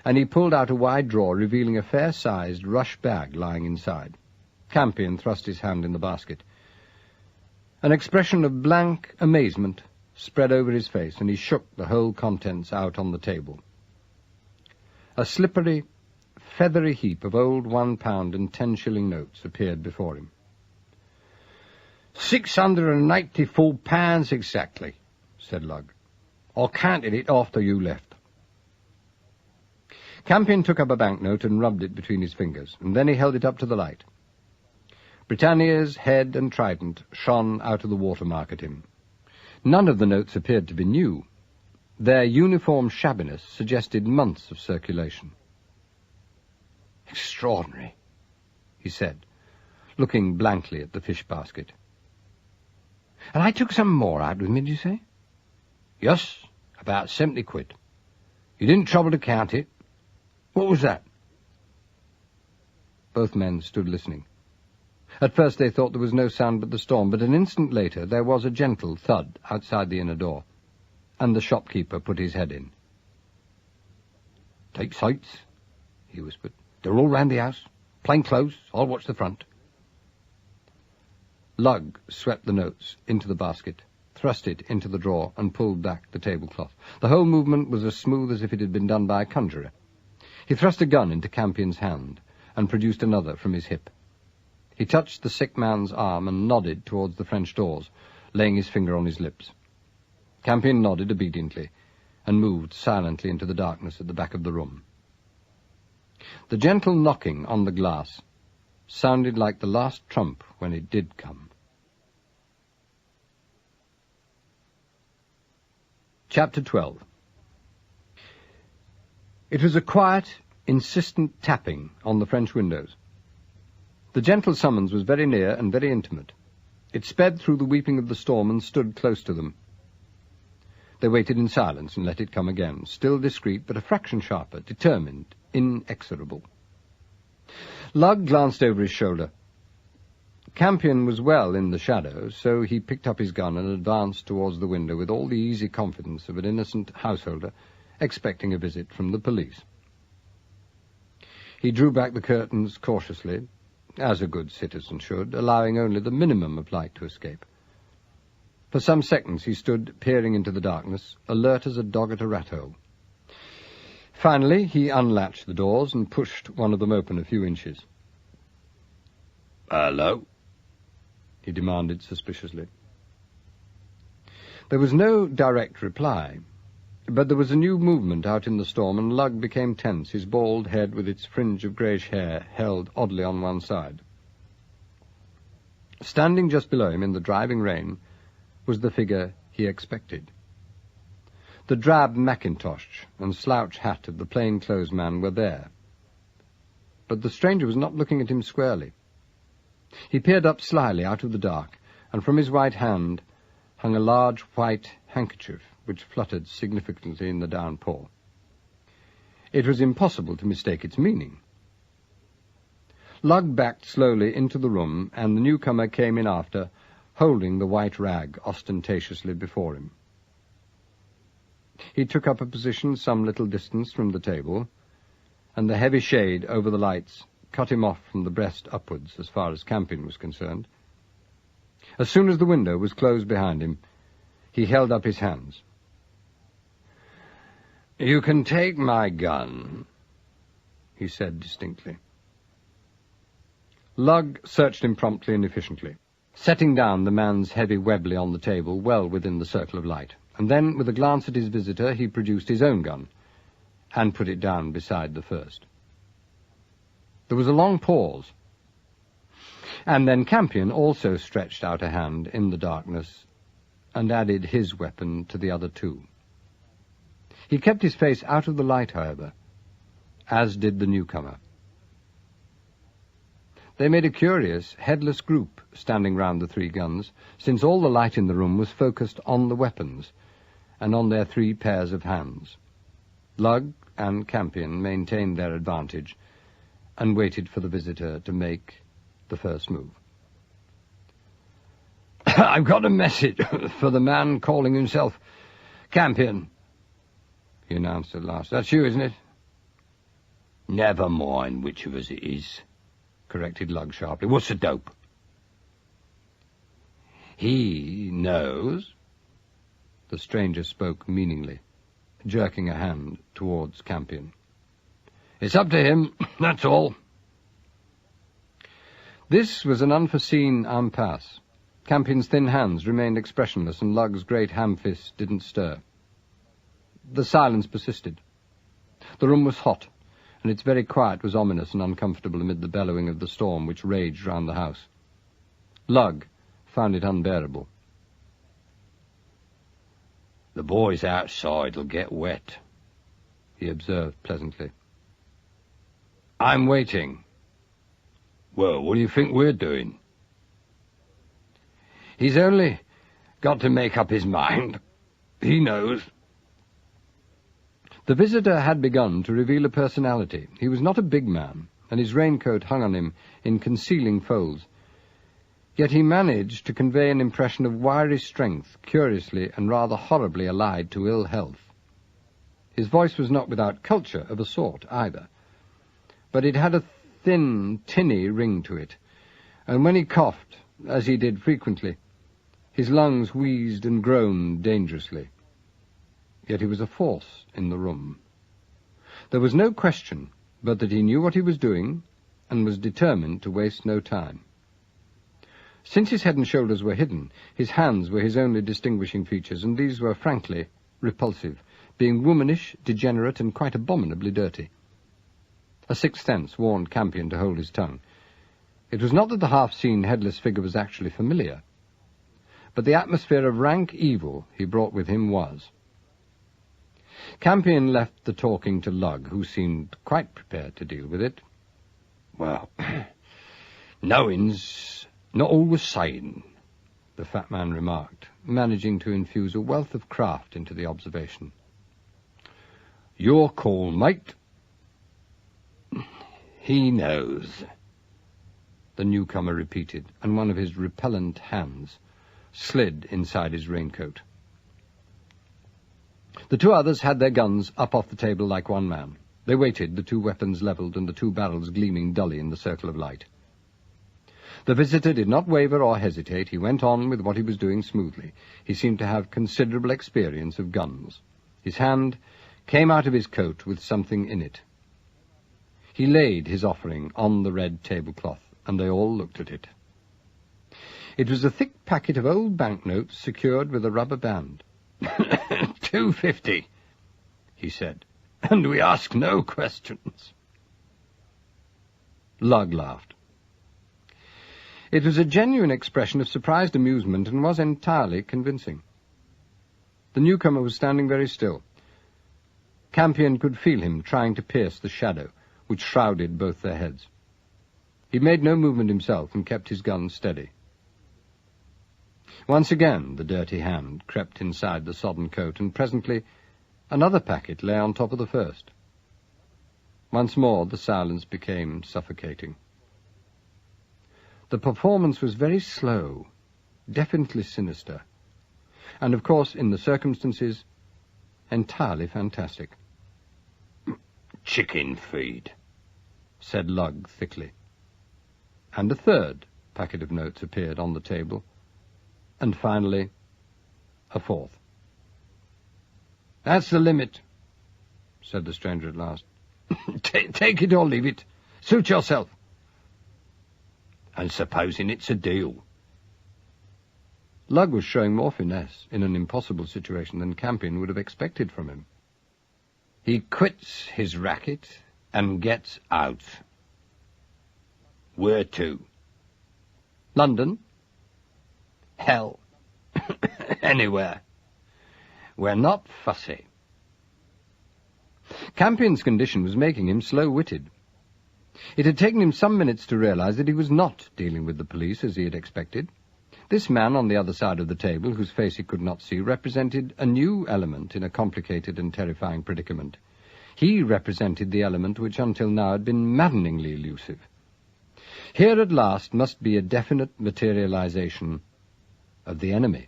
and he pulled out a wide drawer, revealing a fair-sized rush bag lying inside. Campion thrust his hand in the basket. An expression of blank amazement spread over his face, and he shook the whole contents out on the table. A slippery, feathery heap of old £1 and 10-shilling notes appeared before him. £684 exactly, said Lugg. I counted it after you left. Campion took up a banknote and rubbed it between his fingers, and then he held it up to the light. Britannia's head and trident shone out of the watermark at him. None of the notes appeared to be new. Their uniform shabbiness suggested months of circulation. Extraordinary, he said, looking blankly at the fish basket. And I took some more out with me, did you say? Yes, about 70 quid. You didn't trouble to count it. What was that? Both men stood listening. At first they thought there was no sound but the storm, but an instant later there was a gentle thud outside the inner door, and the shopkeeper put his head in. Take sights, he whispered. They're all round the house. Plain clothes. I'll watch the front. Lugg swept the notes into the basket, thrust it into the drawer, and pulled back the tablecloth. The whole movement was as smooth as if it had been done by a conjurer. He thrust a gun into Campion's hand, and produced another from his hip. He touched the sick man's arm and nodded towards the French doors, laying his finger on his lips. Campion nodded obediently, and moved silently into the darkness at the back of the room. The gentle knocking on the glass sounded like the last trump when it did come. Chapter 12. It was a quiet, insistent tapping on the French windows. The gentle summons was very near and very intimate. It sped through the weeping of the storm and stood close to them. They waited in silence and let it come again, still discreet, but a fraction sharper, determined, inexorable. Lugg glanced over his shoulder. Campion was well in the shadow, so he picked up his gun and advanced towards the window with all the easy confidence of an innocent householder expecting a visit from the police. He drew back the curtains cautiously, as a good citizen should, allowing only the minimum of light to escape. For some seconds he stood peering into the darkness, alert as a dog at a rat-hole. Finally he unlatched the doors and pushed one of them open a few inches. "Hello?" he demanded suspiciously. There was no direct reply, but there was a new movement out in the storm, and Lugg became tense, his bald head with its fringe of greyish hair held oddly on one side. Standing just below him in the driving rain was the figure he expected. The drab mackintosh and slouch hat of the plain-clothes man were there, but the stranger was not looking at him squarely. He peered up slyly out of the dark, and from his right hand hung a large white handkerchief which fluttered significantly in the downpour. It was impossible to mistake its meaning. Lugg backed slowly into the room, and the newcomer came in after, holding the white rag ostentatiously before him. He took up a position some little distance from the table, and the heavy shade over the lights cut him off from the breast upwards as far as Campion was concerned. As soon as the window was closed behind him, he held up his hands. "You can take my gun," he said distinctly. Lugg searched him promptly and efficiently, setting down the man's heavy Webley on the table well within the circle of light, and then, with a glance at his visitor, he produced his own gun and put it down beside the first. There was a long pause, and then Campion also stretched out a hand in the darkness and added his weapon to the other two. He kept his face out of the light, however, as did the newcomer. They made a curious, headless group standing round the three guns, since all the light in the room was focused on the weapons and on their three pairs of hands. Lugg and Campion maintained their advantage and waited for the visitor to make the first move. "I've got a message for the man calling himself Campion," he announced at last. "That's you, isn't it?" "Never mind which of us it is," corrected Lugg sharply. "What's the dope?" "He knows." The stranger spoke meaningly, jerking a hand towards Campion. "It's up to him, that's all." This was an unforeseen impasse. Campion's thin hands remained expressionless, and Lugg's great ham-fist didn't stir. The silence persisted. The room was hot, and its very quiet was ominous and uncomfortable amid the bellowing of the storm which raged round the house. Lugg found it unbearable. "The boys outside'll get wet," he observed pleasantly. "I'm waiting." "Well, what do you think we're doing?" "He's only got to make up his mind. He knows." The visitor had begun to reveal a personality. He was not a big man, and his raincoat hung on him in concealing folds. Yet he managed to convey an impression of wiry strength, curiously and rather horribly allied to ill health. His voice was not without culture of a sort, either, but it had a thin, tinny ring to it, and when he coughed, as he did frequently, his lungs wheezed and groaned dangerously. Yet he was a force in the room. There was no question but that he knew what he was doing and was determined to waste no time. Since his head and shoulders were hidden, his hands were his only distinguishing features, and these were frankly repulsive, being womanish, degenerate, and quite abominably dirty. A sixth sense warned Campion to hold his tongue. It was not that the half-seen headless figure was actually familiar, but the atmosphere of rank evil he brought with him was. Campion left the talking to Lugg, who seemed quite prepared to deal with it. "Well, knowing's not always saying," the fat man remarked, managing to infuse a wealth of craft into the observation. "Your call, mate." "He knows," the newcomer repeated, and one of his repellent hands slid inside his raincoat. The two others had their guns up off the table like one man. They waited, the two weapons levelled and the two barrels gleaming dully in the circle of light. The visitor did not waver or hesitate. He went on with what he was doing smoothly. He seemed to have considerable experience of guns. His hand came out of his coat with something in it. He laid his offering on the red tablecloth, and they all looked at it. It was a thick packet of old banknotes secured with a rubber band. $2.50, he said, "and we ask no questions." Lugg laughed. It was a genuine expression of surprised amusement and was entirely convincing. The newcomer was standing very still. Campion could feel him trying to pierce the shadow which shrouded both their heads. He made no movement himself and kept his gun steady. Once again the dirty hand crept inside the sodden coat, and presently another packet lay on top of the first. Once more the silence became suffocating. The performance was very slow, definitely sinister, and of course, in the circumstances, entirely fantastic. "Chicken feed," said Lugg thickly. And a third packet of notes appeared on the table, and finally a fourth. "That's the limit," said the stranger at last. Take it or leave it. Suit yourself. And supposing it's a deal?" Lugg was showing more finesse in an impossible situation than Campion would have expected from him. "He quits his racket and gets out." "Where to?" "London." "Hell. Anywhere. We're not fussy." Campion's condition was making him slow-witted. It had taken him some minutes to realize that he was not dealing with the police as he had expected. This man on the other side of the table, whose face he could not see, represented a new element in a complicated and terrifying predicament. He represented the element which until now had been maddeningly elusive. Here at last must be a definite materialization of the enemy.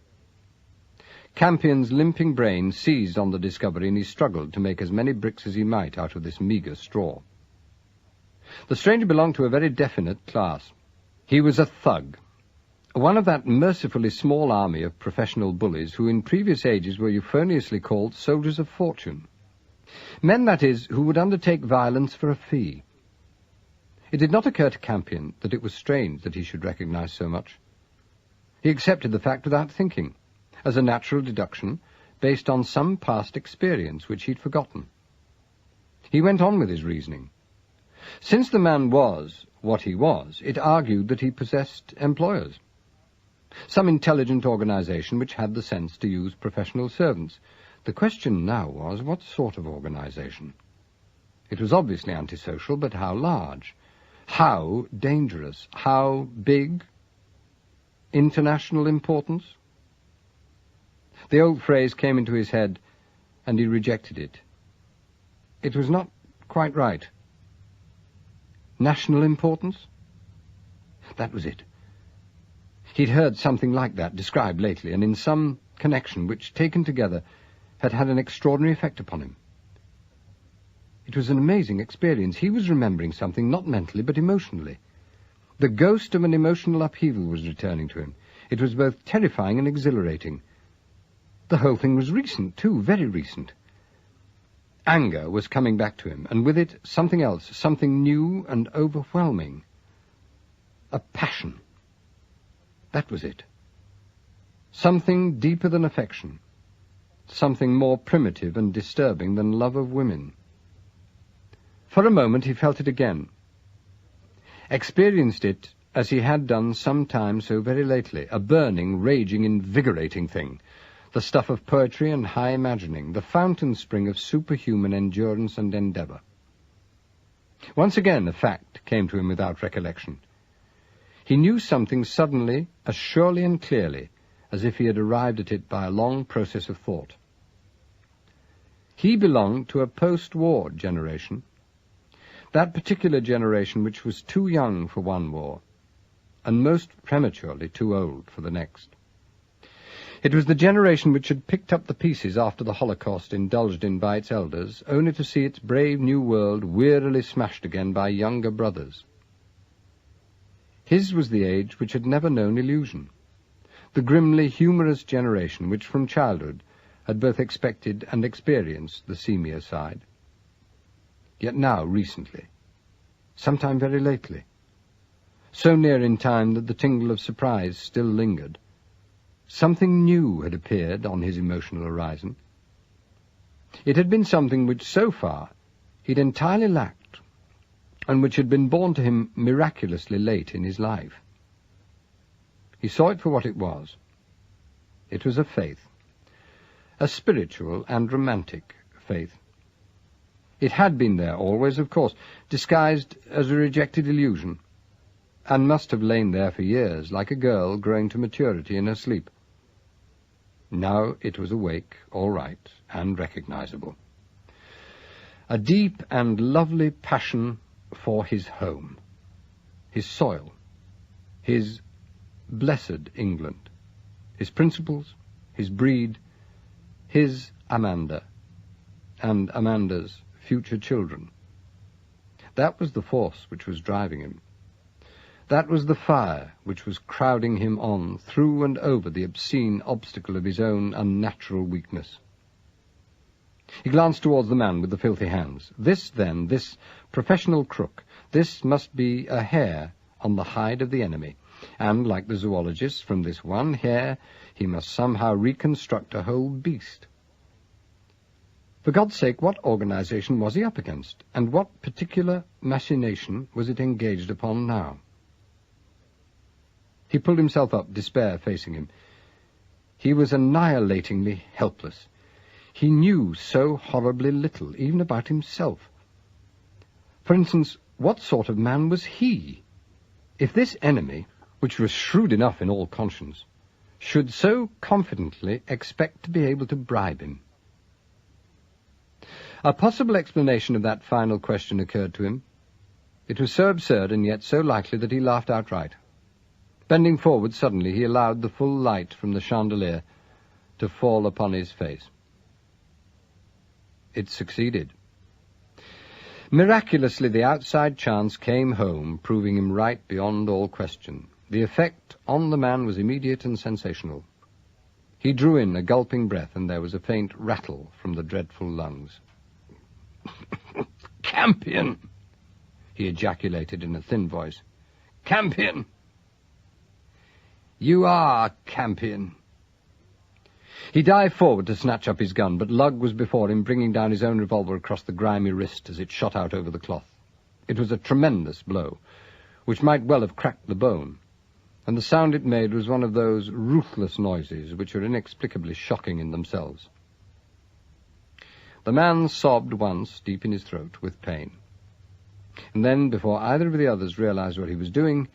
Campion's limping brain seized on the discovery, and he struggled to make as many bricks as he might out of this meagre straw. The stranger belonged to a very definite class. He was a thug, one of that mercifully small army of professional bullies who in previous ages were euphoniously called soldiers of fortune. Men, that is, who would undertake violence for a fee. It did not occur to Campion that it was strange that he should recognize so much. He accepted the fact without thinking, as a natural deduction based on some past experience which he'd forgotten. He went on with his reasoning. Since the man was what he was, it argued that he possessed employers, some intelligent organization which had the sense to use professional servants. The question now was, what sort of organization? It was obviously antisocial, but how large? How dangerous? How big? International importance? The old phrase came into his head, and he rejected it. It was not quite right. National importance? That was it. He'd heard something like that described lately, and in some connection which, taken together, had had an extraordinary effect upon him. It was an amazing experience. He was remembering something, not mentally, but emotionally. The ghost of an emotional upheaval was returning to him. It was both terrifying and exhilarating. The whole thing was recent, too, very recent. Anger was coming back to him, and with it something else, something new and overwhelming. A passion. That was it. Something deeper than affection. Something more primitive and disturbing than love of women. For a moment he felt it again. Experienced it as he had done some time so very lately, a burning, raging, invigorating thing, the stuff of poetry and high imagining, the fountain spring of superhuman endurance and endeavor. Once again a fact came to him without recollection. He knew something suddenly, as surely and clearly, as if he had arrived at it by a long process of thought. He belonged to a post-war generation, that particular generation which was too young for one war, and most prematurely too old for the next. It was the generation which had picked up the pieces after the Holocaust indulged in by its elders, only to see its brave new world wearily smashed again by younger brothers. His was the age which had never known illusion, the grimly humorous generation which from childhood had both expected and experienced the seamier side. Yet now, recently, sometime very lately, so near in time that the tingle of surprise still lingered, something new had appeared on his emotional horizon. It had been something which so far he'd entirely lacked, and which had been born to him miraculously late in his life. He saw it for what it was. It was a faith, a spiritual and romantic faith. It had been there always, of course, disguised as a rejected illusion, and must have lain there for years, like a girl growing to maturity in her sleep. Now it was awake, all right, and recognizable. A deep and lovely passion for his home, his soil, his blessed England, his principles, his breed, his Amanda, and Amanda's future children. That was the force which was driving him. That was the fire which was crowding him on through and over the obscene obstacle of his own unnatural weakness. He glanced towards the man with the filthy hands. This, then, this professional crook, this must be a hair on the hide of the enemy, and, like the zoologist, from this one hair he must somehow reconstruct a whole beast. For God's sake, what organization was he up against, and what particular machination was it engaged upon now? He pulled himself up, despair facing him. He was annihilatingly helpless. He knew so horribly little, even about himself. For instance, what sort of man was he? If this enemy, which was shrewd enough in all conscience, should so confidently expect to be able to bribe him. A possible explanation of that final question occurred to him. It was so absurd and yet so likely that he laughed outright. Bending forward suddenly, he allowed the full light from the chandelier to fall upon his face. It succeeded. Miraculously, the outside chance came home, proving him right beyond all question. The effect on the man was immediate and sensational. He drew in a gulping breath, and there was a faint rattle from the dreadful lungs. "Campion!" he ejaculated in a thin voice. "Campion! You are Campion!" He dived forward to snatch up his gun, but Lugg was before him, bringing down his own revolver across the grimy wrist as it shot out over the cloth. It was a tremendous blow, which might well have cracked the bone, and the sound it made was one of those ruthless noises which are inexplicably shocking in themselves. The man sobbed once, deep in his throat, with pain. And then, before either of the others realized what he was doing,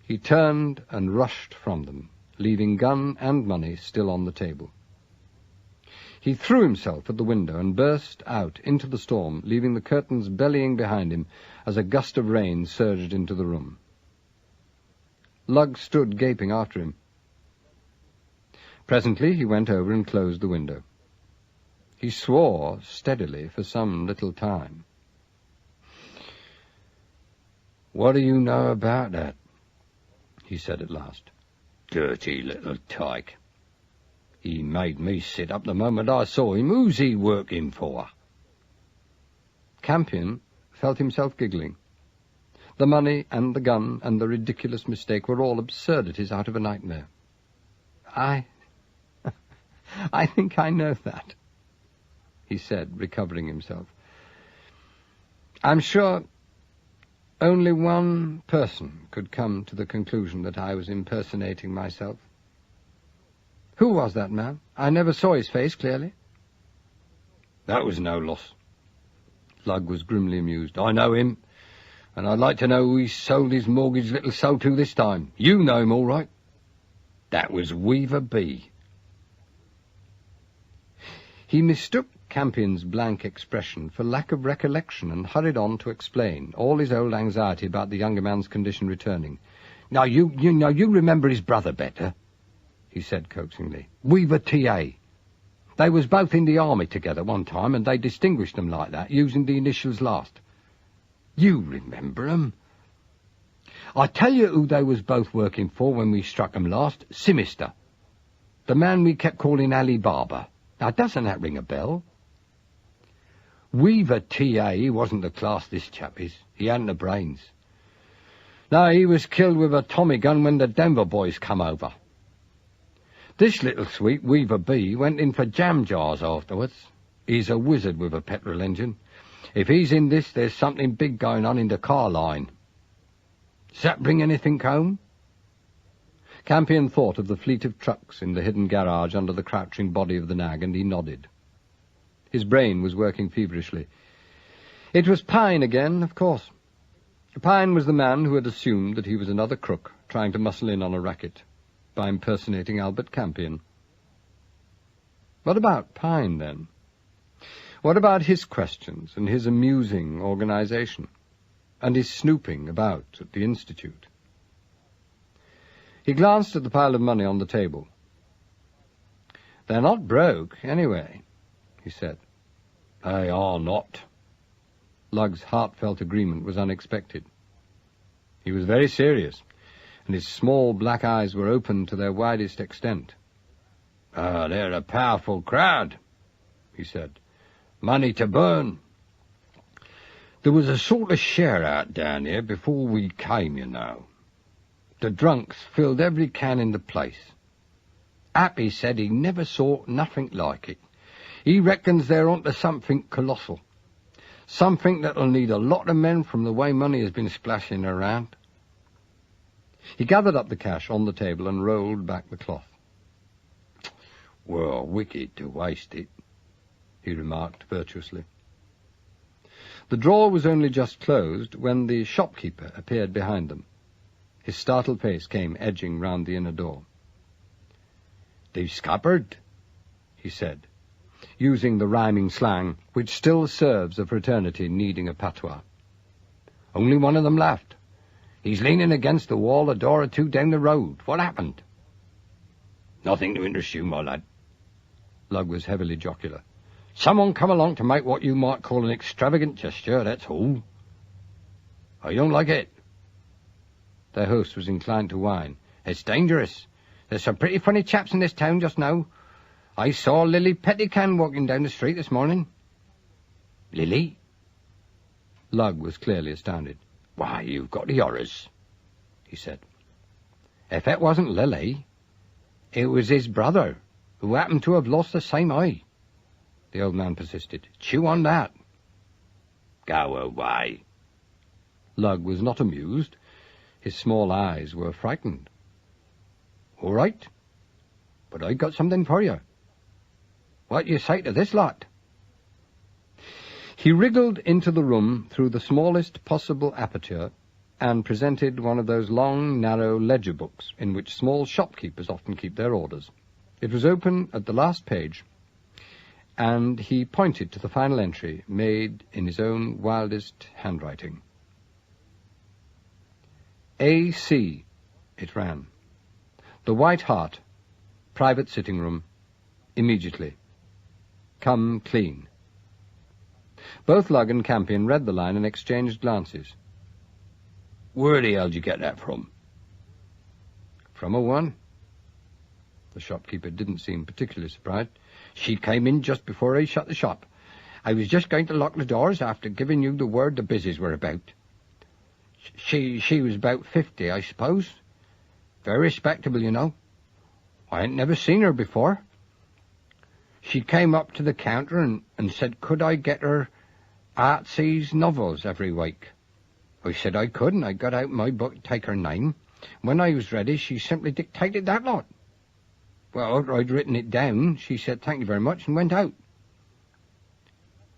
he turned and rushed from them, leaving gun and money still on the table. He threw himself at the window and burst out into the storm, leaving the curtains bellying behind him as a gust of rain surged into the room. Lugg stood gaping after him. Presently he went over and closed the window. He swore steadily for some little time. "What do you know about that?" he said at last. "Dirty little tyke. He made me sit up the moment I saw him. Who's he working for?" Campion felt himself giggling. The money and the gun and the ridiculous mistake were all absurdities out of a nightmare. I think I know that," he said, recovering himself. "I'm sure only one person could come to the conclusion that I was impersonating myself. Who was that man? I never saw his face clearly." "That was no loss." Lugg was grimly amused. "I know him, and I'd like to know who he sold his mortgaged little soul to this time. You know him all right. That was Weaver B." He mistook Campion's blank expression for lack of recollection and hurried on to explain, all his old anxiety about the younger man's condition returning. "Now, you remember his brother better," he said coaxingly. "Weaver T.A. They was both in the army together one time, and they distinguished them like that, using the initials last. You remember 'em? I tell you who they was both working for when we struck 'em last. Simister. The man we kept calling Ali Baba. Now, doesn't that ring a bell? Weaver T.A. he wasn't the class this chap is. He hadn't the brains. No, he was killed with a Tommy gun when the Denver boys come over. This little sweet, Weaver B, went in for jam jars afterwards. He's a wizard with a petrol engine. If he's in this, there's something big going on in the car line. Does that bring anything home?" Campion thought of the fleet of trucks in the hidden garage under the crouching body of the nag, and he nodded. His brain was working feverishly. It was Pine again, of course. Pine was the man who had assumed that he was another crook trying to muscle in on a racket by impersonating Albert Campion. What about Pine, then? What about his questions and his amusing organization, and his snooping about at the Institute? He glanced at the pile of money on the table. "They're not broke, anyway," he said. "They are not." Lugg's heartfelt agreement was unexpected. He was very serious, and his small black eyes were open to their widest extent. "They're a powerful crowd," he said. "Money to burn. There was a sort of share-out down here before we came, you know. The drunks filled every can in the place. Appy said he never saw nothing like it. He reckons they're onto something colossal. Something that'll need a lot of men from the way money has been splashing around." He gathered up the cash on the table and rolled back the cloth. "Well, wicked to waste it," he remarked virtuously. The drawer was only just closed when the shopkeeper appeared behind them. His startled face came edging round the inner door. "They've scuppered," he said, using the rhyming slang which still serves a fraternity needing a patois. "Only one of them left. He's leaning against the wall a door or two down the road. What happened?" "Nothing to interest you, my lad." Lugg was heavily jocular. "Someone come along to make what you might call an extravagant gesture, that's all." "I don't like it." Their host was inclined to whine. "It's dangerous. There's some pretty funny chaps in this town just now. I saw Lily Pettican walking down the street this morning." "Lily?" Lugg was clearly astounded. "Why, you've got the horrors," he said. "If it wasn't Lily, it was his brother, who happened to have lost the same eye," the old man persisted. "Chew on that." "Go away." Lugg was not amused. His small eyes were frightened. "All right, but I got something for you. What do you say to this lot?" He wriggled into the room through the smallest possible aperture and presented one of those long, narrow ledger books in which small shopkeepers often keep their orders. It was open at the last page, and he pointed to the final entry made in his own wildest handwriting. A.C., it ran. The White Hart, private sitting room, immediately. Come clean. Both Lugg and Campion read the line and exchanged glances. "Where the hell did you get that from?" "From a one." The shopkeeper didn't seem particularly surprised. "She came in just before I shut the shop. I was just going to lock the doors after giving you the word the business were about. She was about 50, I suppose. Very respectable, you know. I ain't never seen her before. She came up to the counter and said could I get her Artsy's novels every week. I said I could, and I got out my book to take her name. When I was ready, she simply dictated that lot. Well, after I'd written it down, she said thank you very much and went out."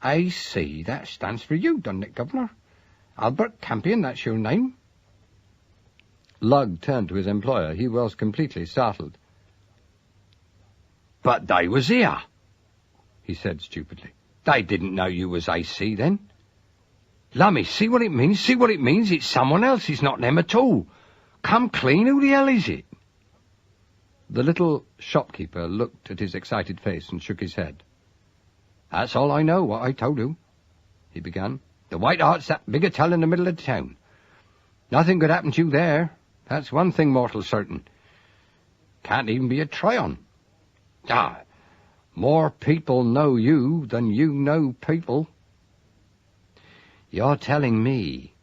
"I see, that stands for you, doesn't it, Governor? Albert Campion, that's your name?" Lugg turned to his employer. He was completely startled. "But they was here," he said stupidly. "They didn't know you was AC then. Lummy, see what it means, see what it means. It's someone else, it's not them at all. Come clean, who the hell is it?" The little shopkeeper looked at his excited face and shook his head. "That's all I know, what I told you," he began. "The White Hart's that big hotel in the middle of the town. Nothing could happen to you there. That's one thing mortal certain. Can't even be a try-on. More people know you than you know people." "You're telling me,"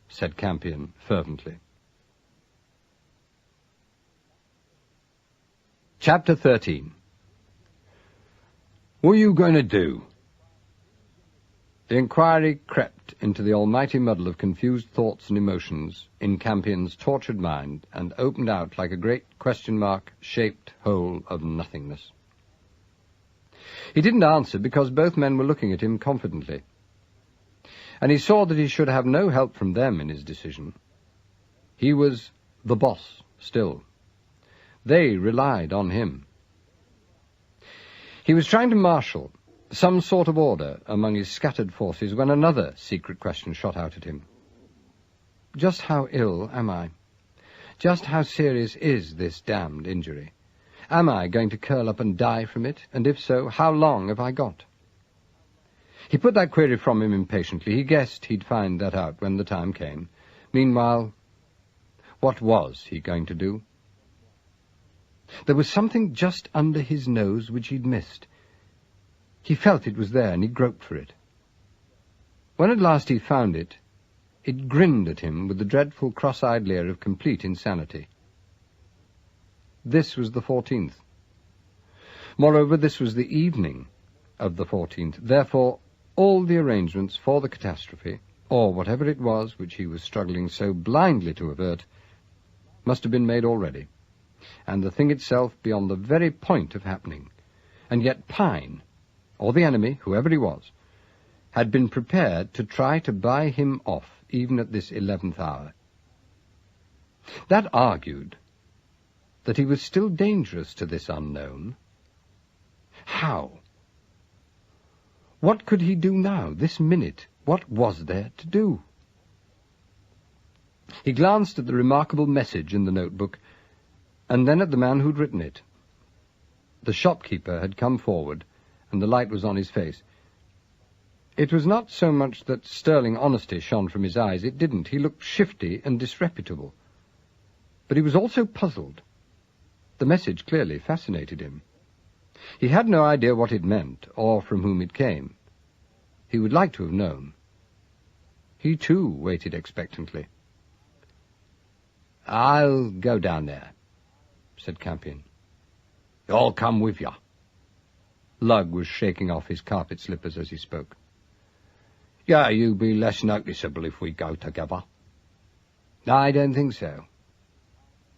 said Campion fervently. Chapter 13. "What are you going to do?" The inquiry crept into the almighty muddle of confused thoughts and emotions in Campion's tortured mind and opened out like a great question-mark-shaped hole of nothingness. He didn't answer because both men were looking at him confidently, and he saw that he should have no help from them in his decision. He was the boss still. They relied on him. He was trying to marshal some sort of order among his scattered forces when another secret question shot out at him. Just how ill am I? Just how serious is this damned injury? Am I going to curl up and die from it? And if so, how long have I got? He put that query from him impatiently. He guessed he'd find that out when the time came. Meanwhile, what was he going to do? There was something just under his nose which he'd missed. He felt it was there, and he groped for it. When at last he found it, it grinned at him with the dreadful cross-eyed leer of complete insanity. This was the 14th. Moreover, this was the evening of the 14th. Therefore, all the arrangements for the catastrophe, or whatever it was which he was struggling so blindly to avert, must have been made already, and the thing itself be on the very point of happening. And yet Pine, or the enemy, whoever he was, had been prepared to try to buy him off, even at this 11th hour. That argued that he was still dangerous to this unknown. How? What could he do now, this minute? What was there to do? He glanced at the remarkable message in the notebook, and then at the man who'd written it. The shopkeeper had come forward, and the light was on his face. It was not so much that sterling honesty shone from his eyes. It didn't. He looked shifty and disreputable. But he was also puzzled. The message clearly fascinated him. He had no idea what it meant, or from whom it came. He would like to have known. He, too, waited expectantly. "I'll go down there," said Campion. "I'll come with you." Lugg was shaking off his carpet slippers as he spoke. "Yeah, you'll be less noticeable if we go together." "I don't think so."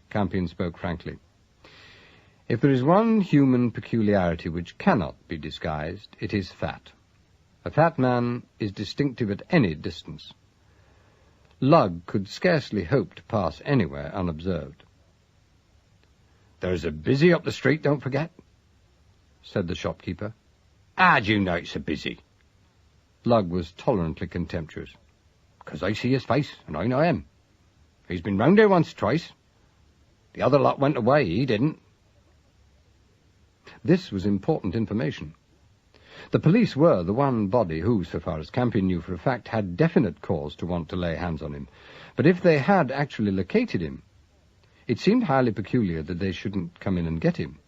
Campion spoke frankly. If there is one human peculiarity which cannot be disguised, it is fat. A fat man is distinctive at any distance. Lugg could scarcely hope to pass anywhere unobserved. "There's a busy up the street, don't forget," said the shopkeeper. "How do you know it's a busy?" Lugg was tolerantly contemptuous. "'Cause I see his face, and I know him. He's been round here once or twice. The other lot went away, he didn't." This was important information. The police were the one body who, so far as Campion knew for a fact, had definite cause to want to lay hands on him. But if they had actually located him, it seemed highly peculiar that they shouldn't come in and get him.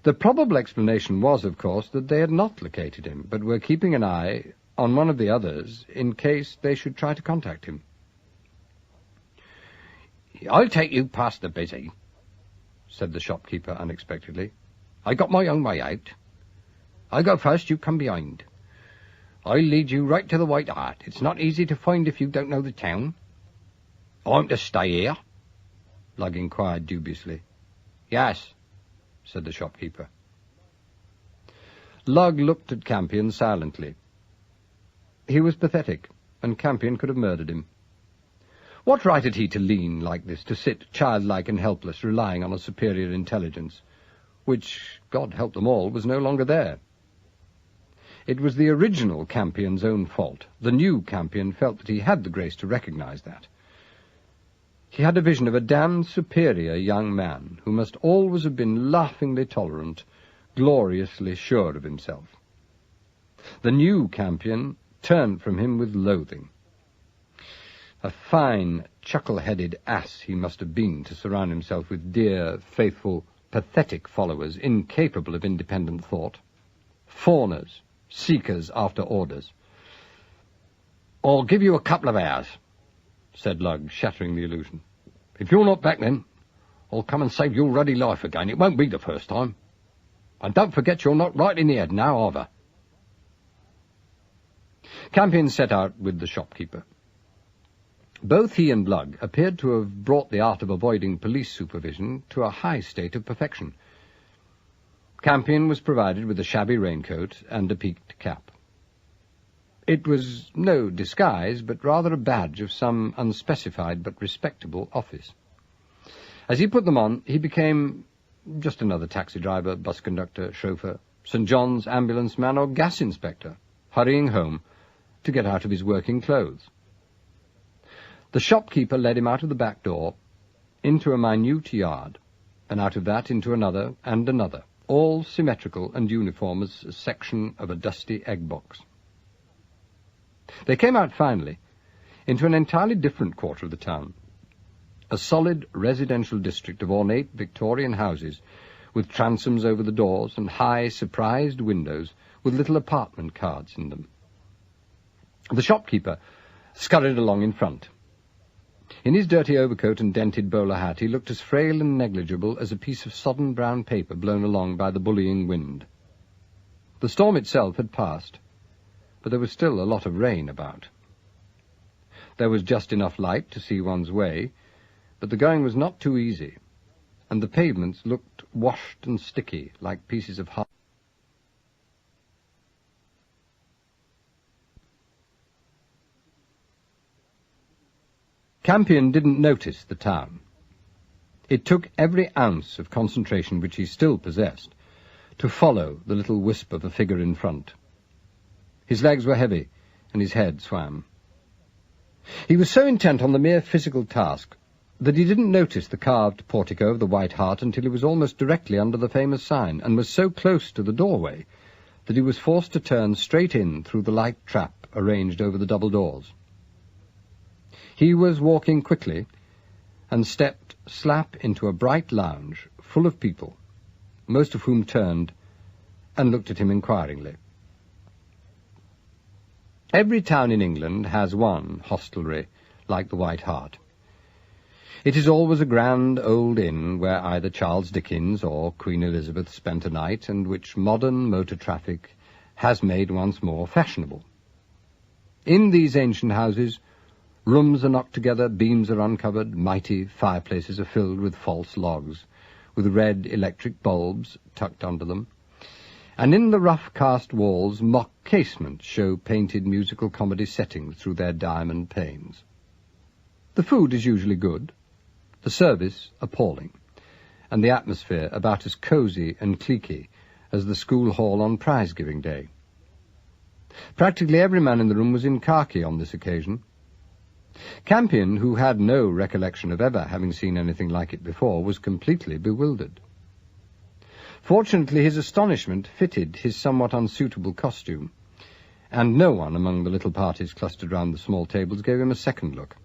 The probable explanation was, of course, that they had not located him, but were keeping an eye on one of the others in case they should try to contact him. "I'll take you past the busy," said the shopkeeper unexpectedly. "I got my own way out. I go first, you come behind. I'll lead you right to the White Hart. It's not easy to find if you don't know the town." "I'm to stay here?" Lugg inquired dubiously. "Yes," said the shopkeeper. Lugg looked at Campion silently. He was pathetic, and Campion could have murdered him. What right had he to lean like this, to sit childlike and helpless, relying on a superior intelligence, which, God help them all, was no longer there? It was the original Campion's own fault. The new Campion felt that he had the grace to recognize that. He had a vision of a damned superior young man who must always have been laughingly tolerant, gloriously sure of himself. The new Campion turned from him with loathing. A fine, chuckle-headed ass he must have been to surround himself with dear, faithful, pathetic followers, incapable of independent thought. Fawners, seekers after orders. "I'll give you a couple of hours," said Lugg, shattering the illusion. "If you're not back then, I'll come and save your ruddy life again. It won't be the first time. And don't forget you're not right in the head now, either." Campion set out with the shopkeeper. Both he and Lugg appeared to have brought the art of avoiding police supervision to a high state of perfection. Campion was provided with a shabby raincoat and a peaked cap. It was no disguise, but rather a badge of some unspecified but respectable office. As he put them on, he became just another taxi driver, bus conductor, chauffeur, St. John's ambulance man, or gas inspector, hurrying home to get out of his working clothes. The shopkeeper led him out of the back door, into a minute yard, and out of that into another and another, all symmetrical and uniform as a section of a dusty egg box. They came out finally into an entirely different quarter of the town, a solid residential district of ornate Victorian houses with transoms over the doors and high, surprised windows with little apartment cards in them. The shopkeeper scurried along in front. In his dirty overcoat and dented bowler hat he looked as frail and negligible as a piece of sodden brown paper blown along by the bullying wind. The storm itself had passed, but there was still a lot of rain about. There was just enough light to see one's way, but the going was not too easy, and the pavements looked washed and sticky like pieces of hard. Campion didn't notice the town. It took every ounce of concentration which he still possessed to follow the little wisp of a figure in front. His legs were heavy, and his head swam. He was so intent on the mere physical task that he didn't notice the carved portico of the White Hart until he was almost directly under the famous sign, and was so close to the doorway that he was forced to turn straight in through the light trap arranged over the double doors. He was walking quickly and stepped slap into a bright lounge full of people, most of whom turned and looked at him inquiringly. Every town in England has one hostelry like the White Hart. It is always a grand old inn where either Charles Dickens or Queen Elizabeth spent a night, and which modern motor traffic has made once more fashionable. In these ancient houses, rooms are knocked together, beams are uncovered, mighty fireplaces are filled with false logs, with red electric bulbs tucked under them, and in the rough-cast walls mock casements show painted musical comedy settings through their diamond panes. The food is usually good, the service appalling, and the atmosphere about as cosy and cliquey as the school hall on prize-giving day. Practically every man in the room was in khaki on this occasion. Campion, who had no recollection of ever having seen anything like it before, was completely bewildered. Fortunately, his astonishment fitted his somewhat unsuitable costume, and no one among the little parties clustered round the small tables gave him a second look.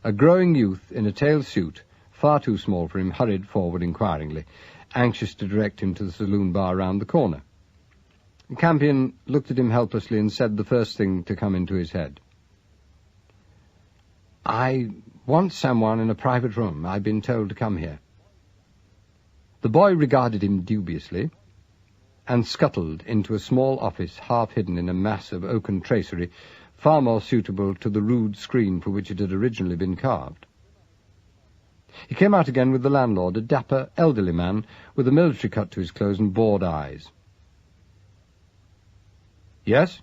A growing youth in a tailed suit, far too small for him, hurried forward inquiringly, anxious to direct him to the saloon bar round the corner. Campion looked at him helplessly and said the first thing to come into his head. "I want someone in a private room. I've been told to come here." The boy regarded him dubiously, and scuttled into a small office half hidden in a mass of oaken tracery, far more suitable to the rude screen for which it had originally been carved. He came out again with the landlord, a dapper, elderly man, with a military cut to his clothes and bored eyes. "Yes?"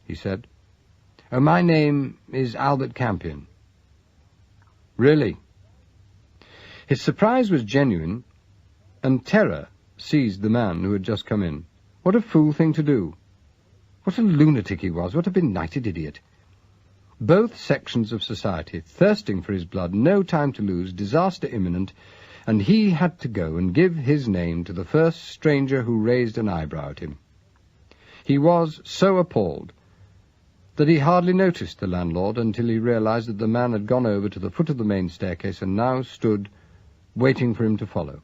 he said. "Oh, my name is Albert Campion." "Really?" His surprise was genuine, and terror seized the man who had just come in. What a fool thing to do! What a lunatic he was! What a benighted idiot! Both sections of society thirsting for his blood, no time to lose, disaster imminent, and he had to go and give his name to the first stranger who raised an eyebrow at him. He was so appalled that he hardly noticed the landlord until he realized that the man had gone over to the foot of the main staircase and now stood waiting for him to follow.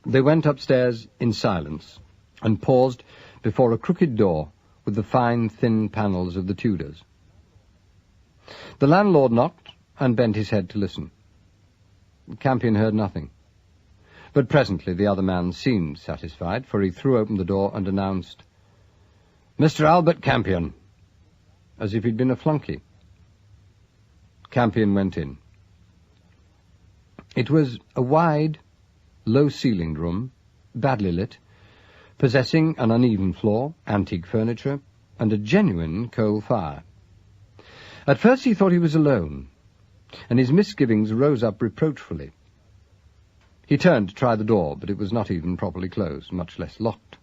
They went upstairs in silence and paused before a crooked door with the fine, thin panels of the Tudors. The landlord knocked and bent his head to listen. Campion heard nothing. But presently the other man seemed satisfied, for he threw open the door and announced, "Mr. Albert Campion," as if he'd been a flunkey. Campion went in. It was a wide, low-ceilinged room, badly lit, possessing an uneven floor, antique furniture, and a genuine coal fire. At first he thought he was alone, and his misgivings rose up reproachfully. He turned to try the door, but it was not even properly closed, much less locked.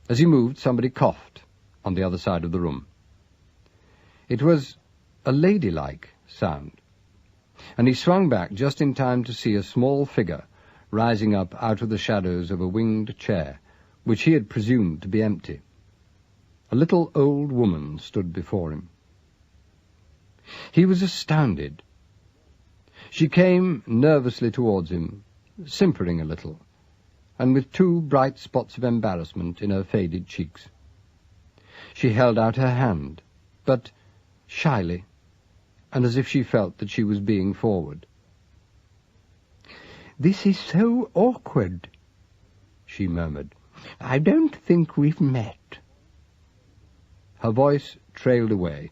As he moved, somebody coughed on the other side of the room. It was a ladylike sound, and he swung back just in time to see a small figure rising up out of the shadows of a winged chair, which he had presumed to be empty. A little old woman stood before him. He was astounded. She came nervously towards him, simpering a little, and with two bright spots of embarrassment in her faded cheeks. She held out her hand, but shyly, and as if she felt that she was being forward. "This is so awkward," she murmured. "I don't think we've met." Her voice trailed away,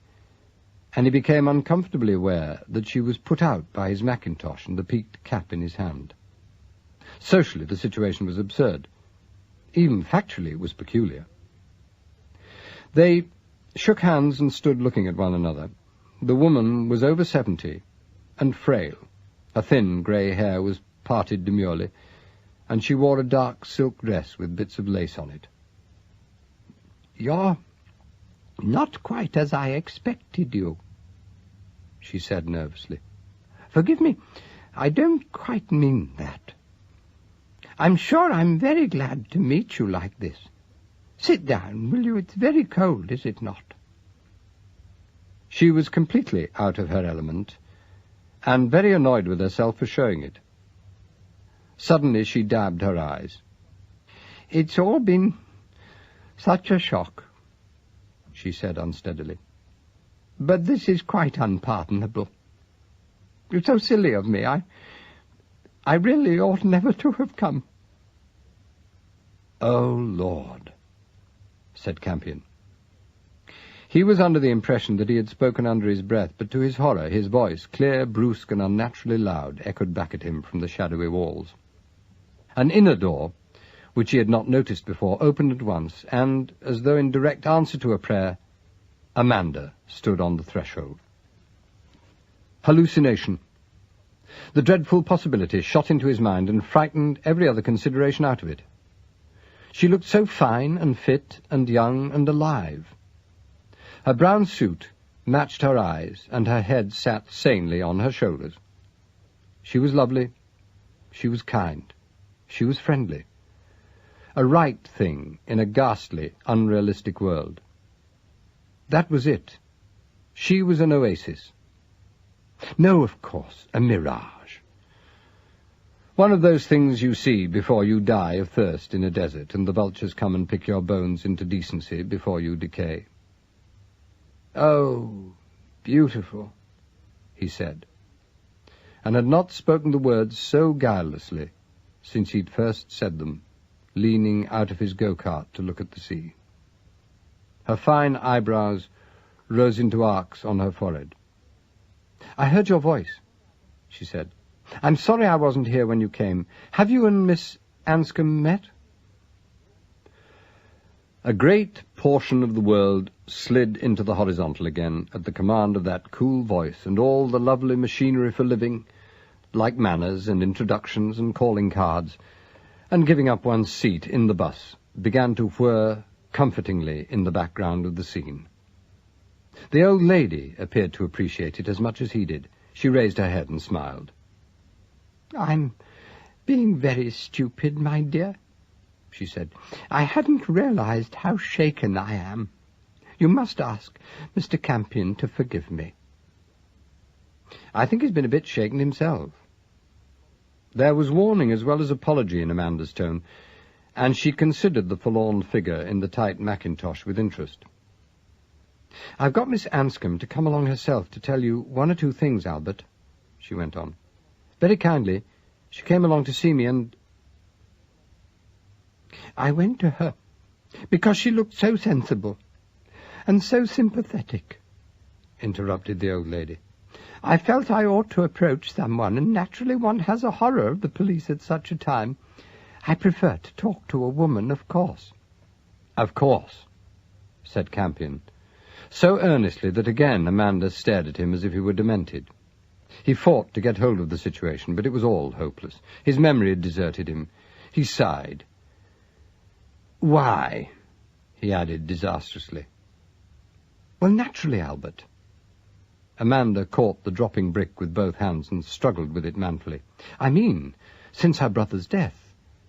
and he became uncomfortably aware that she was put out by his mackintosh and the peaked cap in his hand. Socially, the situation was absurd. Even factually, it was peculiar. They shook hands and stood looking at one another. The woman was over 70 and frail. Her thin grey hair was parted demurely, and she wore a dark silk dress with bits of lace on it. "You're not quite as I expected you," she said nervously. "Forgive me, I don't quite mean that. I'm sure I'm very glad to meet you like this. Sit down, will you? It's very cold, is it not?" She was completely out of her element, and very annoyed with herself for showing it. Suddenly she dabbed her eyes. "It's all been such a shock," she said unsteadily. "But this is quite unpardonable. It's so silly of me. I really ought never to have come." "Oh, Lord," said Campion. He was under the impression that he had spoken under his breath, but to his horror his voice, clear, brusque, and unnaturally loud, echoed back at him from the shadowy walls. An inner door, which he had not noticed before, opened at once, and, as though in direct answer to a prayer, Amanda stood on the threshold. Hallucination. The dreadful possibility shot into his mind and frightened every other consideration out of it. She looked so fine and fit and young and alive. Her brown suit matched her eyes, and her head sat sanely on her shoulders. She was lovely. She was kind. She was friendly. A right thing in a ghastly, unrealistic world. That was it. She was an oasis. No, of course, a mirage. One of those things you see before you die of thirst in a desert, and the vultures come and pick your bones into decency before you decay. "Oh, beautiful," he said, and had not spoken the words so guilelessly since he'd first said them, leaning out of his go-cart to look at the sea. Her fine eyebrows rose into arcs on her forehead. "I heard your voice," she said. "I'm sorry I wasn't here when you came. Have you and Miss Anscombe met?" A great portion of the world slid into the horizontal again at the command of that cool voice, and all the lovely machinery for living, like manners and introductions and calling cards, and giving up one's seat in the bus, began to whir comfortingly in the background of the scene. The old lady appeared to appreciate it as much as he did. She raised her head and smiled. "I'm being very stupid, my dear," she said. "I hadn't realized how shaken I am. You must ask Mr. Campion to forgive me." "I think he's been a bit shaken himself." There was warning as well as apology in Amanda's tone, and she considered the forlorn figure in the tight mackintosh with interest. "I've got Miss Anscombe to come along herself to tell you one or two things, Albert," she went on. "Very kindly, she came along to see me, and—" "I went to her because she looked so sensible and so sympathetic," interrupted the old lady. "I felt I ought to approach someone, and naturally one has a horror of the police at such a time. I prefer to talk to a woman, of course." "Of course," said Campion, so earnestly that again Amanda stared at him as if he were demented. He fought to get hold of the situation, but it was all hopeless. His memory had deserted him. He sighed. "Why?" he added disastrously. "Well, naturally, Albert." Amanda caught the dropping brick with both hands and struggled with it manfully. "I mean Since her brother's death,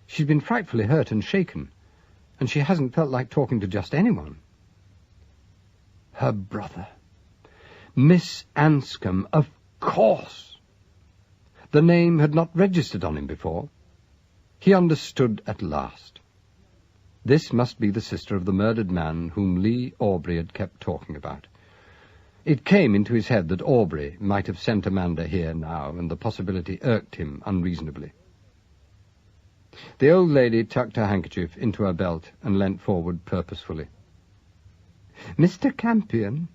she's been frightfully hurt and shaken, and she hasn't felt like talking to just anyone. Her brother. Miss Anscombe, of course. The name had not registered on him before. He understood at last. This must be the sister of the murdered man whom Lee Aubrey had kept talking about. It came into his head that Aubrey might have sent Amanda here now, and the possibility irked him unreasonably. The old lady tucked her handkerchief into her belt and leant forward purposefully. "Mr. Campion,"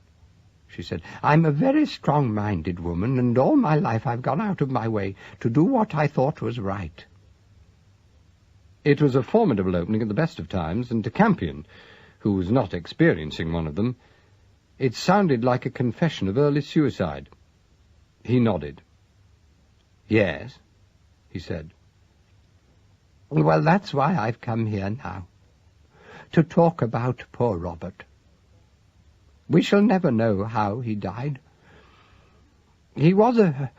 she said, "I'm a very strong-minded woman, and all my life I've gone out of my way to do what I thought was right." It was a formidable opening at the best of times, and to Campion, who was not experiencing one of them, it sounded like a confession of early suicide. He nodded. "Yes," he said. "Well, that's why I've come here now, to talk about poor Robert. We shall never know how he died. He was a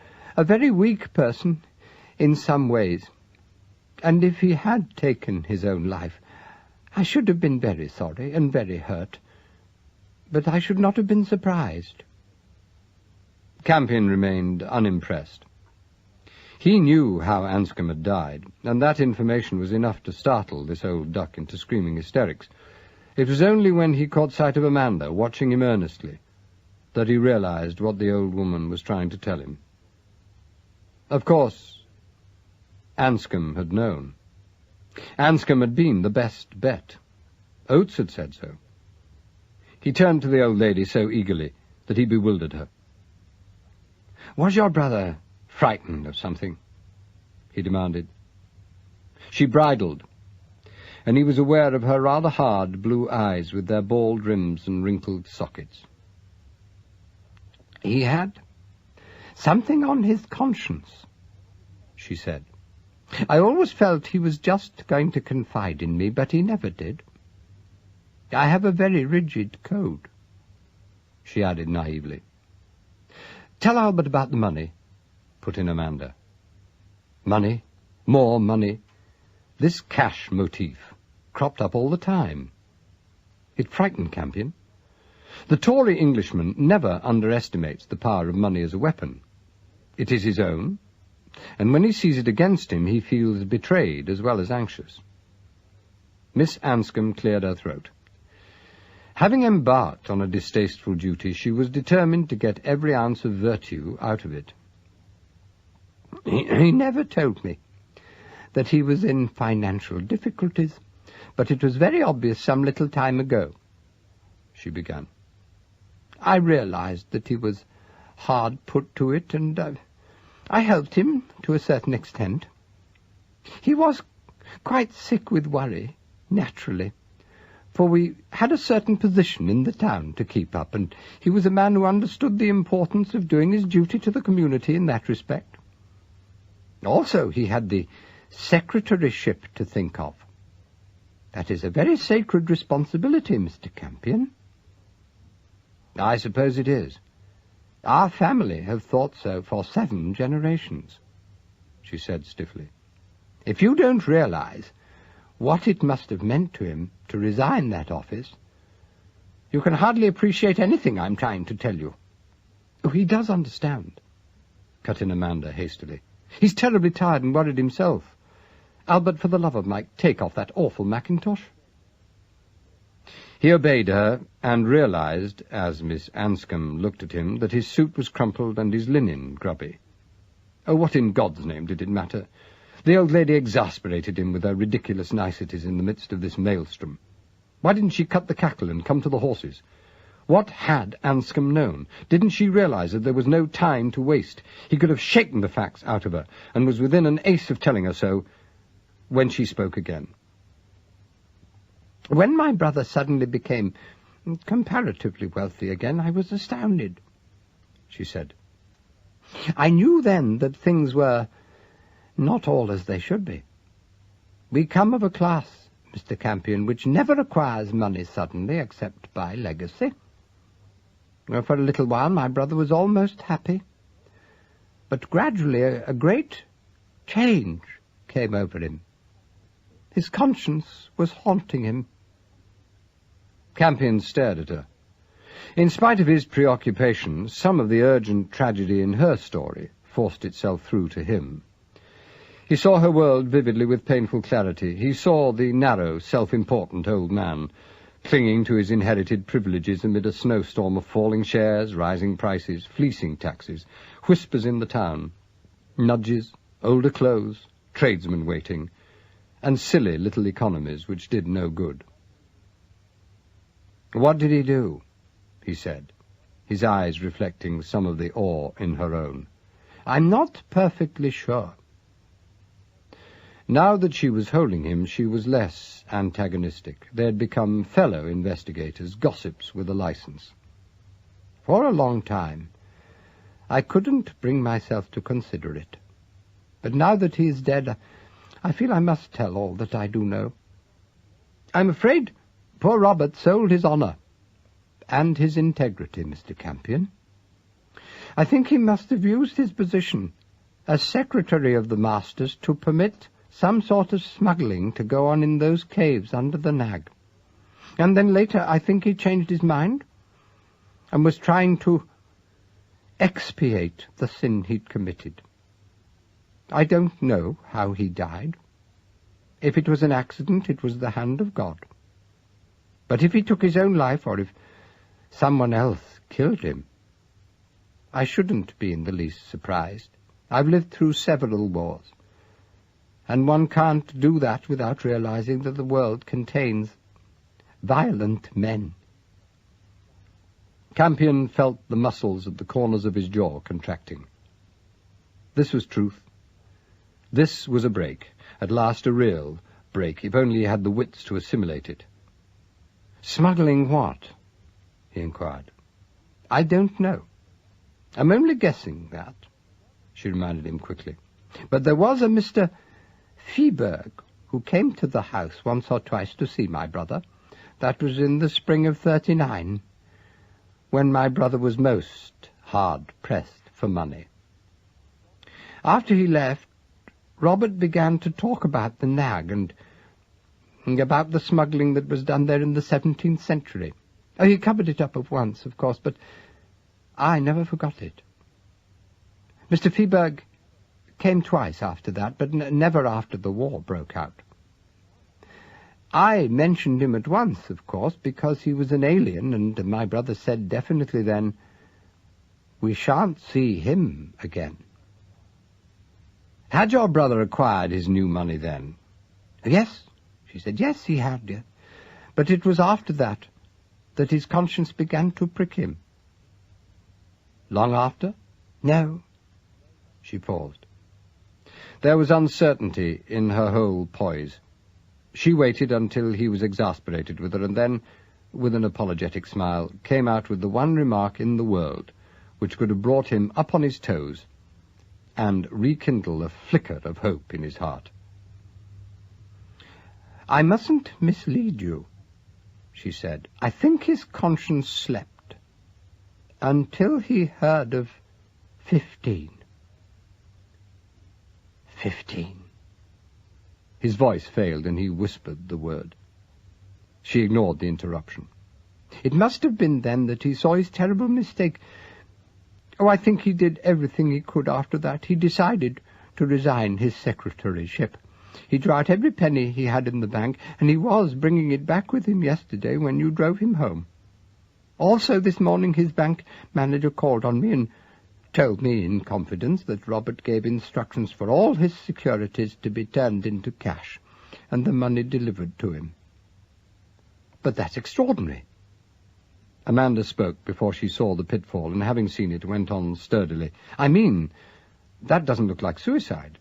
very weak person in some ways, and if he had taken his own life, I should have been very sorry and very hurt, but I should not have been surprised." Campion remained unimpressed. He knew how Anscombe had died, and that information was enough to startle this old duck into screaming hysterics. It was only when he caught sight of Amanda, watching him earnestly, that he realized what the old woman was trying to tell him. Of course, Anscombe had known. Anscombe had been the best bet. Oates had said so. He turned to the old lady so eagerly that he bewildered her. "Was your brother frightened of something?" he demanded. She bridled, and he was aware of her rather hard blue eyes with their bald rims and wrinkled sockets. "He had something on his conscience," she said. "I always felt he was just going to confide in me, but he never did. I have a very rigid code," she added naively. "Tell Albert about the money," put in Amanda. Money, more money. This cash motif cropped up all the time. It frightened Campion. The Tory Englishman never underestimates the power of money as a weapon. It is his own, and when he sees it against him, he feels betrayed as well as anxious. Miss Anscombe cleared her throat. Having embarked on a distasteful duty, she was determined to get every ounce of virtue out of it. He never told me that he was in financial difficulties, but it was very obvious some little time ago," she began. "I realized that he was hard put to it, and I helped him to a certain extent. He was quite sick with worry, naturally, for we had a certain position in the town to keep up, and he was a man who understood the importance of doing his duty to the community in that respect. Also, he had the secretaryship to think of. That is a very sacred responsibility, Mr. Campion." "I suppose it is. Our family have thought so for 7 generations, she said stiffly. "If you don't realize what it must have meant to him to resign that office, you can hardly appreciate anything I'm trying to tell you." "Oh, he does understand," cut in Amanda hastily. "He's terribly tired and worried himself. Albert, for the love of Mike, take off that awful mackintosh." He obeyed her, and realized, as Miss Anscombe looked at him, that his suit was crumpled and his linen grubby. Oh, what in God's name did it matter? The old lady exasperated him with her ridiculous niceties in the midst of this maelstrom. Why didn't she cut the cackle and come to the horses? What had Anscombe known? Didn't she realize that there was no time to waste? He could have shaken the facts out of her, and was within an ace of telling her so, when she spoke again. "When my brother suddenly became comparatively wealthy again, I was astounded," she said. "I knew then that things were not all as they should be. We come of a class, Mr. Campion, which never acquires money suddenly except by legacy. For a little while my brother was almost happy, but gradually a great change came over him. His conscience was haunting him. Campion stared at her. In spite of his preoccupation, some of the urgent tragedy in her story forced itself through to him. He saw her world vividly with painful clarity. He saw the narrow, self-important old man clinging to his inherited privileges amid a snowstorm of falling shares, rising prices, fleecing taxes, whispers in the town, nudges, older clothes, tradesmen waiting, and silly little economies which did no good. "What did he do?" he said, his eyes reflecting some of the awe in her own. "I'm not perfectly sure." Now that she was holding him, she was less antagonistic. They had become fellow investigators, gossips with a license. "For a long time, I couldn't bring myself to consider it. But now that he is dead, I feel I must tell all that I do know. I'm afraid poor Robert sold his honour and his integrity, Mr. Campion. I think he must have used his position as Secretary of the Masters to permit some sort of smuggling to go on in those caves under the Nag. And then later I think he changed his mind and was trying to expiate the sin he'd committed. I don't know how he died. If it was an accident, it was the hand of God. But if he took his own life, or if someone else killed him, I shouldn't be in the least surprised. I've lived through several wars, and one can't do that without realizing that the world contains violent men." Campion felt the muscles at the corners of his jaw contracting. This was truth. This was a break, at last a real break, if only he had the wits to assimilate it. "Smuggling what?" he inquired. "I don't know. I'm only guessing that," she reminded him quickly. "But there was a Mr. Feeberg who came to the house once or twice to see my brother. That was in the spring of '39, when my brother was most hard-pressed for money. After he left, Robert began to talk about the Nag and about the smuggling that was done there in the 17th century. Oh, he covered it up at once, of course, but I never forgot it. Mr. Feeberg came twice after that, but never after the war broke out. I mentioned him at once, of course, because he was an alien, and my brother said definitely then, 'We shan't see him again.'" "Had your brother acquired his new money then?" "Yes," she said. "Yes, he had, yeah. But it was after that his conscience began to prick him." "Long after?" "No." She paused. There was uncertainty in her whole poise. She waited until he was exasperated with her, and then, with an apologetic smile, came out with the one remark in the world which could have brought him up on his toes and rekindle a flicker of hope in his heart. "I mustn't mislead you," she said. "I think his conscience slept until he heard of 15. 15. His voice failed, and he whispered the word. She ignored the interruption. "It must have been then that he saw his terrible mistake. Oh, I think he did everything he could after that. He decided to resign his secretaryship. He drew out every penny he had in the bank, and he was bringing it back with him yesterday when you drove him home. Also this morning his bank manager called on me and told me in confidence that Robert gave instructions for all his securities to be turned into cash, and the money delivered to him." "But that's extraordinary." Amanda spoke before she saw the pitfall, and having seen it, went on sturdily. "I mean, that doesn't look like suicide.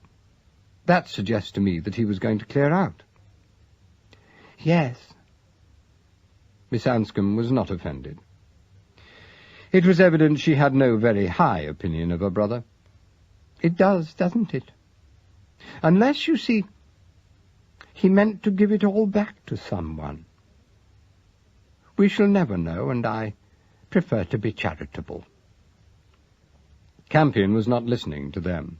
That suggests to me that he was going to clear out." "Yes." Miss Anscombe was not offended. It was evident she had no very high opinion of her brother. "It does, doesn't it? Unless, you see, he meant to give it all back to someone. We shall never know, and I prefer to be charitable." Campion was not listening to them.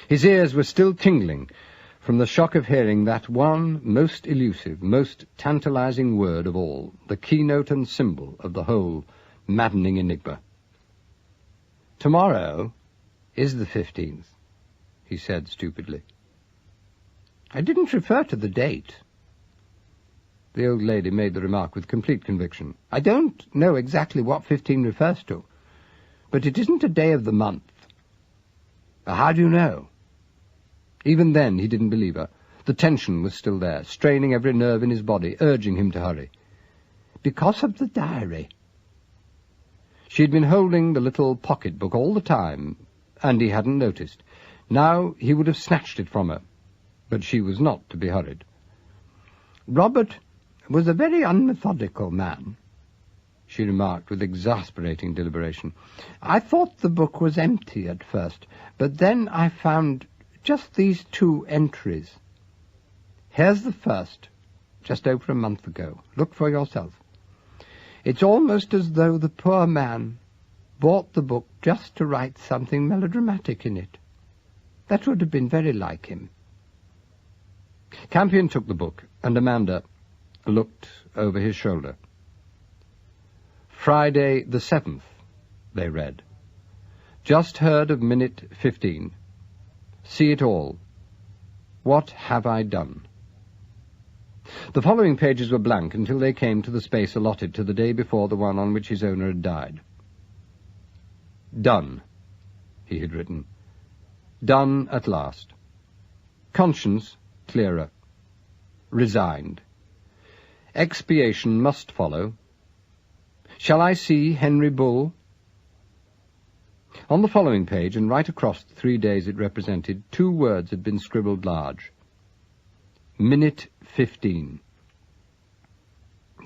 His ears were still tingling from the shock of hearing that one most elusive, most tantalizing word of all, the keynote and symbol of the whole maddening enigma. "Tomorrow is the 15th, he said stupidly. "I didn't refer to the date." The old lady made the remark with complete conviction. "I don't know exactly what 15 refers to, but it isn't a day of the month." "How do you know?" Even then he didn't believe her. The tension was still there, straining every nerve in his body, urging him to hurry. "Because of the diary." She had been holding the little pocket-book all the time, and he hadn't noticed. Now he would have snatched it from her, but she was not to be hurried. "Robert was a very unmethodical man," she remarked with exasperating deliberation. "I thought the book was empty at first, but then I found just these 2 entries. Here's the first, just over a month ago. Look for yourself. It's almost as though the poor man bought the book just to write something melodramatic in it. That would have been very like him." Campion took the book, and Amanda looked over his shoulder. "Friday the 7th, they read. "Just heard of minute 15. See it all. What have I done?" The following pages were blank until they came to the space allotted to the day before the one on which his owner had died. "Done," he had written. "Done at last. Conscience clearer. Resigned. Expiation must follow. Shall I see Henry Bull?" On the following page, and right across the 3 days it represented, 2 words had been scribbled large. Minute 15.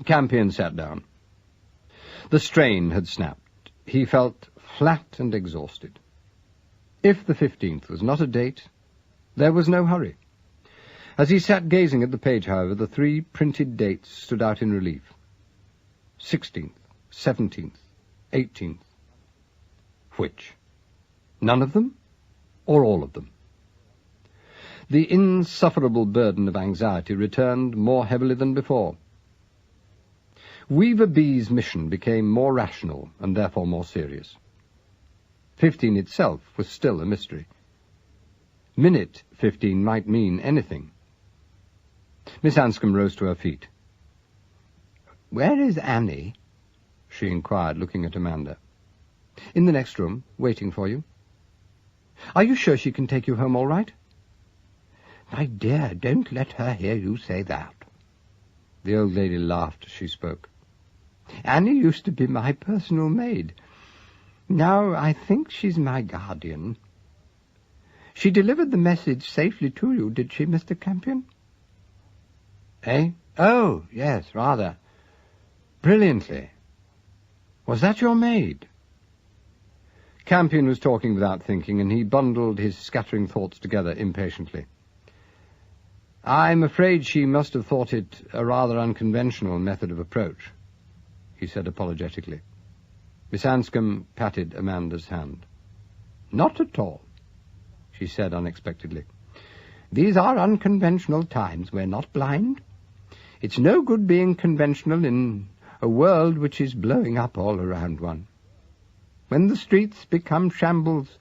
Campion sat down. The strain had snapped. He felt flat and exhausted. If the 15th was not a date, there was no hurry. As he sat gazing at the page, however, the 3 printed dates stood out in relief. 16th, 17th, 18th. Which? None of them, or all of them? The insufferable burden of anxiety returned more heavily than before. WWII's mission became more rational and therefore more serious. 15 itself was still a mystery. Minute 15 might mean anything. Miss Anscombe rose to her feet. "Where is Annie?" she inquired, looking at Amanda. "In the next room, waiting for you." "Are you sure she can take you home all right?" "My dear, don't let her hear you say that." The old lady laughed as she spoke. "Annie used to be my personal maid. Now I think she's my guardian. She delivered the message safely to you, did she, Mr. Campion?" "Eh? Oh, yes, rather. Brilliantly. Was that your maid?" Campion was talking without thinking, and he bundled his scattering thoughts together impatiently. "I'm afraid she must have thought it a rather unconventional method of approach," he said apologetically. Miss Anscombe patted Amanda's hand. "Not at all," she said unexpectedly. "These are unconventional times. We're not blind. It's no good being conventional in a world which is blowing up all around one. When the streets become shambles,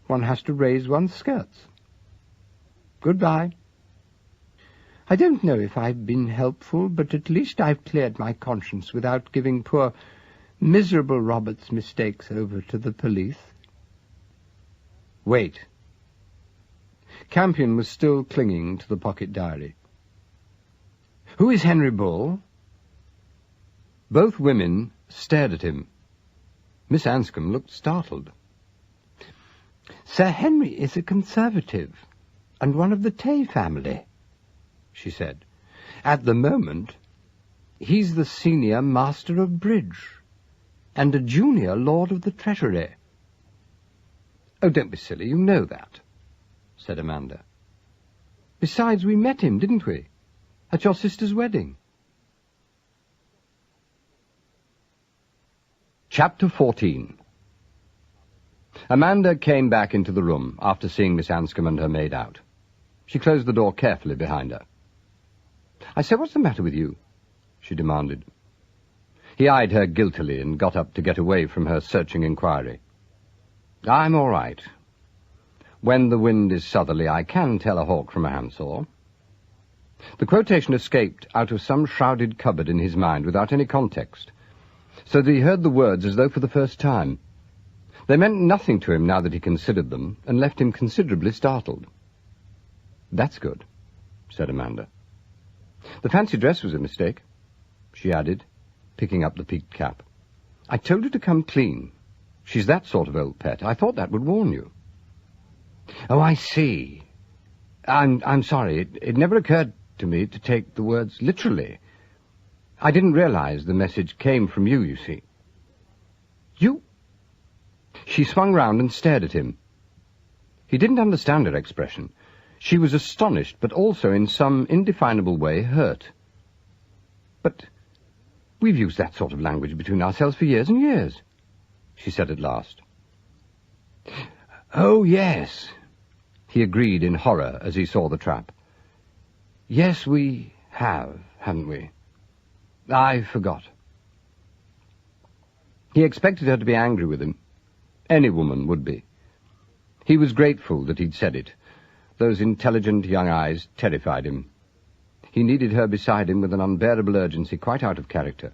one has to raise one's skirts. Goodbye. I don't know if I've been helpful, but at least I've cleared my conscience without giving poor, miserable Robert's mistakes over to the police." "Wait." Campion was still clinging to the pocket diary. "Who is Henry Bull?" Both women stared at him. Miss Anscombe looked startled. "Sir Henry is a Conservative, and one of the Tay family," she said. "At the moment, he's the senior Master of Bridge, and a junior Lord of the Treasury." "Oh, don't be silly, you know that," said Amanda. "Besides, we met him, didn't we, at your sister's wedding?" Chapter 14. Amanda came back into the room after seeing Miss Anscombe and her maid out. She closed the door carefully behind her. "I say, what's the matter with you?" she demanded. He eyed her guiltily and got up to get away from her searching inquiry. "I'm all right. When the wind is southerly, I can tell a hawk from a handsaw." The quotation escaped out of some shrouded cupboard in his mind without any context, so that he heard the words as though for the first time. They meant nothing to him now that he considered them, and left him considerably startled. "That's good," said Amanda. "The fancy dress was a mistake," she added, picking up the peaked cap. "I told her to come clean. She's that sort of old pet. I thought that would warn you." "Oh, I see. I'm sorry. It never occurred to me to take the words literally. I didn't realize the message came from you, you see." "You?" She swung round and stared at him. He didn't understand her expression. She was astonished, but also in some indefinable way hurt. "But we've used that sort of language between ourselves for years and years," she said at last. "Oh, yes," he agreed in horror as he saw the trap. "Yes, we have, haven't we? I forgot." He expected her to be angry with him. Any woman would be. He was grateful that he'd said it. Those intelligent young eyes terrified him. He needed her beside him with an unbearable urgency quite out of character.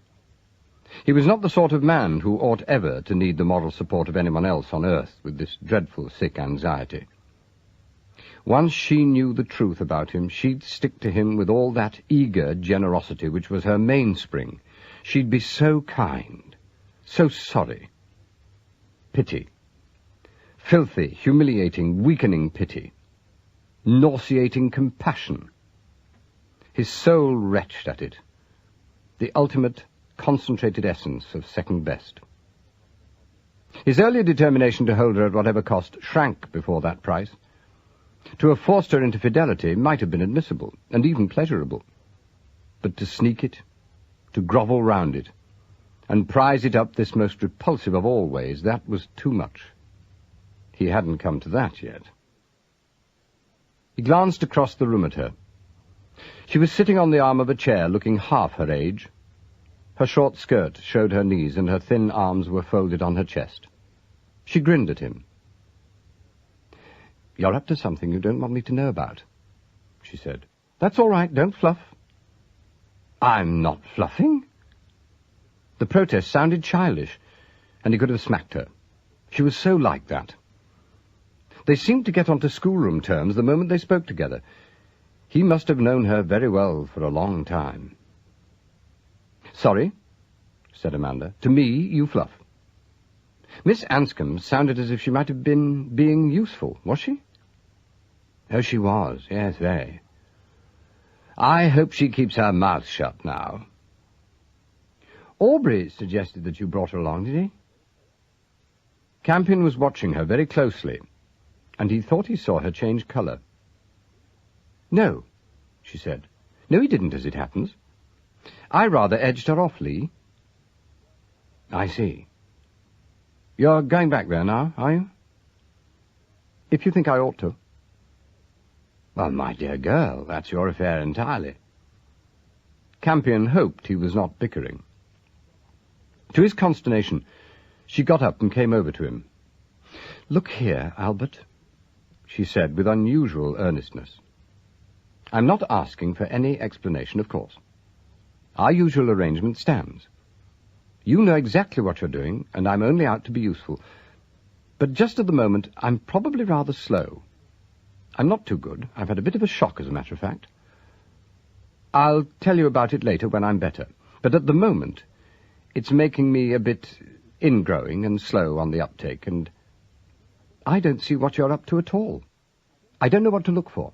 He was not the sort of man who ought ever to need the moral support of anyone else on earth with this dreadful sick anxiety. Once she knew the truth about him, she'd stick to him with all that eager generosity which was her mainspring. She'd be so kind, so sorry. Pity. Filthy, humiliating, weakening pity. Nauseating compassion. His soul retched at it. The ultimate, concentrated essence of second best. His earlier determination to hold her at whatever cost shrank before that price. To have forced her into fidelity might have been admissible, and even pleasurable. But to sneak it, to grovel round it, and prize it up this most repulsive of all ways, that was too much. He hadn't come to that yet. He glanced across the room at her. She was sitting on the arm of a chair, looking half her age. Her short skirt showed her knees, and her thin arms were folded on her chest. She grinned at him. "You're up to something you don't want me to know about," she said. "That's all right, don't fluff." "I'm not fluffing." The protest sounded childish, and he could have smacked her. She was so like that. They seemed to get onto schoolroom terms the moment they spoke together. He must have known her very well for a long time. "Sorry," said Amanda. "To me, you fluff." Miss Anscombe sounded as if she might have been being useful, was she? Oh, she was, yes, very. I hope she keeps her mouth shut now. Aubrey suggested that you brought her along, did he? Campion was watching her very closely, and he thought he saw her change colour. "No," she said. "No, he didn't, as it happens. I rather edged her off, Lee." "I see. You're going back there now, are you?" "If you think I ought to." "Well, my dear girl, that's your affair entirely." Campion hoped he was not bickering. To his consternation, she got up and came over to him. "Look here, Albert," she said with unusual earnestness. "I'm not asking for any explanation, of course. Our usual arrangement stands. You know exactly what you're doing, and I'm only out to be useful. But just at the moment, I'm probably rather slow. I'm not too good. I've had a bit of a shock, as a matter of fact. I'll tell you about it later when I'm better. But at the moment, it's making me a bit ingrowing and slow on the uptake, and I don't see what you're up to at all. I don't know what to look for.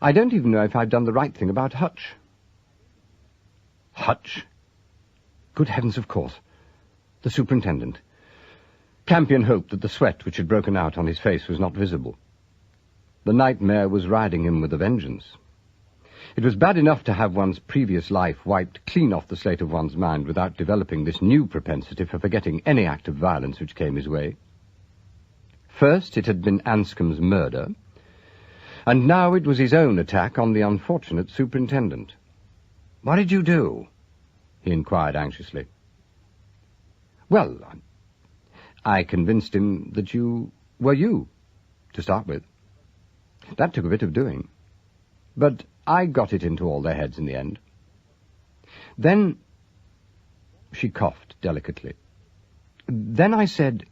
I don't even know if I've done the right thing about Hutch." "Hutch?" "Good heavens, of course. The superintendent." Campion hoped that the sweat which had broken out on his face was not visible. The nightmare was riding him with a vengeance. It was bad enough to have one's previous life wiped clean off the slate of one's mind without developing this new propensity for forgetting any act of violence which came his way. First it had been Anscombe's murder. And now it was his own attack on the unfortunate superintendent. "What did you do?" he inquired anxiously. "Well, I convinced him that you were you, to start with. That took a bit of doing. But I got it into all their heads in the end. Then," she coughed delicately, "then I said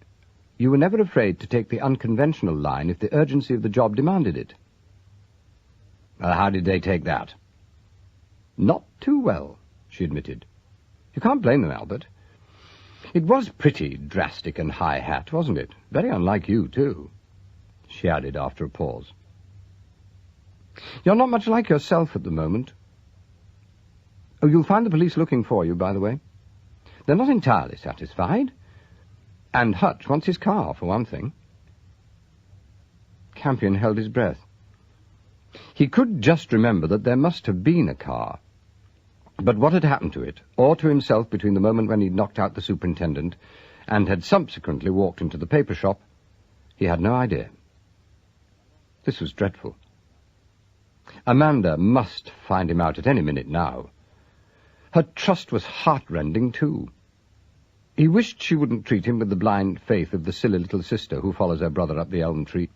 you were never afraid to take the unconventional line if the urgency of the job demanded it." "How did they take that?" "Not too well," she admitted. "You can't blame them, Albert. It was pretty drastic and high-hat, wasn't it? Very unlike you, too," she added after a pause. "You're not much like yourself at the moment. Oh, you'll find the police looking for you, by the way. They're not entirely satisfied. And Hutch wants his car, for one thing." Campion held his breath. He could just remember that there must have been a car. But what had happened to it, or to himself between the moment when he'd knocked out the superintendent and had subsequently walked into the paper shop, he had no idea. This was dreadful. Amanda must find him out at any minute now. Her trust was heart-rending, too. He wished she wouldn't treat him with the blind faith of the silly little sister who follows her brother up the elm tree.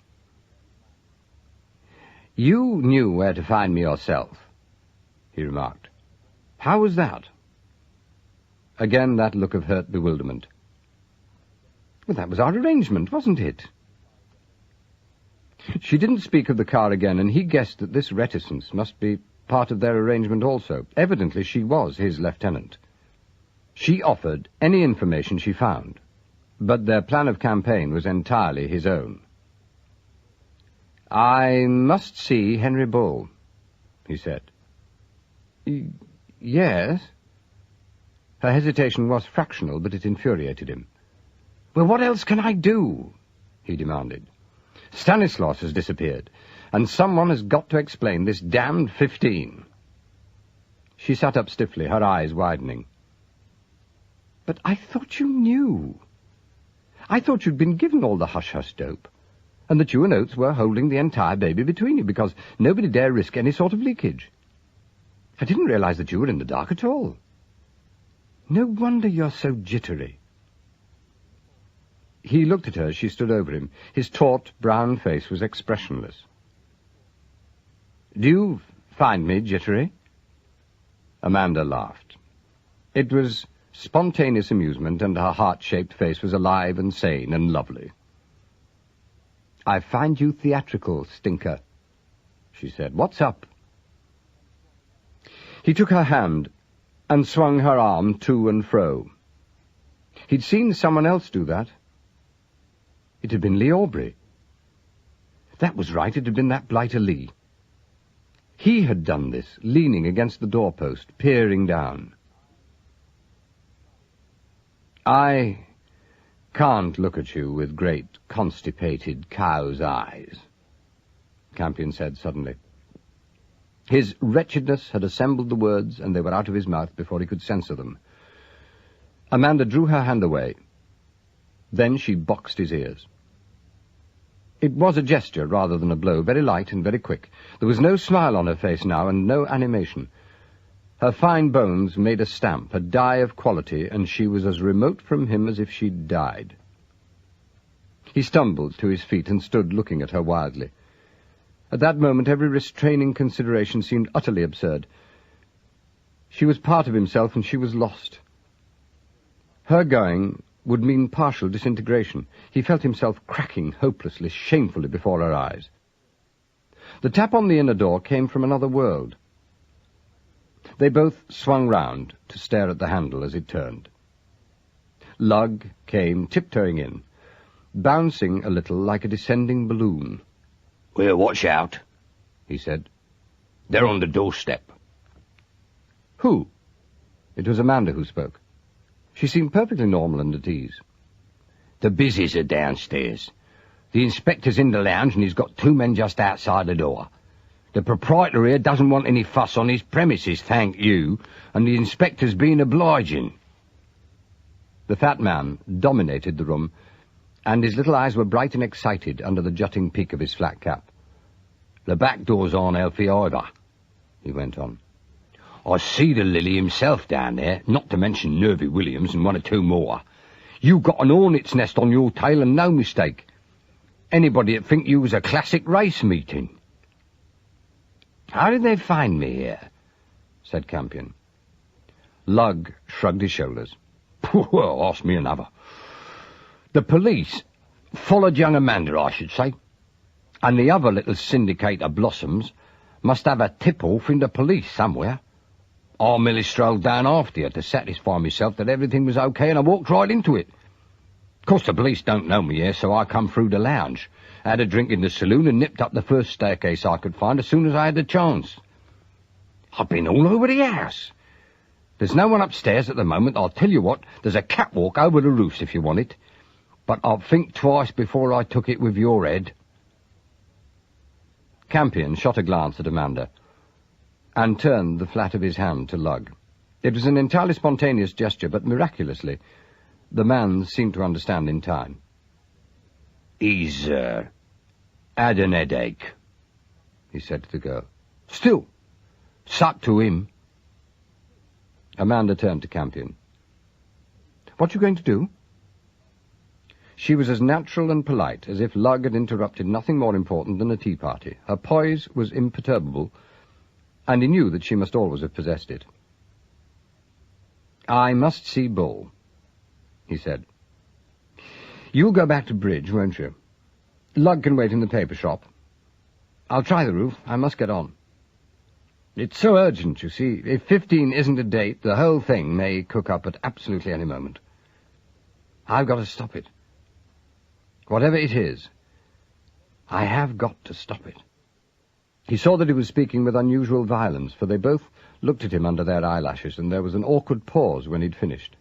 "You knew where to find me yourself," he remarked. "How was that?" Again that look of hurt bewilderment. "Well, that was our arrangement, wasn't it?" She didn't speak of the car again, and he guessed that this reticence must be part of their arrangement also. Evidently she was his lieutenant. She offered any information she found, but their plan of campaign was entirely his own. "I must see Henry Bull," he said. "Yes?" Her hesitation was fractional, but it infuriated him. "Well, what else can I do?" he demanded. "Stanislaus has disappeared, and someone has got to explain this damned 15. She sat up stiffly, her eyes widening. "But I thought you knew. I thought you'd been given all the hush-hush dope, and that you and Oates were holding the entire baby between you, because nobody dare risk any sort of leakage. I didn't realize that you were in the dark at all. No wonder you're so jittery." He looked at her as she stood over him. His taut, brown face was expressionless. "Do you find me jittery?" Amanda laughed. It was spontaneous amusement, and her heart-shaped face was alive and sane and lovely. "I find you theatrical, stinker," she said. "What's up?" He took her hand and swung her arm to and fro. He'd seen someone else do that. It had been Lee Aubrey. That was right, it had been that blighter Lee. He had done this, leaning against the doorpost, peering down. "I can't look at you with great, constipated cow's eyes," Campion said suddenly. His wretchedness had assembled the words, and they were out of his mouth before he could censor them. Amanda drew her hand away. Then she boxed his ears. It was a gesture rather than a blow, very light and very quick. There was no smile on her face now, and no animation. Her fine bones made a stamp, a dye of quality, and she was as remote from him as if she'd died. He stumbled to his feet and stood looking at her wildly. At that moment every restraining consideration seemed utterly absurd. She was part of himself, and she was lost. Her going would mean partial disintegration. He felt himself cracking hopelessly, shamefully before her eyes. The tap on the inner door came from another world. They both swung round to stare at the handle as it turned. Lugg came tiptoeing in, bouncing a little like a descending balloon. "Well, watch out," he said. "They're on the doorstep." "Who?" It was Amanda who spoke. She seemed perfectly normal and at ease. "The busies are downstairs. The inspector's in the lounge, and he's got 2 men just outside the door. The proprietor here doesn't want any fuss on his premises, thank you, and the inspector's being obliging." The fat man dominated the room, and his little eyes were bright and excited under the jutting peak of his flat cap. The back doors aren't healthy either, he went on. I see the Lily himself down there, not to mention Nervy Williams and one or two more. You got an hornet's nest on your tail and no mistake. Anybody'd think you was a classic race meeting. How did they find me here? Said Campion. Lugg shrugged his shoulders. Well, ask me another. The police followed young Amanda, I should say, and the other little syndicate of blossoms must have a tip-off in the police somewhere. I merely strolled down after you to satisfy myself that everything was okay, and I walked right into it. Of course, the police don't know me here, so I come through the lounge, had a drink in the saloon, and nipped up the first staircase I could find as soon as I had the chance. I've been all over the house. There's no one upstairs at the moment. I'll tell you what, there's a catwalk over the roofs if you want it, but I'll think twice before I took it with your head. Campion shot a glance at Amanda, and turned the flat of his hand to Lugg. It was an entirely spontaneous gesture, but miraculously, the man seemed to understand in time. He's, had an headache, he said to the girl. Still, suck to him. Amanda turned to Campion. What you going to do? She was as natural and polite as if Lugg had interrupted nothing more important than a tea party. Her poise was imperturbable, and he knew that she must always have possessed it. I must see Bull, he said. You'll go back to bridge, won't you? Lugg can wait in the paper shop. I'll try the roof. I must get on. It's so urgent, you see. If 15 isn't a date, the whole thing may cook up at absolutely any moment. I've got to stop it. Whatever it is, I have got to stop it. He saw that he was speaking with unusual violence, for they both looked at him under their eyelashes, and there was an awkward pause when he'd finished.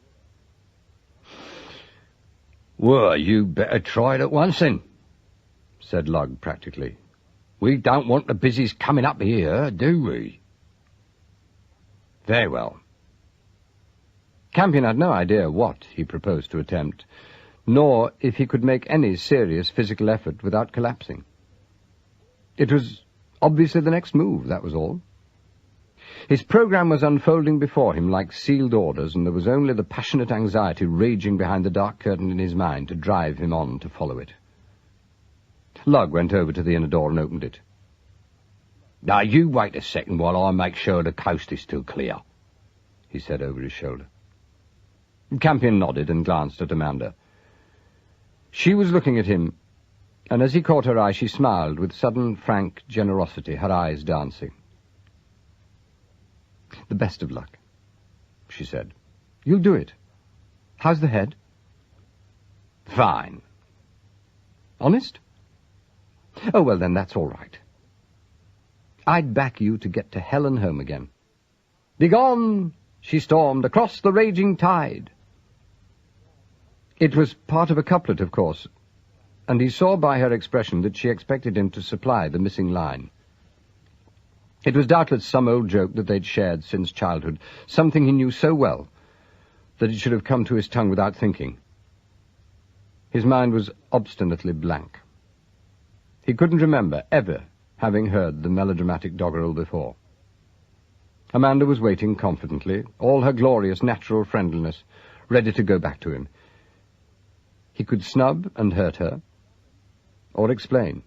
Well, you better try it at once, then, said Lugg practically. We don't want the busies coming up here, do we? Very well. Campion had no idea what he proposed to attempt, nor if he could make any serious physical effort without collapsing. It was obviously the next move, that was all. His programme was unfolding before him like sealed orders, and there was only the passionate anxiety raging behind the dark curtain in his mind to drive him on to follow it. Lugg went over to the inner door and opened it. Now, you wait a second while I make sure the coast is still clear, he said over his shoulder. Campion nodded and glanced at Amanda. She was looking at him, and as he caught her eye, she smiled with sudden, frank generosity, her eyes dancing. The best of luck, she said. You'll do it. How's the head? Fine. Honest? Oh, well, then that's all right. I'd back you to get to hell and home again. Begone, she stormed, across the raging tide. It was part of a couplet, of course, and he saw by her expression that she expected him to supply the missing line. It was doubtless some old joke that they'd shared since childhood, something he knew so well that it should have come to his tongue without thinking. His mind was obstinately blank. He couldn't remember ever having heard the melodramatic doggerel before. Amanda was waiting confidently, all her glorious natural friendliness, ready to go back to him. He could snub and hurt her, or explain.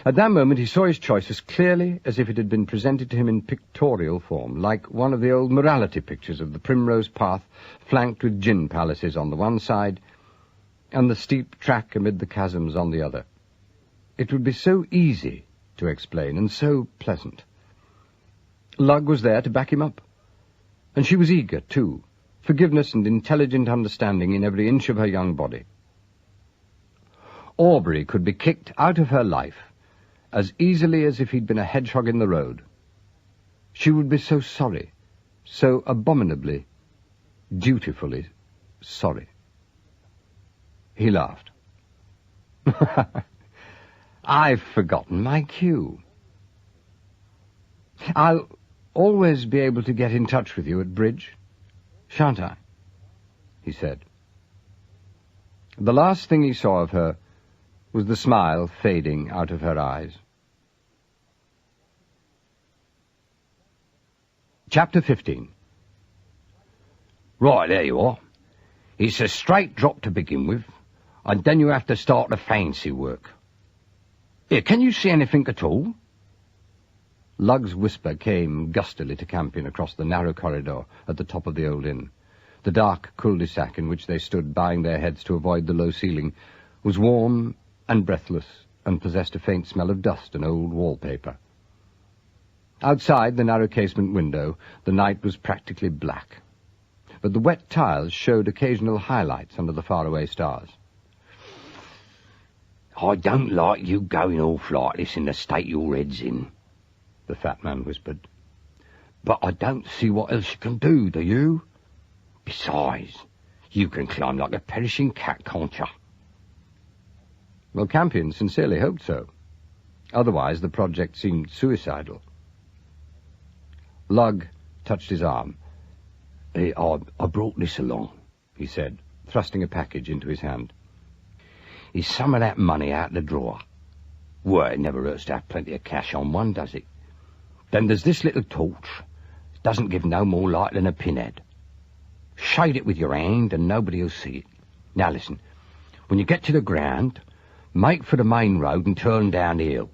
At that moment he saw his choice as clearly as if it had been presented to him in pictorial form, like one of the old morality pictures of the primrose path, flanked with gin palaces on the one side, and the steep track amid the chasms on the other. It would be so easy to explain, and so pleasant. Lugg was there to back him up, and she was eager, too, forgiveness and intelligent understanding in every inch of her young body. Aubrey could be kicked out of her life as easily as if he'd been a hedgehog in the road. She would be so sorry, so abominably, dutifully sorry. He laughed. I've forgotten my cue. I'll always be able to get in touch with you at bridge, shan't I? He said. The last thing he saw of her was the smile fading out of her eyes. Chapter 15. Right, there you are. It's a straight drop to begin with, and then you have to start the fancy work. Here, can you see anything at all? Lugg's whisper came gustily to Campion across the narrow corridor at the top of the old inn. The dark cul-de-sac in which they stood bowing their heads to avoid the low ceiling was warm and breathless and possessed a faint smell of dust and old wallpaper. Outside the narrow casement window the night was practically black, but the wet tiles showed occasional highlights under the faraway stars. I don't like you going off like this in the state your head's in, the fat man whispered. But I don't see what else you can do you? Besides, you can climb like a perishing cat, can't you? Well, Campion sincerely hoped so. Otherwise the project seemed suicidal. Lugg touched his arm. Hey, I brought this along, he said, thrusting a package into his hand. Is some of that money out the drawer? Well, it never hurts to have plenty of cash on one, does it? Then there's this little torch. It doesn't give no more light than a pinhead. Shade it with your hand and nobody'll see it. Now listen, when you get to the ground, make for the main road and turn down the hill.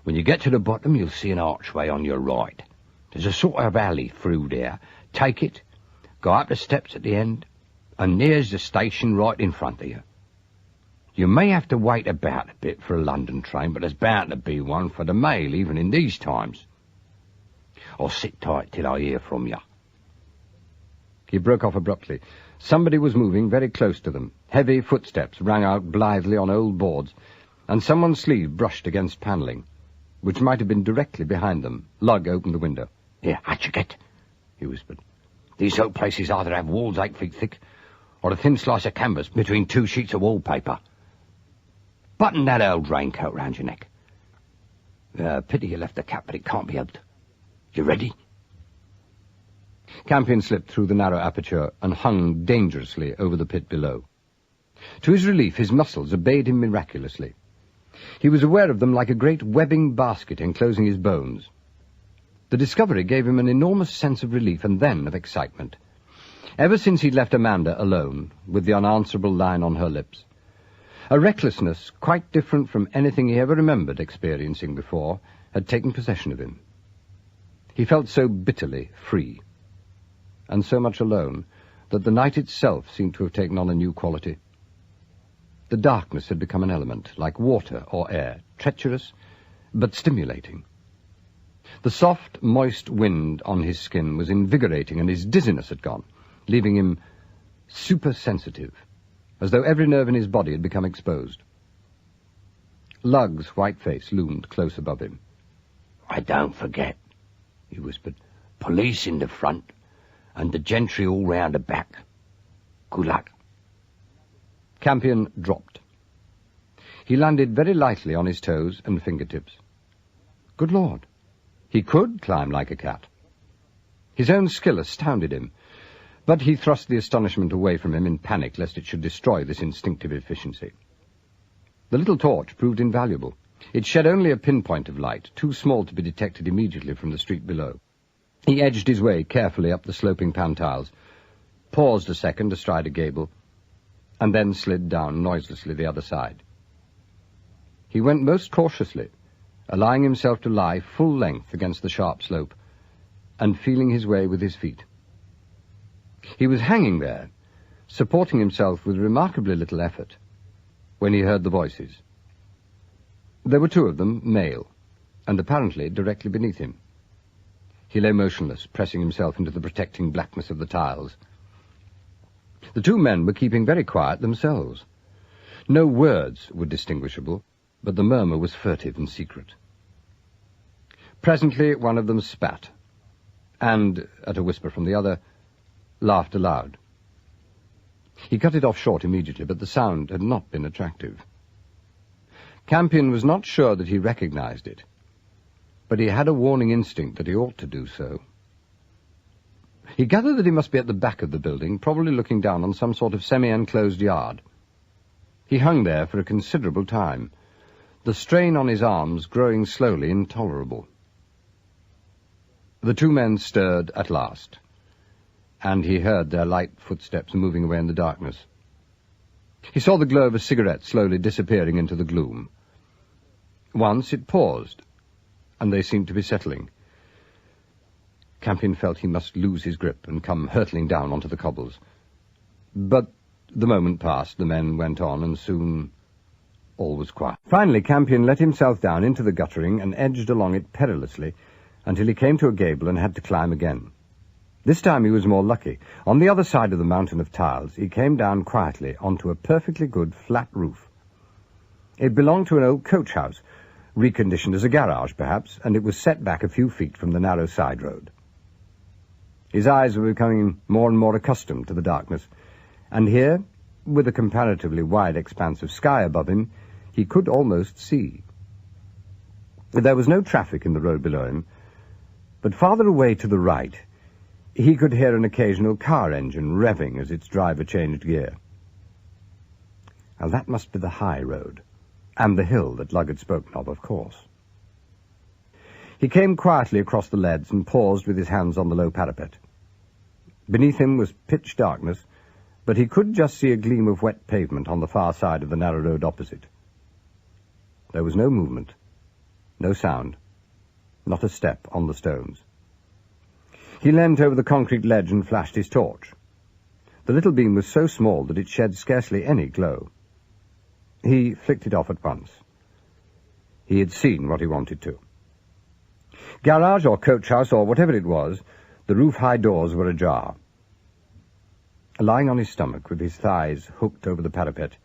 When you get to the bottom, you'll see an archway on your right. There's a sort of alley through there. Take it, go up the steps at the end, and there's the station right in front of you. You may have to wait about a bit for a London train, but there's bound to be one for the mail even in these times. I'll sit tight till I hear from you. He broke off abruptly. Somebody was moving very close to them. Heavy footsteps rang out blithely on old boards, and someone's sleeve brushed against panelling, which might have been directly behind them. Lugg opened the window. Here, how'd you get? He whispered. These old places either have walls 8 feet thick, or a thin slice of canvas between 2 sheets of wallpaper. Button that old raincoat round your neck. Pity you left the cap, but it can't be helped. You ready? Campion slipped through the narrow aperture and hung dangerously over the pit below. To his relief, his muscles obeyed him miraculously. He was aware of them like a great webbing basket enclosing his bones. The discovery gave him an enormous sense of relief and then of excitement. Ever since he'd left Amanda alone, with the unanswerable line on her lips, a recklessness quite different from anything he ever remembered experiencing before had taken possession of him. He felt so bitterly free, and so much alone, that the night itself seemed to have taken on a new quality. The darkness had become an element, like water or air, treacherous, but stimulating. The soft, moist wind on his skin was invigorating, and his dizziness had gone, leaving him supersensitive, as though every nerve in his body had become exposed. Lugg's white face loomed close above him. I don't forget, he whispered. Police in the front, and the gentry all round the back. Good luck. Campion dropped. He landed very lightly on his toes and fingertips. Good Lord, he could climb like a cat. His own skill astounded him, but he thrust the astonishment away from him in panic lest it should destroy this instinctive efficiency. The little torch proved invaluable. It shed only a pinpoint of light, too small to be detected immediately from the street below. He edged his way carefully up the sloping pantiles, paused a second astride a gable, and then slid down noiselessly the other side. He went most cautiously, allowing himself to lie full length against the sharp slope, and feeling his way with his feet. He was hanging there, supporting himself with remarkably little effort, when he heard the voices. There were 2 of them, male, and apparently directly beneath him. He lay motionless, pressing himself into the protecting blackness of the tiles. The 2 men were keeping very quiet themselves. No words were distinguishable, but the murmur was furtive and secret. Presently one of them spat, and, at a whisper from the other, laughed aloud. He cut it off short immediately, but the sound had not been attractive. Campion was not sure that he recognized it, but he had a warning instinct that he ought to do so. He gathered that he must be at the back of the building, probably looking down on some sort of semi-enclosed yard. He hung there for a considerable time, the strain on his arms growing slowly intolerable. The two men stirred at last, and he heard their light footsteps moving away in the darkness. He saw the glow of a cigarette slowly disappearing into the gloom. Once it paused, and they seemed to be settling. Campion felt he must lose his grip and come hurtling down onto the cobbles. But the moment passed, the men went on, and soon all was quiet. Finally, Campion let himself down into the guttering and edged along it perilously until he came to a gable and had to climb again. This time he was more lucky. On the other side of the mountain of tiles, he came down quietly onto a perfectly good flat roof. It belonged to an old coach house, reconditioned as a garage, perhaps, and it was set back a few feet from the narrow side road. His eyes were becoming more and more accustomed to the darkness, and here, with a comparatively wide expanse of sky above him, he could almost see. There was no traffic in the road below him, but farther away to the right, he could hear an occasional car engine revving as its driver changed gear. Now that must be the high road, and the hill that Lugg had spoken of course. He came quietly across the leads and paused with his hands on the low parapet. Beneath him was pitch darkness, but he could just see a gleam of wet pavement on the far side of the narrow road opposite. There was no movement, no sound, not a step on the stones. He leant over the concrete ledge and flashed his torch. The little beam was so small that it shed scarcely any glow. He flicked it off at once. He had seen what he wanted to. Garage or coach house or whatever it was, the roof-high doors were ajar. Lying on his stomach with his thighs hooked over the parapet,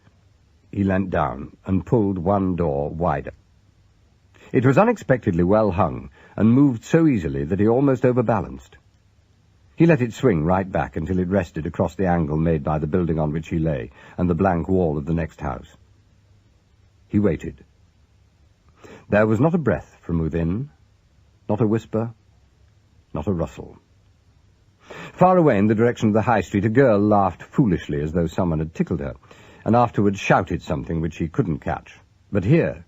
he leant down and pulled one door wider. It was unexpectedly well hung and moved so easily that he almost overbalanced. He let it swing right back until it rested across the angle made by the building on which he lay and the blank wall of the next house. He waited. There was not a breath from within, not a whisper, not a rustle. Far away in the direction of the high street, a girl laughed foolishly as though someone had tickled her, and afterwards shouted something which he couldn't catch. But here,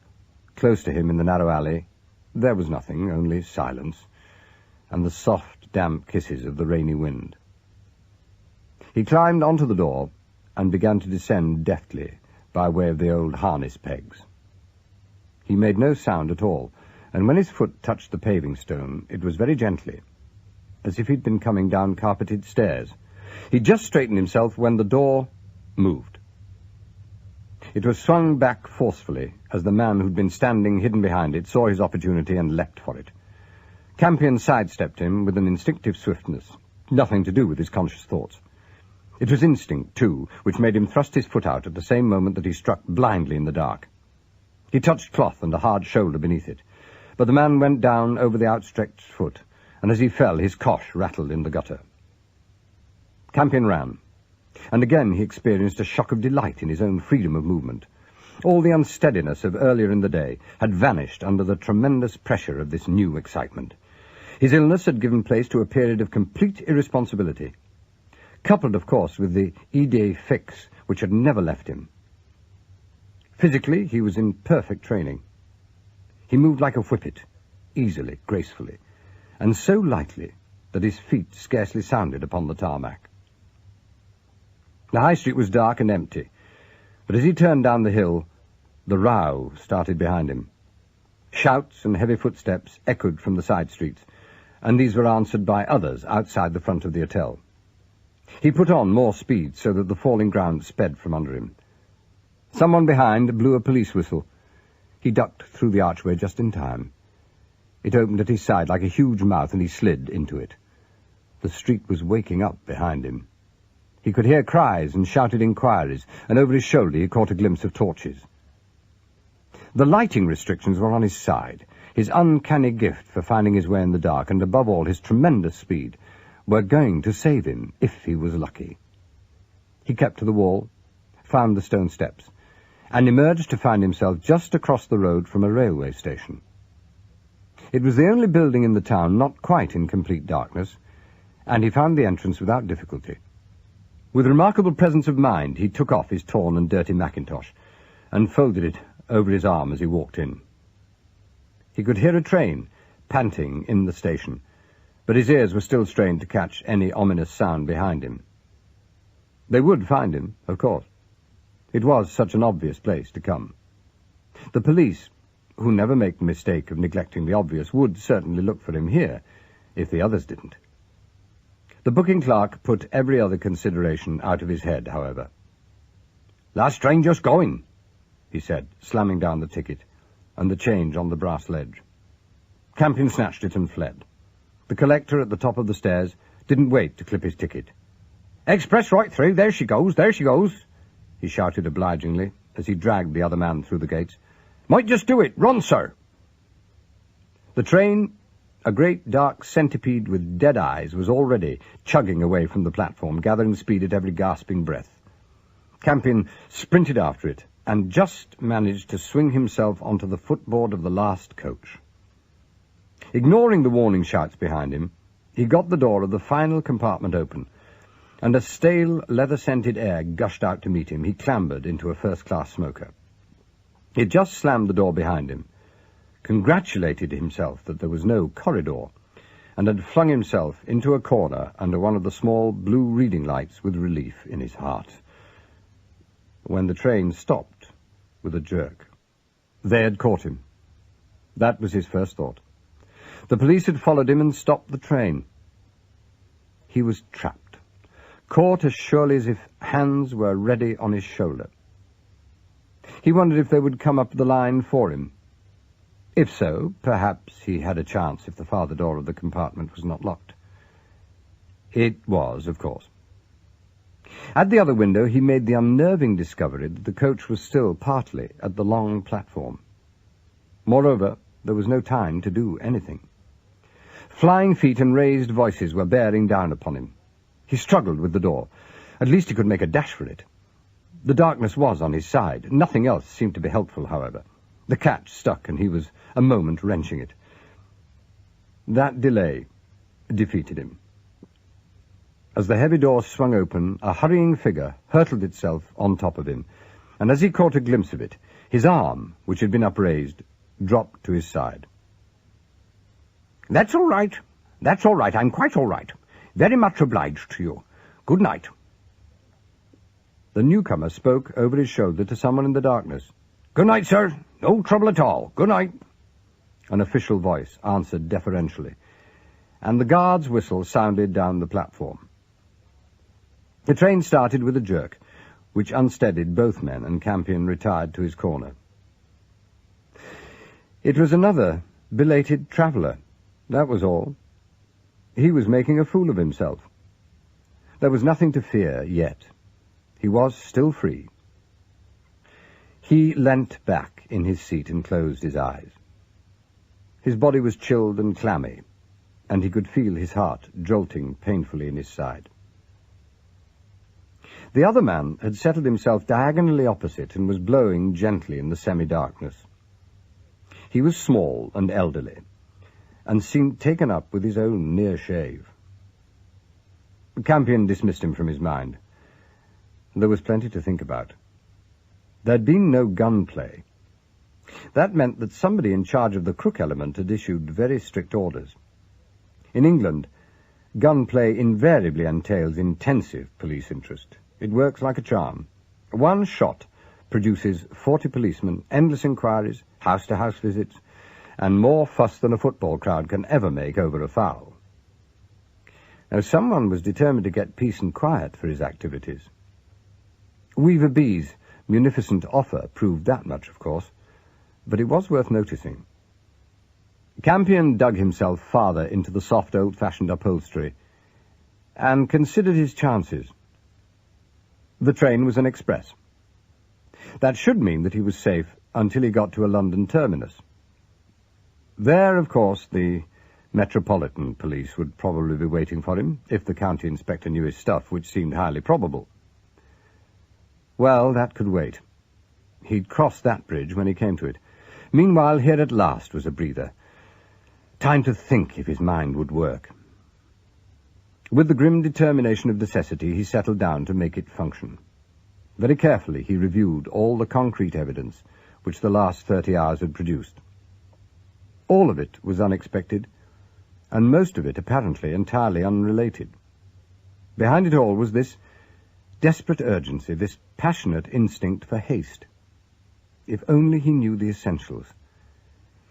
close to him in the narrow alley, there was nothing, only silence, and the soft, damp kisses of the rainy wind. He climbed onto the door and began to descend deftly by way of the old harness pegs. He made no sound at all, and when his foot touched the paving stone, it was very gently, as if he'd been coming down carpeted stairs. He just straightened himself when the door moved. It was swung back forcefully as the man who'd been standing hidden behind it saw his opportunity and leapt for it. Campion sidestepped him with an instinctive swiftness, nothing to do with his conscious thoughts. It was instinct, too, which made him thrust his foot out at the same moment that he struck blindly in the dark. He touched cloth and a hard shoulder beneath it, but the man went down over the outstretched foot, and as he fell, his cosh rattled in the gutter. Campion ran, and again he experienced a shock of delight in his own freedom of movement. All the unsteadiness of earlier in the day had vanished under the tremendous pressure of this new excitement. His illness had given place to a period of complete irresponsibility, coupled, of course, with the idée fixe which had never left him. Physically, he was in perfect training. He moved like a whippet, easily, gracefully, and so lightly that his feet scarcely sounded upon the tarmac. The high street was dark and empty, but as he turned down the hill, the row started behind him. Shouts and heavy footsteps echoed from the side streets, and these were answered by others outside the front of the hotel. He put on more speed so that the falling ground sped from under him. Someone behind blew a police whistle. He ducked through the archway just in time. It opened at his side like a huge mouth, and he slid into it. The street was waking up behind him. He could hear cries and shouted inquiries, and over his shoulder he caught a glimpse of torches. The lighting restrictions were on his side. His uncanny gift for finding his way in the dark, and above all his tremendous speed, were going to save him if he was lucky. He kept to the wall, found the stone steps, and emerged to find himself just across the road from a railway station. It was the only building in the town not quite in complete darkness, and he found the entrance without difficulty. With remarkable presence of mind, he took off his torn and dirty mackintosh and folded it over his arm as he walked in. He could hear a train panting in the station, but his ears were still strained to catch any ominous sound behind him. They would find him, of course. It was such an obvious place to come. The police, who never make the mistake of neglecting the obvious, would certainly look for him here, if the others didn't. The booking clerk put every other consideration out of his head, however. "Last train just going," he said, slamming down the ticket and the change on the brass ledge. Campion snatched it and fled. The collector at the top of the stairs didn't wait to clip his ticket. "Express right through, there she goes, he shouted obligingly as he dragged the other man through the gates. "Might just do it, run, sir." The train, a great dark centipede with dead eyes, was already chugging away from the platform, gathering speed at every gasping breath. Campion sprinted after it and just managed to swing himself onto the footboard of the last coach. Ignoring the warning shouts behind him, he got the door of the final compartment open, and a stale, leather-scented air gushed out to meet him. He clambered into a first-class smoker. He had just slammed the door behind him, congratulated himself that there was no corridor, and had flung himself into a corner under one of the small blue reading lights with relief in his heart, when the train stopped with a jerk. They had caught him. That was his first thought. The police had followed him and stopped the train. He was trapped, caught as surely as if hands were ready on his shoulder. He wondered if they would come up the line for him. If so, perhaps he had a chance if the farther door of the compartment was not locked. It was, of course. At the other window he made the unnerving discovery that the coach was still partly at the long platform. Moreover, there was no time to do anything. Flying feet and raised voices were bearing down upon him. He struggled with the door. At least he could make a dash for it. The darkness was on his side. Nothing else seemed to be helpful, however. The catch stuck, and he was a moment wrenching it. That delay defeated him. As the heavy door swung open, a hurrying figure hurtled itself on top of him, and as he caught a glimpse of it, his arm, which had been upraised, dropped to his side. "That's all right. That's all right. I'm quite all right. Very much obliged to you. Good night." The newcomer spoke over his shoulder to someone in the darkness. "Good night, sir. No trouble at all. Good night." An official voice answered deferentially, and the guard's whistle sounded down the platform. The train started with a jerk, which unsteadied both men, and Campion retired to his corner. It was another belated traveller, that was all. He was making a fool of himself. There was nothing to fear yet. He was still free. He leant back in his seat and closed his eyes. His body was chilled and clammy, and he could feel his heart jolting painfully in his side. The other man had settled himself diagonally opposite and was blowing gently in the semi-darkness. He was small and elderly, and seemed taken up with his own near shave. Campion dismissed him from his mind. There was plenty to think about. There'd been no gunplay. That meant that somebody in charge of the crook element had issued very strict orders. In England, gunplay invariably entails intensive police interest. It works like a charm. One shot produces 40 policemen, endless inquiries, house-to-house visits, and more fuss than a football crowd can ever make over a foul. Now, someone was determined to get peace and quiet for his activities. WWII's munificent offer proved that much, of course, but it was worth noticing. Campion dug himself farther into the soft, old-fashioned upholstery and considered his chances. The train was an express. That should mean that he was safe until he got to a London terminus. There, of course, the Metropolitan Police would probably be waiting for him, if the county inspector knew his stuff, which seemed highly probable. Well, that could wait. He'd cross that bridge when he came to it. Meanwhile, here at last was a breather. Time to think if his mind would work. With the grim determination of necessity, he settled down to make it function. Very carefully, he reviewed all the concrete evidence which the last 30 hours had produced. All of it was unexpected, and most of it apparently entirely unrelated. Behind it all was this desperate urgency, this passionate instinct for haste. If only he knew the essentials.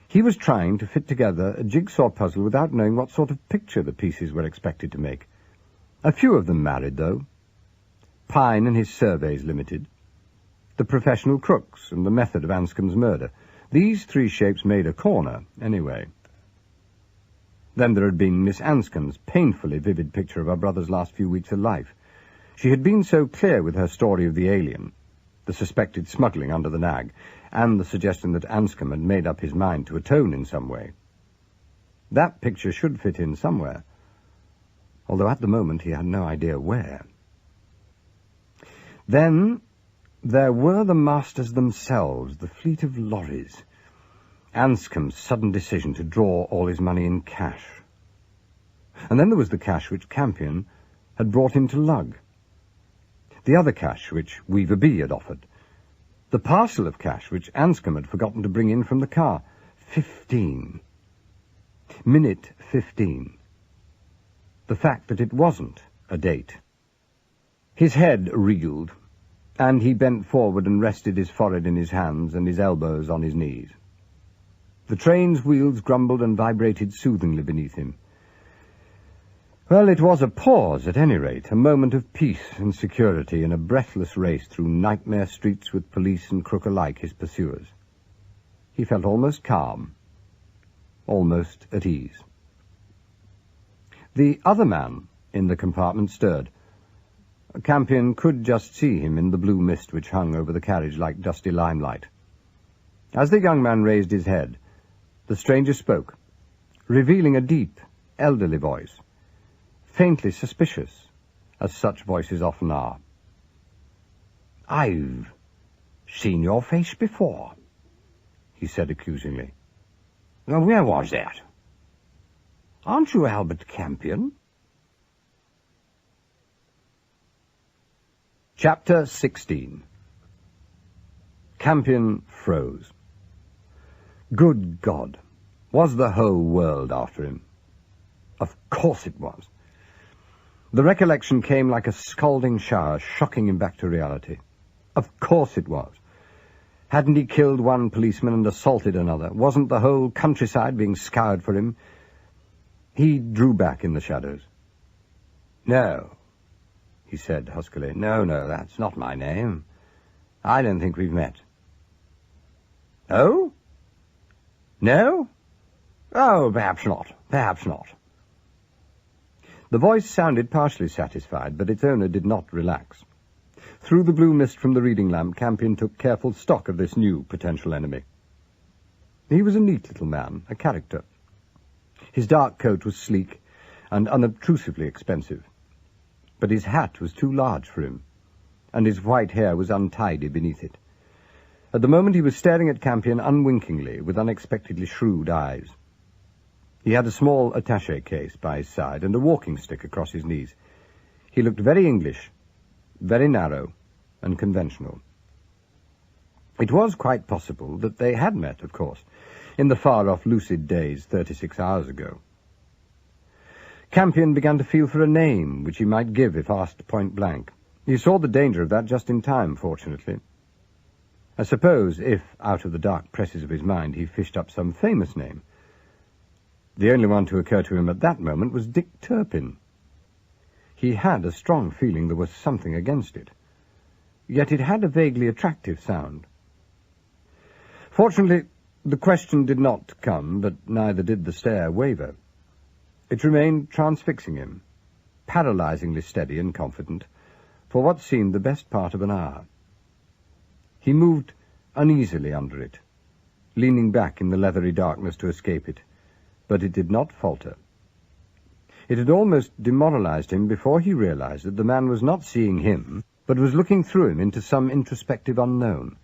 He was trying to fit together a jigsaw puzzle without knowing what sort of picture the pieces were expected to make. A few of them married, though. Pine and his surveys limited. The professional crooks and the method of Anscombe's murder. These three shapes made a corner, anyway. Then there had been Miss Anscombe's painfully vivid picture of her brother's last few weeks of life. She had been so clear with her story of the alien, the suspected smuggling under the nag, and the suggestion that Anscombe had made up his mind to atone in some way. That picture should fit in somewhere, although at the moment he had no idea where. Then there were the masters themselves, the fleet of lorries. Anscombe's sudden decision to draw all his money in cash. And then there was the cash which Campion had brought into Lug. The other cash which WWII had offered. The parcel of cash which Anscombe had forgotten to bring in from the car. 15. Minute 15. The fact that it wasn't a date. His head reeled, and he bent forward and rested his forehead in his hands and his elbows on his knees. The train's wheels grumbled and vibrated soothingly beneath him. Well, it was a pause, at any rate, a moment of peace and security in a breathless race through nightmare streets with police and crook alike his pursuers. He felt almost calm, almost at ease. The other man in the compartment stirred. Campion could just see him in the blue mist which hung over the carriage like dusty limelight. As the young man raised his head, the stranger spoke, revealing a deep, elderly voice, faintly suspicious, as such voices often are. "I've seen your face before," he said accusingly. "Now, where was that? Aren't you Albert Campion?" Chapter 16. Campion froze. Good God! Was the whole world after him? Of course it was. The recollection came like a scalding shower, shocking him back to reality. Of course it was. Hadn't he killed one policeman and assaulted another? Wasn't the whole countryside being scoured for him? He drew back in the shadows. "No," he said huskily. No, that's not my name. I don't think we've met." "Oh? No? Oh, perhaps not. Perhaps not." The voice sounded partially satisfied, but its owner did not relax. Through the blue mist from the reading lamp, Campion took careful stock of this new potential enemy. He was a neat little man, a character. His dark coat was sleek and unobtrusively expensive, but his hat was too large for him, and his white hair was untidy beneath it. At the moment he was staring at Campion unwinkingly, with unexpectedly shrewd eyes. He had a small attaché case by his side and a walking stick across his knees. He looked very English, very narrow and conventional. It was quite possible that they had met, of course, in the far-off lucid days 36 hours ago. Campion began to feel for a name which he might give if asked point-blank. He saw the danger of that just in time, fortunately. I suppose if, out of the dark presses of his mind, he fished up some famous name. The only one to occur to him at that moment was Dick Turpin. He had a strong feeling there was something against it, yet it had a vaguely attractive sound. Fortunately, the question did not come, but neither did the stare waver. It remained transfixing him, paralyzingly steady and confident, for what seemed the best part of an hour. He moved uneasily under it, leaning back in the leathery darkness to escape it, but it did not falter. It had almost demoralized him before he realized that the man was not seeing him, but was looking through him into some introspective unknown.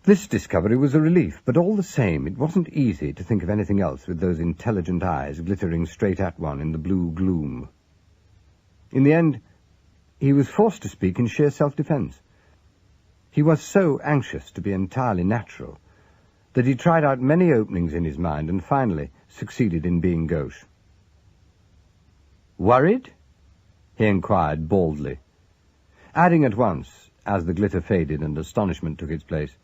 This discovery was a relief, but all the same it wasn't easy to think of anything else with those intelligent eyes glittering straight at one in the blue gloom. In the end, he was forced to speak in sheer self-defense. He was so anxious to be entirely natural that he tried out many openings in his mind and finally succeeded in being gauche. "Worried?" he inquired baldly, adding at once, as the glitter faded and astonishment took its place,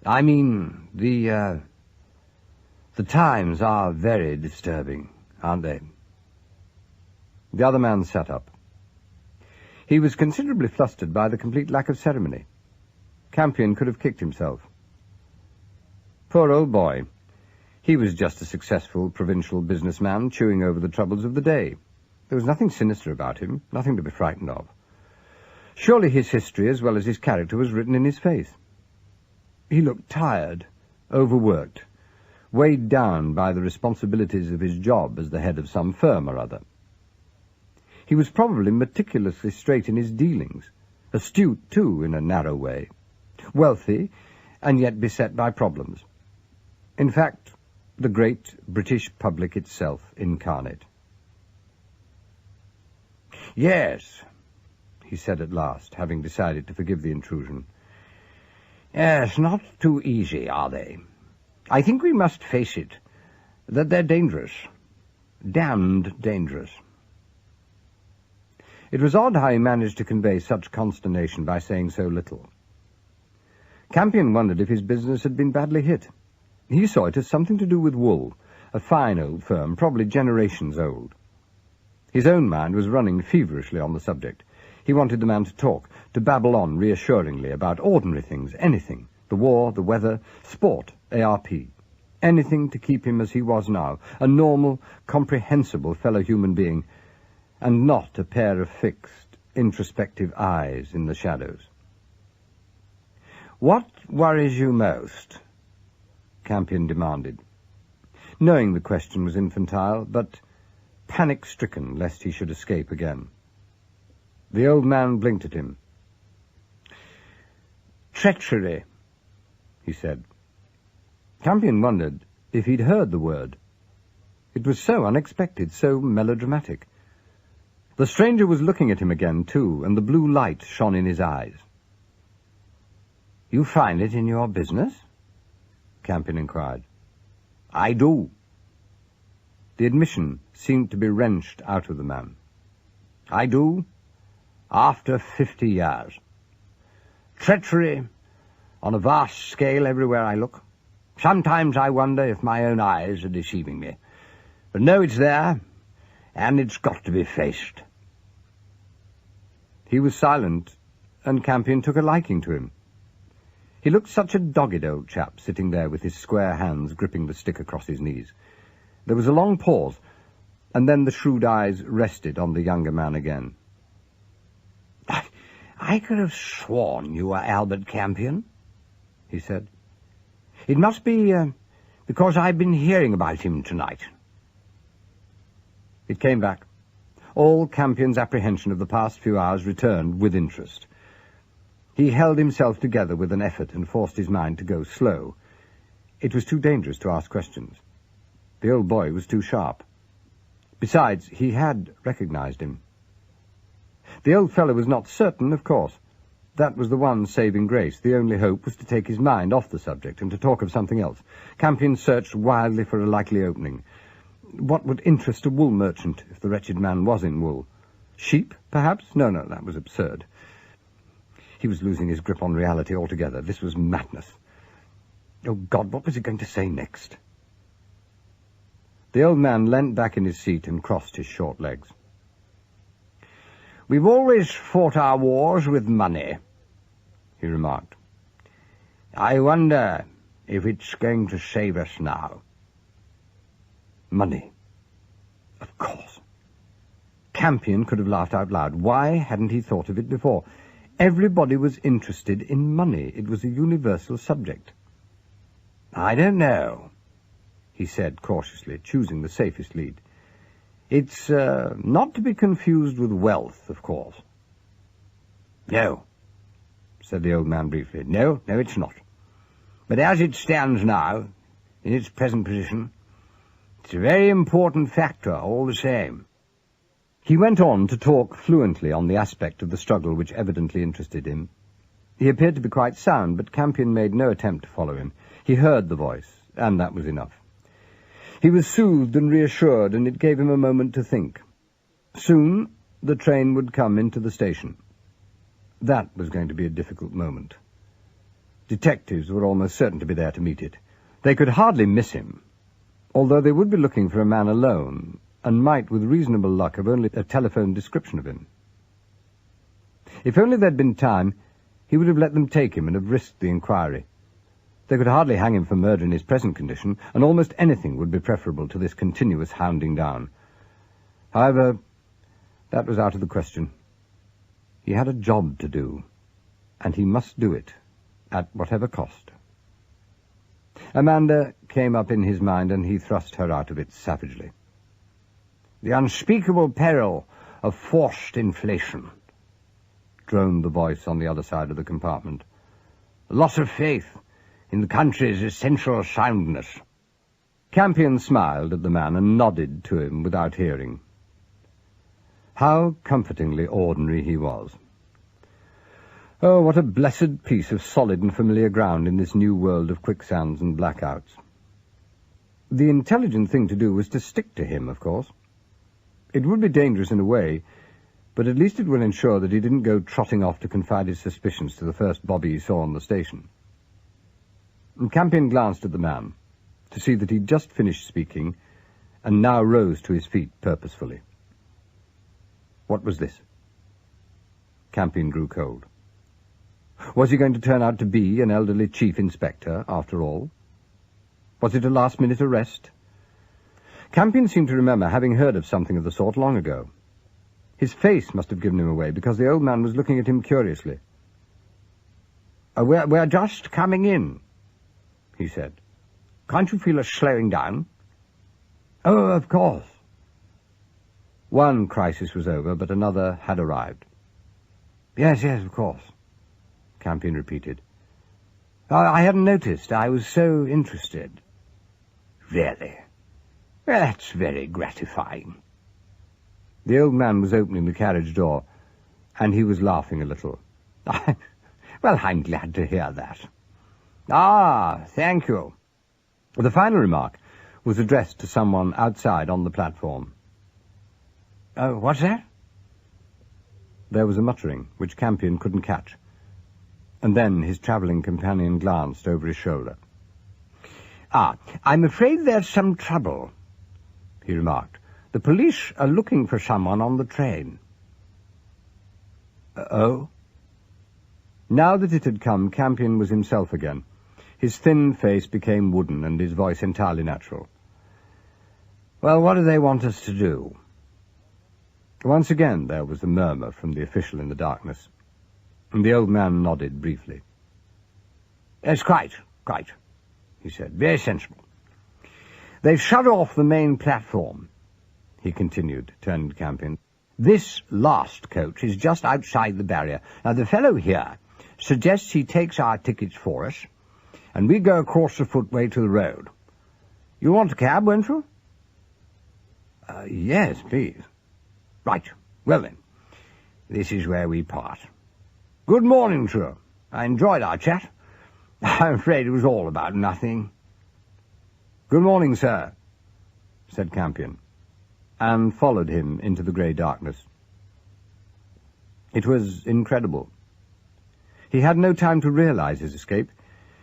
"I mean, the times are very disturbing, aren't they?" The other man sat up. He was considerably flustered by the complete lack of ceremony. Campion could have kicked himself. Poor old boy. He was just a successful provincial businessman chewing over the troubles of the day. There was nothing sinister about him, nothing to be frightened of. Surely his history, as well as his character, was written in his face. He looked tired, overworked, weighed down by the responsibilities of his job as the head of some firm or other. He was probably meticulously straight in his dealings, astute, too, in a narrow way, wealthy, and yet beset by problems. In fact, the great British public itself incarnate. "Yes," he said at last, having decided to forgive the intrusion. "Yes, not too easy, are they? I think we must face it, that they're dangerous. Damned dangerous." It was odd how he managed to convey such consternation by saying so little. Campion wondered if his business had been badly hit. He saw it as something to do with wool, a fine old firm, probably generations old. His own mind was running feverishly on the subject. He wanted the man to talk, to babble on reassuringly about ordinary things, anything, the war, the weather, sport, ARP, anything to keep him as he was now, a normal, comprehensible fellow human being, and not a pair of fixed, introspective eyes in the shadows. "What worries you most?" Campion demanded, knowing the question was infantile, but panic-stricken lest he should escape again. The old man blinked at him. "Treachery," he said. Campion wondered if he'd heard the word. It was so unexpected, so melodramatic. The stranger was looking at him again, too, and the blue light shone in his eyes. "You find it in your business?" Campion inquired. "I do." The admission seemed to be wrenched out of the man. "I do, after 50 years. Treachery on a vast scale everywhere I look. Sometimes I wonder if my own eyes are deceiving me. But no, it's there, and it's got to be faced." He was silent, and Campion took a liking to him. He looked such a dogged old chap, sitting there with his square hands gripping the stick across his knees. There was a long pause, and then the shrewd eyes rested on the younger man again. "I could have sworn you were Albert Campion," he said. "It must be because I've been hearing about him tonight." It came back. All Campion's apprehension of the past few hours returned with interest. He held himself together with an effort and forced his mind to go slow. It was too dangerous to ask questions. The old boy was too sharp. Besides, he had recognized him. The old fellow was not certain, of course. That was the one saving grace. The only hope was to take his mind off the subject and to talk of something else. Campion searched wildly for a likely opening. What would interest a wool merchant if the wretched man was in wool? Sheep, perhaps? No, that was absurd. He was losing his grip on reality altogether. This was madness. Oh, God, what was he going to say next? The old man leant back in his seat and crossed his short legs. "We've always fought our wars with money," he remarked. "I wonder if it's going to save us now." Money. Of course. Campion could have laughed out loud. Why hadn't he thought of it before? Everybody was interested in money. It was a universal subject. "I don't know," he said cautiously, choosing the safest lead. "It's not to be confused with wealth, of course." "No," said the old man briefly. No, it's not. But as it stands now, in its present position, it's a very important factor all the same." He went on to talk fluently on the aspect of the struggle which evidently interested him. He appeared to be quite sound, but Campion made no attempt to follow him. He heard the voice, and that was enough. He was soothed and reassured, and it gave him a moment to think. Soon the train would come into the station. That was going to be a difficult moment. Detectives were almost certain to be there to meet it. They could hardly miss him, although they would be looking for a man alone, and might, with reasonable luck, have only a telephone description of him. If only there'd been time, he would have let them take him and have risked the inquiry. They could hardly hang him for murder in his present condition, and almost anything would be preferable to this continuous hounding down. However, that was out of the question. He had a job to do, and he must do it, at whatever cost. Amanda came up in his mind, and he thrust her out of it savagely. "The unspeakable peril of forced inflation," droned the voice on the other side of the compartment. "The loss of faith in the country's essential soundness." Campion smiled at the man and nodded to him without hearing. How comfortingly ordinary he was. Oh, what a blessed piece of solid and familiar ground in this new world of quicksands and blackouts. The intelligent thing to do was to stick to him, of course. It would be dangerous in a way, but at least it would ensure that he didn't go trotting off to confide his suspicions to the first bobby he saw on the station. And Campion glanced at the man, to see that he'd just finished speaking, and now rose to his feet purposefully. What was this? Campion grew cold. Was he going to turn out to be an elderly chief inspector, after all? Was it a last-minute arrest? Campion seemed to remember having heard of something of the sort long ago. His face must have given him away, because the old man was looking at him curiously. We're just coming in," he said. "Can't you feel us slowing down?" "Oh, of course." One crisis was over, but another had arrived. Yes, of course," Campion repeated. "I hadn't noticed. I was so interested." "Really? That's very gratifying." The old man was opening the carriage door, and he was laughing a little. "Well, I'm glad to hear that." "Ah, thank you." The final remark was addressed to someone outside on the platform. "What's that?" There was a muttering, which Campion couldn't catch, and then his travelling companion glanced over his shoulder. "I'm afraid there's some trouble," he remarked. "The police are looking for someone on the train." Oh? Now that it had come, Campion was himself again. His thin face became wooden, and his voice entirely natural. "Well, what do they want us to do?" Once again there was a murmur from the official in the darkness, and the old man nodded briefly. "Yes, quite, he said. "Very sensible. They've shut off the main platform," he continued, turning to Campion. "This last coach is just outside the barrier. Now, the fellow here suggests he takes our tickets for us, and we go across the footway to the road. You want a cab, won't you?" "Yes, please." "Right. Well, then, this is where we part. Good morning, sir. I enjoyed our chat. I'm afraid it was all about nothing." "Good morning, sir," said Campion, and followed him into the grey darkness. It was incredible. He had no time to realize his escape.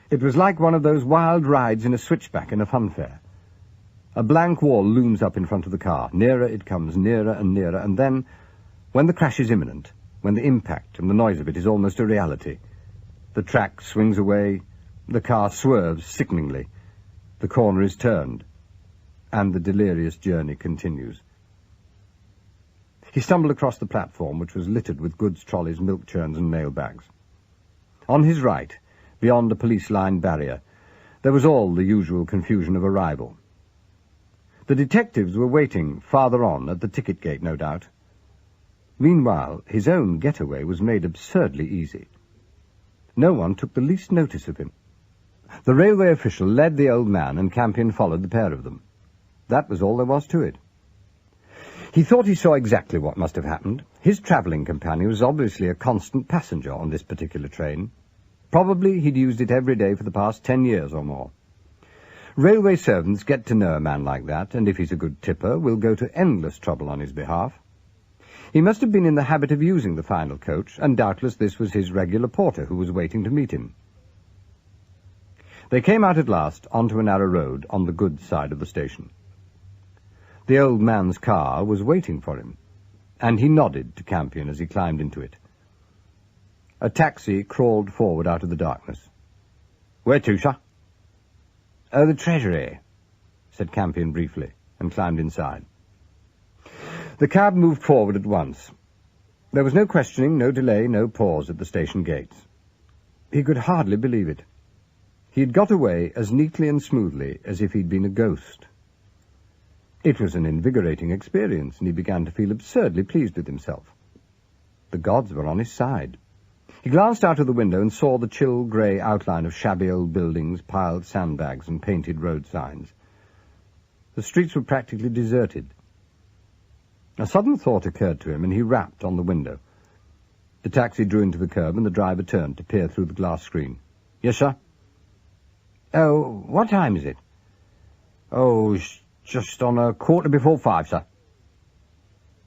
It was like one of those wild rides in a switchback in a fun fair. A blank wall looms up in front of the car. Nearer it comes, nearer and nearer, and then, when the crash is imminent, when the impact and the noise of it is almost a reality, the track swings away, the car swerves sickeningly, the corner is turned, and the delirious journey continues. He stumbled across the platform, which was littered with goods trolleys, milk churns, and mail bags. On his right, beyond a police-lined barrier, there was all the usual confusion of arrival. The detectives were waiting farther on, at the ticket gate, no doubt. Meanwhile, his own getaway was made absurdly easy. No one took the least notice of him. The railway official led the old man, and Campion followed the pair of them. That was all there was to it. He thought he saw exactly what must have happened. His travelling companion was obviously a constant passenger on this particular train. Probably he'd used it every day for the past 10 years or more. Railway servants get to know a man like that, and if he's a good tipper, will go to endless trouble on his behalf. He must have been in the habit of using the final coach, and doubtless this was his regular porter who was waiting to meet him. They came out at last onto a narrow road on the good side of the station. The old man's car was waiting for him, and he nodded to Campion as he climbed into it. A taxi crawled forward out of the darkness. "Where to, sir?" "Oh, the Treasury," said Campion briefly, and climbed inside. The cab moved forward at once. There was no questioning, no delay, no pause at the station gates. He could hardly believe it. He had got away as neatly and smoothly as if he'd been a ghost. It was an invigorating experience, and he began to feel absurdly pleased with himself. The gods were on his side. He glanced out of the window and saw the chill grey outline of shabby old buildings, piled sandbags and painted road signs. The streets were practically deserted. A sudden thought occurred to him, and he rapped on the window. The taxi drew into the curb, and the driver turned to peer through the glass screen. "Yes, sir?" "Oh, what time is it?" "Oh, it's just on 5:15, sir."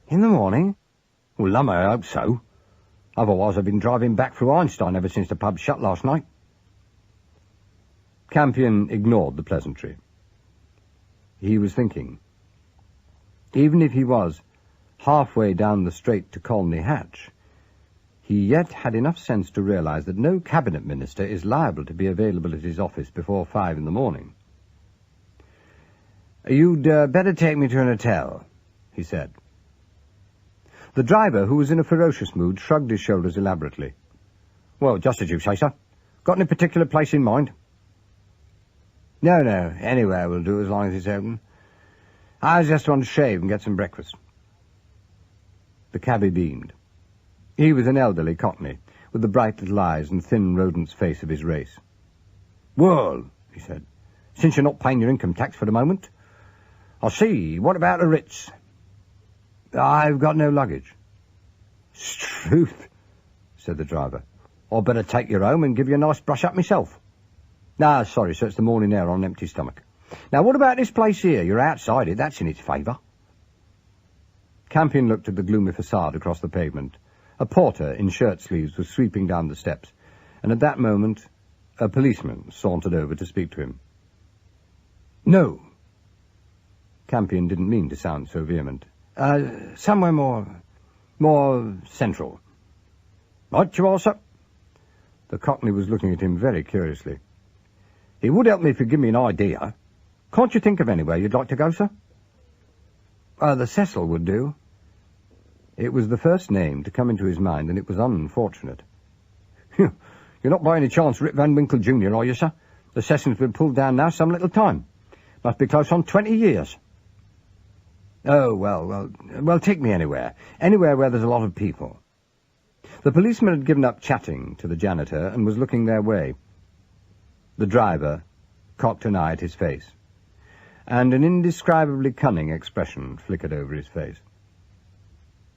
"In the morning?" "Well, lummy, I hope so. Otherwise I've been driving back through Einstein ever since the pub shut last night." Campion ignored the pleasantry. He was thinking. Even if he was halfway down the straight to Colney Hatch, he yet had enough sense to realize that no cabinet minister is liable to be available at his office before 5 in the morning. "You'd better take me to an hotel," he said. The driver, who was in a ferocious mood, shrugged his shoulders elaborately. "Well, just as you say, sir. Got any particular place in mind?" No, anywhere will do as long as it's open. I just want to shave and get some breakfast." The cabby beamed. He was an elderly cockney, with the bright little eyes and thin rodent's face of his race. "Well," he said, "since you're not paying your income tax for the moment, I see. What about the Ritz?" "I've got no luggage." "'Struth," said the driver. "I'd better take you home and give you a nice brush up myself." "No, sorry, sir, it's the morning air on an empty stomach. Now, what about this place here? You're outside it. That's in its favour." Campion looked at the gloomy facade across the pavement. A porter in shirt-sleeves was sweeping down the steps, and at that moment a policeman sauntered over to speak to him. "No." Campion didn't mean to sound so vehement. Somewhere more central." "Right you are, sir." The cockney was looking at him very curiously. "It would help me if you give me an idea. Can't you think of anywhere you'd like to go, sir?" The Cecil would do." It was the first name to come into his mind, and it was unfortunate. "You're not by any chance Rip Van Winkle Jr., are you, sir? The Cecil's been pulled down now some little time. Must be close on 20 years. "Oh, well, take me anywhere. Anywhere where there's a lot of people." The policeman had given up chatting to the janitor and was looking their way. The driver cocked an eye at his face, and an indescribably cunning expression flickered over his face.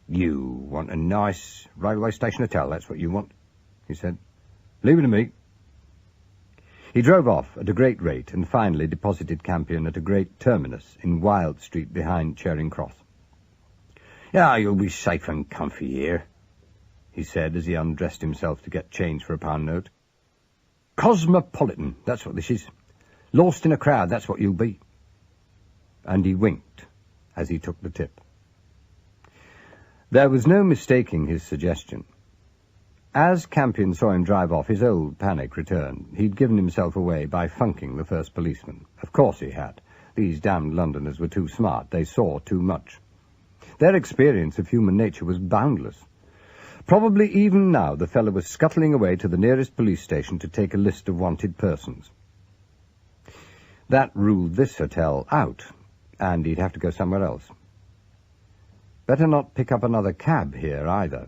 "You want a nice railway station hotel, that's what you want," he said. "Leave it to me." He drove off at a great rate and finally deposited Campion at a great terminus in Wild Street behind Charing Cross. "Yeah, you'll be safe and comfy here," he said as he undressed himself to get change for a pound note. "Cosmopolitan, that's what this is. Lost in a crowd, that's what you'll be." And he winked as he took the tip. There was no mistaking his suggestion. As Campion saw him drive off, his old panic returned. He'd given himself away by funking the first policeman. Of course he had. These damned Londoners were too smart. They saw too much. Their experience of human nature was boundless. Probably even now the fellow was scuttling away to the nearest police station to take a list of wanted persons. That ruled this hotel out, and he'd have to go somewhere else. Better not pick up another cab here either.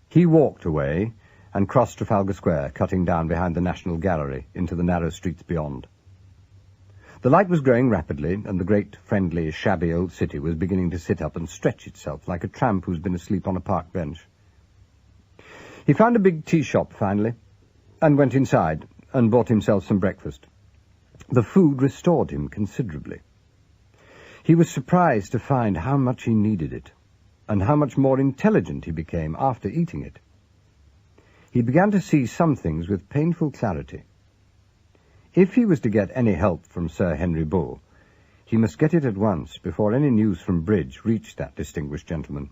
He walked away and crossed Trafalgar Square, cutting down behind the National Gallery into the narrow streets beyond. The light was growing rapidly, and the great, friendly, shabby old city was beginning to sit up and stretch itself like a tramp who's been asleep on a park bench. He found a big tea shop finally, and went inside and bought himself some breakfast. The food restored him considerably. He was surprised to find how much he needed it, and how much more intelligent he became after eating it. He began to see some things with painful clarity. If he was to get any help from Sir Henry Bull, he must get it at once before any news from Bridge reached that distinguished gentleman.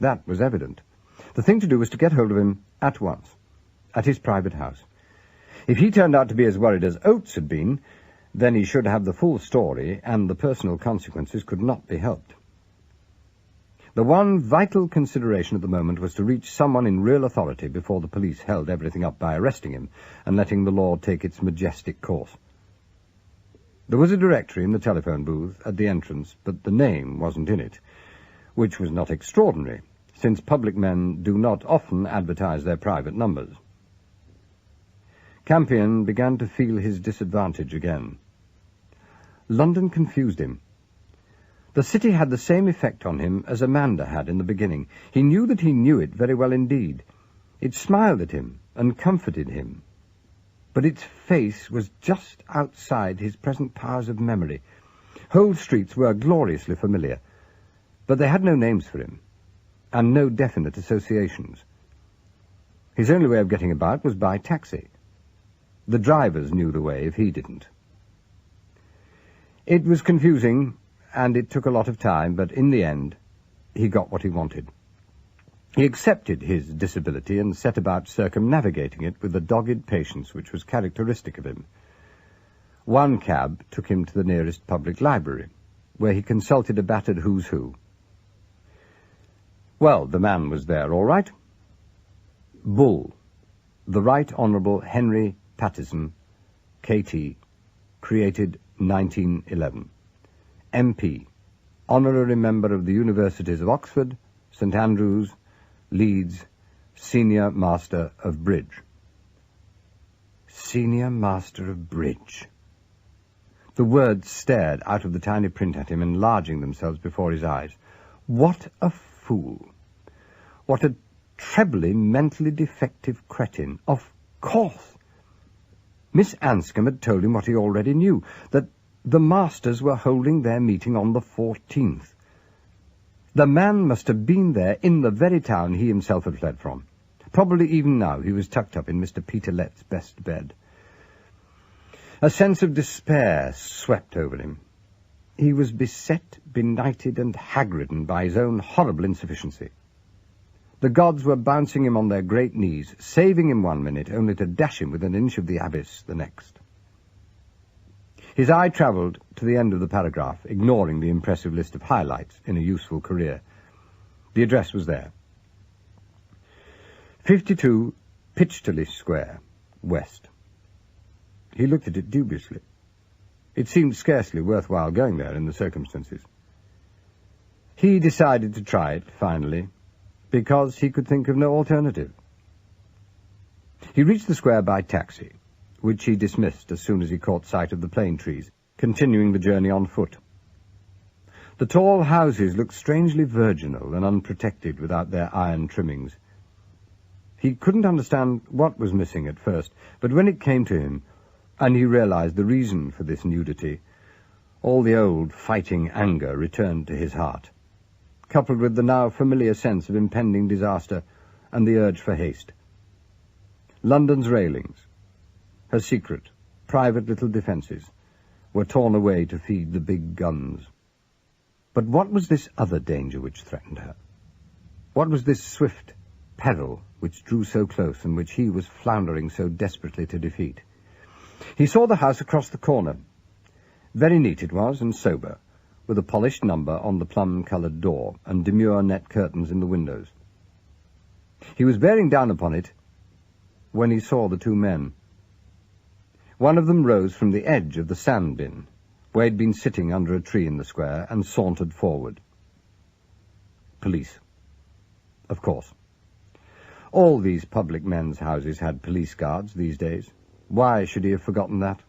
That was evident. The thing to do was to get hold of him at once, at his private house. If he turned out to be as worried as Oates had been, then he should have the full story, and the personal consequences could not be helped. The one vital consideration at the moment was to reach someone in real authority before the police held everything up by arresting him and letting the law take its majestic course. There was a directory in the telephone booth at the entrance, but the name wasn't in it, which was not extraordinary, since public men do not often advertise their private numbers. Campion began to feel his disadvantage again. London confused him. The city had the same effect on him as Amanda had in the beginning. He knew that he knew it very well indeed. It smiled at him and comforted him. But its face was just outside his present powers of memory. Whole streets were gloriously familiar, but they had no names for him, and no definite associations. His only way of getting about was by taxi. The drivers knew the way if he didn't. It was confusing, and it took a lot of time, but in the end, he got what he wanted. He accepted his disability and set about circumnavigating it with the dogged patience which was characteristic of him. One cab took him to the nearest public library, where he consulted a battered who's who. Well, the man was there, all right. Bull, the Right Honourable Henry Pattison, K.T., created 1911. MP, Honorary Member of the Universities of Oxford, St Andrews, Leeds, Senior Master of Bridge. Senior Master of Bridge. The words stared out of the tiny print at him, enlarging themselves before his eyes. What a fool! What a trebly mentally defective cretin! Of course! Miss Anscombe had told him what he already knew, that the masters were holding their meeting on the 14th. The man must have been there in the very town he himself had fled from. Probably even now he was tucked up in Mr. Peter Lett's best bed. A sense of despair swept over him. He was beset, benighted, and hag-ridden by his own horrible insufficiency. The gods were bouncing him on their great knees, saving him 1 minute, only to dash him with an inch of the abyss the next. His eye travelled to the end of the paragraph, ignoring the impressive list of highlights in a useful career. The address was there. 52 Pitchtalish Square, West. He looked at it dubiously. It seemed scarcely worthwhile going there in the circumstances. He decided to try it, finally, because he could think of no alternative. He reached the square by taxi, which he dismissed as soon as he caught sight of the plane trees, continuing the journey on foot. The tall houses looked strangely virginal and unprotected without their iron trimmings. He couldn't understand what was missing at first, but when it came to him, and he realized the reason for this nudity, all the old fighting anger returned to his heart, coupled with the now familiar sense of impending disaster and the urge for haste. London's railings, her secret, private little defences, were torn away to feed the big guns. But what was this other danger which threatened her? What was this swift peril which drew so close and which he was floundering so desperately to defeat? He saw the house across the corner. Very neat it was, and sober, with a polished number on the plum-coloured door and demure net curtains in the windows. He was bearing down upon it when he saw the two men. One of them rose from the edge of the sand bin, where he'd been sitting under a tree in the square, and sauntered forward. Police. Of course. All these public men's houses had police guards these days. Why should he have forgotten that?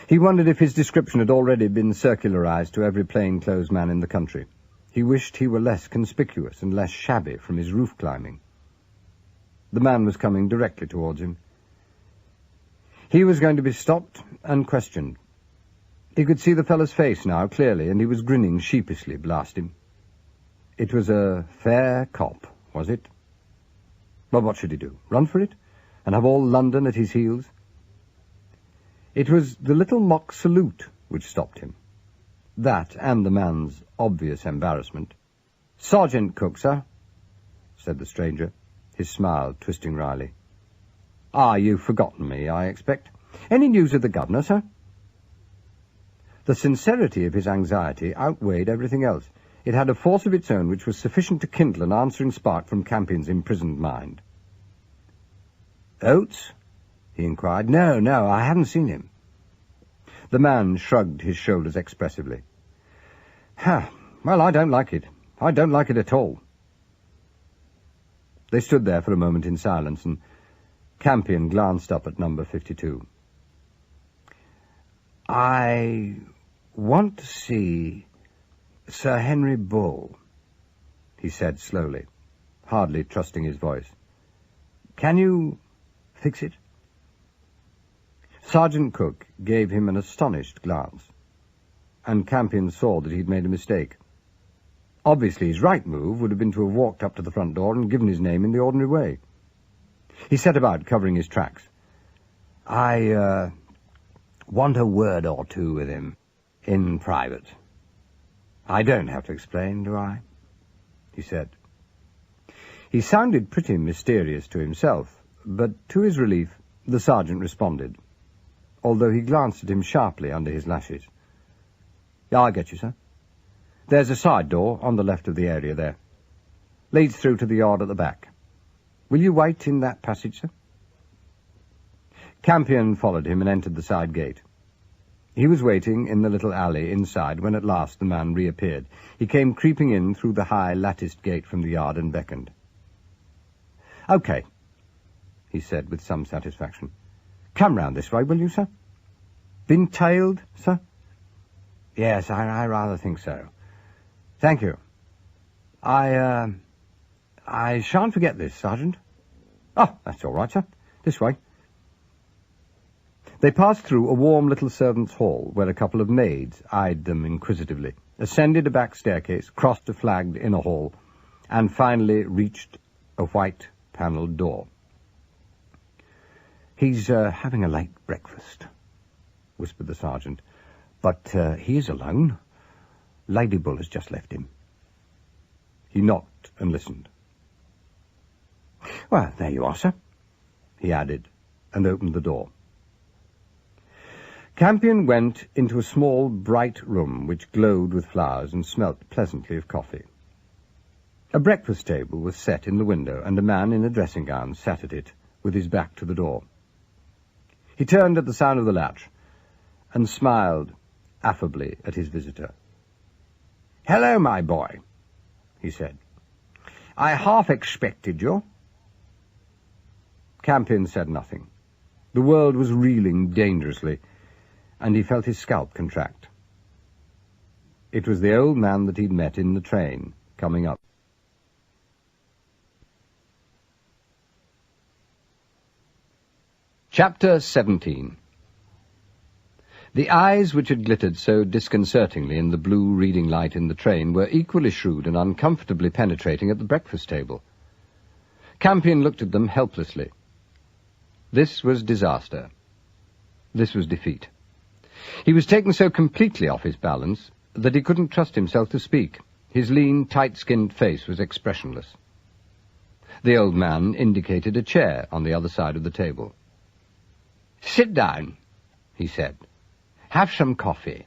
He wondered if his description had already been circularized to every plain-clothes man in the country. He wished he were less conspicuous and less shabby from his roof-climbing. The man was coming directly towards him. He was going to be stopped and questioned. He could see the fellow's face now, clearly, and he was grinning sheepishly, blast him. It was a fair cop, was it? Well, what should he do? Run for it? And have all London at his heels? It was the little mock salute which stopped him. That, and the man's obvious embarrassment. "Sergeant Cook, sir," said the stranger, his smile twisting wryly. "Ah, you've forgotten me, I expect. Any news of the governor, sir?" The sincerity of his anxiety outweighed everything else. It had a force of its own which was sufficient to kindle an answering spark from Campion's imprisoned mind. "Oates?" he inquired. No, I haven't seen him." The man shrugged his shoulders expressively. Well, I don't like it. I don't like it at all." They stood there for a moment in silence, and Campion glanced up at number 52. "I want to see Sir Henry Bull," he said slowly, hardly trusting his voice. "Can you fix it?" Sergeant Cook gave him an astonished glance, and Campion saw that he'd made a mistake. Obviously, his right move would have been to have walked up to the front door and given his name in the ordinary way. He set about covering his tracks. "I want a word or two with him, in private. I don't have to explain, do I?" he said. He sounded pretty mysterious to himself, but to his relief, the sergeant responded, although he glanced at him sharply under his lashes. "Yeah, I get you, sir. There's a side door on the left of the area there. Leads through to the yard at the back. Will you wait in that passage, sir?" Campion followed him and entered the side gate. He was waiting in the little alley inside when at last the man reappeared. He came creeping in through the high latticed gate from the yard and beckoned. "Okay," he said with some satisfaction. "Come round this way, will you, sir?" "Been tailed, sir?" "Yes, I rather think so. Thank you. I shan't forget this, Sergeant." "Oh, that's all right, sir. This way." They passed through a warm little servants' hall, where a couple of maids eyed them inquisitively, ascended a back staircase, crossed a flagged inner hall, and finally reached a white panelled door. "He's having a late breakfast," whispered the sergeant, "but he is alone. Lady Bull has just left him." He knocked and listened. "Well, there you are, sir," he added, and opened the door. Campion went into a small, bright room which glowed with flowers and smelt pleasantly of coffee. A breakfast table was set in the window, and a man in a dressing gown sat at it, with his back to the door. He turned at the sound of the latch, and smiled affably at his visitor. "Hello, my boy," he said. "I half expected you." Campion said nothing. The world was reeling dangerously, and he felt his scalp contract. It was the old man that he'd met in the train, coming up. Chapter 17. The eyes which had glittered so disconcertingly in the blue reading light in the train were equally shrewd and uncomfortably penetrating at the breakfast table. Campion looked at them helplessly. This was disaster. This was defeat. He was taken so completely off his balance that he couldn't trust himself to speak. His lean, tight-skinned face was expressionless. The old man indicated a chair on the other side of the table. "Sit down," he said. "Have some coffee.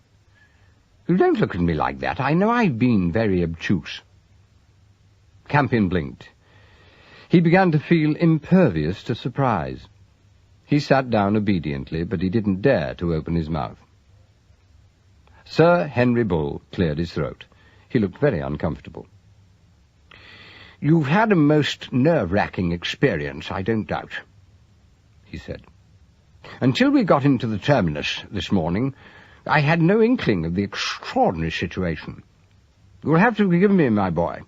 You don't look at me like that. I know I've been very obtuse." Campion blinked. He began to feel impervious to surprise. He sat down obediently, but he didn't dare to open his mouth. Sir Henry Bull cleared his throat. He looked very uncomfortable. "You've had a most nerve-wracking experience, I don't doubt," he said. "Until we got into the terminus this morning, I had no inkling of the extraordinary situation. You'll have to forgive me, my boy.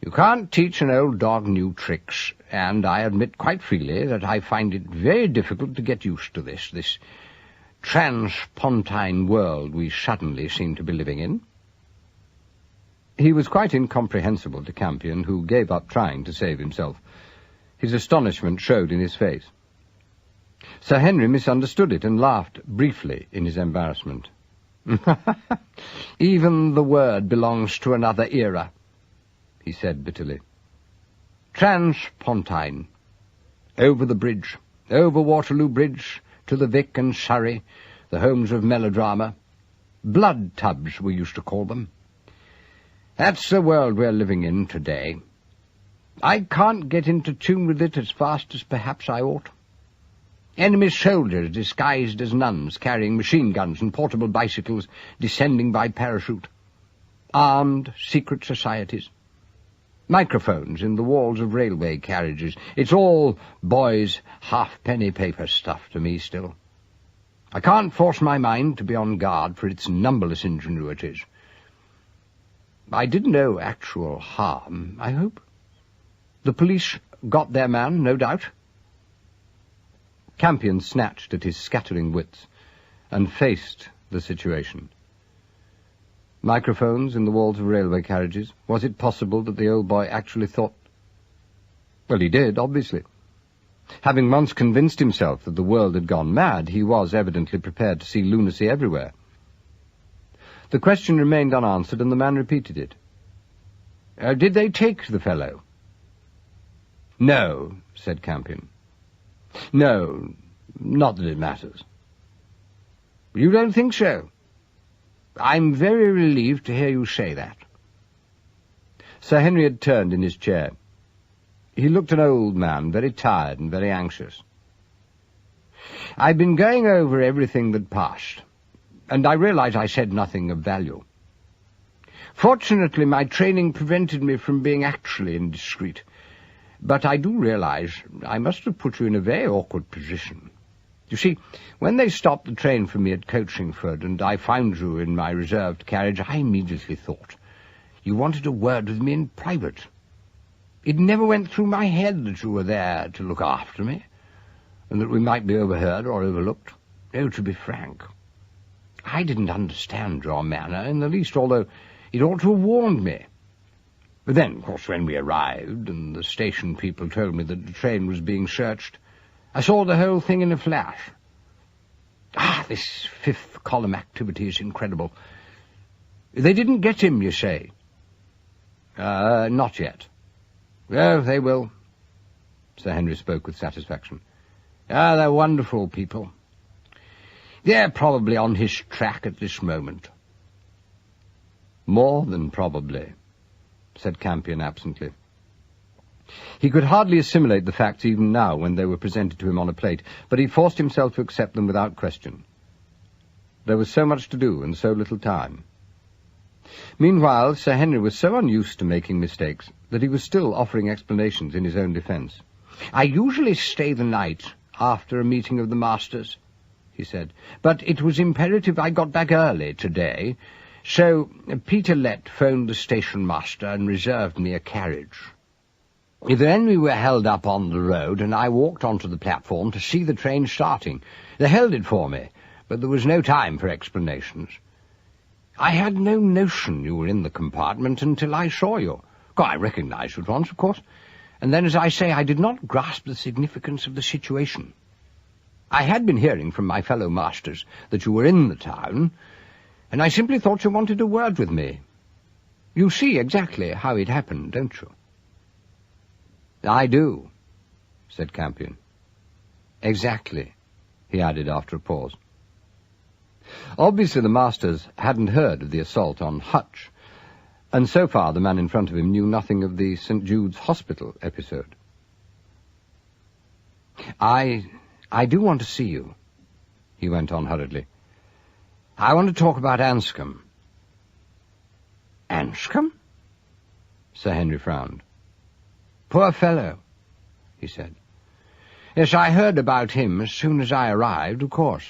You can't teach an old dog new tricks, and I admit quite freely that I find it very difficult to get used to this transpontine world we suddenly seem to be living in." He was quite incomprehensible to Campion, who gave up trying to save himself. His astonishment showed in his face. Sir Henry misunderstood it and laughed briefly in his embarrassment. "Even the word belongs to another era," he said bitterly. "Transpontine. Over the bridge, over Waterloo Bridge, to the Vic and Surrey, the homes of melodrama. Blood tubs, we used to call them. That's the world we're living in today. I can't get into tune with it as fast as perhaps I ought. Enemy soldiers disguised as nuns, carrying machine guns and portable bicycles, descending by parachute. Armed secret societies. Microphones in the walls of railway carriages. It's all boys' halfpenny paper stuff to me still. I can't force my mind to be on guard for its numberless ingenuities. I did no actual harm, I hope. The police got their man, no doubt." Campion snatched at his scattering wits and faced the situation. Microphones in the walls of railway carriages. Was it possible that the old boy actually thought... Well, he did, obviously. Having once convinced himself that the world had gone mad, he was evidently prepared to see lunacy everywhere. The question remained unanswered, and the man repeated it. "Did they take the fellow?" "No," said Campion. "No, not that it matters." "You don't think so? I'm very relieved to hear you say that." Sir Henry had turned in his chair. He looked an old man, very tired and very anxious. "I've been going over everything that passed, and I realize I said nothing of value. Fortunately, my training prevented me from being actually indiscreet, but I do realize I must have put you in a very awkward position. You see, when they stopped the train for me at Coachingford, and I found you in my reserved carriage, I immediately thought you wanted a word with me in private. It never went through my head that you were there to look after me, and that we might be overheard or overlooked. Oh, to be frank, I didn't understand your manner in the least, although it ought to have warned me. But then, of course, when we arrived, and the station people told me that the train was being searched, I saw the whole thing in a flash. This fifth column activity is incredible. They didn't get him, you say?" "Not yet." "Oh, they will." Sir Henry spoke with satisfaction. They're wonderful people. They're probably on his track at this moment." "More than probably," said Campion absently. He could hardly assimilate the facts even now when they were presented to him on a plate, but he forced himself to accept them without question. There was so much to do and so little time. Meanwhile, Sir Henry was so unused to making mistakes that he was still offering explanations in his own defence. "I usually stay the night after a meeting of the masters," he said, "but it was imperative I got back early today, so Peter Lett phoned the station master and reserved me a carriage. Then we were held up on the road, and I walked onto the platform to see the train starting. They held it for me, but there was no time for explanations. I had no notion you were in the compartment until I saw you. I recognized you at once, of course, and then, as I say, I did not grasp the significance of the situation. I had been hearing from my fellow masters that you were in the town, and I simply thought you wanted a word with me. You see exactly how it happened, don't you?" "I do," said Campion. "Exactly," he added after a pause. Obviously the masters hadn't heard of the assault on Hutch, and so far the man in front of him knew nothing of the St. Jude's Hospital episode. I do want to see you," he went on hurriedly. "I want to talk about Anscombe." "Anscombe?" Sir Henry frowned. "Poor fellow," he said. "Yes, I heard about him as soon as I arrived, of course.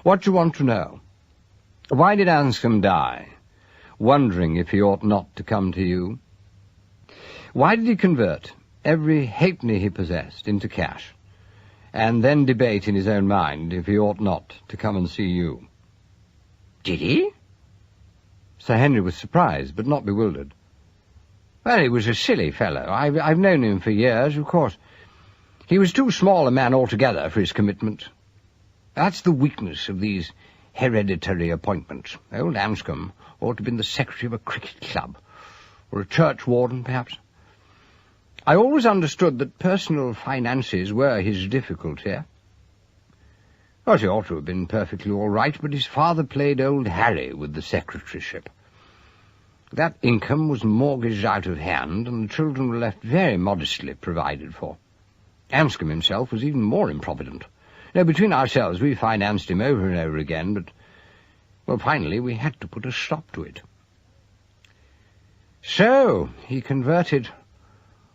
What do you want to know?" "Why did Anscombe die? Wondering if he ought not to come to you. Why did he convert? every halfpenny he possessed into cash, and then debate in his own mind if he ought not to come and see you." "Did he?" Sir Henry was surprised, but not bewildered. "Well, he was a silly fellow. I've known him for years, of course. He was too small a man altogether for his commitment. That's the weakness of these hereditary appointments. Old Anscombe ought to have been the secretary of a cricket club, or a church warden, perhaps. I always understood that personal finances were his difficulty. Well, he ought to have been perfectly all right, but his father played old Harry with the secretaryship. That income was mortgaged out of hand, and the children were left very modestly provided for. Anscombe himself was even more improvident. Now, between ourselves, we financed him over and over again, but, well, finally we had to put a stop to it. So, he converted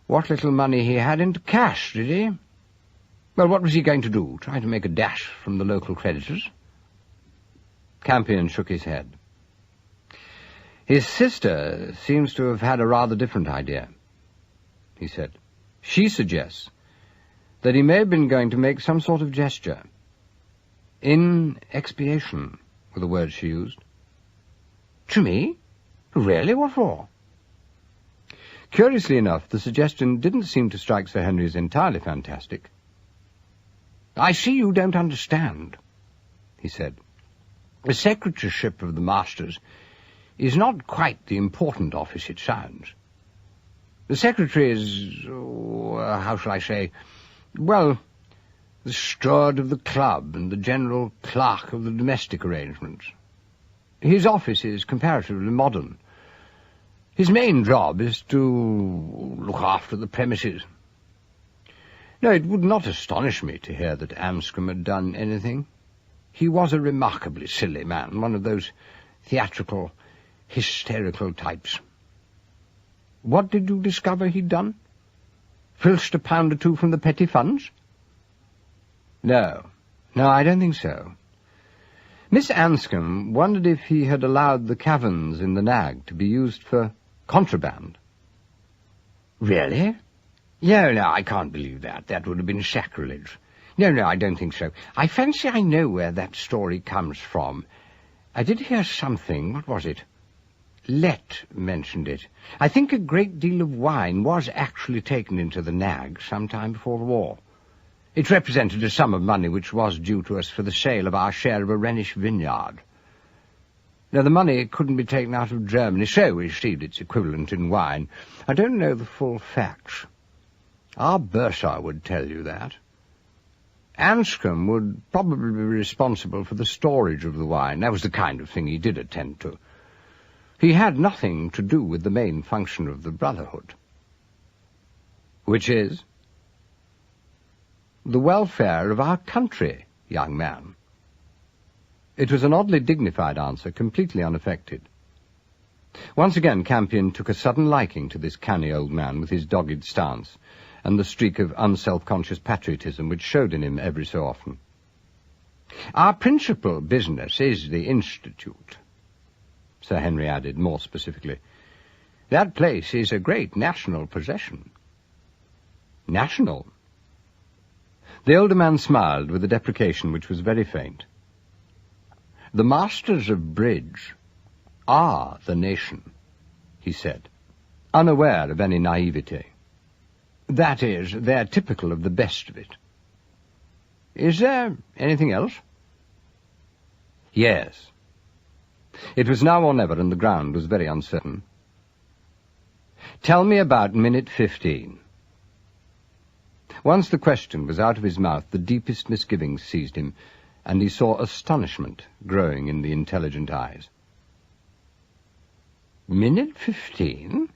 what little money he had into cash, did he? Well, what was he going to do? Try to make a dash from the local creditors?" Campion shook his head. "His sister seems to have had a rather different idea," he said. "She suggests that he may have been going to make some sort of gesture. In expiation were the words she used." "To me? Really? What for?" Curiously enough, the suggestion didn't seem to strike Sir Henry as entirely fantastic. "I see you don't understand," he said. "The secretaryship of the Masters is not quite the important office it sounds. The secretary is, how shall I say, well, the steward of the club and the general clerk of the domestic arrangements. His office is comparatively modern. His main job is to look after the premises. No, it would not astonish me to hear that Anscombe had done anything. He was a remarkably silly man, one of those theatrical, hysterical types." "What did you discover he'd done? Filched £1 or £2 from the petty funds?" No, I don't think so. Miss Anscombe wondered if he had allowed the caverns in the Nag to be used for contraband." "Really? No, I can't believe that. That would have been sacrilege. No, I don't think so. I fancy I know where that story comes from. I did hear something. What was it? Lett mentioned it. I think a great deal of wine was actually taken into the Nag some time before the war. It represented a sum of money which was due to us for the sale of our share of a Rhenish vineyard. Now, the money couldn't be taken out of Germany, so we received its equivalent in wine. I don't know the full facts. Our bursar would tell you that. Anscombe would probably be responsible for the storage of the wine. That was the kind of thing he did attend to. He had nothing to do with the main function of the Brotherhood." "Which is?" "The welfare of our country, young man." It was an oddly dignified answer, completely unaffected. Once again Campion took a sudden liking to this canny old man with his dogged stance, and the streak of unself-conscious patriotism which showed in him every so often. "Our principal business is the Institute," Sir Henry added more specifically. "That place is a great national possession." "National?" The older man smiled with a deprecation which was very faint. "The masters of bridge are the nation," he said, unaware of any naivete. "That is, they're typical of the best of it." "Is there anything else?" "Yes." It was now or never, and the ground was very uncertain. "Tell me about minute 15. Once the question was out of his mouth, the deepest misgivings seized him, and he saw astonishment growing in the intelligent eyes. "Minute 15?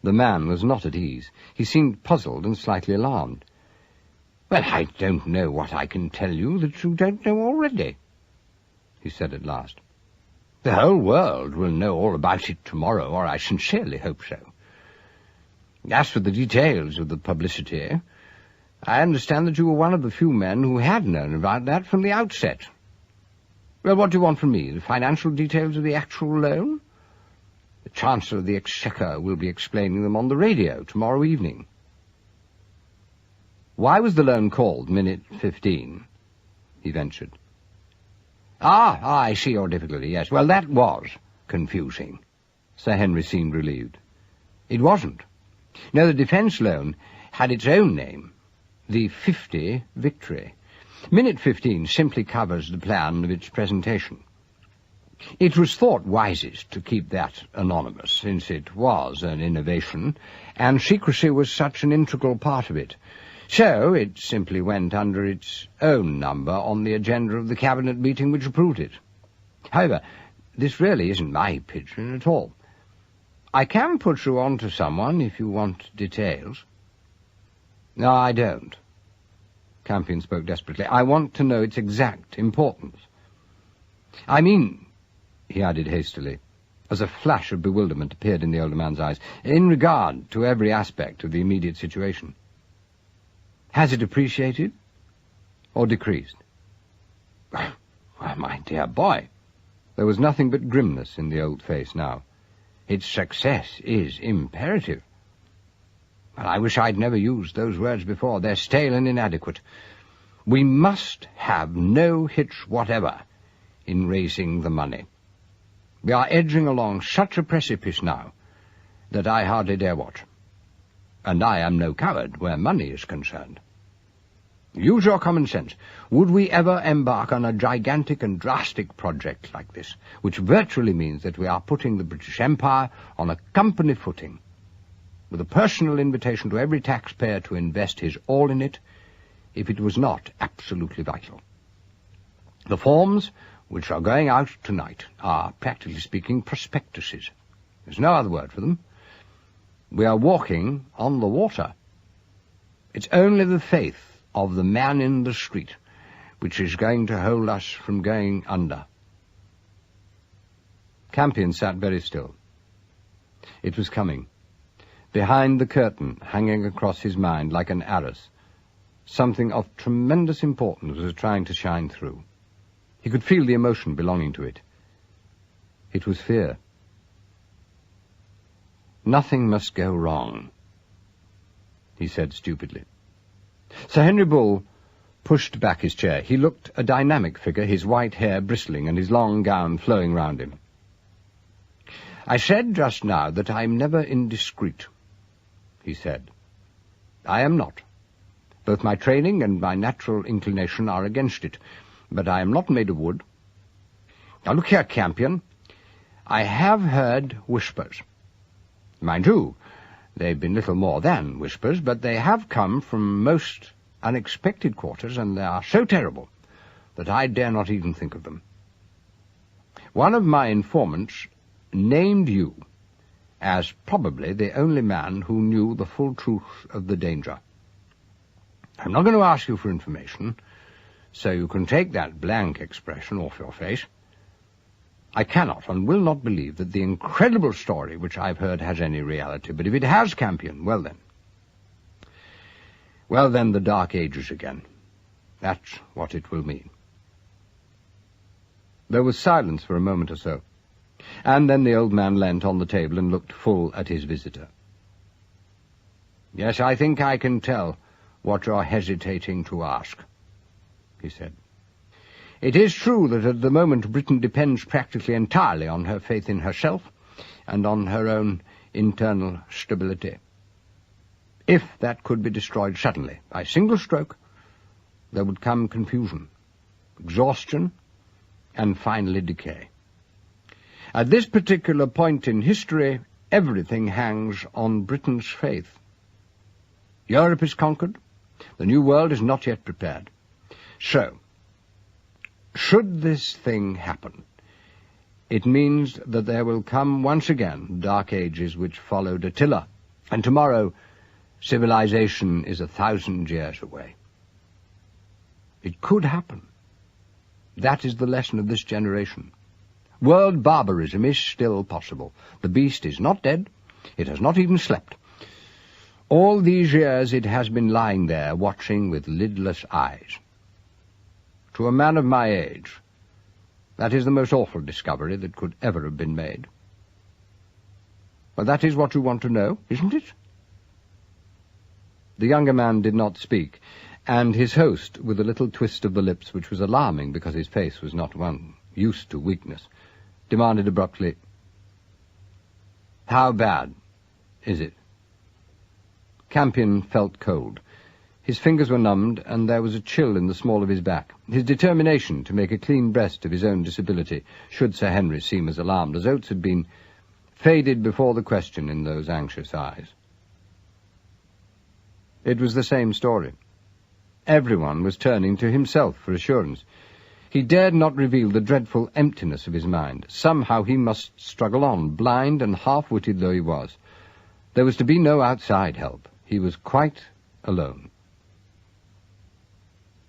The man was not at ease. He seemed puzzled and slightly alarmed. "Well, I don't know what I can tell you that you don't know already," he said at last. "The whole world will know all about it tomorrow, or I sincerely hope so. As for the details of the publicity, I understand that you were one of the few men who had known about that from the outset. Well, what do you want from me? The financial details of the actual loan? The Chancellor of the Exchequer will be explaining them on the radio tomorrow evening." Why was the loan called minute 15? He ventured. Ah, I see your difficulty, yes. Well, that was confusing. Sir Henry seemed relieved. It wasn't. No, the defence loan had its own name, the 50 Victory. Minute 15 simply covers the plan of its presentation. It was thought wisest to keep that anonymous, since it was an innovation, and secrecy was such an integral part of it. So it simply went under its own number on the agenda of the Cabinet meeting which approved it. However, this really isn't my pigeon at all. I can put you on to someone if you want details. No, I don't. Campion spoke desperately. I want to know its exact importance. I mean, he added hastily, as a flash of bewilderment appeared in the older man's eyes, in regard to every aspect of the immediate situation. Has it appreciated or decreased? Why, my dear boy, there was nothing but grimness in the old face now. Its success is imperative. Well, I wish I'd never used those words before. They're stale and inadequate. We must have no hitch whatever in raising the money. We are edging along such a precipice now that I hardly dare watch. And I am no coward where money is concerned. Use your common sense. Would we ever embark on a gigantic and drastic project like this, which virtually means that we are putting the British Empire on a company footing, with a personal invitation to every taxpayer to invest his all in it, if it was not absolutely vital? The forms which are going out tonight are, practically speaking, prospectuses. There's no other word for them. We are walking on the water. It's only the faith of the man in the street which is going to hold us from going under. Campion sat very still. It was coming. Behind the curtain, hanging across his mind like an arras, something of tremendous importance was trying to shine through. He could feel the emotion belonging to it. It was fear. Nothing must go wrong, he said stupidly. Sir Henry Bull pushed back his chair. He looked a dynamic figure, his white hair bristling and his long gown flowing round him. I said just now that I'm never indiscreet, he said. I am not. Both my training and my natural inclination are against it, but I am not made of wood. Now look here, Campion. I have heard whispers. Mind you, they've been little more than whispers, but they have come from most unexpected quarters, and they are so terrible that I dare not even think of them. One of my informants named you as probably the only man who knew the full truth of the danger. I'm not going to ask you for information, so you can take that blank expression off your face. I cannot and will not believe that the incredible story which I've heard has any reality, but if it has, Campion, well then, the Dark Ages again. That's what it will mean. There was silence for a moment or so, and then the old man leant on the table and looked full at his visitor. Yes, I think I can tell what you're hesitating to ask, he said. It is true that at the moment Britain depends practically entirely on her faith in herself and on her own internal stability. If that could be destroyed suddenly, by a single stroke, there would come confusion, exhaustion, and finally decay. At this particular point in history, everything hangs on Britain's faith. Europe is conquered. The New World is not yet prepared. So, should this thing happen, it means that there will come once again dark ages which followed Attila, and tomorrow civilization is 1,000 years away. It could happen. That is the lesson of this generation. World barbarism is still possible. The beast is not dead. It has not even slept. All these years it has been lying there, watching with lidless eyes. To a man of my age, that is the most awful discovery that could ever have been made. Well, that is what you want to know, isn't it? The younger man did not speak, and his host, with a little twist of the lips which was alarming because his face was not one used to weakness, demanded abruptly, "How bad is it?" Campion felt cold. His fingers were numbed, and there was a chill in the small of his back. His determination to make a clean breast of his own disability, should Sir Henry seem as alarmed as Oates had been, faded before the question in those anxious eyes. It was the same story. Everyone was turning to himself for assurance. He dared not reveal the dreadful emptiness of his mind. Somehow he must struggle on, blind and half-witted though he was. There was to be no outside help. He was quite alone.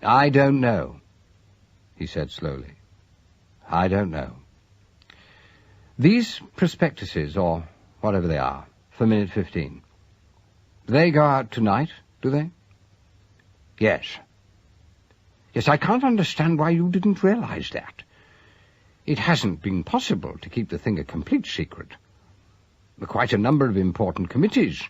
"I don't know," he said slowly. "I don't know. These prospectuses, or whatever they are, for minute 15, they go out tonight, do they?" "Yes. Yes, I can't understand why you didn't realize that. It hasn't been possible to keep the thing a complete secret. Quite a number of important committees,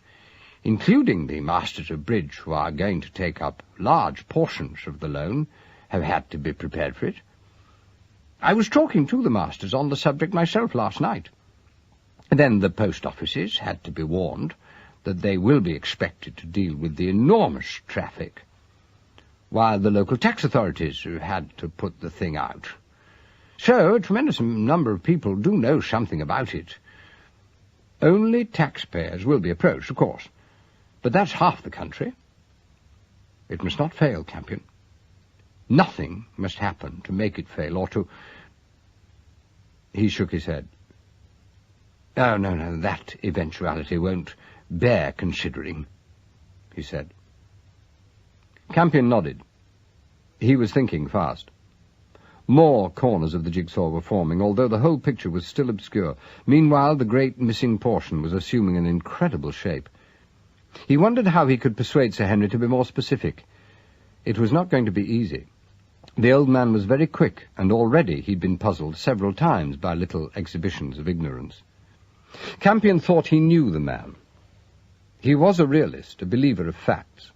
including the Masters of Bridge, who are going to take up large portions of the loan, have had to be prepared for it. I was talking to the Masters on the subject myself last night. Then the post offices had to be warned that they will be expected to deal with the enormous traffic, while the local tax authorities had to put the thing out. So a tremendous number of people do know something about it. Only taxpayers will be approached, of course, but that's half the country. It must not fail, Campion. Nothing must happen to make it fail, or to—" He shook his head. "Oh, no, that eventuality won't bear considering," he said. Campion nodded. He was thinking fast. More corners of the jigsaw were forming, although the whole picture was still obscure. Meanwhile, the great missing portion was assuming an incredible shape. He wondered how he could persuade Sir Henry to be more specific. It was not going to be easy. The old man was very quick, and already he'd been puzzled several times by little exhibitions of ignorance. Campion thought he knew the man. He was a realist, a believer of facts.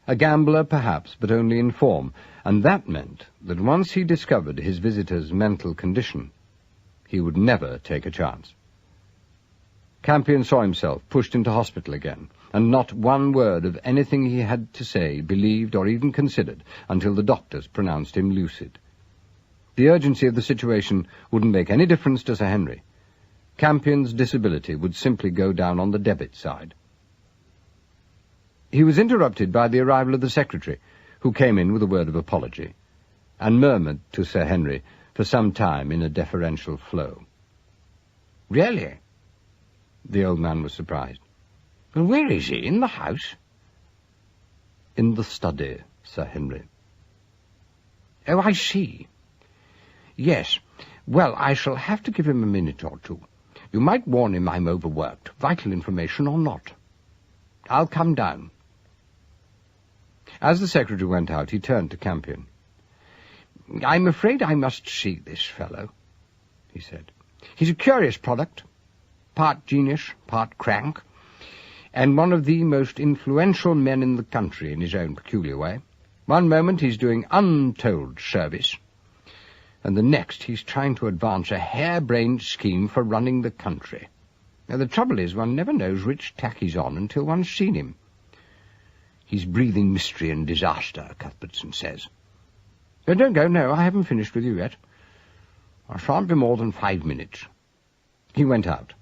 A gambler, perhaps, but only in form, and that meant that once he discovered his visitor's mental condition, he would never take a chance. Campion saw himself pushed into hospital again, and not one word of anything he had to say believed or even considered until the doctors pronounced him lucid. The urgency of the situation wouldn't make any difference to Sir Henry. Campion's disability would simply go down on the debit side. He was interrupted by the arrival of the secretary, who came in with a word of apology, and murmured to Sir Henry for some time in a deferential flow. "Really?" The old man was surprised. "Well, where is he? In the house?" "In the study, Sir Henry." "Oh, I see. Yes. Well, I shall have to give him a minute or two. You might warn him I'm overworked, vital information or not. I'll come down." As the secretary went out, he turned to Campion. "I'm afraid I must see this fellow," he said. "He's a curious product, part genius, part crank, and one of the most influential men in the country in his own peculiar way. One moment he's doing untold service, and the next he's trying to advance a harebrained scheme for running the country. Now, the trouble is, one never knows which tack he's on until one's seen him. He's breathing mystery and disaster, Cuthbertson says. Don't go, no, I haven't finished with you yet. I shan't be more than 5 minutes." He went out.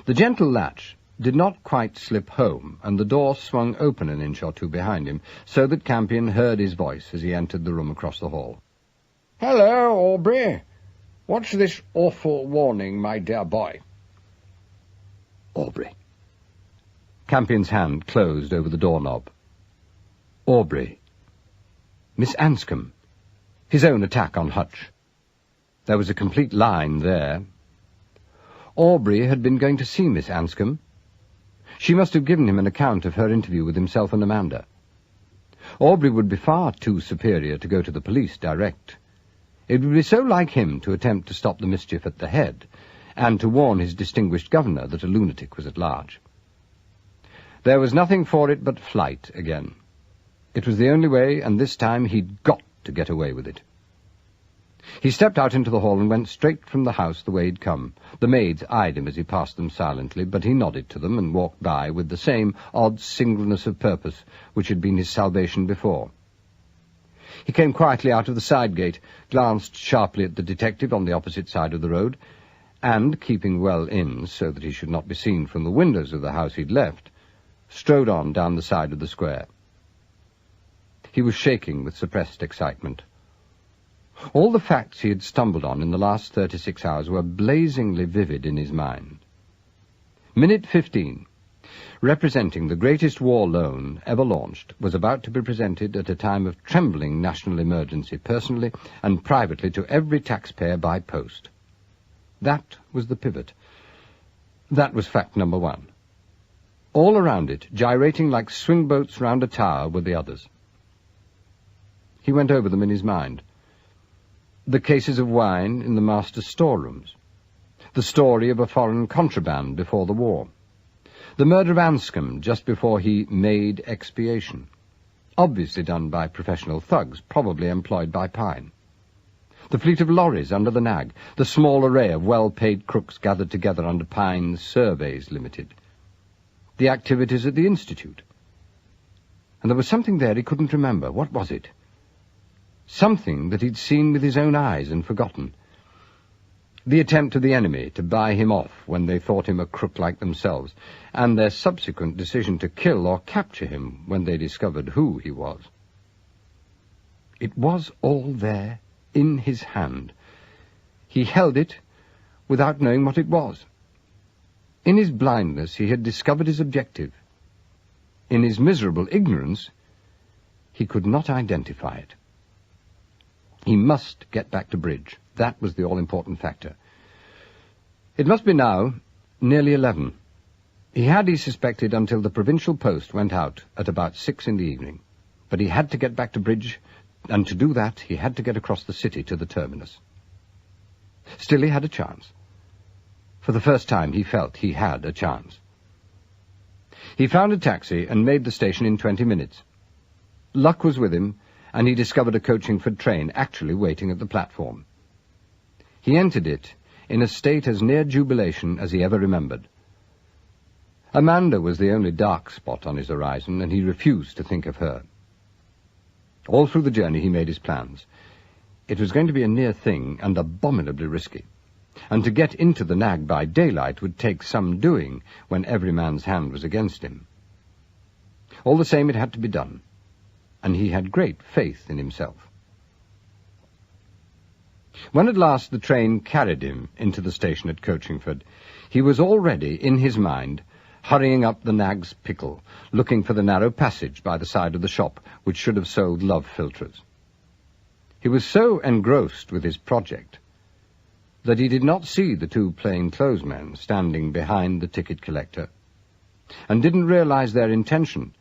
The gentle latch did not quite slip home, and the door swung open an inch or two behind him, so that Campion heard his voice as he entered the room across the hall. "Hello, Aubrey. What's this awful warning, my dear boy?" "Aubrey." Campion's hand closed over the doorknob. Aubrey. Miss Anscombe. His own attack on Hutch. There was a complete line there. Aubrey had been going to see Miss Anscombe. She must have given him an account of her interview with himself and Amanda. Aubrey would be far too superior to go to the police direct. It would be so like him to attempt to stop the mischief at the head, and to warn his distinguished governor that a lunatic was at large. There was nothing for it but flight again. It was the only way, and this time he'd got to get away with it. He stepped out into the hall and went straight from the house the way he'd come. The maids eyed him as he passed them silently, but he nodded to them and walked by with the same odd singleness of purpose which had been his salvation before. He came quietly out of the side gate, glanced sharply at the detective on the opposite side of the road, and, keeping well in so that he should not be seen from the windows of the house he'd left, strode on down the side of the square. He was shaking with suppressed excitement. All the facts he had stumbled on in the last 36 hours were blazingly vivid in his mind. Minute 15, representing the greatest war loan ever launched, was about to be presented at a time of trembling national emergency, personally and privately to every taxpayer by post. That was the pivot. That was fact number one. All around it, gyrating like swing-boats round a tower, were the others. He went over them in his mind. The cases of wine in the master's storerooms, the story of a foreign contraband before the war, the murder of Anscombe just before he made expiation, obviously done by professional thugs, probably employed by Pine, the fleet of lorries under the nag, the small array of well-paid crooks gathered together under Pine's Surveys Limited, the activities at the Institute. And there was something there he couldn't remember. What was it? Something that he'd seen with his own eyes and forgotten. The attempt of the enemy to buy him off when they thought him a crook like themselves, and their subsequent decision to kill or capture him when they discovered who he was. It was all there, in his hand. He held it without knowing what it was. In his blindness he had discovered his objective. In his miserable ignorance he could not identify it. He must get back to bridge. That was the all-important factor. It must be now nearly 11. He had, he suspected, until the provincial post went out at about 6 in the evening. But he had to get back to bridge, and to do that he had to get across the city to the terminus. Still, he had a chance. For the first time he felt he had a chance. He found a taxi and made the station in 20 minutes. Luck was with him, and he discovered a Coachingford train actually waiting at the platform. He entered it in a state as near jubilation as he ever remembered. Amanda was the only dark spot on his horizon, and he refused to think of her. All through the journey he made his plans. It was going to be a near thing and abominably risky, and to get into the nag by daylight would take some doing when every man's hand was against him. All the same, it had to be done, and he had great faith in himself. When at last the train carried him into the station at Coachingford, he was already, in his mind, hurrying up the nag's pickle, looking for the narrow passage by the side of the shop which should have sold love philtres. He was so engrossed with his project that he did not see the two plain-clothes-men standing behind the ticket collector, and didn't realize their intention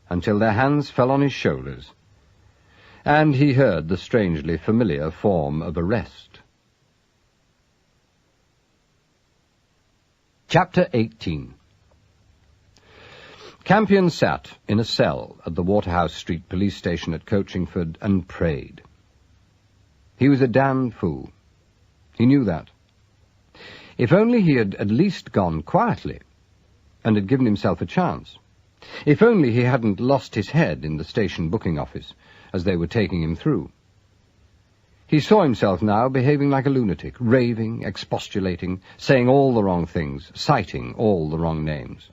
until their hands fell on his shoulders, and he heard the strangely familiar form of arrest. Chapter 18. Campion sat in a cell at the Waterhouse Street police station at Coachingford and prayed. He was a damned fool. He knew that. If only he had at least gone quietly, and had given himself a chance. If only he hadn't lost his head in the station booking office as they were taking him through. He saw himself now behaving like a lunatic, raving, expostulating, saying all the wrong things, citing all the wrong names.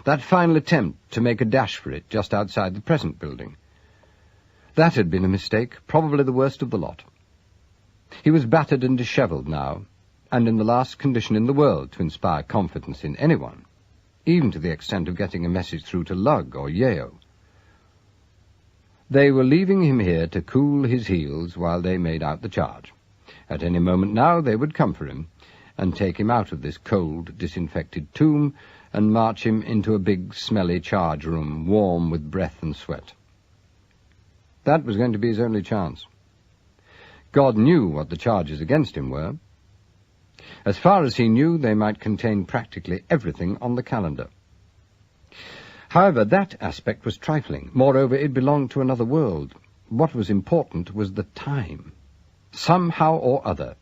That final attempt to make a dash for it just outside the present building. That had been a mistake, probably the worst of the lot. He was battered and dishevelled now, and in the last condition in the world to inspire confidence in anyone, even to the extent of getting a message through to Lugg or Yeo. They were leaving him here to cool his heels while they made out the charge. At any moment now they would come for him, and take him out of this cold, disinfected tomb, and march him into a big, smelly charge room, warm with breath and sweat. That was going to be his only chance. God knew what the charges against him were. As far as he knew, they might contain practically everything on the calendar. However, that aspect was trifling. Moreover, it belonged to another world. What was important was the time. Somehow or other,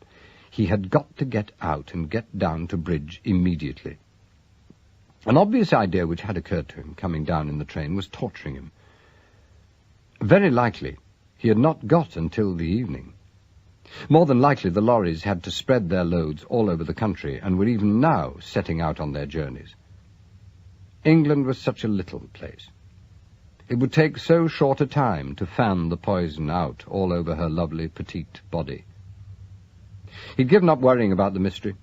he had got to get out and get down to Bridge immediately. An obvious idea which had occurred to him, coming down in the train, was torturing him. Very likely, he had not got until the evening. More than likely, the lorries had to spread their loads all over the country, and were even now setting out on their journeys. England was such a little place. It would take so short a time to fan the poison out all over her lovely petite body. He'd given up worrying about the mystery.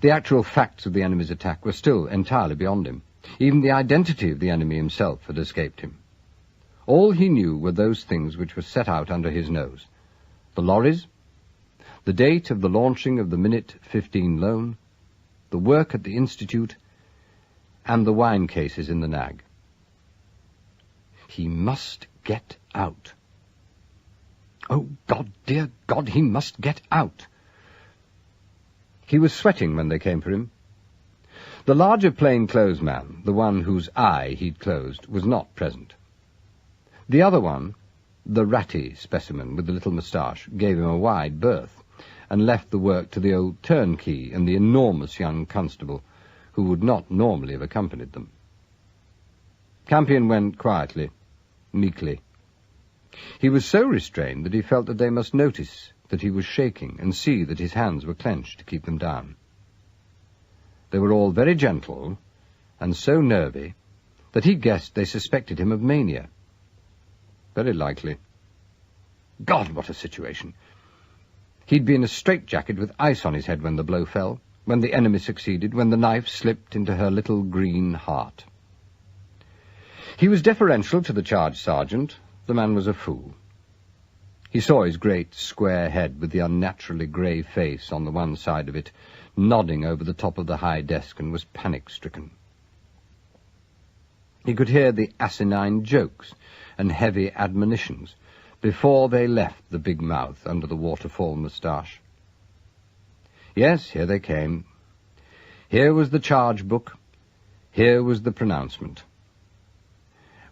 The actual facts of the enemy's attack were still entirely beyond him. Even the identity of the enemy himself had escaped him. All he knew were those things which were set out under his nose. The lorries, the date of the launching of the Minute 15 loan, the work at the Institute, and the wine cases in the Nag. He must get out. Oh, God, dear God, he must get out. He was sweating when they came for him. The larger plain-clothes man, the one whose eye he'd closed, was not present. The other one, the ratty specimen with the little moustache, gave him a wide berth, and left the work to the old turnkey and the enormous young constable, who would not normally have accompanied them. Campion went quietly, meekly. He was so restrained that he felt that they must notice that he was shaking and see that his hands were clenched to keep them down. They were all very gentle and so nervy that he guessed they suspected him of mania. Very likely. God, what a situation! He'd be in a straitjacket with ice on his head when the blow fell, when the enemy succeeded, when the knife slipped into her little green heart. He was deferential to the charge sergeant. The man was a fool. He saw his great square head with the unnaturally grey face on the one side of it, nodding over the top of the high desk, and was panic-stricken. He could hear the asinine jokes and heavy admonitions before they left the big mouth under the waterfall moustache. Yes, here they came. Here was the charge book. Here was the pronouncement.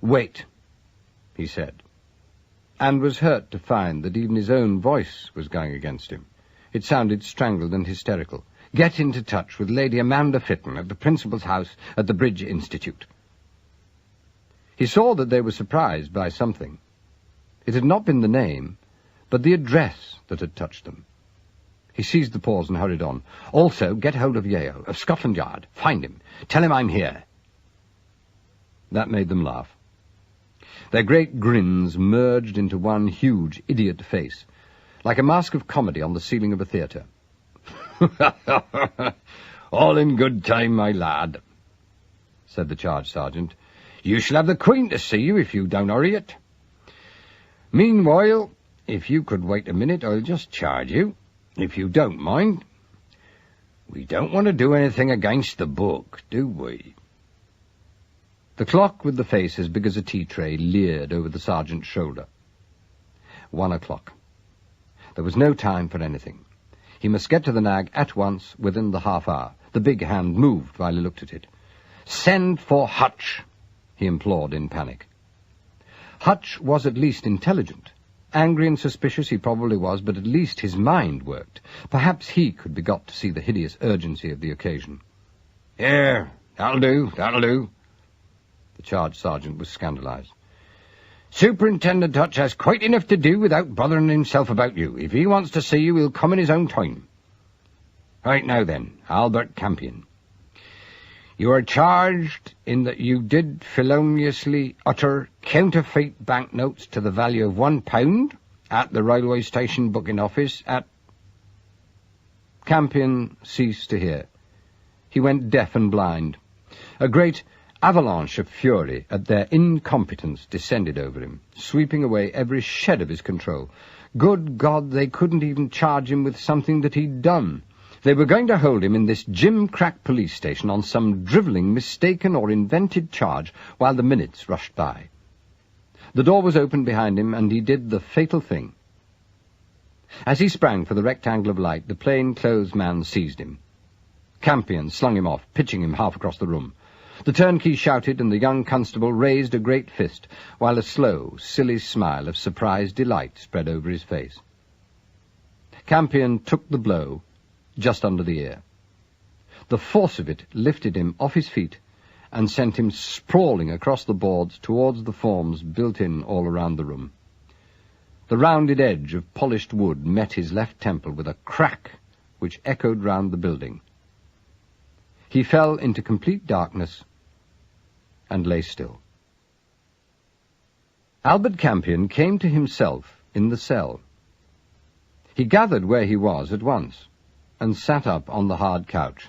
"Wait," he said, and was hurt to find that even his own voice was going against him. It sounded strangled and hysterical. "Get into touch with Lady Amanda Fitton at the principal's house at the Bridge Institute." He saw that they were surprised by something. It had not been the name, but the address that had touched them. He seized the pause and hurried on. "Also, get hold of Yeo, of Scotland Yard. Find him. Tell him I'm here." That made them laugh. Their great grins merged into one huge idiot face, like a mask of comedy on the ceiling of a theatre. "All in good time, my lad," said the charge sergeant. "You shall have the Queen to see you if you don't hurry it. Meanwhile, if you could wait a minute, I'll just charge you, if you don't mind. We don't want to do anything against the book, do we?" The clock with the face as big as a tea tray leered over the sergeant's shoulder. 1 o'clock. There was no time for anything. He must get to the Nag at once, within the half-hour. The big hand moved while he looked at it. "Send for Hutch," he implored in panic. Hutch was at least intelligent. Angry and suspicious he probably was, but at least his mind worked. Perhaps he could be got to see the hideous urgency of the occasion. "Here, that'll do, that'll do." The charge sergeant was scandalized. "Superintendent Hutch has quite enough to do without bothering himself about you. If he wants to see you, he'll come in his own time. Right now then, Albert Campion. You are charged in that you did feloniously utter counterfeit banknotes to the value of £1 at the railway station booking office at—" Campion ceased to hear. He went deaf and blind. A great avalanche of fury at their incompetence descended over him, sweeping away every shed of his control. Good God, they couldn't even charge him with something that he'd done. They were going to hold him in this gim-crack police station on some drivelling, mistaken or invented charge while the minutes rushed by. The door was opened behind him, and he did the fatal thing. As he sprang for the rectangle of light, the plain-clothes man seized him. Campion slung him off, pitching him half across the room. The turnkey shouted, and the young constable raised a great fist, while a slow, silly smile of surprised delight spread over his face. Campion took the blow just under the ear. The force of it lifted him off his feet and sent him sprawling across the boards towards the forms built in all around the room. The rounded edge of polished wood met his left temple with a crack which echoed round the building. He fell into complete darkness and lay still. Albert Campion came to himself in the cell. He gathered where he was at once and sat up on the hard couch,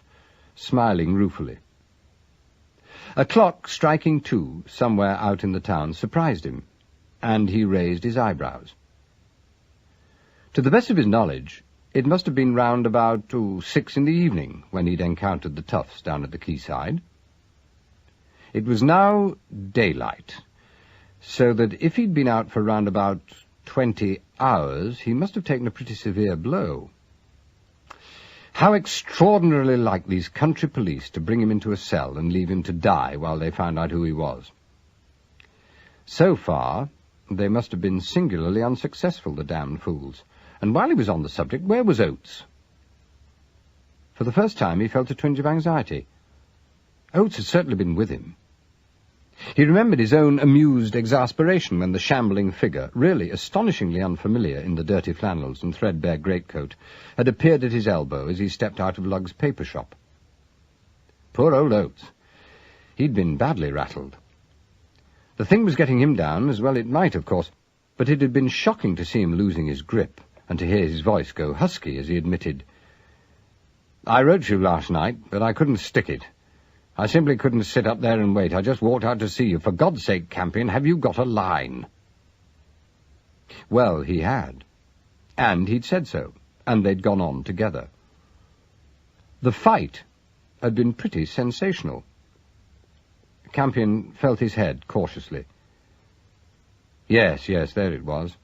smiling ruefully. A clock striking 2 somewhere out in the town surprised him, and he raised his eyebrows. To the best of his knowledge, it must have been round about 6 in the evening when he'd encountered the toughs down at the quayside. It was now daylight, so that if he'd been out for round about 20 hours, he must have taken a pretty severe blow. How extraordinarily like these country police to bring him into a cell and leave him to die while they found out who he was. So far, they must have been singularly unsuccessful, the damned fools. And while he was on the subject, where was Oates? For the first time he felt a twinge of anxiety. Oates had certainly been with him. He remembered his own amused exasperation when the shambling figure, really astonishingly unfamiliar in the dirty flannels and threadbare greatcoat, had appeared at his elbow as he stepped out of Lugg's paper shop. Poor old Oates. He'd been badly rattled. The thing was getting him down, as well it might, of course, but it had been shocking to see him losing his grip, and to hear his voice go husky as he admitted, "I wrote you last night, but I couldn't stick it. I simply couldn't sit up there and wait. I just walked out to see you. For God's sake, Campion, have you got a line?" Well, he had. And he'd said so, and they'd gone on together. The fight had been pretty sensational. Campion felt his head cautiously. Yes, there it was.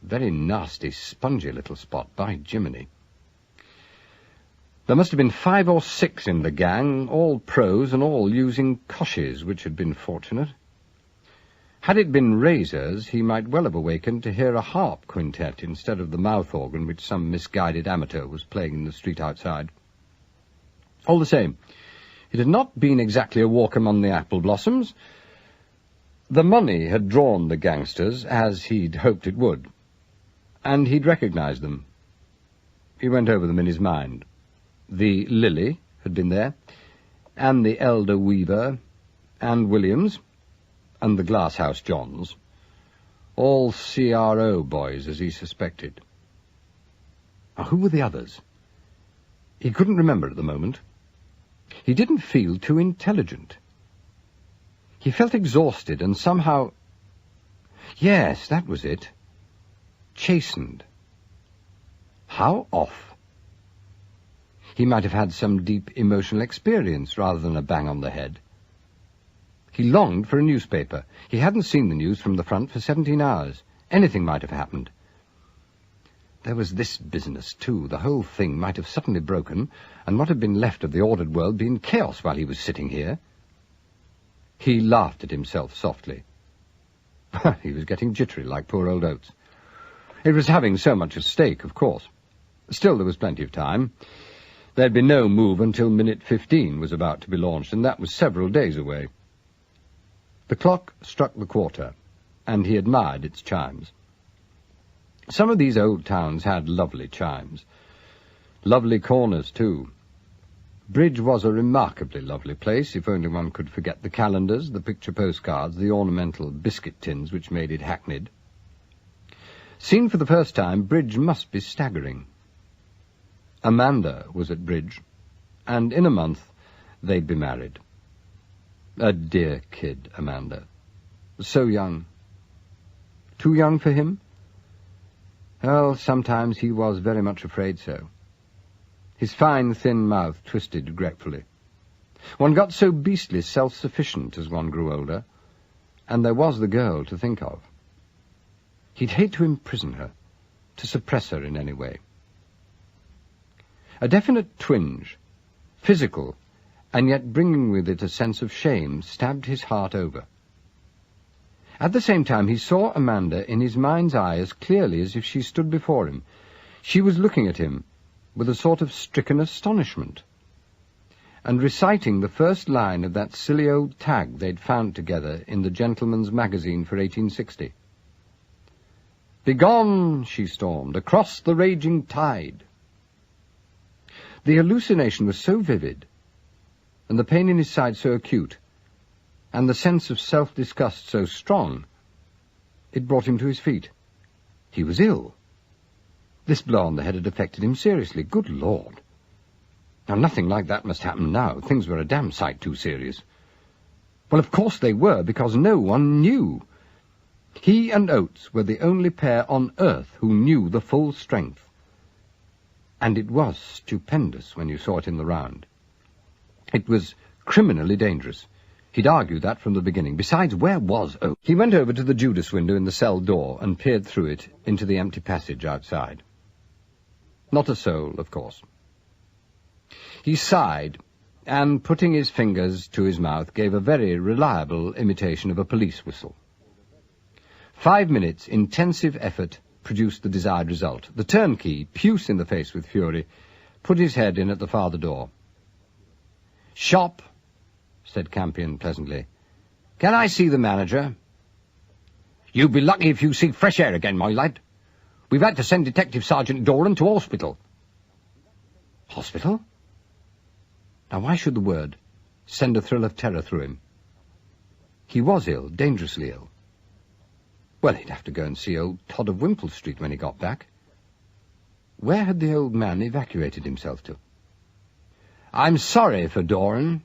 Very nasty, spongy little spot, by Jiminy. There must have been 5 or 6 in the gang, all pros and all using coshes, which had been fortunate. Had it been razors, he might well have awakened to hear a harp quintet instead of the mouth organ which some misguided amateur was playing in the street outside. All the same, it had not been exactly a walk among the apple blossoms. The money had drawn the gangsters, as he'd hoped it would, and he'd recognized them. He went over them in his mind. The Lily had been there, and the elder Weaver, and Williams, and the Glasshouse Johns. All CRO boys, as he suspected. Now, who were the others? He couldn't remember at the moment. He didn't feel too intelligent. He felt exhausted and somehow... Yes, that was it. Chastened. How off? He might have had some deep emotional experience rather than a bang on the head. He longed for a newspaper. He hadn't seen the news from the front for 17 hours. Anything might have happened. There was this business, too. The whole thing might have suddenly broken, and what had been left of the ordered world be in chaos while he was sitting here. He laughed at himself softly. He was getting jittery like poor old Oates. It was having so much at stake, of course. Still, there was plenty of time. There'd be no move until minute 15 was about to be launched, and that was several days away. The clock struck the quarter, and he admired its chimes. Some of these old towns had lovely chimes. Lovely corners, too. Bridge was a remarkably lovely place, if only one could forget the calendars, the picture postcards, the ornamental biscuit tins which made it hackneyed. Seen for the first time, Bridge must be staggering. Amanda was at Bridge, and in a month they'd be married. A dear kid, Amanda. So young. Too young for him? Well, sometimes he was very much afraid so. His fine, thin mouth twisted regretfully. One got so beastly self-sufficient as one grew older, and there was the girl to think of. He'd hate to imprison her, to suppress her in any way. A definite twinge, physical and yet bringing with it a sense of shame, stabbed his heart over. At the same time he saw Amanda in his mind's eye as clearly as if she stood before him. She was looking at him with a sort of stricken astonishment, and reciting the first line of that silly old tag they'd found together in the Gentleman's Magazine for 1860. "Begone," she stormed, "across the raging tide." The hallucination was so vivid, and the pain in his side so acute, and the sense of self-disgust so strong, it brought him to his feet. He was ill. This blow on the head had affected him seriously. Good Lord! Now, nothing like that must happen now. Things were a damn sight too serious. Well, of course they were, because no one knew. He and Oates were the only pair on earth who knew the full strength. And it was stupendous when you saw it in the round. It was criminally dangerous. He'd argued that from the beginning. Besides, where was Oates? He went over to the Judas window in the cell door and peered through it into the empty passage outside. Not a soul, of course. He sighed, and, putting his fingers to his mouth, gave a very reliable imitation of a police whistle. 5 minutes' intensive effort produced the desired result. The turnkey, puce in the face with fury, put his head in at the farther door. "Shop," said Campion pleasantly. "Can I see the manager?" "You'll be lucky if you see fresh air again, my lad. We've had to send Detective Sergeant Doran to hospital." Hospital? Now, why should the word send a thrill of terror through him? He was ill, dangerously ill. Well, he'd have to go and see old Todd of Wimpole Street when he got back. Where had the old man evacuated himself to? "I'm sorry for Doran,"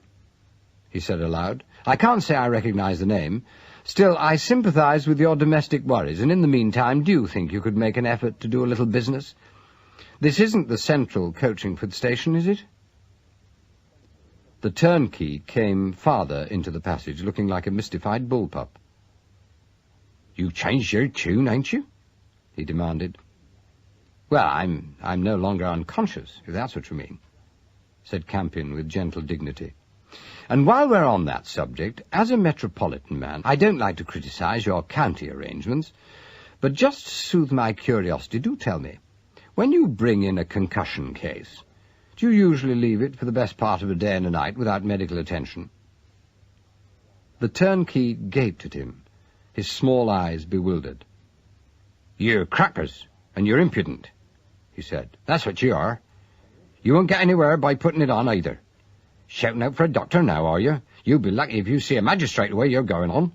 he said aloud. "I can't say I recognize the name. Still, I sympathize with your domestic worries, and in the meantime, do you think you could make an effort to do a little business? This isn't the Central Coachingford station, is it?" The turnkey came farther into the passage, looking like a mystified bullpup. "You changed your tune, ain't you?" he demanded. "Well, I'm no longer unconscious, if that's what you mean," said Campion with gentle dignity. "And while we're on that subject, as a metropolitan man, I don't like to criticize your county arrangements, but just to soothe my curiosity, do tell me, when you bring in a concussion case, do you usually leave it for the best part of a day and a night without medical attention?" The turnkey gaped at him, his small eyes bewildered. "You're crackers, and you're impudent," he said. "That's what you are. You won't get anywhere by putting it on, either. Shouting out for a doctor now, are you? You'll be lucky if you see a magistrate the way you're going on."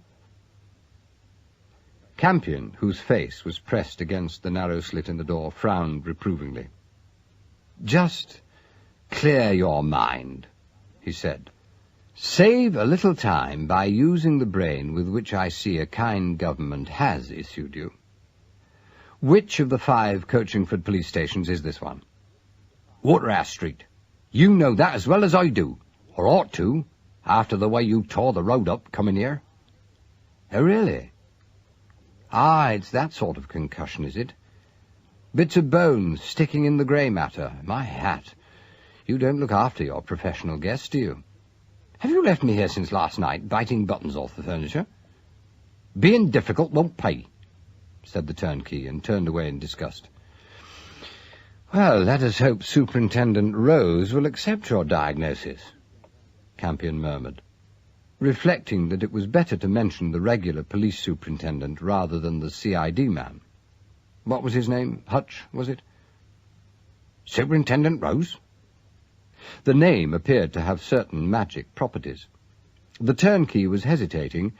Campion, whose face was pressed against the narrow slit in the door, frowned reprovingly. "Just clear your mind," he said. "Save a little time by using the brain with which I see a kind government has issued you. Which of the 5 Coachingford police stations is this one?" "Waterhouse Street. You know that as well as I do, or ought to, after the way you tore the road up coming here." "Oh, really? Ah, it's that sort of concussion, is it? Bits of bone sticking in the grey matter. My hat. You don't look after your professional guests, do you? Have you left me here since last night, biting buttons off the furniture?" "Being difficult won't pay," said the turnkey, and turned away in disgust. "Well, let us hope Superintendent Rose will accept your diagnosis," Campion murmured, reflecting that it was better to mention the regular police superintendent rather than the CID man. What was his name? Hutch, was it? "Superintendent Rose?" The name appeared to have certain magic properties. The turnkey was hesitating,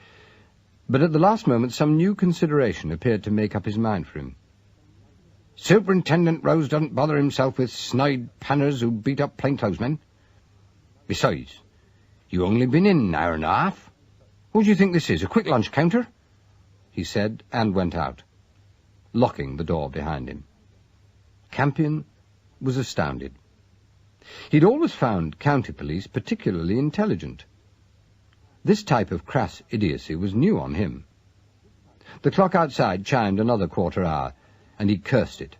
but at the last moment some new consideration appeared to make up his mind for him. "Superintendent Rose doesn't bother himself with snide panners who beat up plainclothesmen. Besides, you only been in an hour and a half. What do you think this is, a quick lunch counter?" he said, and went out, locking the door behind him. Campion was astounded. He'd always found county police particularly intelligent. This type of crass idiocy was new on him. The clock outside chimed another quarter hour, and he cursed it.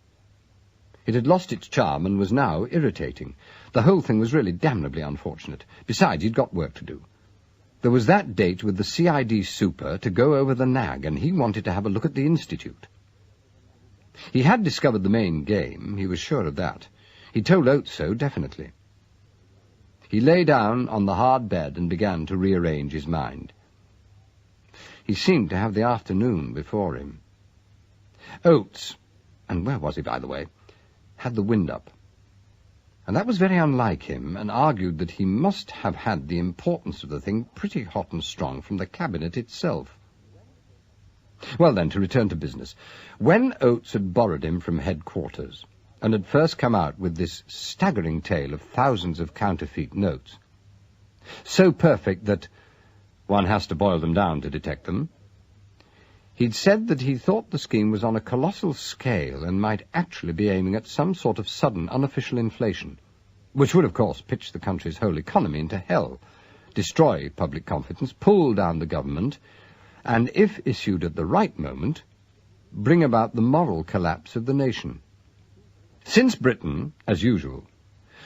It had lost its charm and was now irritating. The whole thing was really damnably unfortunate. Besides, he'd got work to do. There was that date with the CID super to go over the nag, and he wanted to have a look at the Institute. He had discovered the main game, he was sure of that. He told Oates so, definitely. He lay down on the hard bed and began to rearrange his mind. He seemed to have the afternoon before him. Oates, and where was he, by the way, had the wind up. And that was very unlike him, and argued that he must have had the importance of the thing pretty hot and strong from the cabinet itself. Well then, to return to business. When Oates had borrowed him from headquarters, and had first come out with this staggering tale of thousands of counterfeit notes, so perfect that one has to boil them down to detect them, he'd said that he thought the scheme was on a colossal scale and might actually be aiming at some sort of sudden unofficial inflation, which would, of course, pitch the country's whole economy into hell, destroy public confidence, pull down the government, and, if issued at the right moment, bring about the moral collapse of the nation. Since Britain, as usual,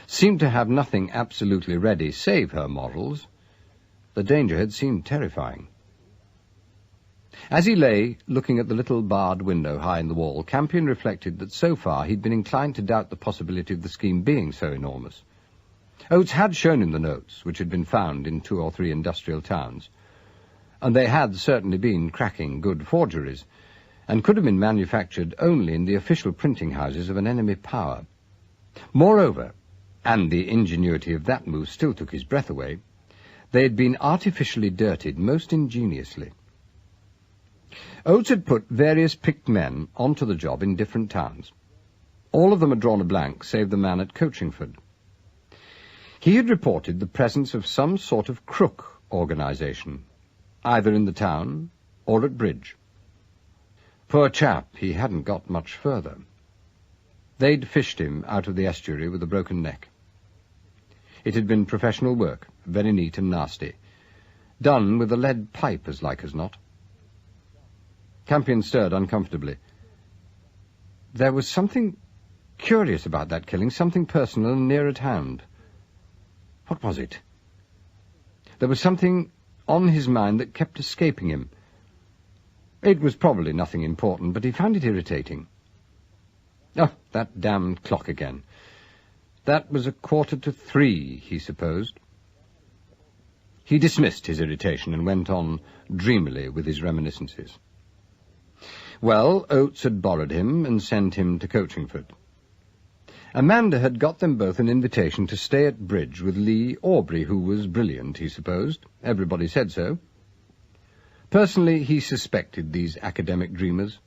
seemed to have nothing absolutely ready save her morals, the danger had seemed terrifying. As he lay, looking at the little barred window high in the wall, Campion reflected that so far he'd been inclined to doubt the possibility of the scheme being so enormous. Oates had shown him the notes, which had been found in 2 or 3 industrial towns, and they had certainly been cracking good forgeries, and could have been manufactured only in the official printing houses of an enemy power. Moreover, and the ingenuity of that move still took his breath away, they had been artificially dirtied most ingeniously. Oates had put various picked men onto the job in different towns. All of them had drawn a blank, save the man at Coachingford. He had reported the presence of some sort of crook organisation, either in the town or at bridge. Poor chap, he hadn't got much further. They'd fished him out of the estuary with a broken neck. It had been professional work, very neat and nasty, done with a lead pipe as like as not. Campion stirred uncomfortably. There was something curious about that killing, something personal and near at hand. What was it? There was something on his mind that kept escaping him. It was probably nothing important, but he found it irritating. Oh, that damned clock again. That was 2:45, he supposed. He dismissed his irritation and went on dreamily with his reminiscences. Well, Oates had borrowed him and sent him to Coachingford. Amanda had got them both an invitation to stay at bridge with Lee Aubrey, who was brilliant, he supposed. Everybody said so. Personally, he suspected these academic dreamers.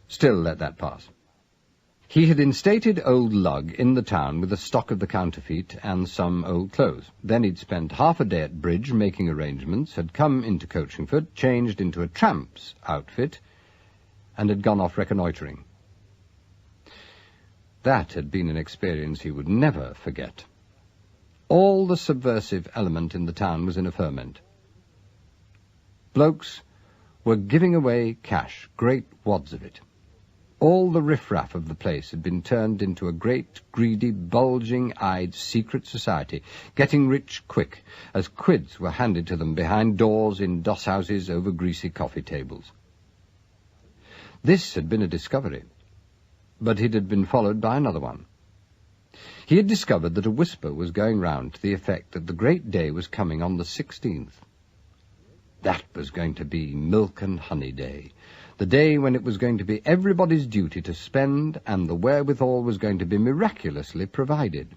Still, let that pass. He had instated old Lug in the town with a stock of the counterfeit and some old clothes. Then he'd spent half a day at bridge making arrangements, had come into Coachingford, changed into a tramp's outfit, and had gone off reconnoitring. That had been an experience he would never forget. All the subversive element in the town was in a ferment. Blokes were giving away cash, great wads of it. All the riffraff of the place had been turned into a great, greedy, bulging-eyed secret society, getting rich quick, as quids were handed to them behind doors in doss-houses over greasy coffee tables. This had been a discovery, but it had been followed by another one. He had discovered that a whisper was going round to the effect that the great day was coming on the 16th. That was going to be milk and honey day, the day when it was going to be everybody's duty to spend, and the wherewithal was going to be miraculously provided.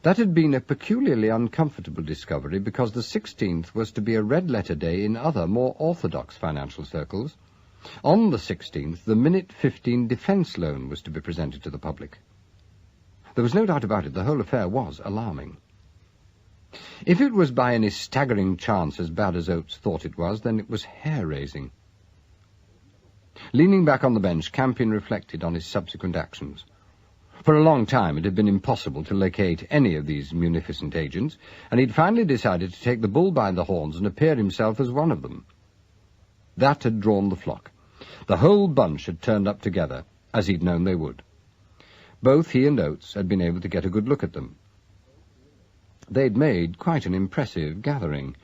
That had been a peculiarly uncomfortable discovery, because the 16th was to be a red-letter day in other, more orthodox financial circles. On the 16th, the Minute 15 defence loan was to be presented to the public. There was no doubt about it, the whole affair was alarming. If it was by any staggering chance as bad as Oates thought it was, then it was hair-raising. Leaning back on the bench, Campion reflected on his subsequent actions. For a long time it had been impossible to locate any of these munificent agents, and he'd finally decided to take the bull by the horns and appear himself as one of them. That had drawn the flock. The whole bunch had turned up together, as he'd known they would. Both he and Oates had been able to get a good look at them. They'd made quite an impressive gathering,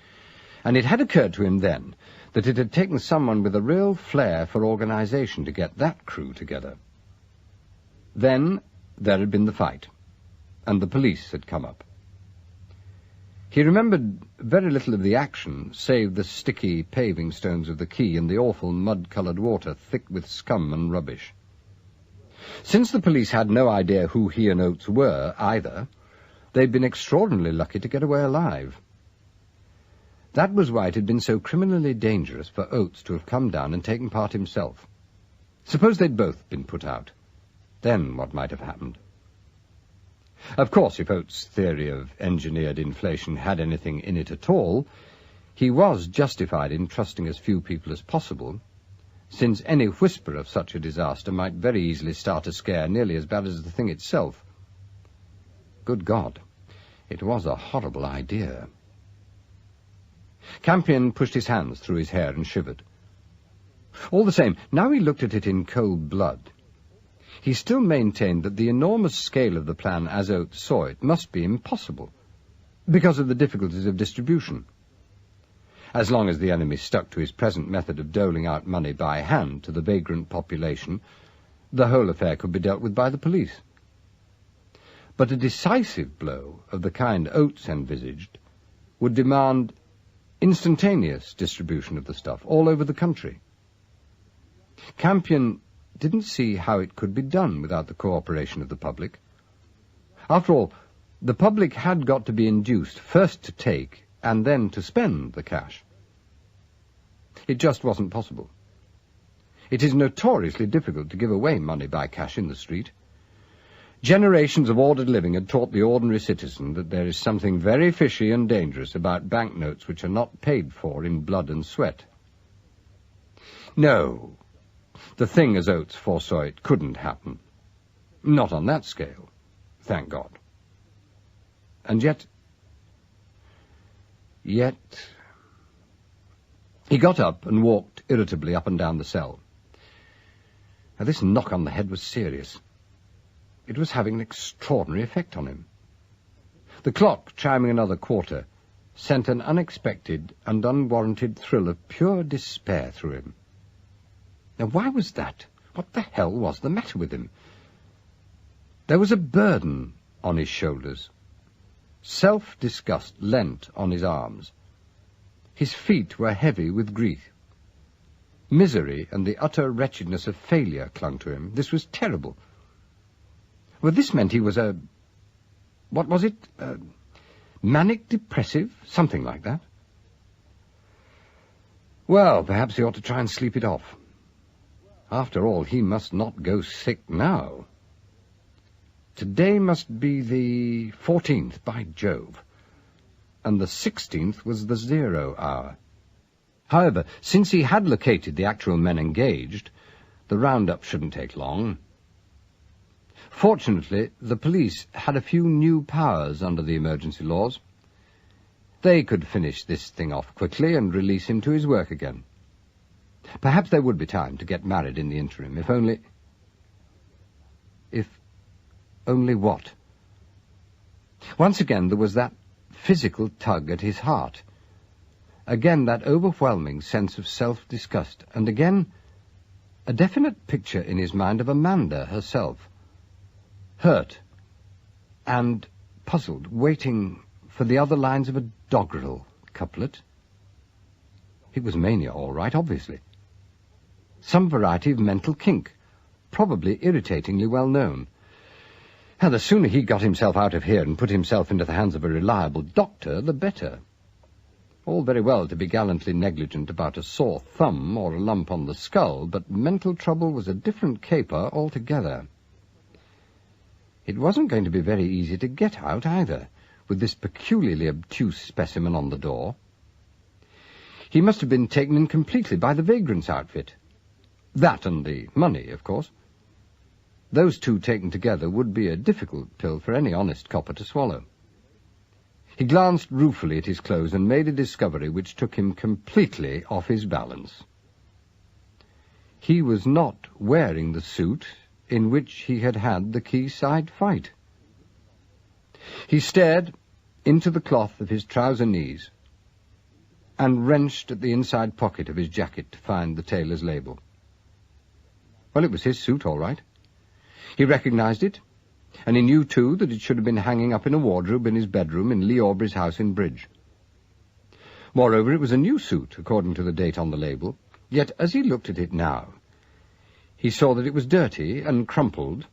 and it had occurred to him then that it had taken someone with a real flair for organisation to get that crew together. Then there had been the fight, and the police had come up. He remembered very little of the action, save the sticky paving stones of the quay and the awful mud-coloured water thick with scum and rubbish. Since the police had no idea who he and Oates were, either, they'd been extraordinarily lucky to get away alive. That was why it had been so criminally dangerous for Oates to have come down and taken part himself. Suppose they'd both been put out. Then what might have happened? Of course, if Oates' theory of engineered inflation had anything in it at all, he was justified in trusting as few people as possible, since any whisper of such a disaster might very easily start a scare nearly as bad as the thing itself. Good God, it was a horrible idea. Campion pushed his hands through his hair and shivered. All the same, now he looked at it in cold blood. He still maintained that the enormous scale of the plan as Oates saw it must be impossible, because of the difficulties of distribution. As long as the enemy stuck to his present method of doling out money by hand to the vagrant population, the whole affair could be dealt with by the police. But a decisive blow of the kind Oates envisaged would demand instantaneous distribution of the stuff all over the country. Campion didn't see how it could be done without the cooperation of the public. After all, the public had got to be induced first to take and then to spend the cash. It just wasn't possible. It is notoriously difficult to give away money by cash in the street. Generations of ordered living had taught the ordinary citizen that there is something very fishy and dangerous about banknotes which are not paid for in blood and sweat. No, the thing as Oates foresaw it couldn't happen. Not on that scale, thank God. And yet... He got up and walked irritably up and down the cell. Now, this knock on the head was serious. It was having an extraordinary effect on him. The clock, chiming another quarter, sent an unexpected and unwarranted thrill of pure despair through him. Now, why was that? What the hell was the matter with him? There was a burden on his shoulders. Self-disgust leant on his arms. His feet were heavy with grief. Misery and the utter wretchedness of failure clung to him. This was terrible. Well, this meant he was what was it? Manic depressive? Something like that. Well, perhaps he ought to try and sleep it off. After all, he must not go sick now. Today must be the 14th, by Jove, and the 16th was the 0 hour. However, since he had located the actual men engaged, the roundup shouldn't take long. Fortunately, the police had a few new powers under the emergency laws. They could finish this thing off quickly and release him to his work again. Perhaps there would be time to get married in the interim, if only... If only what? Once again there was that physical tug at his heart. Again that overwhelming sense of self-disgust, and again a definite picture in his mind of Amanda herself, hurt and puzzled, waiting for the other lines of a doggerel couplet. It was mania, all right, obviously. Some variety of mental kink, probably irritatingly well known. And the sooner he got himself out of here and put himself into the hands of a reliable doctor, the better. All very well to be gallantly negligent about a sore thumb or a lump on the skull, but mental trouble was a different caper altogether. It wasn't going to be very easy to get out, either, with this peculiarly obtuse specimen on the door. He must have been taken in completely by the vagrant's outfit. That and the money, of course. Those two taken together would be a difficult pill for any honest copper to swallow. He glanced ruefully at his clothes and made a discovery which took him completely off his balance. He was not wearing the suit in which he had had the quayside fight. He stared into the cloth of his trouser knees and wrenched at the inside pocket of his jacket to find the tailor's label. Well, it was his suit, all right. He recognized it, and he knew, too, that it should have been hanging up in a wardrobe in his bedroom in Lee Aubrey's house in Bridge. Moreover, it was a new suit, according to the date on the label, yet as he looked at it now, he saw that it was dirty and crumpled,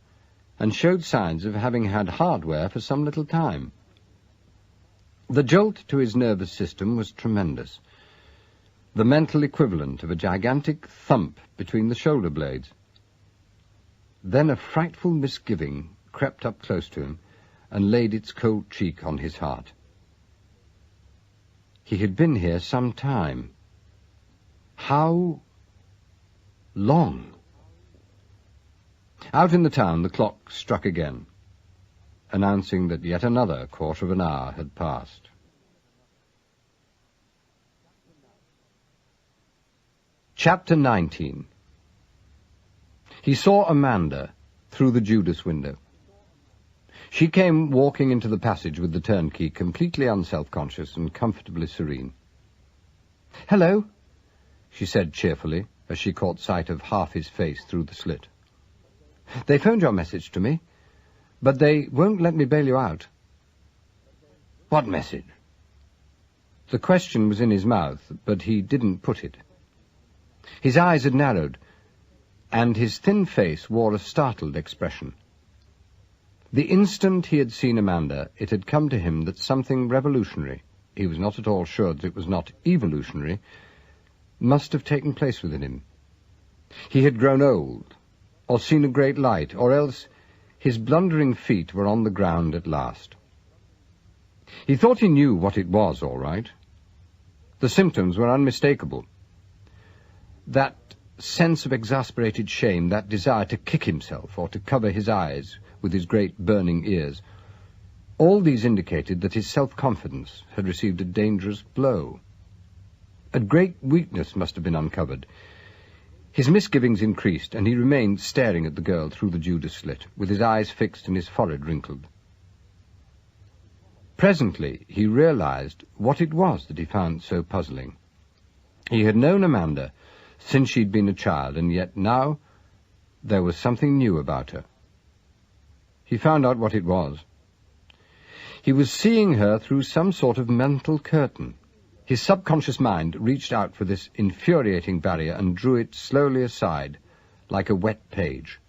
and showed signs of having had hardware for some little time. The jolt to his nervous system was tremendous, the mental equivalent of a gigantic thump between the shoulder blades. Then a frightful misgiving crept up close to him and laid its cold cheek on his heart. He had been here some time. How long? Out in the town the clock struck again, announcing that yet another quarter of an hour had passed. Chapter 19. He saw Amanda through the Judas window. She came walking into the passage with the turnkey, completely unself-conscious and comfortably serene. "Hello," she said cheerfully, as she caught sight of half his face through the slit. "They phoned your message to me, but they won't let me bail you out." "What message?" The question was in his mouth, but he didn't put it. His eyes had narrowed, and his thin face wore a startled expression. The instant he had seen Amanda, it had come to him that something revolutionary, he was not at all sure that it was not evolutionary, must have taken place within him. He had grown old, or seen a great light, or else his blundering feet were on the ground at last. He thought he knew what it was, all right. The symptoms were unmistakable. That sense of exasperated shame, that desire to kick himself or to cover his eyes with his great burning ears, all these indicated that his self-confidence had received a dangerous blow. A great weakness must have been uncovered. His misgivings increased, and he remained staring at the girl through the Judas slit, with his eyes fixed and his forehead wrinkled. Presently he realized what it was that he found so puzzling. He had known Amanda since she'd been a child, and yet now there was something new about her. He found out what it was. He was seeing her through some sort of mental curtain. His subconscious mind reached out for this infuriating barrier and drew it slowly aside, like a wet page.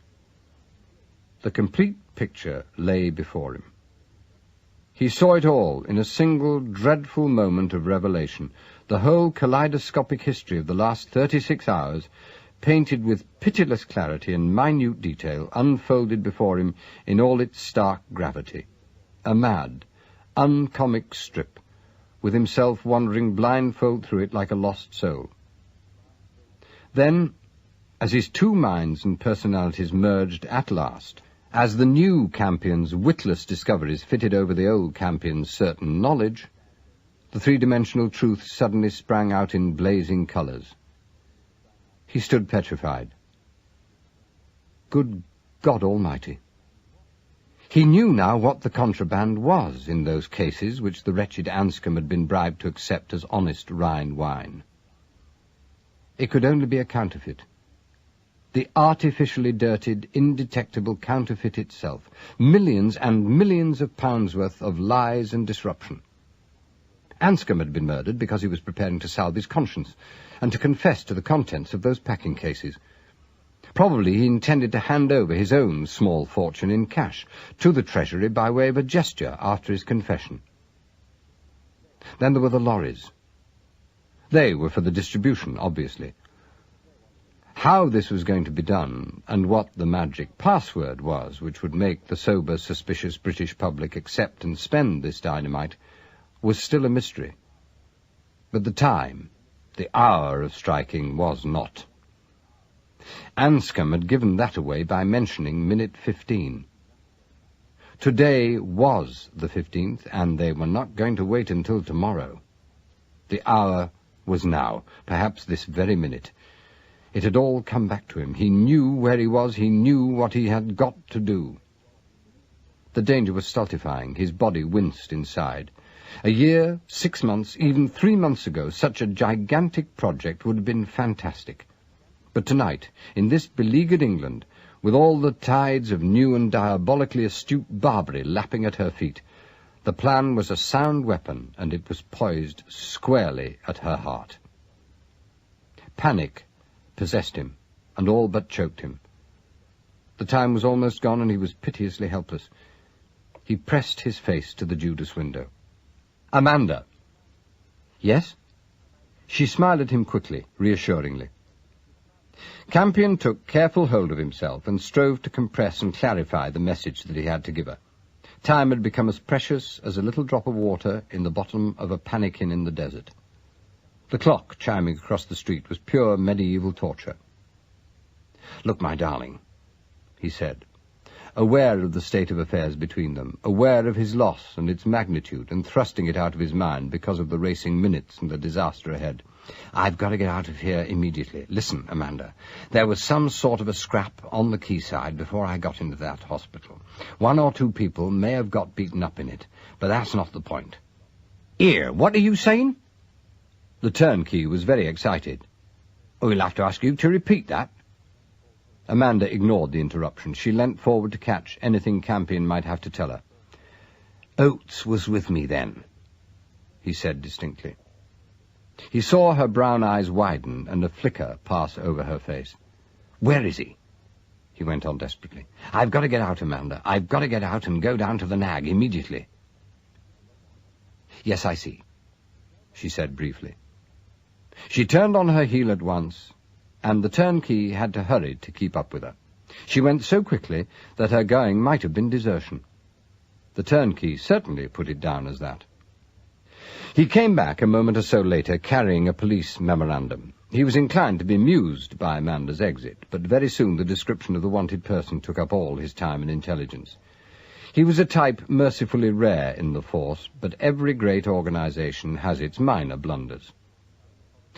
The complete picture lay before him. He saw it all in a single dreadful moment of revelation, the whole kaleidoscopic history of the last 36 hours, painted with pitiless clarity and minute detail, unfolded before him in all its stark gravity. A mad, uncomic strip, with himself wandering blindfold through it like a lost soul. Then, as his two minds and personalities merged at last, as the new Campion's witless discoveries fitted over the old Campion's certain knowledge, the three-dimensional truth suddenly sprang out in blazing colours. He stood petrified. Good God Almighty! He knew now what the contraband was in those cases which the wretched Anscombe had been bribed to accept as honest Rhine wine. It could only be a counterfeit. The artificially dirtied, indetectable counterfeit itself. Millions and millions of pounds worth of lies and disruption. Anscombe had been murdered because he was preparing to salve his conscience and to confess to the contents of those packing cases. Probably he intended to hand over his own small fortune in cash to the Treasury by way of a gesture after his confession. Then there were the lorries. They were for the distribution, obviously. How this was going to be done, and what the magic password was which would make the sober, suspicious British public accept and spend this dynamite, was still a mystery. But the time, the hour of striking, was not. Anscombe had given that away by mentioning minute 15. Today was the 15th, and they were not going to wait until tomorrow. The hour was now, perhaps this very minute. It had all come back to him. He knew where he was. He knew what he had got to do. The danger was stultifying. His body winced inside. A year, 6 months, even 3 months ago, such a gigantic project would have been fantastic. But tonight, in this beleaguered England, with all the tides of new and diabolically astute Barbary lapping at her feet, the plan was a sound weapon, and it was poised squarely at her heart. Panic possessed him, and all but choked him. The time was almost gone, and he was piteously helpless. He pressed his face to the Judas window. "Amanda." "Yes?" She smiled at him quickly, reassuringly. Campion took careful hold of himself and strove to compress and clarify the message that he had to give her. Time had become as precious as a little drop of water in the bottom of a pannikin in the desert. The clock chiming across the street was pure medieval torture. "Look, my darling," he said, aware of the state of affairs between them, aware of his loss and its magnitude, and thrusting it out of his mind because of the racing minutes and the disaster ahead. "I've got to get out of here immediately. Listen, Amanda, there was some sort of a scrap on the quayside before I got into that hospital. 1 or 2 people may have got beaten up in it, but that's not the point." "Here, what are you saying?" The turnkey was very excited. "We'll have to ask you to repeat that." Amanda ignored the interruption. She leant forward to catch anything Campion might have to tell her. "Oates was with me then," he said distinctly. He saw her brown eyes widen and a flicker pass over her face. "Where is he?" he went on desperately. "I've got to get out, Amanda. I've got to get out and go down to the Nag immediately." "Yes, I see," she said briefly. She turned on her heel at once, and the turnkey had to hurry to keep up with her. She went so quickly that her going might have been desertion. The turnkey certainly put it down as that. He came back a moment or so later carrying a police memorandum. He was inclined to be amused by Amanda's exit, but very soon the description of the wanted person took up all his time and intelligence. He was a type mercifully rare in the force, but every great organization has its minor blunders.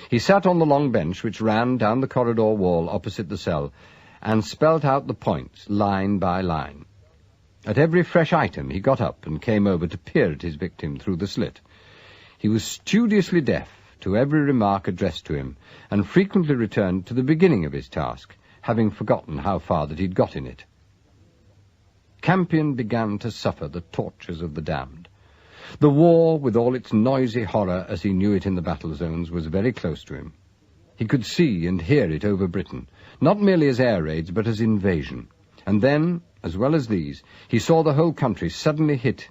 He sat on the long bench which ran down the corridor wall opposite the cell and spelt out the points line by line. At every fresh item he got up and came over to peer at his victim through the slit. He was studiously deaf to every remark addressed to him, and frequently returned to the beginning of his task, having forgotten how far that he'd got in it. Campion began to suffer the tortures of the damned. The war, with all its noisy horror as he knew it in the battle zones, was very close to him. He could see and hear it over Britain, not merely as air raids, but as invasion. And then, as well as these, he saw the whole country suddenly hit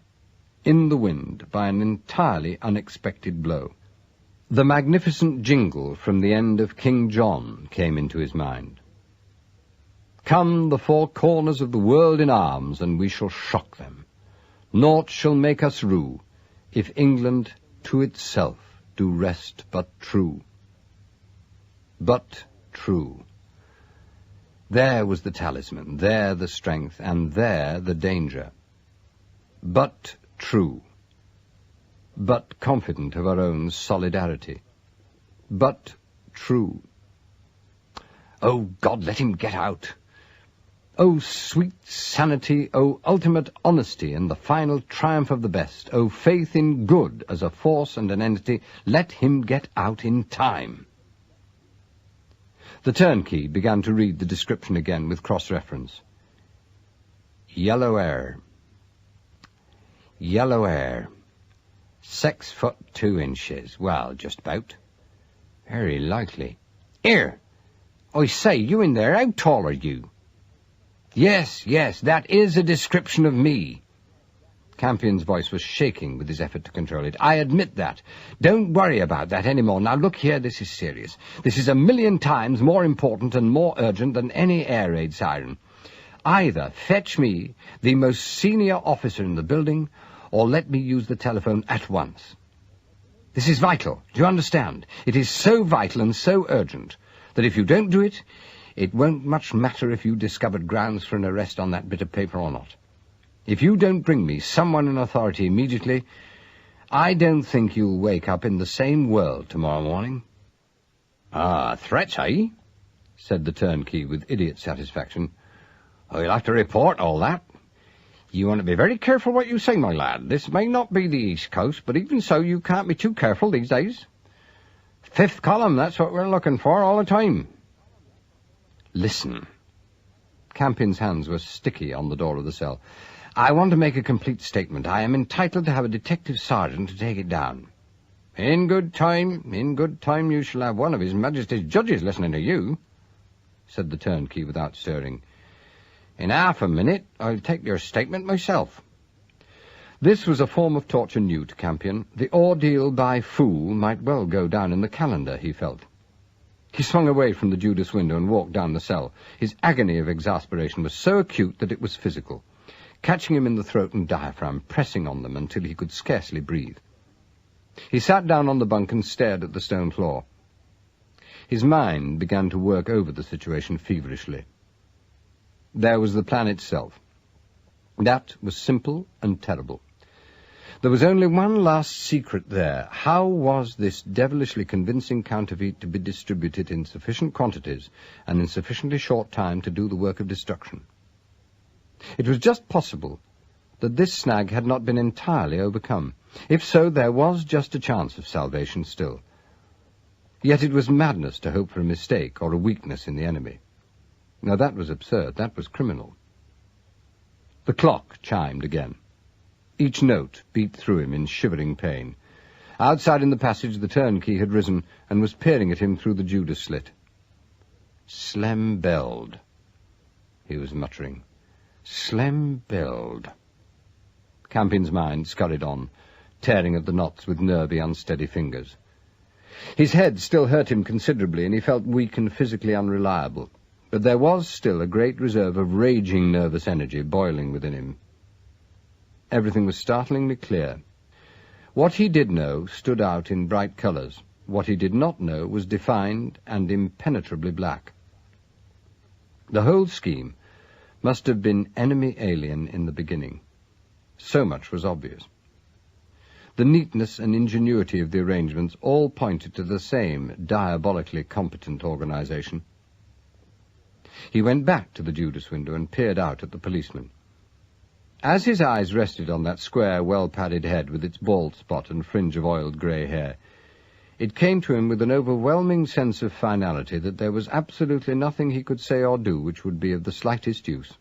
in the wind by an entirely unexpected blow. The magnificent jingle from the end of King John came into his mind. "Come the 4 corners of the world in arms, and we shall shock them. Naught shall make us rue, if England to itself do rest but true." But true. There was the talisman, there the strength, and there the danger. But true. But confident of her own solidarity. But true. Oh, God, let him get out. Oh, sweet sanity, oh, ultimate honesty and the final triumph of the best, oh, faith in good as a force and an entity, let him get out in time. The turnkey began to read the description again with cross-reference. Yellow hair. Yellow hair. 6 foot 2 inches. Well, just about. Very likely. Here! I say, you in there, how tall are you? Yes, that is a description of me. Campion's voice was shaking with his effort to control it. I admit that. Don't worry about that anymore. Now look here, this is serious. This is 1,000,000 times more important and more urgent than any air raid siren. Either fetch me the most senior officer in the building, or let me use the telephone at once. This is vital. Do you understand? It is so vital and so urgent that if you don't do it, it won't much matter if you discovered grounds for an arrest on that bit of paper or not. If you don't bring me someone in authority immediately, I don't think you'll wake up in the same world tomorrow morning. Ah, threats, eh? said the turnkey with idiot satisfaction. "Oh, you'll have to report all that. You want to be very careful what you say, my lad. This may not be the East Coast, but even so you can't be too careful these days. Fifth column, that's what we're looking for all the time." "Listen." Campion's hands were sticky on the door of the cell. "I want to make a complete statement. I am entitled to have a detective sergeant to take it down." In good time you shall have one of His Majesty's judges listening to you," said the turnkey without stirring. "In half a minute I'll take your statement myself." This was a form of torture new to Campion. The ordeal by fool might well go down in the calendar, he felt. He swung away from the Judas window and walked down the cell. His agony of exasperation was so acute that it was physical, catching him in the throat and diaphragm, pressing on them until he could scarcely breathe. He sat down on the bunk and stared at the stone floor. His mind began to work over the situation feverishly. There was the plan itself. That was simple and terrible. There was only one last secret there. How was this devilishly convincing counterfeit to be distributed in sufficient quantities and in sufficiently short time to do the work of destruction? It was just possible that this snag had not been entirely overcome. If so, there was just a chance of salvation still. Yet it was madness to hope for a mistake or a weakness in the enemy. Now that was absurd, that was criminal. The clock chimed again. Each note beat through him in shivering pain. Outside in the passage the turnkey had risen and was peering at him through the Judas slit. "Slem-belled," he was muttering. "Slem-belled." Campion's mind scurried on, tearing at the knots with nervy, unsteady fingers. His head still hurt him considerably, and he felt weak and physically unreliable. But there was still a great reserve of raging nervous energy boiling within him. Everything was startlingly clear. What he did know stood out in bright colours. What he did not know was defined and impenetrably black. The whole scheme must have been enemy-alien in the beginning. So much was obvious. The neatness and ingenuity of the arrangements all pointed to the same diabolically competent organization. He went back to the Judas window and peered out at the policeman. As his eyes rested on that square, well-padded head with its bald spot and fringe of oiled grey hair, it came to him with an overwhelming sense of finality that there was absolutely nothing he could say or do which would be of the slightest use.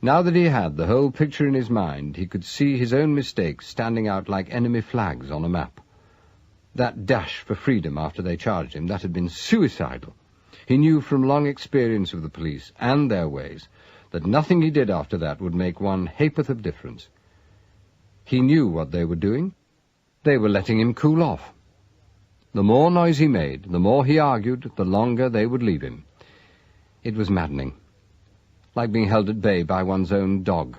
Now that he had the whole picture in his mind, he could see his own mistakes standing out like enemy flags on a map. That dash for freedom after they charged him, that had been suicidal. He knew from long experience of the police and their ways that nothing he did after that would make one ha'porth of difference. He knew what they were doing. They were letting him cool off. The more noise he made, the more he argued, the longer they would leave him. It was maddening, like being held at bay by one's own dog.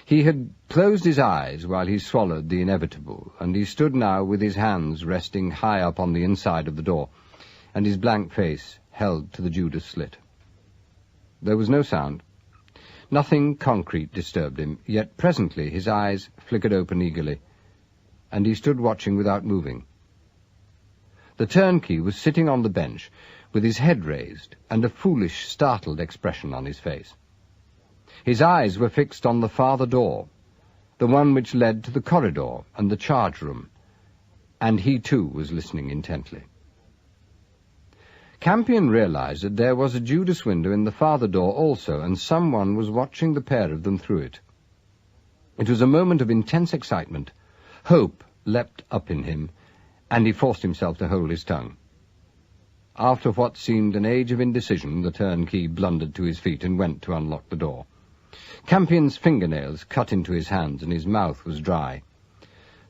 He had closed his eyes while he swallowed the inevitable, and he stood now with his hands resting high up on the inside of the door, and his blank face held to the Judas slit. There was no sound. Nothing concrete disturbed him, yet presently his eyes flickered open eagerly, and he stood watching without moving. The turnkey was sitting on the bench, with his head raised and a foolish, startled expression on his face. His eyes were fixed on the farther door, the one which led to the corridor and the charge room, and he too was listening intently. Campion realized that there was a Judas window in the farther door also, and someone was watching the pair of them through it. It was a moment of intense excitement. Hope leapt up in him, and he forced himself to hold his tongue. After what seemed an age of indecision, the turnkey blundered to his feet and went to unlock the door. Campion's fingernails cut into his hands, and his mouth was dry.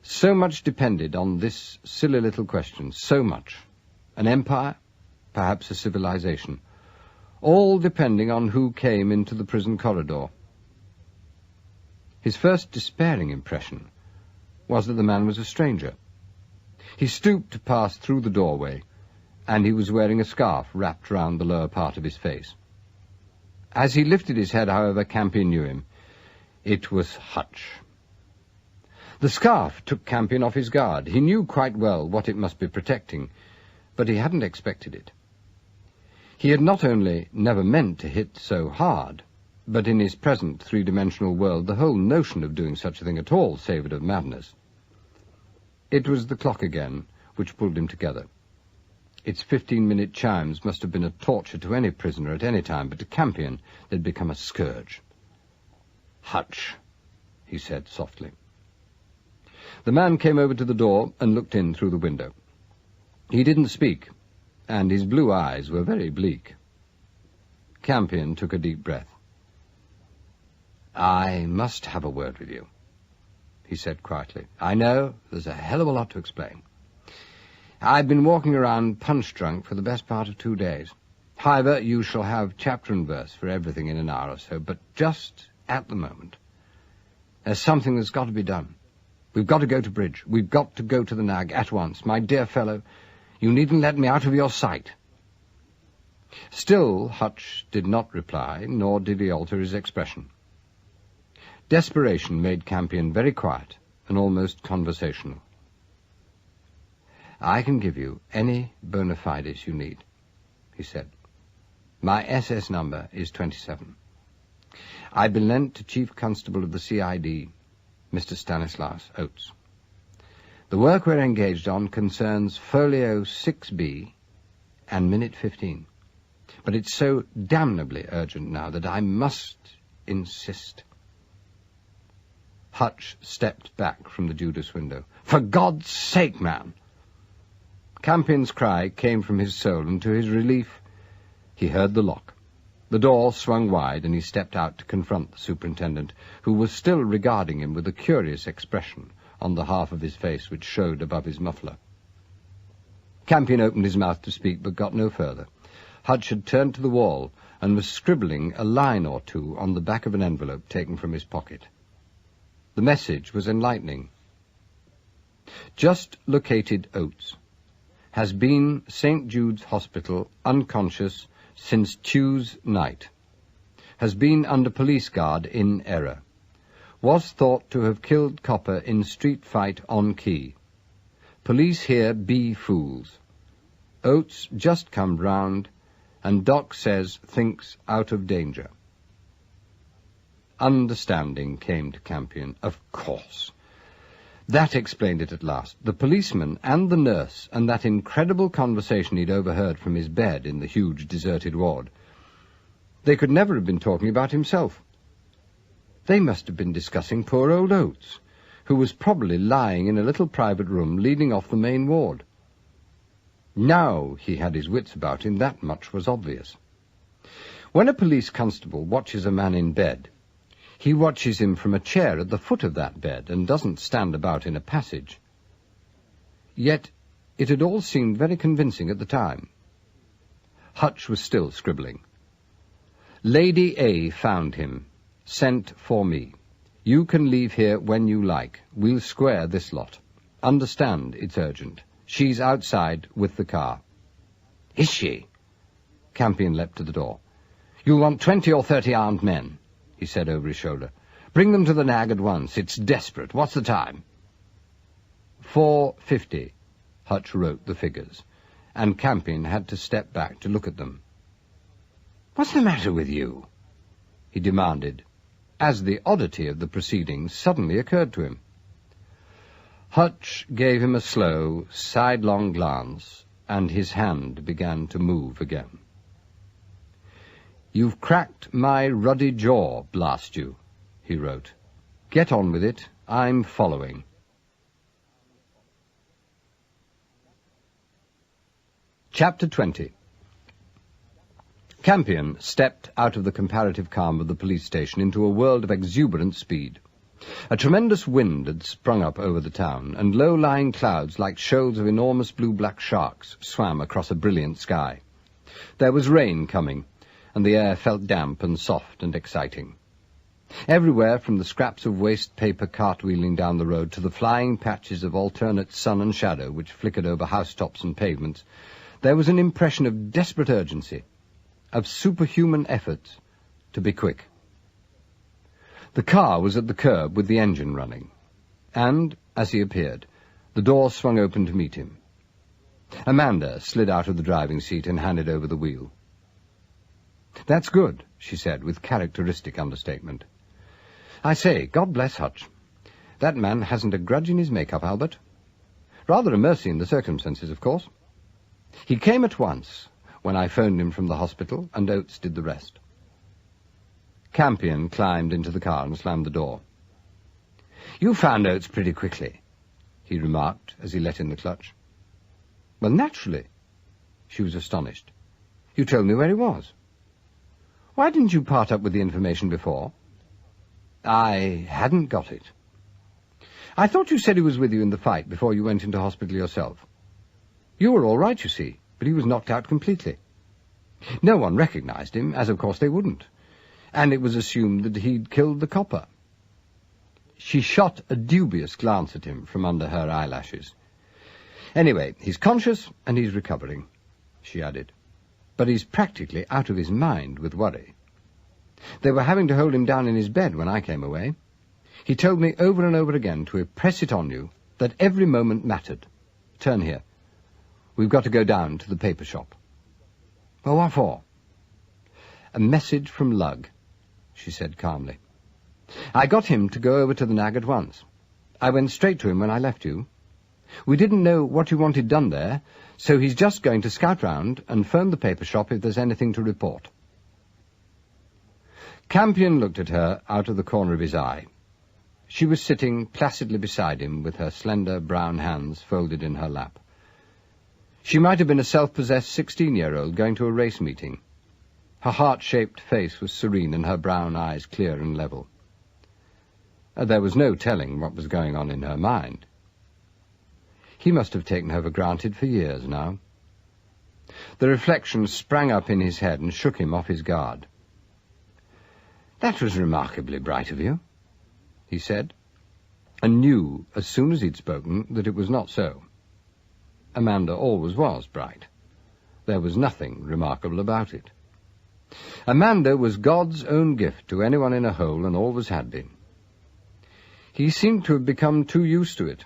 So much depended on this silly little question, so much. An empire, perhaps a civilization, all depending on who came into the prison corridor. His first despairing impression was that the man was a stranger. He stooped to pass through the doorway, and he was wearing a scarf wrapped round the lower part of his face. As he lifted his head, however, Campion knew him. It was Hutch. The scarf took Campion off his guard. He knew quite well what it must be protecting, but he hadn't expected it. He had not only never meant to hit so hard, but in his present three-dimensional world the whole notion of doing such a thing at all savoured of madness. It was the clock again which pulled him together. Its 15-minute chimes must have been a torture to any prisoner at any time, but to Campion they'd become a scourge. "Hutch," he said softly. The man came over to the door and looked in through the window. He didn't speak, and his blue eyes were very bleak. Campion took a deep breath. "I must have a word with you," he said quietly. "I know there's a hell of a lot to explain. I've been walking around punch-drunk for the best part of 2 days. However, you shall have chapter and verse for everything in an hour or so, but just at the moment, there's something that's got to be done. We've got to go to bridge. We've got to go to the nag at once. My dear fellow, you needn't let me out of your sight." Still, Hutch did not reply, nor did he alter his expression. Desperation made Campion very quiet and almost conversational. "I can give you any bona fides you need," he said. "My SS number is 27. I've been lent to Chief Constable of the CID, Mr. Stanislaus Oates. The work we're engaged on concerns Folio 6B and Minute 15. But it's so damnably urgent now that I must insist." Hutch stepped back from the Judas window. "For God's sake, man!" Campion's cry came from his soul, and to his relief, he heard the lock. The door swung wide, and he stepped out to confront the superintendent, who was still regarding him with a curious expression on the half of his face which showed above his muffler. Campion opened his mouth to speak, but got no further. Hutch had turned to the wall and was scribbling a line or two on the back of an envelope taken from his pocket. The message was enlightening. "Just located Oates. Has been St. Jude's Hospital, unconscious, since Tuesday night. Has been under police guard in error. Was thought to have killed copper in street fight on quay. Police here be fools. Oates just come round, and Doc says thinks out of danger." Understanding came to Campion. Of course. That explained it at last. The policeman and the nurse and that incredible conversation he'd overheard from his bed in the huge deserted ward. They could never have been talking about himself. They must have been discussing poor old Oates, who was probably lying in a little private room leading off the main ward. Now he had his wits about him, that much was obvious. When a police constable watches a man in bed, he watches him from a chair at the foot of that bed and doesn't stand about in a passage. Yet it had all seemed very convincing at the time. Hutch was still scribbling. "Lady A found him. Sent for me. You can leave here when you like. We'll square this lot. Understand it's urgent. She's outside with the car." "Is she?" Campion leapt to the door. "You'll want 20 or 30 armed men," he said over his shoulder. "Bring them to the nag at once. It's desperate. What's the time?" 4:50, Hutch wrote the figures, and Campion had to step back to look at them. "What's the matter with you?" he demanded, as the oddity of the proceedings suddenly occurred to him. Hutch gave him a slow, sidelong glance, and his hand began to move again. "You've cracked my ruddy jaw, blast you," he wrote. "Get on with it. I'm following." Chapter 20. Campion stepped out of the comparative calm of the police station into a world of exuberant speed. A tremendous wind had sprung up over the town, and low-lying clouds like shoals of enormous blue-black sharks swam across a brilliant sky. There was rain coming, and the air felt damp and soft and exciting. Everywhere, from the scraps of waste paper cartwheeling down the road to the flying patches of alternate sun and shadow which flickered over housetops and pavements, there was an impression of desperate urgency, of superhuman efforts to be quick. The car was at the curb with the engine running, and, as he appeared, the door swung open to meet him. Amanda slid out of the driving seat and handed over the wheel. "That's good," she said, with characteristic understatement. "I say, God bless Hutch. That man hasn't a grudge in his make-up, Albert. Rather a mercy in the circumstances, of course. He came at once when I phoned him from the hospital, and Oates did the rest." Campion climbed into the car and slammed the door. "You found Oates pretty quickly," he remarked as he let in the clutch. "Well, naturally." She was astonished. "You told me where he was. Why didn't you part up with the information before?" "I hadn't got it." "I thought you said he was with you in the fight before you went into hospital yourself. You were all right, you see, but he was knocked out completely. No one recognized him, as of course they wouldn't, and it was assumed that he'd killed the copper." She shot a dubious glance at him from under her eyelashes. "Anyway, he's conscious and he's recovering," she added. "But he's practically out of his mind with worry. They were having to hold him down in his bed when I came away. He told me over and over again to impress it on you that every moment mattered. Turn here. We've got to go down to the paper shop." "Well, what for?" "A message from Lug," she said calmly. "I got him to go over to the Nag at once. I went straight to him when I left you. We didn't know what you wanted done there, so he's just going to scout round and phone the paper shop if there's anything to report." Campion looked at her out of the corner of his eye. She was sitting placidly beside him with her slender brown hands folded in her lap. She might have been a self-possessed 16-year-old going to a race meeting. Her heart-shaped face was serene and her brown eyes clear and level. There was no telling what was going on in her mind. He must have taken her for granted for years now. The reflection sprang up in his head and shook him off his guard. "That was remarkably bright of you," he said, and knew as soon as he'd spoken that it was not so. Amanda always was bright. There was nothing remarkable about it. Amanda was God's own gift to anyone in a hole and always had been. He seemed to have become too used to it.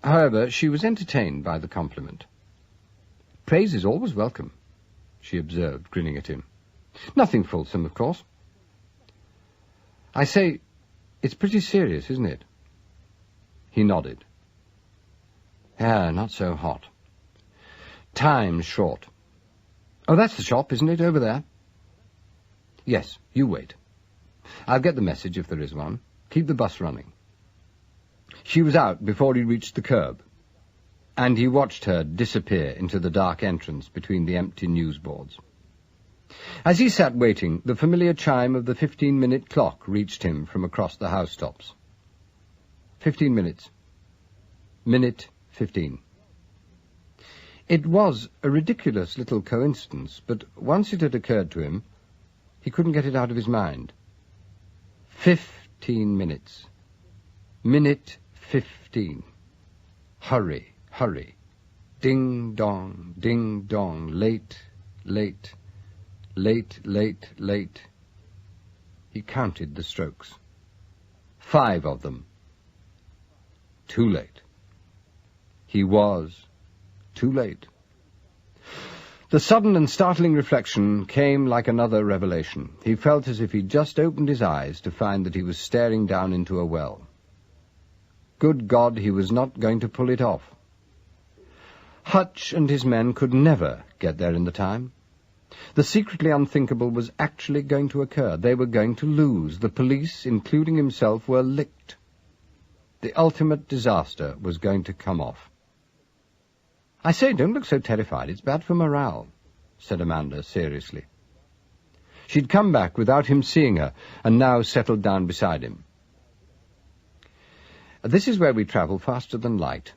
However, she was entertained by the compliment. "Praise is always welcome," she observed, grinning at him. "Nothing fulsome, of course." "I say, it's pretty serious, isn't it?" He nodded. "Yeah, not so hot. Time's short. Oh, that's the shop, isn't it, over there?" "Yes, you wait. I'll get the message if there is one. Keep the bus running." She was out before he reached the curb, and he watched her disappear into the dark entrance between the empty newsboards. As he sat waiting, the familiar chime of the 15-minute clock reached him from across the housetops. 15 minutes. Minute 15. It was a ridiculous little coincidence, but once it had occurred to him, he couldn't get it out of his mind. 15 minutes. Minute 15. Hurry, hurry. Ding dong, late, late, late, late, late. He counted the strokes. 5 of them. Too late. He was too late. The sudden and startling reflection came like another revelation. He felt as if he'd just opened his eyes to find that he was staring down into a well. Good God, he was not going to pull it off. Hutch and his men could never get there in the time. The secretly unthinkable was actually going to occur. They were going to lose. The police, including himself, were licked. The ultimate disaster was going to come off. "I say, don't look so terrified. It's bad for morale," said Amanda seriously. She'd come back without him seeing her, and now settled down beside him. "This is where we travel faster than light,"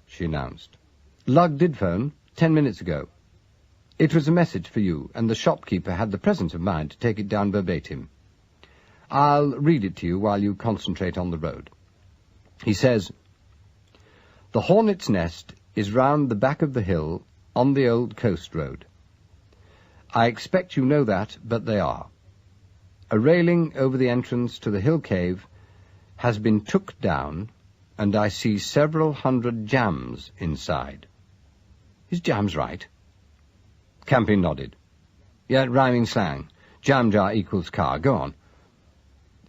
she announced. "Lug did phone 10 minutes ago. It was a message for you, and the shopkeeper had the presence of mind to take it down verbatim. I'll read it to you while you concentrate on the road. He says, 'The Hornet's Nest is round the back of the hill on the old coast road. I expect you know that, but they are. A railing over the entrance to the hill cave has been took down, and I see several hundred jams inside. Is jams right? Campion nodded. Yeah, rhyming slang. Jam jar equals car. Go on.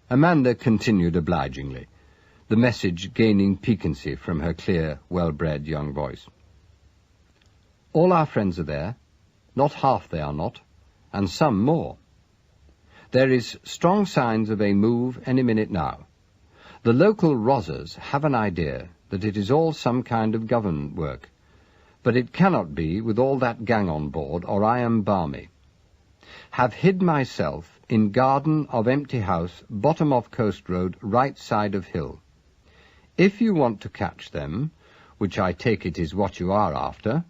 Amanda continued obligingly, the message gaining piquancy from her clear, well-bred young voice. All our friends are there. Not half they are not, and some more. There is strong signs of a move any minute now. The local Rozzers have an idea that it is all some kind of government work, but it cannot be with all that gang on board, or I am balmy. Have hid myself in garden of empty house, bottom of coast road, right side of hill. If you want to catch them, which I take it is what you are after,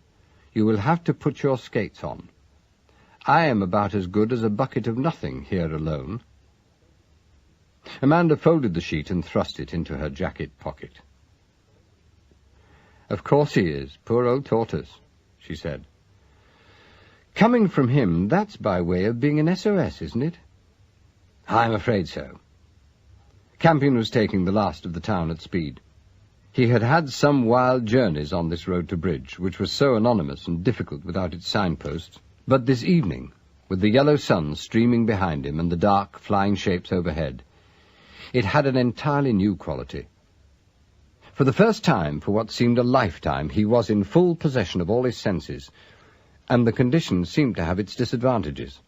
you will have to put your skates on. I am about as good as a bucket of nothing here alone. Amanda folded the sheet and thrust it into her jacket pocket. Of course he is, poor old tortoise, she said. Coming from him, that's by way of being an SOS, isn't it? I'm afraid so. Campion was taking the last of the town at speed. He had had some wild journeys on this road to Bridge, which was so anonymous and difficult without its signposts, but this evening, with the yellow sun streaming behind him and the dark, flying shapes overhead, it had an entirely new quality. For the first time, for what seemed a lifetime, he was in full possession of all his senses, and the condition seemed to have its disadvantages.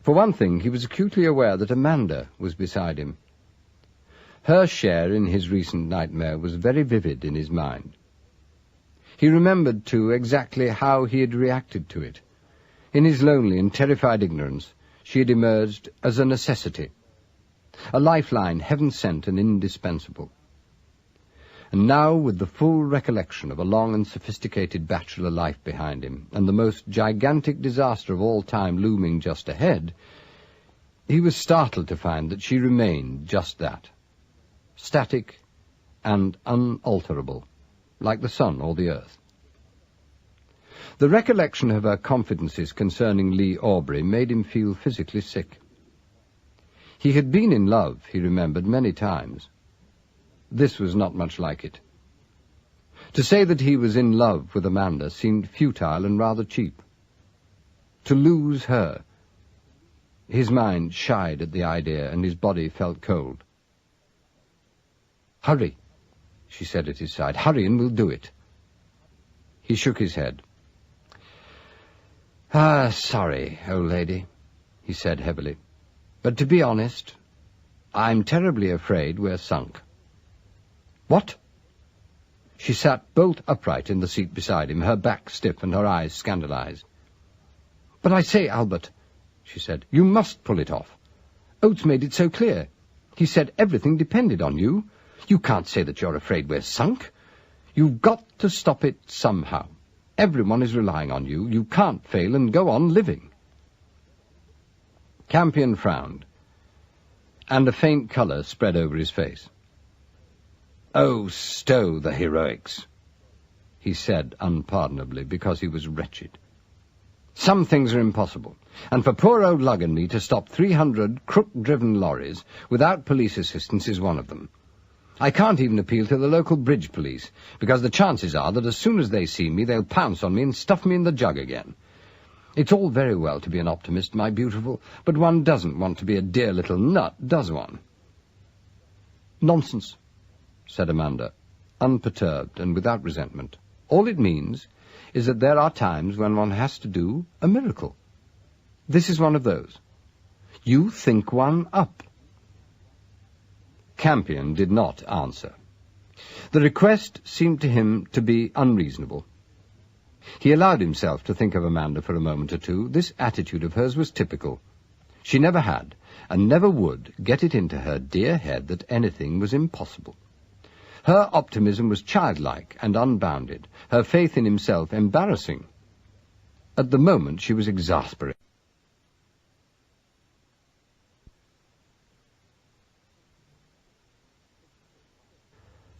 For one thing, he was acutely aware that Amanda was beside him. Her share in his recent nightmare was very vivid in his mind. He remembered, too, exactly how he had reacted to it. In his lonely and terrified ignorance, she had emerged as a necessity, a lifeline heaven-sent and indispensable. And now, with the full recollection of a long and sophisticated bachelor life behind him, and the most gigantic disaster of all time looming just ahead, he was startled to find that she remained just that, static and unalterable, like the sun or the earth. The recollection of her confidences concerning Lee Aubrey made him feel physically sick. He had been in love, he remembered, many times. This was not much like it. To say that he was in love with Amanda seemed futile and rather cheap. To lose her. His mind shied at the idea, and his body felt cold. "Hurry," she said at his side. "Hurry, and we'll do it." He shook his head. Sorry, old lady," he said heavily. "But to be honest, I'm terribly afraid we're sunk." "What?" She sat bolt upright in the seat beside him, her back stiff and her eyes scandalized. "But I say, Albert," she said, "you must pull it off. Oates made it so clear. He said everything depended on you. You can't say that you're afraid we're sunk. You've got to stop it somehow. Everyone is relying on you. You can't fail and go on living." Campion frowned, and a faint colour spread over his face. "Oh, stow the heroics," he said unpardonably, because he was wretched. "Some things are impossible, and for poor old Lug and me to stop 300 crook-driven lorries without police assistance is one of them. I can't even appeal to the local bridge police, because the chances are that as soon as they see me, they'll pounce on me and stuff me in the jug again. It's all very well to be an optimist, my beautiful, but one doesn't want to be a dear little nut, does one?" "Nonsense," said Amanda, unperturbed and without resentment. "All it means is that there are times when one has to do a miracle. This is one of those. You think one up." Campion did not answer. The request seemed to him to be unreasonable. He allowed himself to think of Amanda for a moment or two. This attitude of hers was typical. She never had, and never would, get it into her dear head that anything was impossible. Her optimism was childlike and unbounded, her faith in himself embarrassing. At the moment she was exasperating.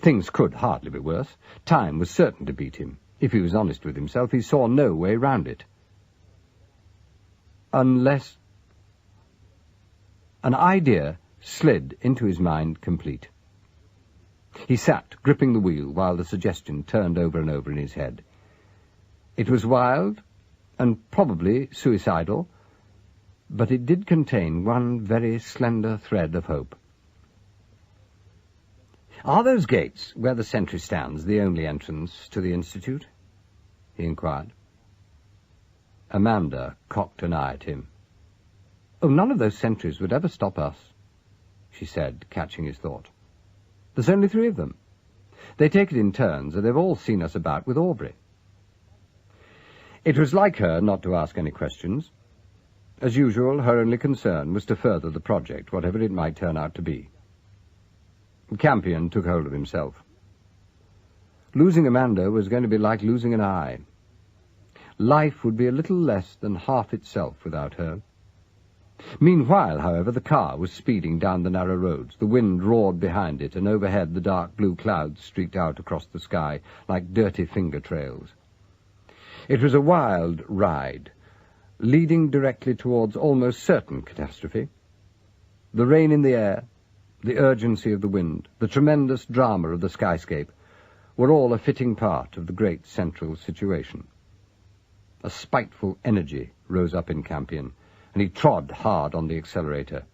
Things could hardly be worse. Time was certain to beat him. If he was honest with himself, he saw no way round it. Unless... An idea slid into his mind complete. He sat, gripping the wheel, while the suggestion turned over and over in his head. It was wild, and probably suicidal, but it did contain one very slender thread of hope. "Are those gates, where the sentry stands, the only entrance to the Institute?" he inquired. Amanda cocked an eye at him. "Oh, none of those sentries would ever stop us," she said, catching his thought. "There's only 3 of them. They take it in turns, and they've all seen us about with Aubrey." It was like her not to ask any questions. As usual, her only concern was to further the project, whatever it might turn out to be. Campion took hold of himself. Losing Amanda was going to be like losing an eye. Life would be a little less than half itself without her. Meanwhile, however, the car was speeding down the narrow roads. The wind roared behind it, and overhead the dark blue clouds streaked out across the sky like dirty finger trails. It was a wild ride, leading directly towards almost certain catastrophe. The rain in the air, the urgency of the wind, the tremendous drama of the skyscape were all a fitting part of the great central situation. A spiteful energy rose up in Campion, and he trod hard on the accelerator.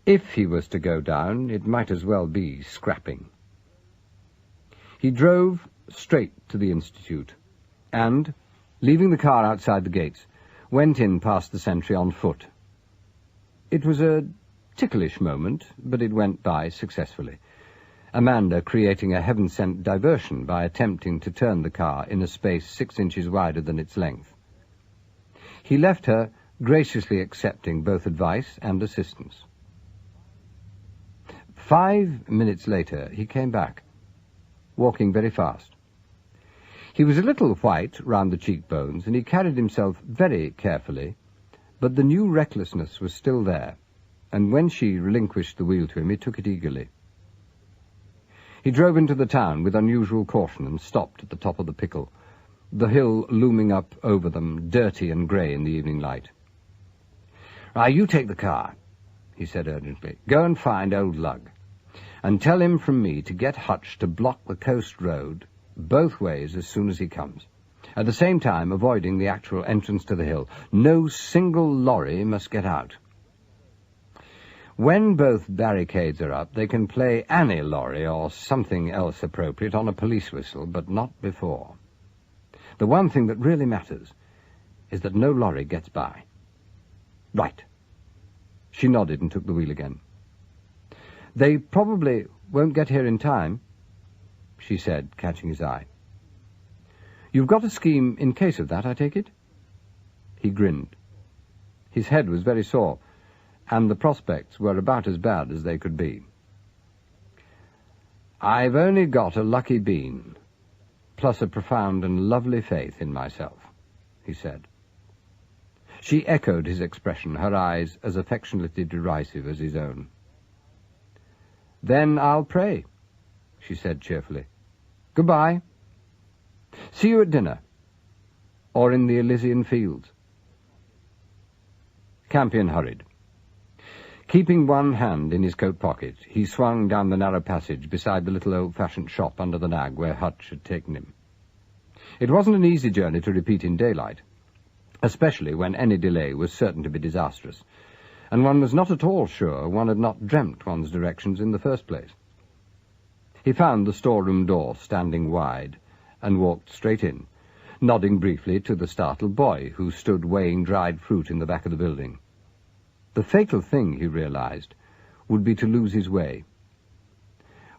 If he was to go down, it might as well be scrapping. He drove straight to the Institute, and, leaving the car outside the gates, went in past the sentry on foot. It was a ticklish moment, but it went by successfully, Amanda creating a heaven-sent diversion by attempting to turn the car in a space 6 inches wider than its length. He left her, graciously accepting both advice and assistance. 5 minutes later, he came back, walking very fast. He was a little white round the cheekbones, and he carried himself very carefully, but the new recklessness was still there, and when she relinquished the wheel to him, he took it eagerly. He drove into the town with unusual caution and stopped at the top of the pickle, the hill looming up over them, dirty and grey in the evening light. "Right, you take the car," he said urgently. "Go and find old Lug, and tell him from me to get Hutch to block the coast road both ways as soon as he comes, at the same time avoiding the actual entrance to the hill. No single lorry must get out. When both barricades are up, they can play Annie Laurie or something else appropriate on a police whistle, but not before. The one thing that really matters is that no lorry gets by." "Right." She nodded and took the wheel again. "They probably won't get here in time," she said, catching his eye. "You've got a scheme in case of that, I take it?" He grinned. His head was very sore, and the prospects were about as bad as they could be. "I've only got a lucky bean, plus a profound and lovely faith in myself," he said. She echoed his expression, her eyes as affectionately derisive as his own. "Then I'll pray," she said cheerfully. "Goodbye. See you at dinner, or in the Elysian fields." Campion hurried. Keeping one hand in his coat pocket, he swung down the narrow passage beside the little old-fashioned shop under the nag where Hutch had taken him. It wasn't an easy journey to repeat in daylight, especially when any delay was certain to be disastrous, and one was not at all sure one had not dreamt one's directions in the first place. He found the storeroom door standing wide, and walked straight in, nodding briefly to the startled boy who stood weighing dried fruit in the back of the building. The fatal thing, he realized, would be to lose his way.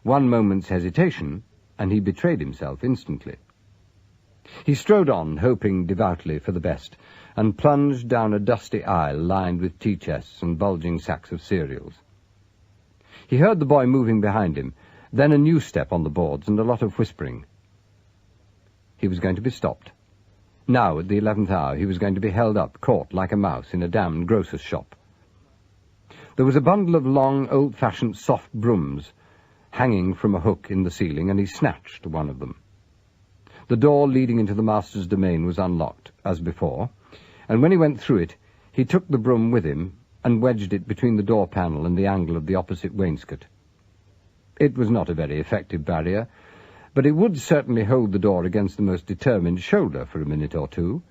One moment's hesitation, and he betrayed himself instantly. He strode on, hoping devoutly for the best, and plunged down a dusty aisle lined with tea chests and bulging sacks of cereals. He heard the boy moving behind him, then a new step on the boards and a lot of whispering. He was going to be stopped. Now, at the 11th hour, he was going to be held up, caught like a mouse in a damned grocer's shop. There was a bundle of long, old-fashioned soft brooms hanging from a hook in the ceiling, and he snatched one of them. The door leading into the master's domain was unlocked, as before, and when he went through it, he took the broom with him and wedged it between the door panel and the angle of the opposite wainscot. It was not a very effective barrier, But it would certainly hold the door against the most determined shoulder for a minute or two,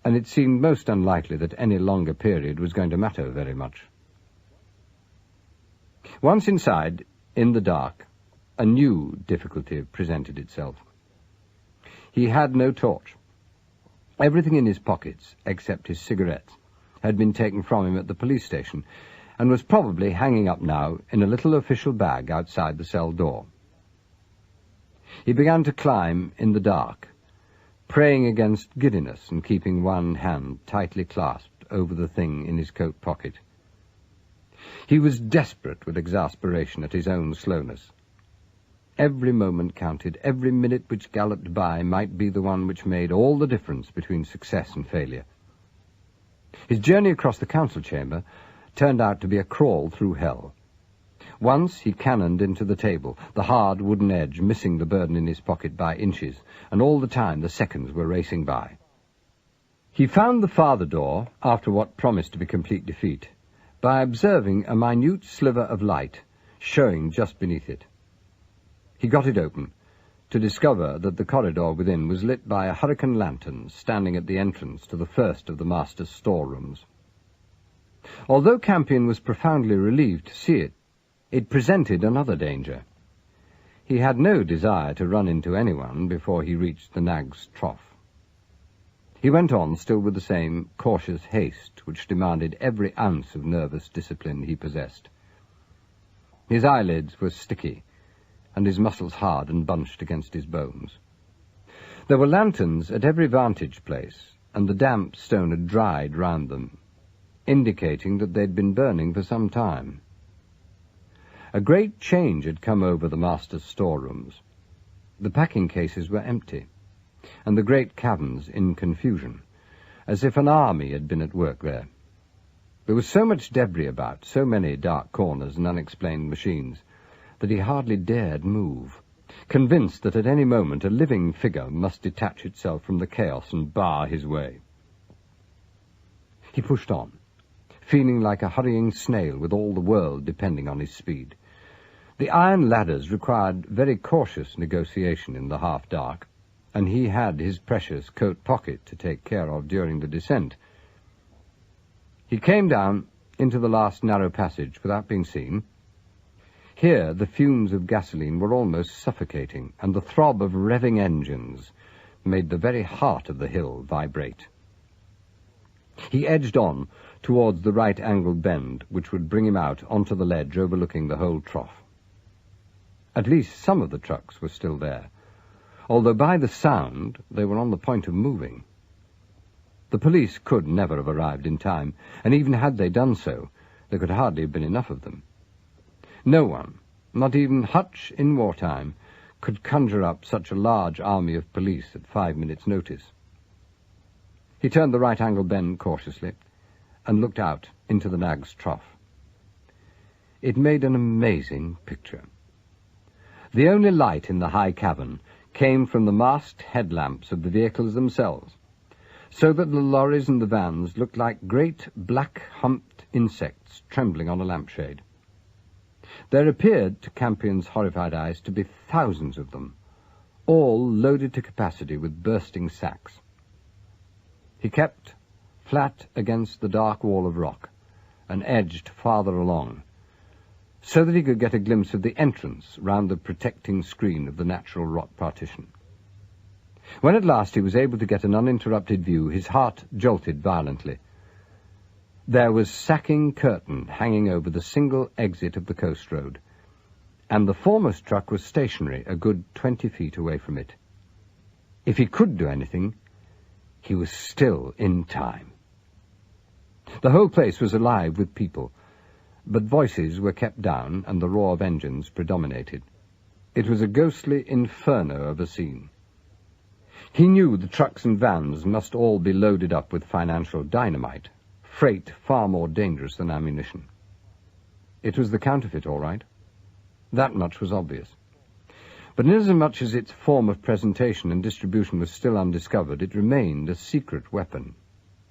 and it seemed most unlikely that any longer period was going to matter very much. Once inside, in the dark, a new difficulty presented itself. He had no torch. Everything in his pockets, except his cigarettes, had been taken from him at the police station, and was probably hanging up now in a little official bag outside the cell door. He began to climb in the dark, praying against giddiness and keeping one hand tightly clasped over the thing in his coat pocket. He was desperate with exasperation at his own slowness. Every moment counted. Every minute which galloped by might be the one which made all the difference between success and failure. His journey across the council chamber turned out to be a crawl through hell. Once he cannoned into the table, the hard wooden edge missing the burden in his pocket by inches, and all the time the seconds were racing by. He found the farther door, after what promised to be complete defeat, by observing a minute sliver of light showing just beneath it. He got it open, to discover that the corridor within was lit by a hurricane lantern standing at the entrance to the first of the master's storerooms. Although Campion was profoundly relieved to see it, it presented another danger. He had no desire to run into anyone before he reached the nag's trough. He went on, still with the same cautious haste which demanded every ounce of nervous discipline he possessed. His eyelids were sticky, and his muscles hard and bunched against his bones. There were lanterns at every vantage place, and the damp stone had dried round them, indicating that they'd been burning for some time. A great change had come over the master's storerooms. The packing cases were empty, and the great caverns in confusion, as if an army had been at work there. There was so much debris about, so many dark corners and unexplained machines, that he hardly dared move, convinced that at any moment a living figure must detach itself from the chaos and bar his way. He pushed on, feeling like a hurrying snail with all the world depending on his speed. The iron ladders required very cautious negotiation in the half-dark, and he had his precious coat pocket to take care of during the descent. He came down into the last narrow passage without being seen. Here the fumes of gasoline were almost suffocating, and the throb of revving engines made the very heart of the hill vibrate. He edged on towards the right-angled bend, which would bring him out onto the ledge overlooking the whole trough. At least some of the trucks were still there, although by the sound they were on the point of moving. The police could never have arrived in time, and even had they done so, there could hardly have been enough of them. No one, not even Hutch in wartime, could conjure up such a large army of police at 5 minutes' notice. He turned the right-angle bend cautiously and looked out into the nag's trough. It made an amazing picture. The only light in the high cavern came from the masked headlamps of the vehicles themselves, so that the lorries and the vans looked like great black-humped insects trembling on a lampshade. There appeared to Campion's horrified eyes to be thousands of them, all loaded to capacity with bursting sacks. He kept flat against the dark wall of rock and edged farther along, so that he could get a glimpse of the entrance round the protecting screen of the natural rock partition. When at last he was able to get an uninterrupted view, his heart jolted violently. There was sacking curtain hanging over the single exit of the coast road, and the foremost truck was stationary a good 20 feet away from it. If he could do anything, he was still in time. The whole place was alive with people, but voices were kept down and the roar of engines predominated. It was a ghostly inferno of a scene. He knew the trucks and vans must all be loaded up with financial dynamite, freight far more dangerous than ammunition. It was the counterfeit, all right. That much was obvious. But inasmuch as its form of presentation and distribution was still undiscovered, it remained a secret weapon,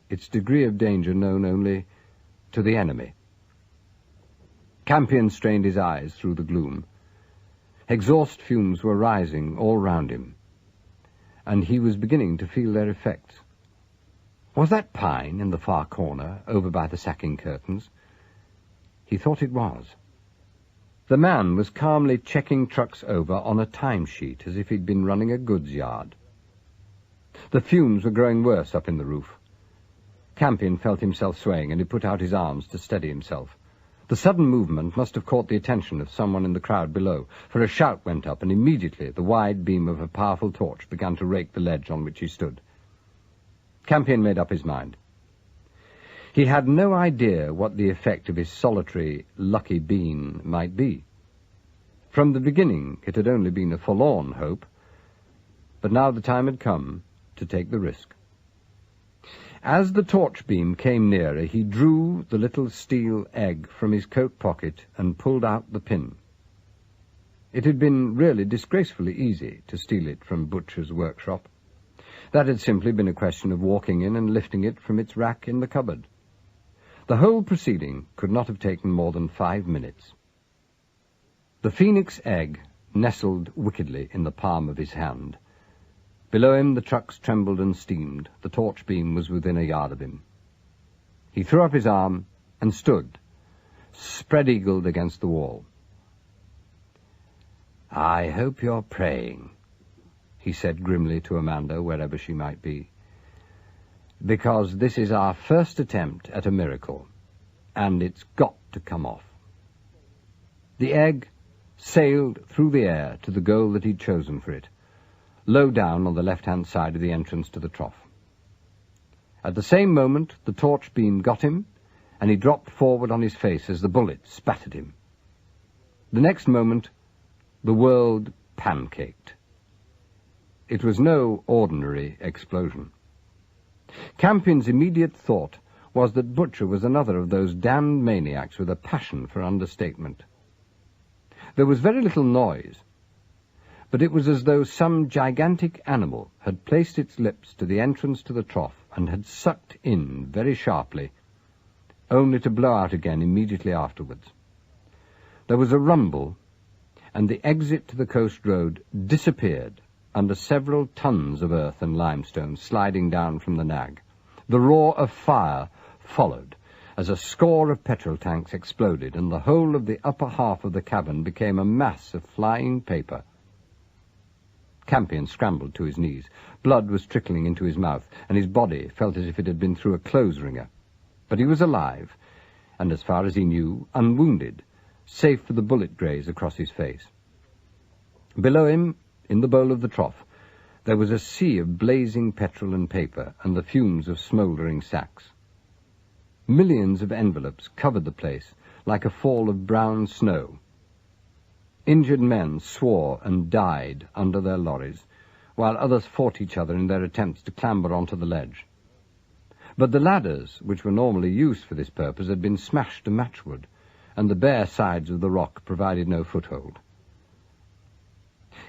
its degree of danger known only to the enemy. Campion strained his eyes through the gloom. Exhaust fumes were rising all round him, and he was beginning to feel their effects. Was that pine in the far corner, over by the sacking curtains? He thought it was. The man was calmly checking trucks over on a timesheet as if he'd been running a goods yard. The fumes were growing worse up in the roof. Campion felt himself swaying, and he put out his arms to steady himself. The sudden movement must have caught the attention of someone in the crowd below, for a shout went up, and immediately the wide beam of a powerful torch began to rake the ledge on which he stood. Campion made up his mind. He had no idea what the effect of his solitary, lucky bean might be. From the beginning it had only been a forlorn hope, but now the time had come to take the risk. As the torch beam came nearer, he drew the little steel egg from his coat pocket and pulled out the pin. It had been really disgracefully easy to steal it from Butcher's workshop. That had simply been a question of walking in and lifting it from its rack in the cupboard. The whole proceeding could not have taken more than 5 minutes. The phoenix egg nestled wickedly in the palm of his hand. Below him the trucks trembled and steamed. The torch beam was within a yard of him. He threw up his arm and stood, spread-eagled against the wall. "I hope you're praying," he said grimly to Amanda, wherever she might be, "because this is our first attempt at a miracle, and it's got to come off." The egg sailed through the air to the goal that he'd chosen for it, low down on the left-hand side of the entrance to the trough. At the same moment, the torch beam got him, and he dropped forward on his face as the bullet spat at him. The next moment, the world pancaked. It was no ordinary explosion. Campion's immediate thought was that Butcher was another of those damned maniacs with a passion for understatement. There was very little noise, but it was as though some gigantic animal had placed its lips to the entrance to the trough and had sucked in very sharply, only to blow out again immediately afterwards. There was a rumble, and the exit to the coast road disappeared under several tons of earth and limestone sliding down from the nag. The roar of fire followed as a score of petrol tanks exploded, and the whole of the upper half of the cabin became a mass of flying paper. Campion scrambled to his knees. Blood was trickling into his mouth, and his body felt as if it had been through a clothes wringer. But he was alive, and as far as he knew, unwounded, save for the bullet graze across his face. Below him, in the bowl of the trough, there was a sea of blazing petrol and paper, and the fumes of smouldering sacks. Millions of envelopes covered the place like a fall of brown snow. Injured men swore and died under their lorries, while others fought each other in their attempts to clamber onto the ledge. But the ladders, which were normally used for this purpose, had been smashed to matchwood, and the bare sides of the rock provided no foothold.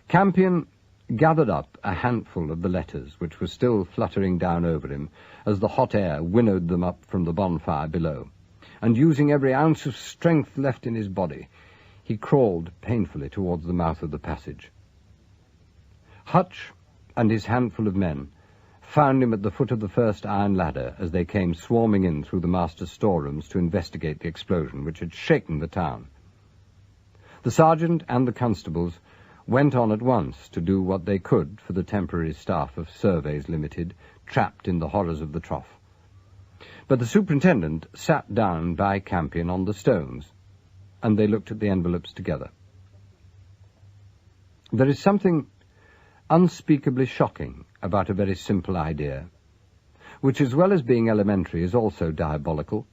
Campion gathered up a handful of the letters, which were still fluttering down over him as the hot air winnowed them up from the bonfire below, and using every ounce of strength left in his body, he crawled painfully towards the mouth of the passage. Hutch and his handful of men found him at the foot of the first iron ladder as they came swarming in through the master's storerooms to investigate the explosion which had shaken the town. The sergeant and the constables went on at once to do what they could for the temporary staff of Surveys Limited, trapped in the horrors of the trough. But the superintendent sat down by Campion on the stones, and they looked at the envelopes together. There is something unspeakably shocking about a very simple idea, which, as well as being elementary, is also diabolical.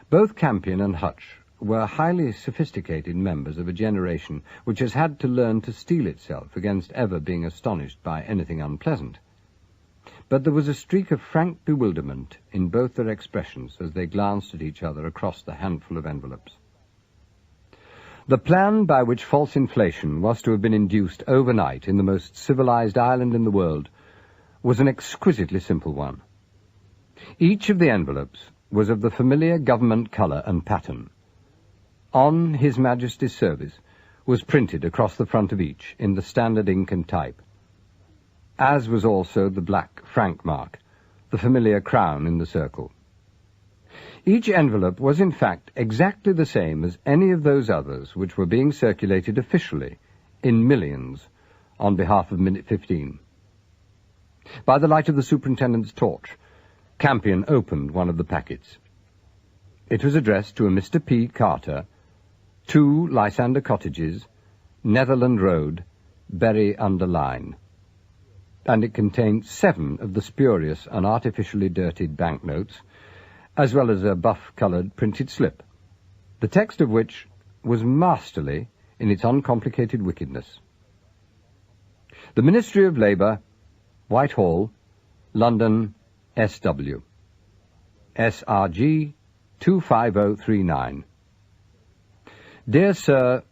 Both Campion and Hutch were highly sophisticated members of a generation which has had to learn to steel itself against ever being astonished by anything unpleasant. But there was a streak of frank bewilderment in both their expressions as they glanced at each other across the handful of envelopes. The plan by which false inflation was to have been induced overnight in the most civilized island in the world was an exquisitely simple one. Each of the envelopes was of the familiar government colour and pattern. On His Majesty's service was printed across the front of each in the standard ink and type, as was also the black franc mark, the familiar crown in the circle. Each envelope was in fact exactly the same as any of those others which were being circulated officially, in millions, on behalf of Minute 15. By the light of the superintendent's torch, Campion opened one of the packets. It was addressed to a Mr. P. Carter, 2 Lysander Cottages, Netherland Road, Bury-under-Lyne, and it contained 7 of the spurious and artificially dirtied banknotes, as well as a buff-coloured printed slip, the text of which was masterly in its uncomplicated wickedness. The Ministry of Labour, Whitehall, London, SW. SRG 25039. Dear Sir,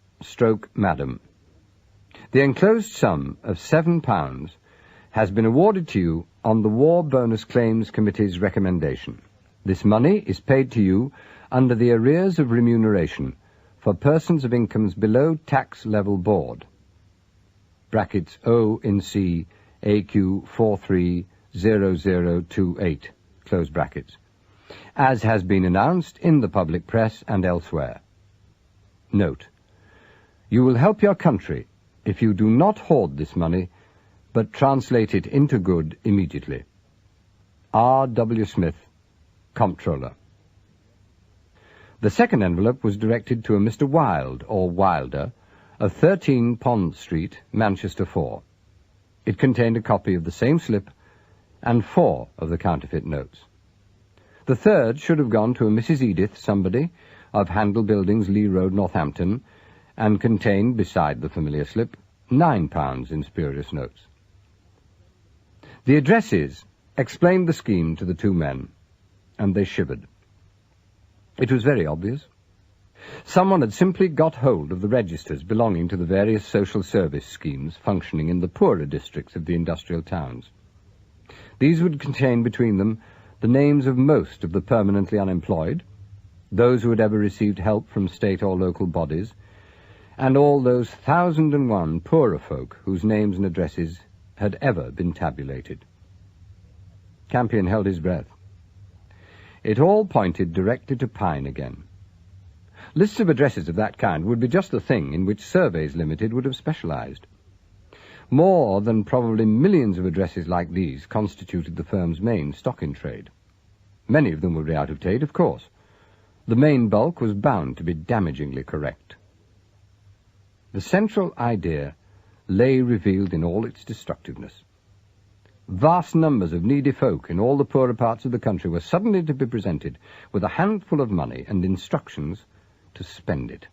Madam, the enclosed sum of £7 has been awarded to you on the War Bonus Claims Committee's recommendation. This money is paid to you under the arrears of remuneration for persons of incomes below tax level board. Brackets O in C AQ 430028, close brackets, as has been announced in the public press and elsewhere. Note: you will help your country if you do not hoard this money, but translate it into good immediately. R. W. Smith, Comptroller. The second envelope was directed to a Mr. Wild, or Wilder, of 13 Pond Street, Manchester 4. It contained a copy of the same slip and 4 of the counterfeit notes. The third should have gone to a Mrs. Edith somebody of Handel Buildings, Lee Road, Northampton, and contained, beside the familiar slip, £9 in spurious notes. The addresses explained the scheme to the 2 men, and they shivered. It was very obvious. Someone had simply got hold of the registers belonging to the various social service schemes functioning in the poorer districts of the industrial towns. These would contain between them the names of most of the permanently unemployed, those who had ever received help from state or local bodies, and all those 1,001 poorer folk whose names and addresses had ever been tabulated. Campion held his breath. It all pointed directly to Pine again. Lists of addresses of that kind would be just the thing in which Surveys Limited would have specialized. More than probably millions of addresses like these constituted the firm's main stock in trade. Many of them would be out of date, of course. The main bulk was bound to be damagingly correct. The central idea lay revealed in all its destructiveness. Vast numbers of needy folk in all the poorer parts of the country were suddenly to be presented with a handful of money and instructions to spend it.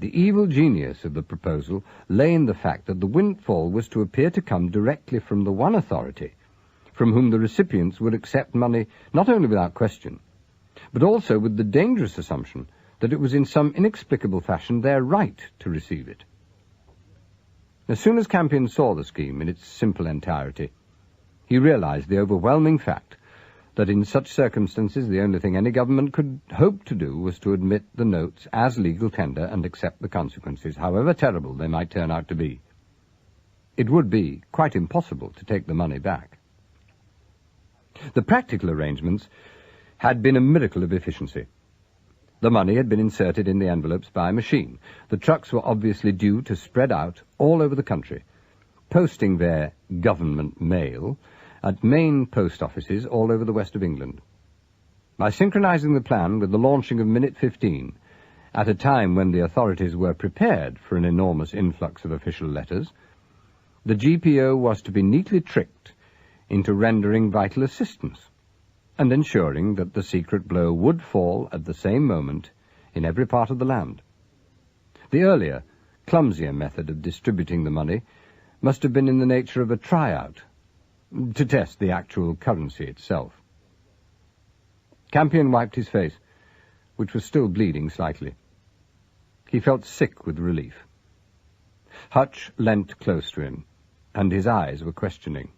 The evil genius of the proposal lay in the fact that the windfall was to appear to come directly from the one authority, from whom the recipients would accept money not only without question, but also with the dangerous assumption that it was in some inexplicable fashion their right to receive it. As soon as Campion saw the scheme in its simple entirety, he realized the overwhelming fact that in such circumstances the only thing any government could hope to do was to admit the notes as legal tender and accept the consequences, however terrible they might turn out to be. It would be quite impossible to take the money back. The practical arrangements had been a miracle of efficiency. The money had been inserted in the envelopes by machine. The trucks were obviously due to spread out all over the country, posting their government mail at main post offices all over the west of England. By synchronizing the plan with the launching of Minute 15, at a time when the authorities were prepared for an enormous influx of official letters, the GPO was to be neatly tricked into rendering vital assistance and ensuring that the secret blow would fall at the same moment in every part of the land. The earlier, clumsier method of distributing the money must have been in the nature of a tryout, to test the actual currency itself. Campion wiped his face, which was still bleeding slightly. He felt sick with relief. Hutch leant close to him, and his eyes were questioning.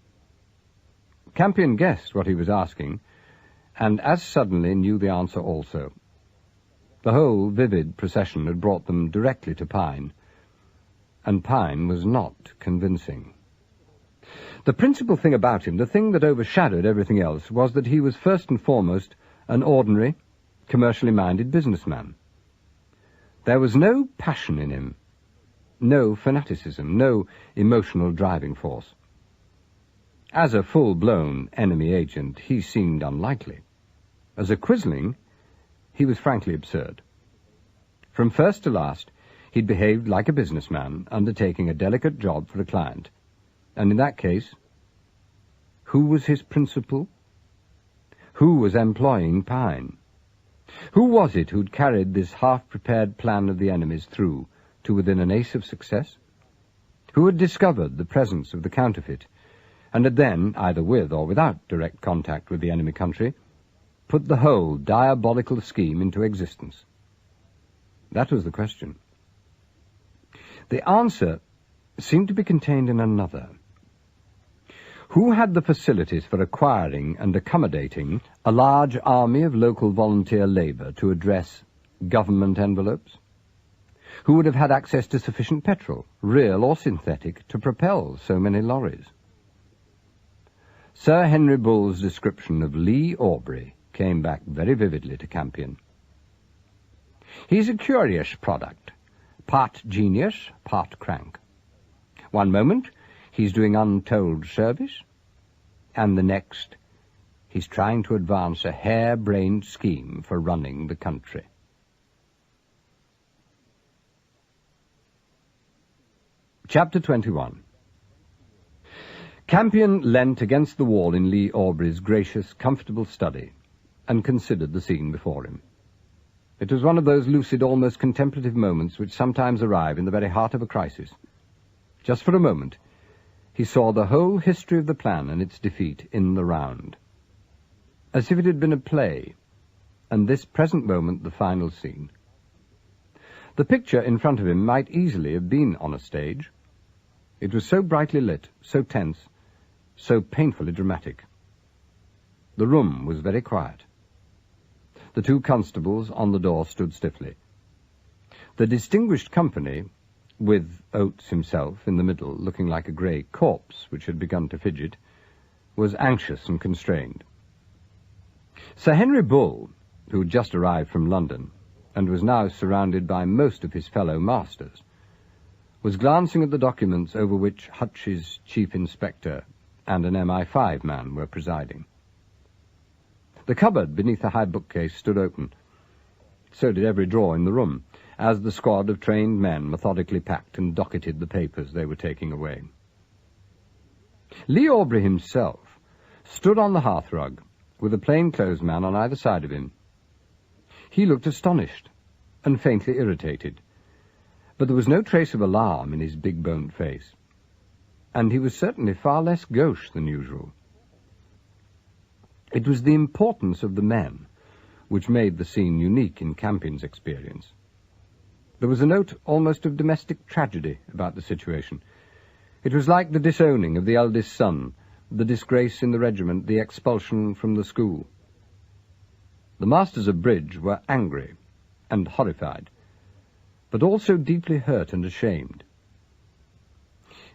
Campion guessed what he was asking, and as suddenly knew the answer also. The whole vivid procession had brought them directly to Pine, and Pine was not convincing. The principal thing about him, the thing that overshadowed everything else, was that he was first and foremost an ordinary, commercially minded businessman. There was no passion in him, no fanaticism, no emotional driving force. As a full-blown enemy agent, he seemed unlikely. As a quisling, he was frankly absurd. From first to last, he'd behaved like a businessman undertaking a delicate job for a client. And in that case, who was his principal? Who was employing Pine? Who was it who'd carried this half-prepared plan of the enemy's through to within an ace of success? Who had discovered the presence of the counterfeit, and had then, either with or without direct contact with the enemy country, put the whole diabolical scheme into existence? That was the question. The answer seemed to be contained in another. Who had the facilities for acquiring and accommodating a large army of local volunteer labour to address government envelopes? Who would have had access to sufficient petrol, real or synthetic, to propel so many lorries? Sir Henry Bull's description of Lee Aubrey came back very vividly to Campion. He's a curious product, part genius, part crank. One moment, he's doing untold service, and the next, he's trying to advance a hair-brained scheme for running the country. Chapter 21. Campion leant against the wall in Lee Aubrey's gracious, comfortable study and considered the scene before him. It was one of those lucid, almost contemplative moments which sometimes arrive in the very heart of a crisis. Just for a moment, he saw the whole history of the plan and its defeat in the round, as if it had been a play, and this present moment the final scene. The picture in front of him might easily have been on a stage. It was so brightly lit, so tense, so painfully dramatic. The room was very quiet. The two constables on the door stood stiffly. The distinguished company, with Oates himself in the middle, looking like a grey corpse which had begun to fidget, was anxious and constrained. Sir Henry Bull, who had just arrived from London, and was now surrounded by most of his fellow masters, was glancing at the documents over which Hutch's chief inspector and an MI5 man were presiding. The cupboard beneath the high bookcase stood open. So did every drawer in the room, as the squad of trained men methodically packed and docketed the papers they were taking away. Lee Aubrey himself stood on the hearthrug, with a plainclothes man on either side of him. He looked astonished and faintly irritated, but there was no trace of alarm in his big-boned face, and he was certainly far less gauche than usual. It was the importance of the men which made the scene unique in Campion's experience. There was a note almost of domestic tragedy about the situation. It was like the disowning of the eldest son, the disgrace in the regiment, the expulsion from the school. The masters of bridge were angry and horrified, but also deeply hurt and ashamed.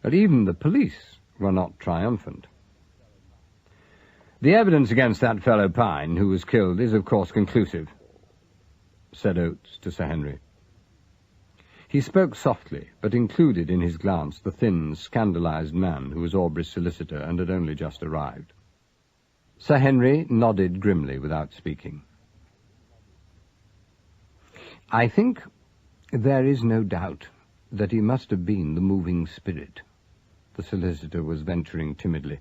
But even the police were not triumphant. "The evidence against that fellow Pine, who was killed, is of course conclusive," said Oates to Sir Henry. He spoke softly, but included in his glance the thin, scandalized man who was Aubrey's solicitor and had only just arrived. Sir Henry nodded grimly without speaking. "I think there is no doubt that he must have been the moving spirit," the solicitor was venturing timidly,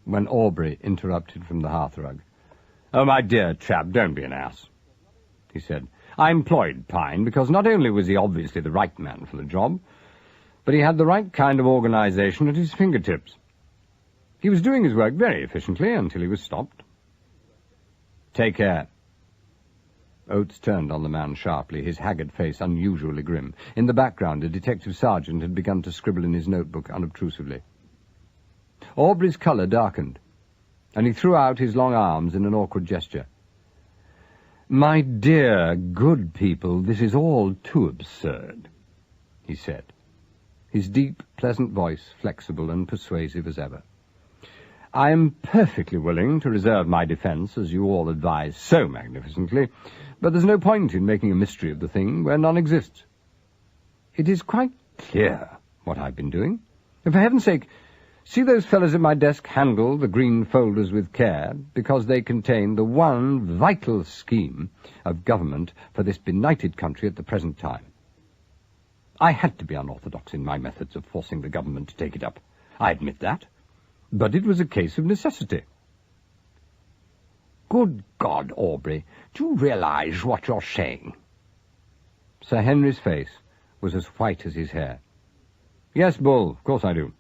when Aubrey interrupted from the hearthrug. "Oh, my dear chap, don't be an ass," he said. "I employed Pine because not only was he obviously the right man for the job, but he had the right kind of organization at his fingertips. He was doing his work very efficiently until he was stopped." "Take care." Oates turned on the man sharply, his haggard face unusually grim. In the background, a detective sergeant had begun to scribble in his notebook unobtrusively. Aubrey's colour darkened, and he threw out his long arms in an awkward gesture. "My dear, good people, this is all too absurd," he said. his deep, pleasant voice flexible and persuasive as ever. "I am perfectly willing to reserve my defence, as you all advise so magnificently, but there's no point in making a mystery of the thing where none exists. It is quite clear what I've been doing. And for heaven's sake, see those fellows at my desk handle the green folders with care, because they contain the one vital scheme of government for this benighted country at the present time. I had to be unorthodox in my methods of forcing the government to take it up. I admit that. But it was a case of necessity." "Good God, Aubrey, do you realize what you're saying?" Sir Henry's face was as white as his hair. "Yes, Bull, of course I do."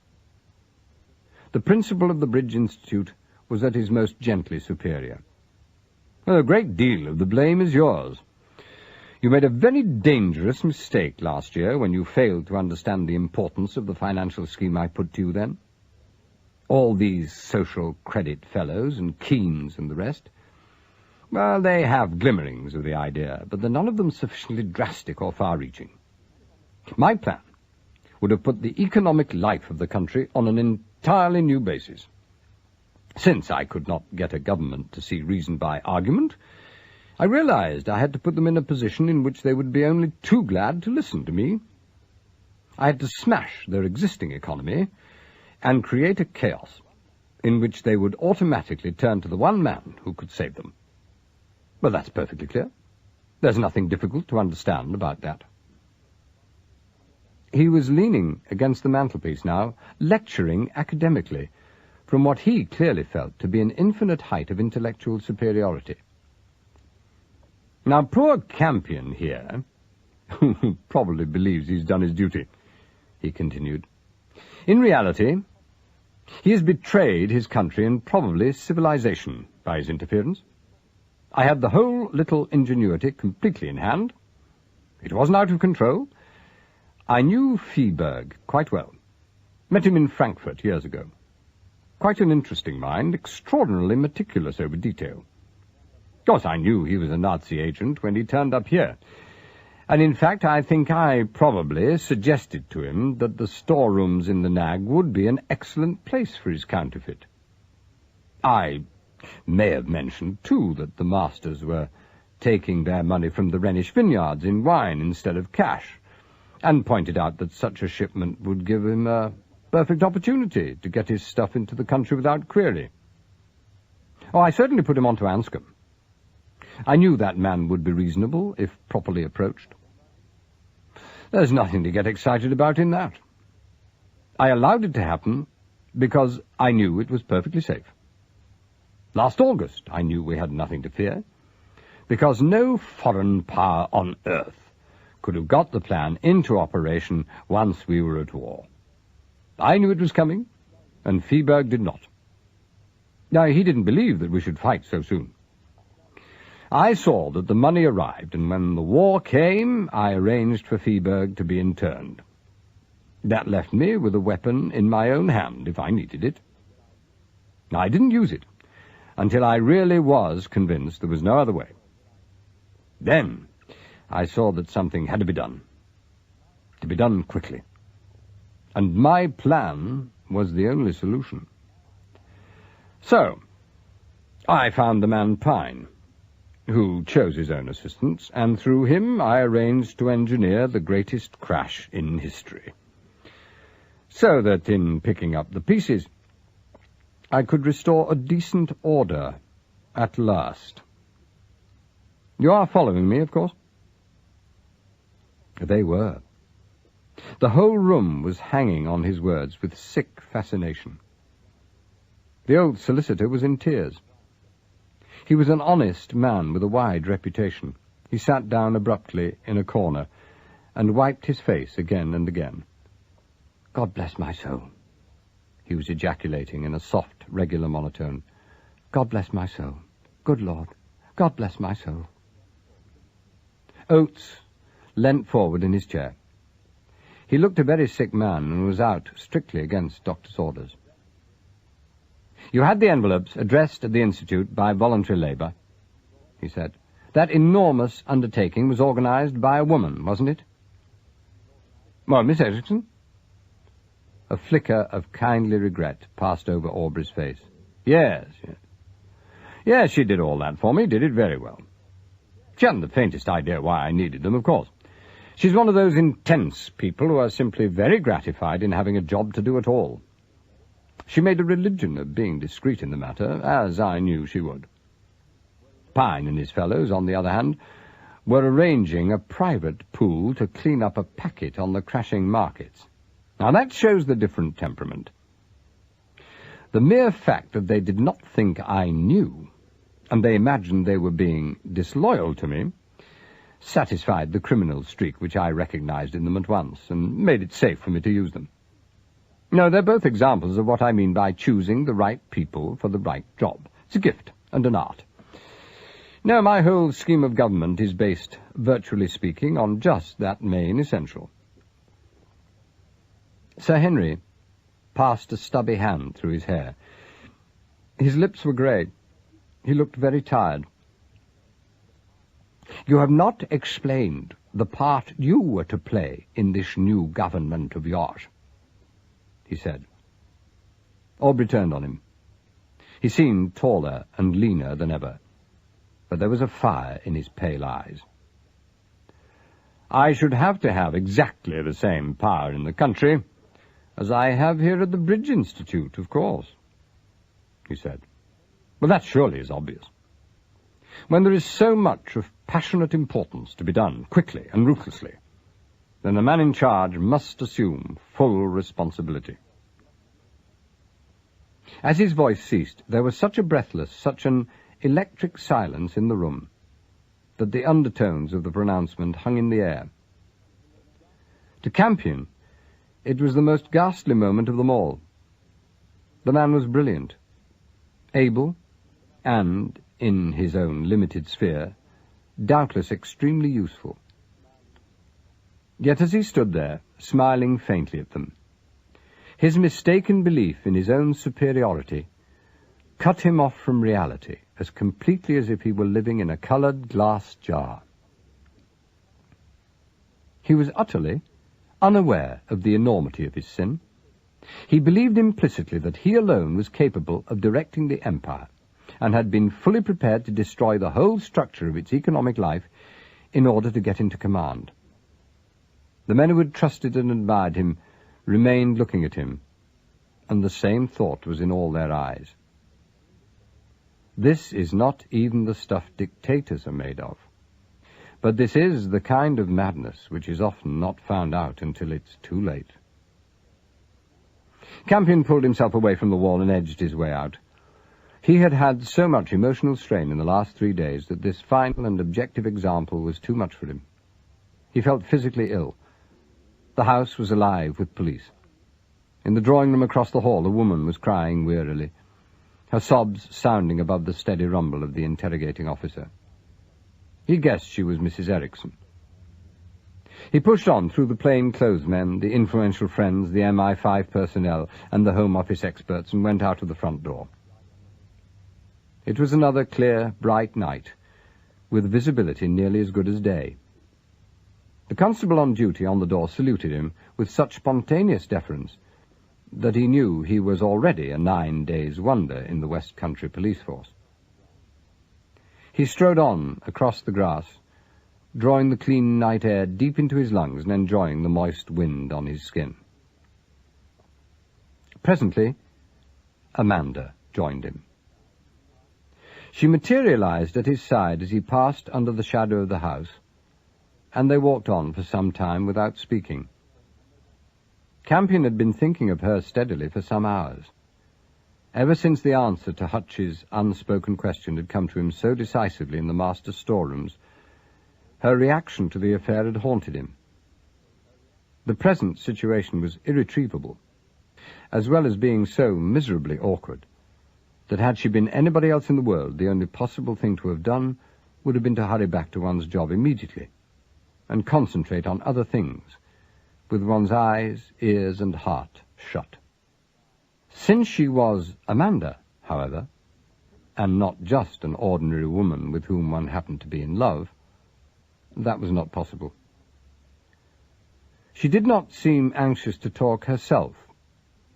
The principal of the Bridge Institute was at his most gently superior. "A great deal of the blame is yours. You made a very dangerous mistake last year when you failed to understand the importance of the financial scheme I put to you then. All these social credit fellows and Keynes and the rest, well, they have glimmerings of the idea, but they're none of them sufficiently drastic or far-reaching. My plan would have put the economic life of the country on an entirely new basis. Since I could not get a government to see reason by argument, I realized I had to put them in a position in which they would be only too glad to listen to me. I had to smash their existing economy and create a chaos in which they would automatically turn to the one man who could save them. Well, that's perfectly clear. There's nothing difficult to understand about that." He was leaning against the mantelpiece now, lecturing academically, from what he clearly felt to be an infinite height of intellectual superiority. "Now, poor Campion here, who probably believes he's done his duty," he continued. "In reality, he has betrayed his country and probably civilization by his interference. I had the whole little ingenuity completely in hand. It wasn't out of control. I knew Feeberg quite well. Met him in Frankfurt years ago. Quite an interesting mind, extraordinarily meticulous over detail. Of course, I knew he was a Nazi agent when he turned up here. And in fact, I think I probably suggested to him that the storerooms in the Nag would be an excellent place for his counterfeit. I may have mentioned, too, that the masters were taking their money from the Rhenish vineyards in wine instead of cash, and pointed out that such a shipment would give him a perfect opportunity to get his stuff into the country without query. Oh, I certainly put him on to Anscombe. I knew that man would be reasonable if properly approached. There's nothing to get excited about in that. I allowed it to happen because I knew it was perfectly safe. Last August I knew we had nothing to fear, because no foreign power on earth could have got the plan into operation once we were at war. I knew it was coming, and Feeberg did not. Now, he didn't believe that we should fight so soon. I saw that the money arrived, and when the war came, I arranged for Feeberg to be interned. That left me with a weapon in my own hand if I needed it. I didn't use it until I really was convinced there was no other way. Then I saw that something had to be done quickly. And my plan was the only solution. So, I found the man Pine, who chose his own assistants, and through him I arranged to engineer the greatest crash in history, so that in picking up the pieces I could restore a decent order at last. You are following me, of course? They were. The whole room was hanging on his words with sick fascination. The old solicitor was in tears. He was an honest man with a wide reputation. He sat down abruptly in a corner and wiped his face again and again. "God bless my soul," he was ejaculating in a soft, regular monotone. "God bless my soul. Good Lord, God bless my soul." Oates leant forward in his chair. He looked a very sick man and was out strictly against doctor's orders. "You had the envelopes addressed at the Institute by voluntary labour," he said. "That enormous undertaking was organised by a woman, wasn't it?" "Well, Miss Edgerton?" A flicker of kindly regret passed over Aubrey's face. Yes. Yes, she did all that for me, did it very well. She hadn't the faintest idea why I needed them, of course. She's one of those intense people who are simply very gratified in having a job to do at all. She made a religion of being discreet in the matter, as I knew she would. Pine and his fellows, on the other hand, were arranging a private pool to clean up a packet on the crashing markets. Now that shows the different temperament. The mere fact that they did not think I knew, and they imagined they were being disloyal to me, satisfied the criminal streak which I recognized in them at once, and made it safe for me to use them. No, they're both examples of what I mean by choosing the right people for the right job. It's a gift and an art. No, my whole scheme of government is based, virtually speaking, on just that main essential. Sir Henry passed a stubby hand through his hair. His lips were grey. He looked very tired. You have not explained the part you were to play in this new government of yours, he said. Aubrey turned on him. He seemed taller and leaner than ever, but there was a fire in his pale eyes. I should have to have exactly the same power in the country as I have here at the Bridge Institute, of course, he said. Well, that surely is obvious. When there is so much of passionate importance to be done quickly and ruthlessly, then the man in charge must assume full responsibility. As his voice ceased, there was such a breathless, such an electric silence in the room, that the undertones of the pronouncement hung in the air. To Campion, it was the most ghastly moment of them all. The man was brilliant, able, and, in his own limited sphere, doubtless extremely useful. Yet as he stood there, smiling faintly at them, his mistaken belief in his own superiority cut him off from reality as completely as if he were living in a coloured glass jar. He was utterly unaware of the enormity of his sin. He believed implicitly that he alone was capable of directing the empire, and had been fully prepared to destroy the whole structure of its economic life in order to get into command. The men who had trusted and admired him remained looking at him, and the same thought was in all their eyes. This is not even the stuff dictators are made of, but this is the kind of madness which is often not found out until it's too late. Campion pulled himself away from the wall and edged his way out. He had had so much emotional strain in the last 3 days that this final and objective example was too much for him. He felt physically ill. The house was alive with police. In the drawing-room across the hall, a woman was crying wearily, her sobs sounding above the steady rumble of the interrogating officer. He guessed she was Mrs. Erickson. He pushed on through the plain-clothes men, the influential friends, the MI5 personnel, and the Home Office experts, and went out of the front door. It was another clear, bright night, with visibility nearly as good as day. The constable on duty on the door saluted him with such spontaneous deference that he knew he was already a 9 days' wonder in the West Country police force. He strode on across the grass, drawing the clean night air deep into his lungs and enjoying the moist wind on his skin. Presently, Amanda joined him. She materialized at his side as he passed under the shadow of the house, and they walked on for some time without speaking. Campion had been thinking of her steadily for some hours. Ever since the answer to Hutch's unspoken question had come to him so decisively in the master's storerooms, her reaction to the affair had haunted him. The present situation was irretrievable, as well as being so miserably awkward, that had she been anybody else in the world, the only possible thing to have done would have been to hurry back to one's job immediately, and concentrate on other things, with one's eyes, ears, and heart shut. Since she was Amanda, however, and not just an ordinary woman with whom one happened to be in love, that was not possible. She did not seem anxious to talk herself,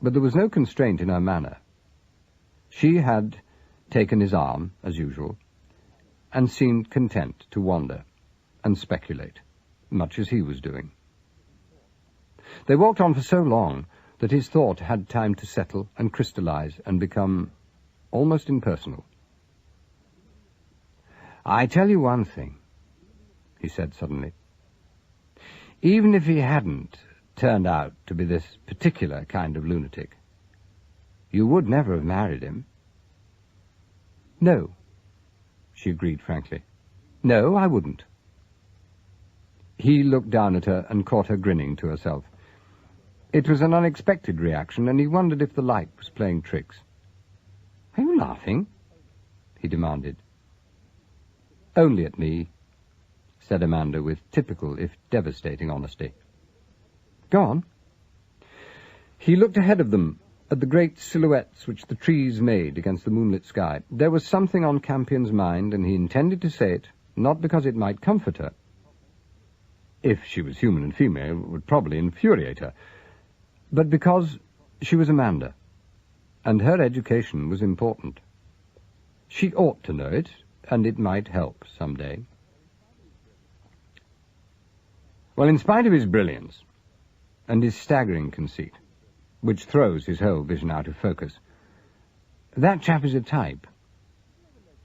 but there was no constraint in her manner. She had taken his arm, as usual, and seemed content to wander and speculate, much as he was doing. They walked on for so long that his thought had time to settle and crystallize and become almost impersonal. "I tell you one thing," he said suddenly. "Even if he hadn't turned out to be this particular kind of lunatic, you would never have married him." "No," she agreed frankly. "No, I wouldn't." He looked down at her and caught her grinning to herself. It was an unexpected reaction, and he wondered if the light was playing tricks. "Are you laughing?" he demanded. "Only at me," said Amanda with typical, if devastating, honesty. "Go on." He looked ahead of them, at the great silhouettes which the trees made against the moonlit sky. There was something on Campion's mind, and he intended to say it, not because it might comfort her. If she was human and female, it would probably infuriate her, but because she was Amanda, and her education was important. She ought to know it, and it might help some day. Well, in spite of his brilliance, and his staggering conceit, which throws his whole vision out of focus, that chap is a type,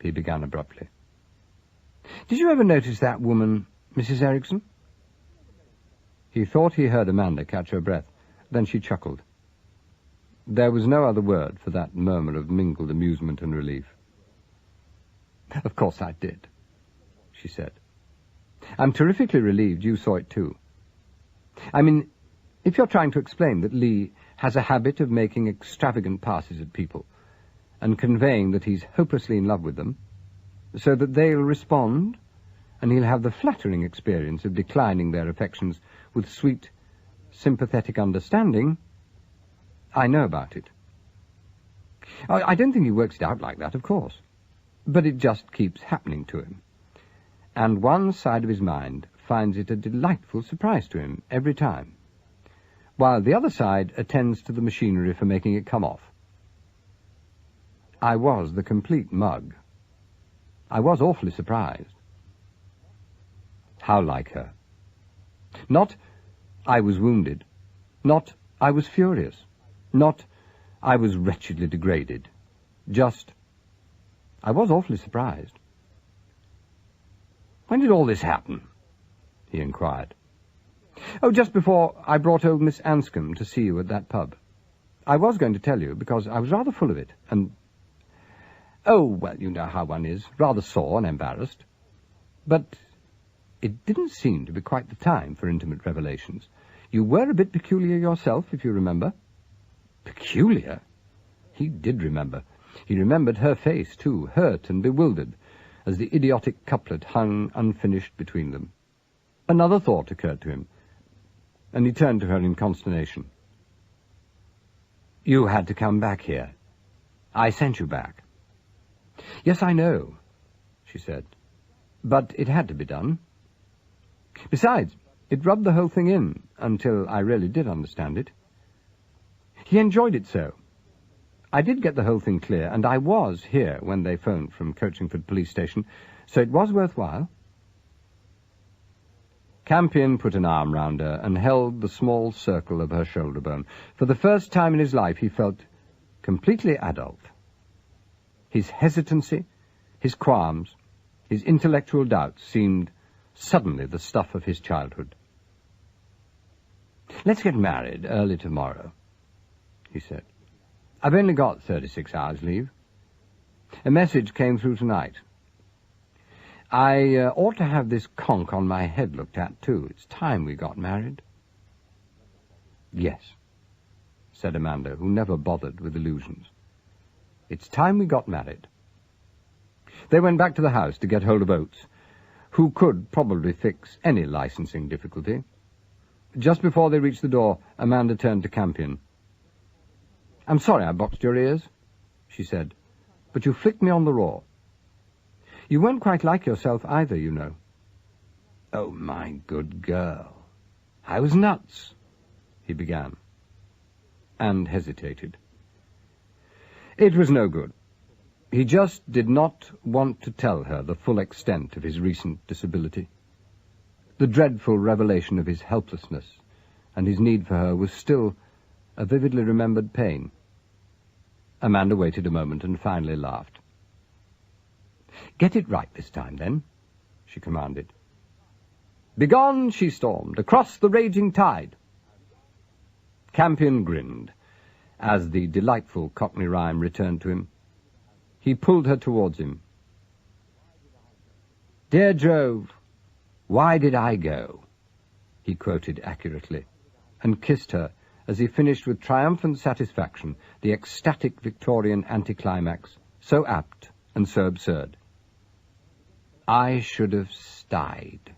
he began abruptly. "Did you ever notice that woman, Mrs. Erickson?" He thought he heard Amanda catch her breath. Then she chuckled. There was no other word for that murmur of mingled amusement and relief. "Of course I did," she said. "I'm terrifically relieved you saw it too. I mean, if you're trying to explain that Lee has a habit of making extravagant passes at people and conveying that he's hopelessly in love with them, so that they'll respond, and he'll have the flattering experience of declining their affections with sweet, sympathetic understanding, I know about it. I don't think he works it out like that, of course, but it just keeps happening to him, and one side of his mind finds it a delightful surprise to him every time, while the other side attends to the machinery for making it come off. I was the complete mug. I was awfully surprised." How like her. Not, "I was wounded," not, "I was furious," not, "I was wretchedly degraded," just, "I was awfully surprised." "When did all this happen?" he inquired. "Oh, just before I brought old Miss Anscombe to see you at that pub. I was going to tell you, because I was rather full of it, and... Oh, well, you know how one is, rather sore and embarrassed. But it didn't seem to be quite the time for intimate revelations. You were a bit peculiar yourself, if you remember." Peculiar? He did remember. He remembered her face, too, hurt and bewildered, as the idiotic couplet hung unfinished between them. Another thought occurred to him, and he turned to her in consternation. "You had to come back here. I sent you back." "Yes, I know," she said, "but it had to be done. Besides, it rubbed the whole thing in, until I really did understand it. He enjoyed it so. I did get the whole thing clear, and I was here when they phoned from Coachingford police station, so it was worthwhile." Campion put an arm round her and held the small circle of her shoulder bone. For the first time in his life he felt completely adult. His hesitancy, his qualms, his intellectual doubts seemed suddenly the stuff of his childhood. "Let's get married early tomorrow," he said. "I've only got 36 hours leave. A message came through tonight. I ought to have this conch on my head looked at, too. It's time we got married." "Yes," said Amanda, who never bothered with illusions. "It's time we got married." They went back to the house to get hold of Oates, who could probably fix any licensing difficulty. Just before they reached the door, Amanda turned to Campion. "I'm sorry I boxed your ears," she said, "but you flicked me on the raw. You weren't quite like yourself either, you know." "Oh, my good girl. I was nuts," he began. and hesitated. It was no good. He just did not want to tell her the full extent of his recent disability. The dreadful revelation of his helplessness and his need for her was still a vividly remembered pain. Amanda waited a moment and finally laughed. "Get it right this time, then," she commanded. "Begone," she stormed, "across the raging tide." Campion grinned as the delightful Cockney rhyme returned to him. He pulled her towards him. "Dear Jove, why did I go?" he quoted accurately, and kissed her as he finished with triumphant satisfaction the ecstatic Victorian anticlimax, so apt and so absurd. "I should have stayed."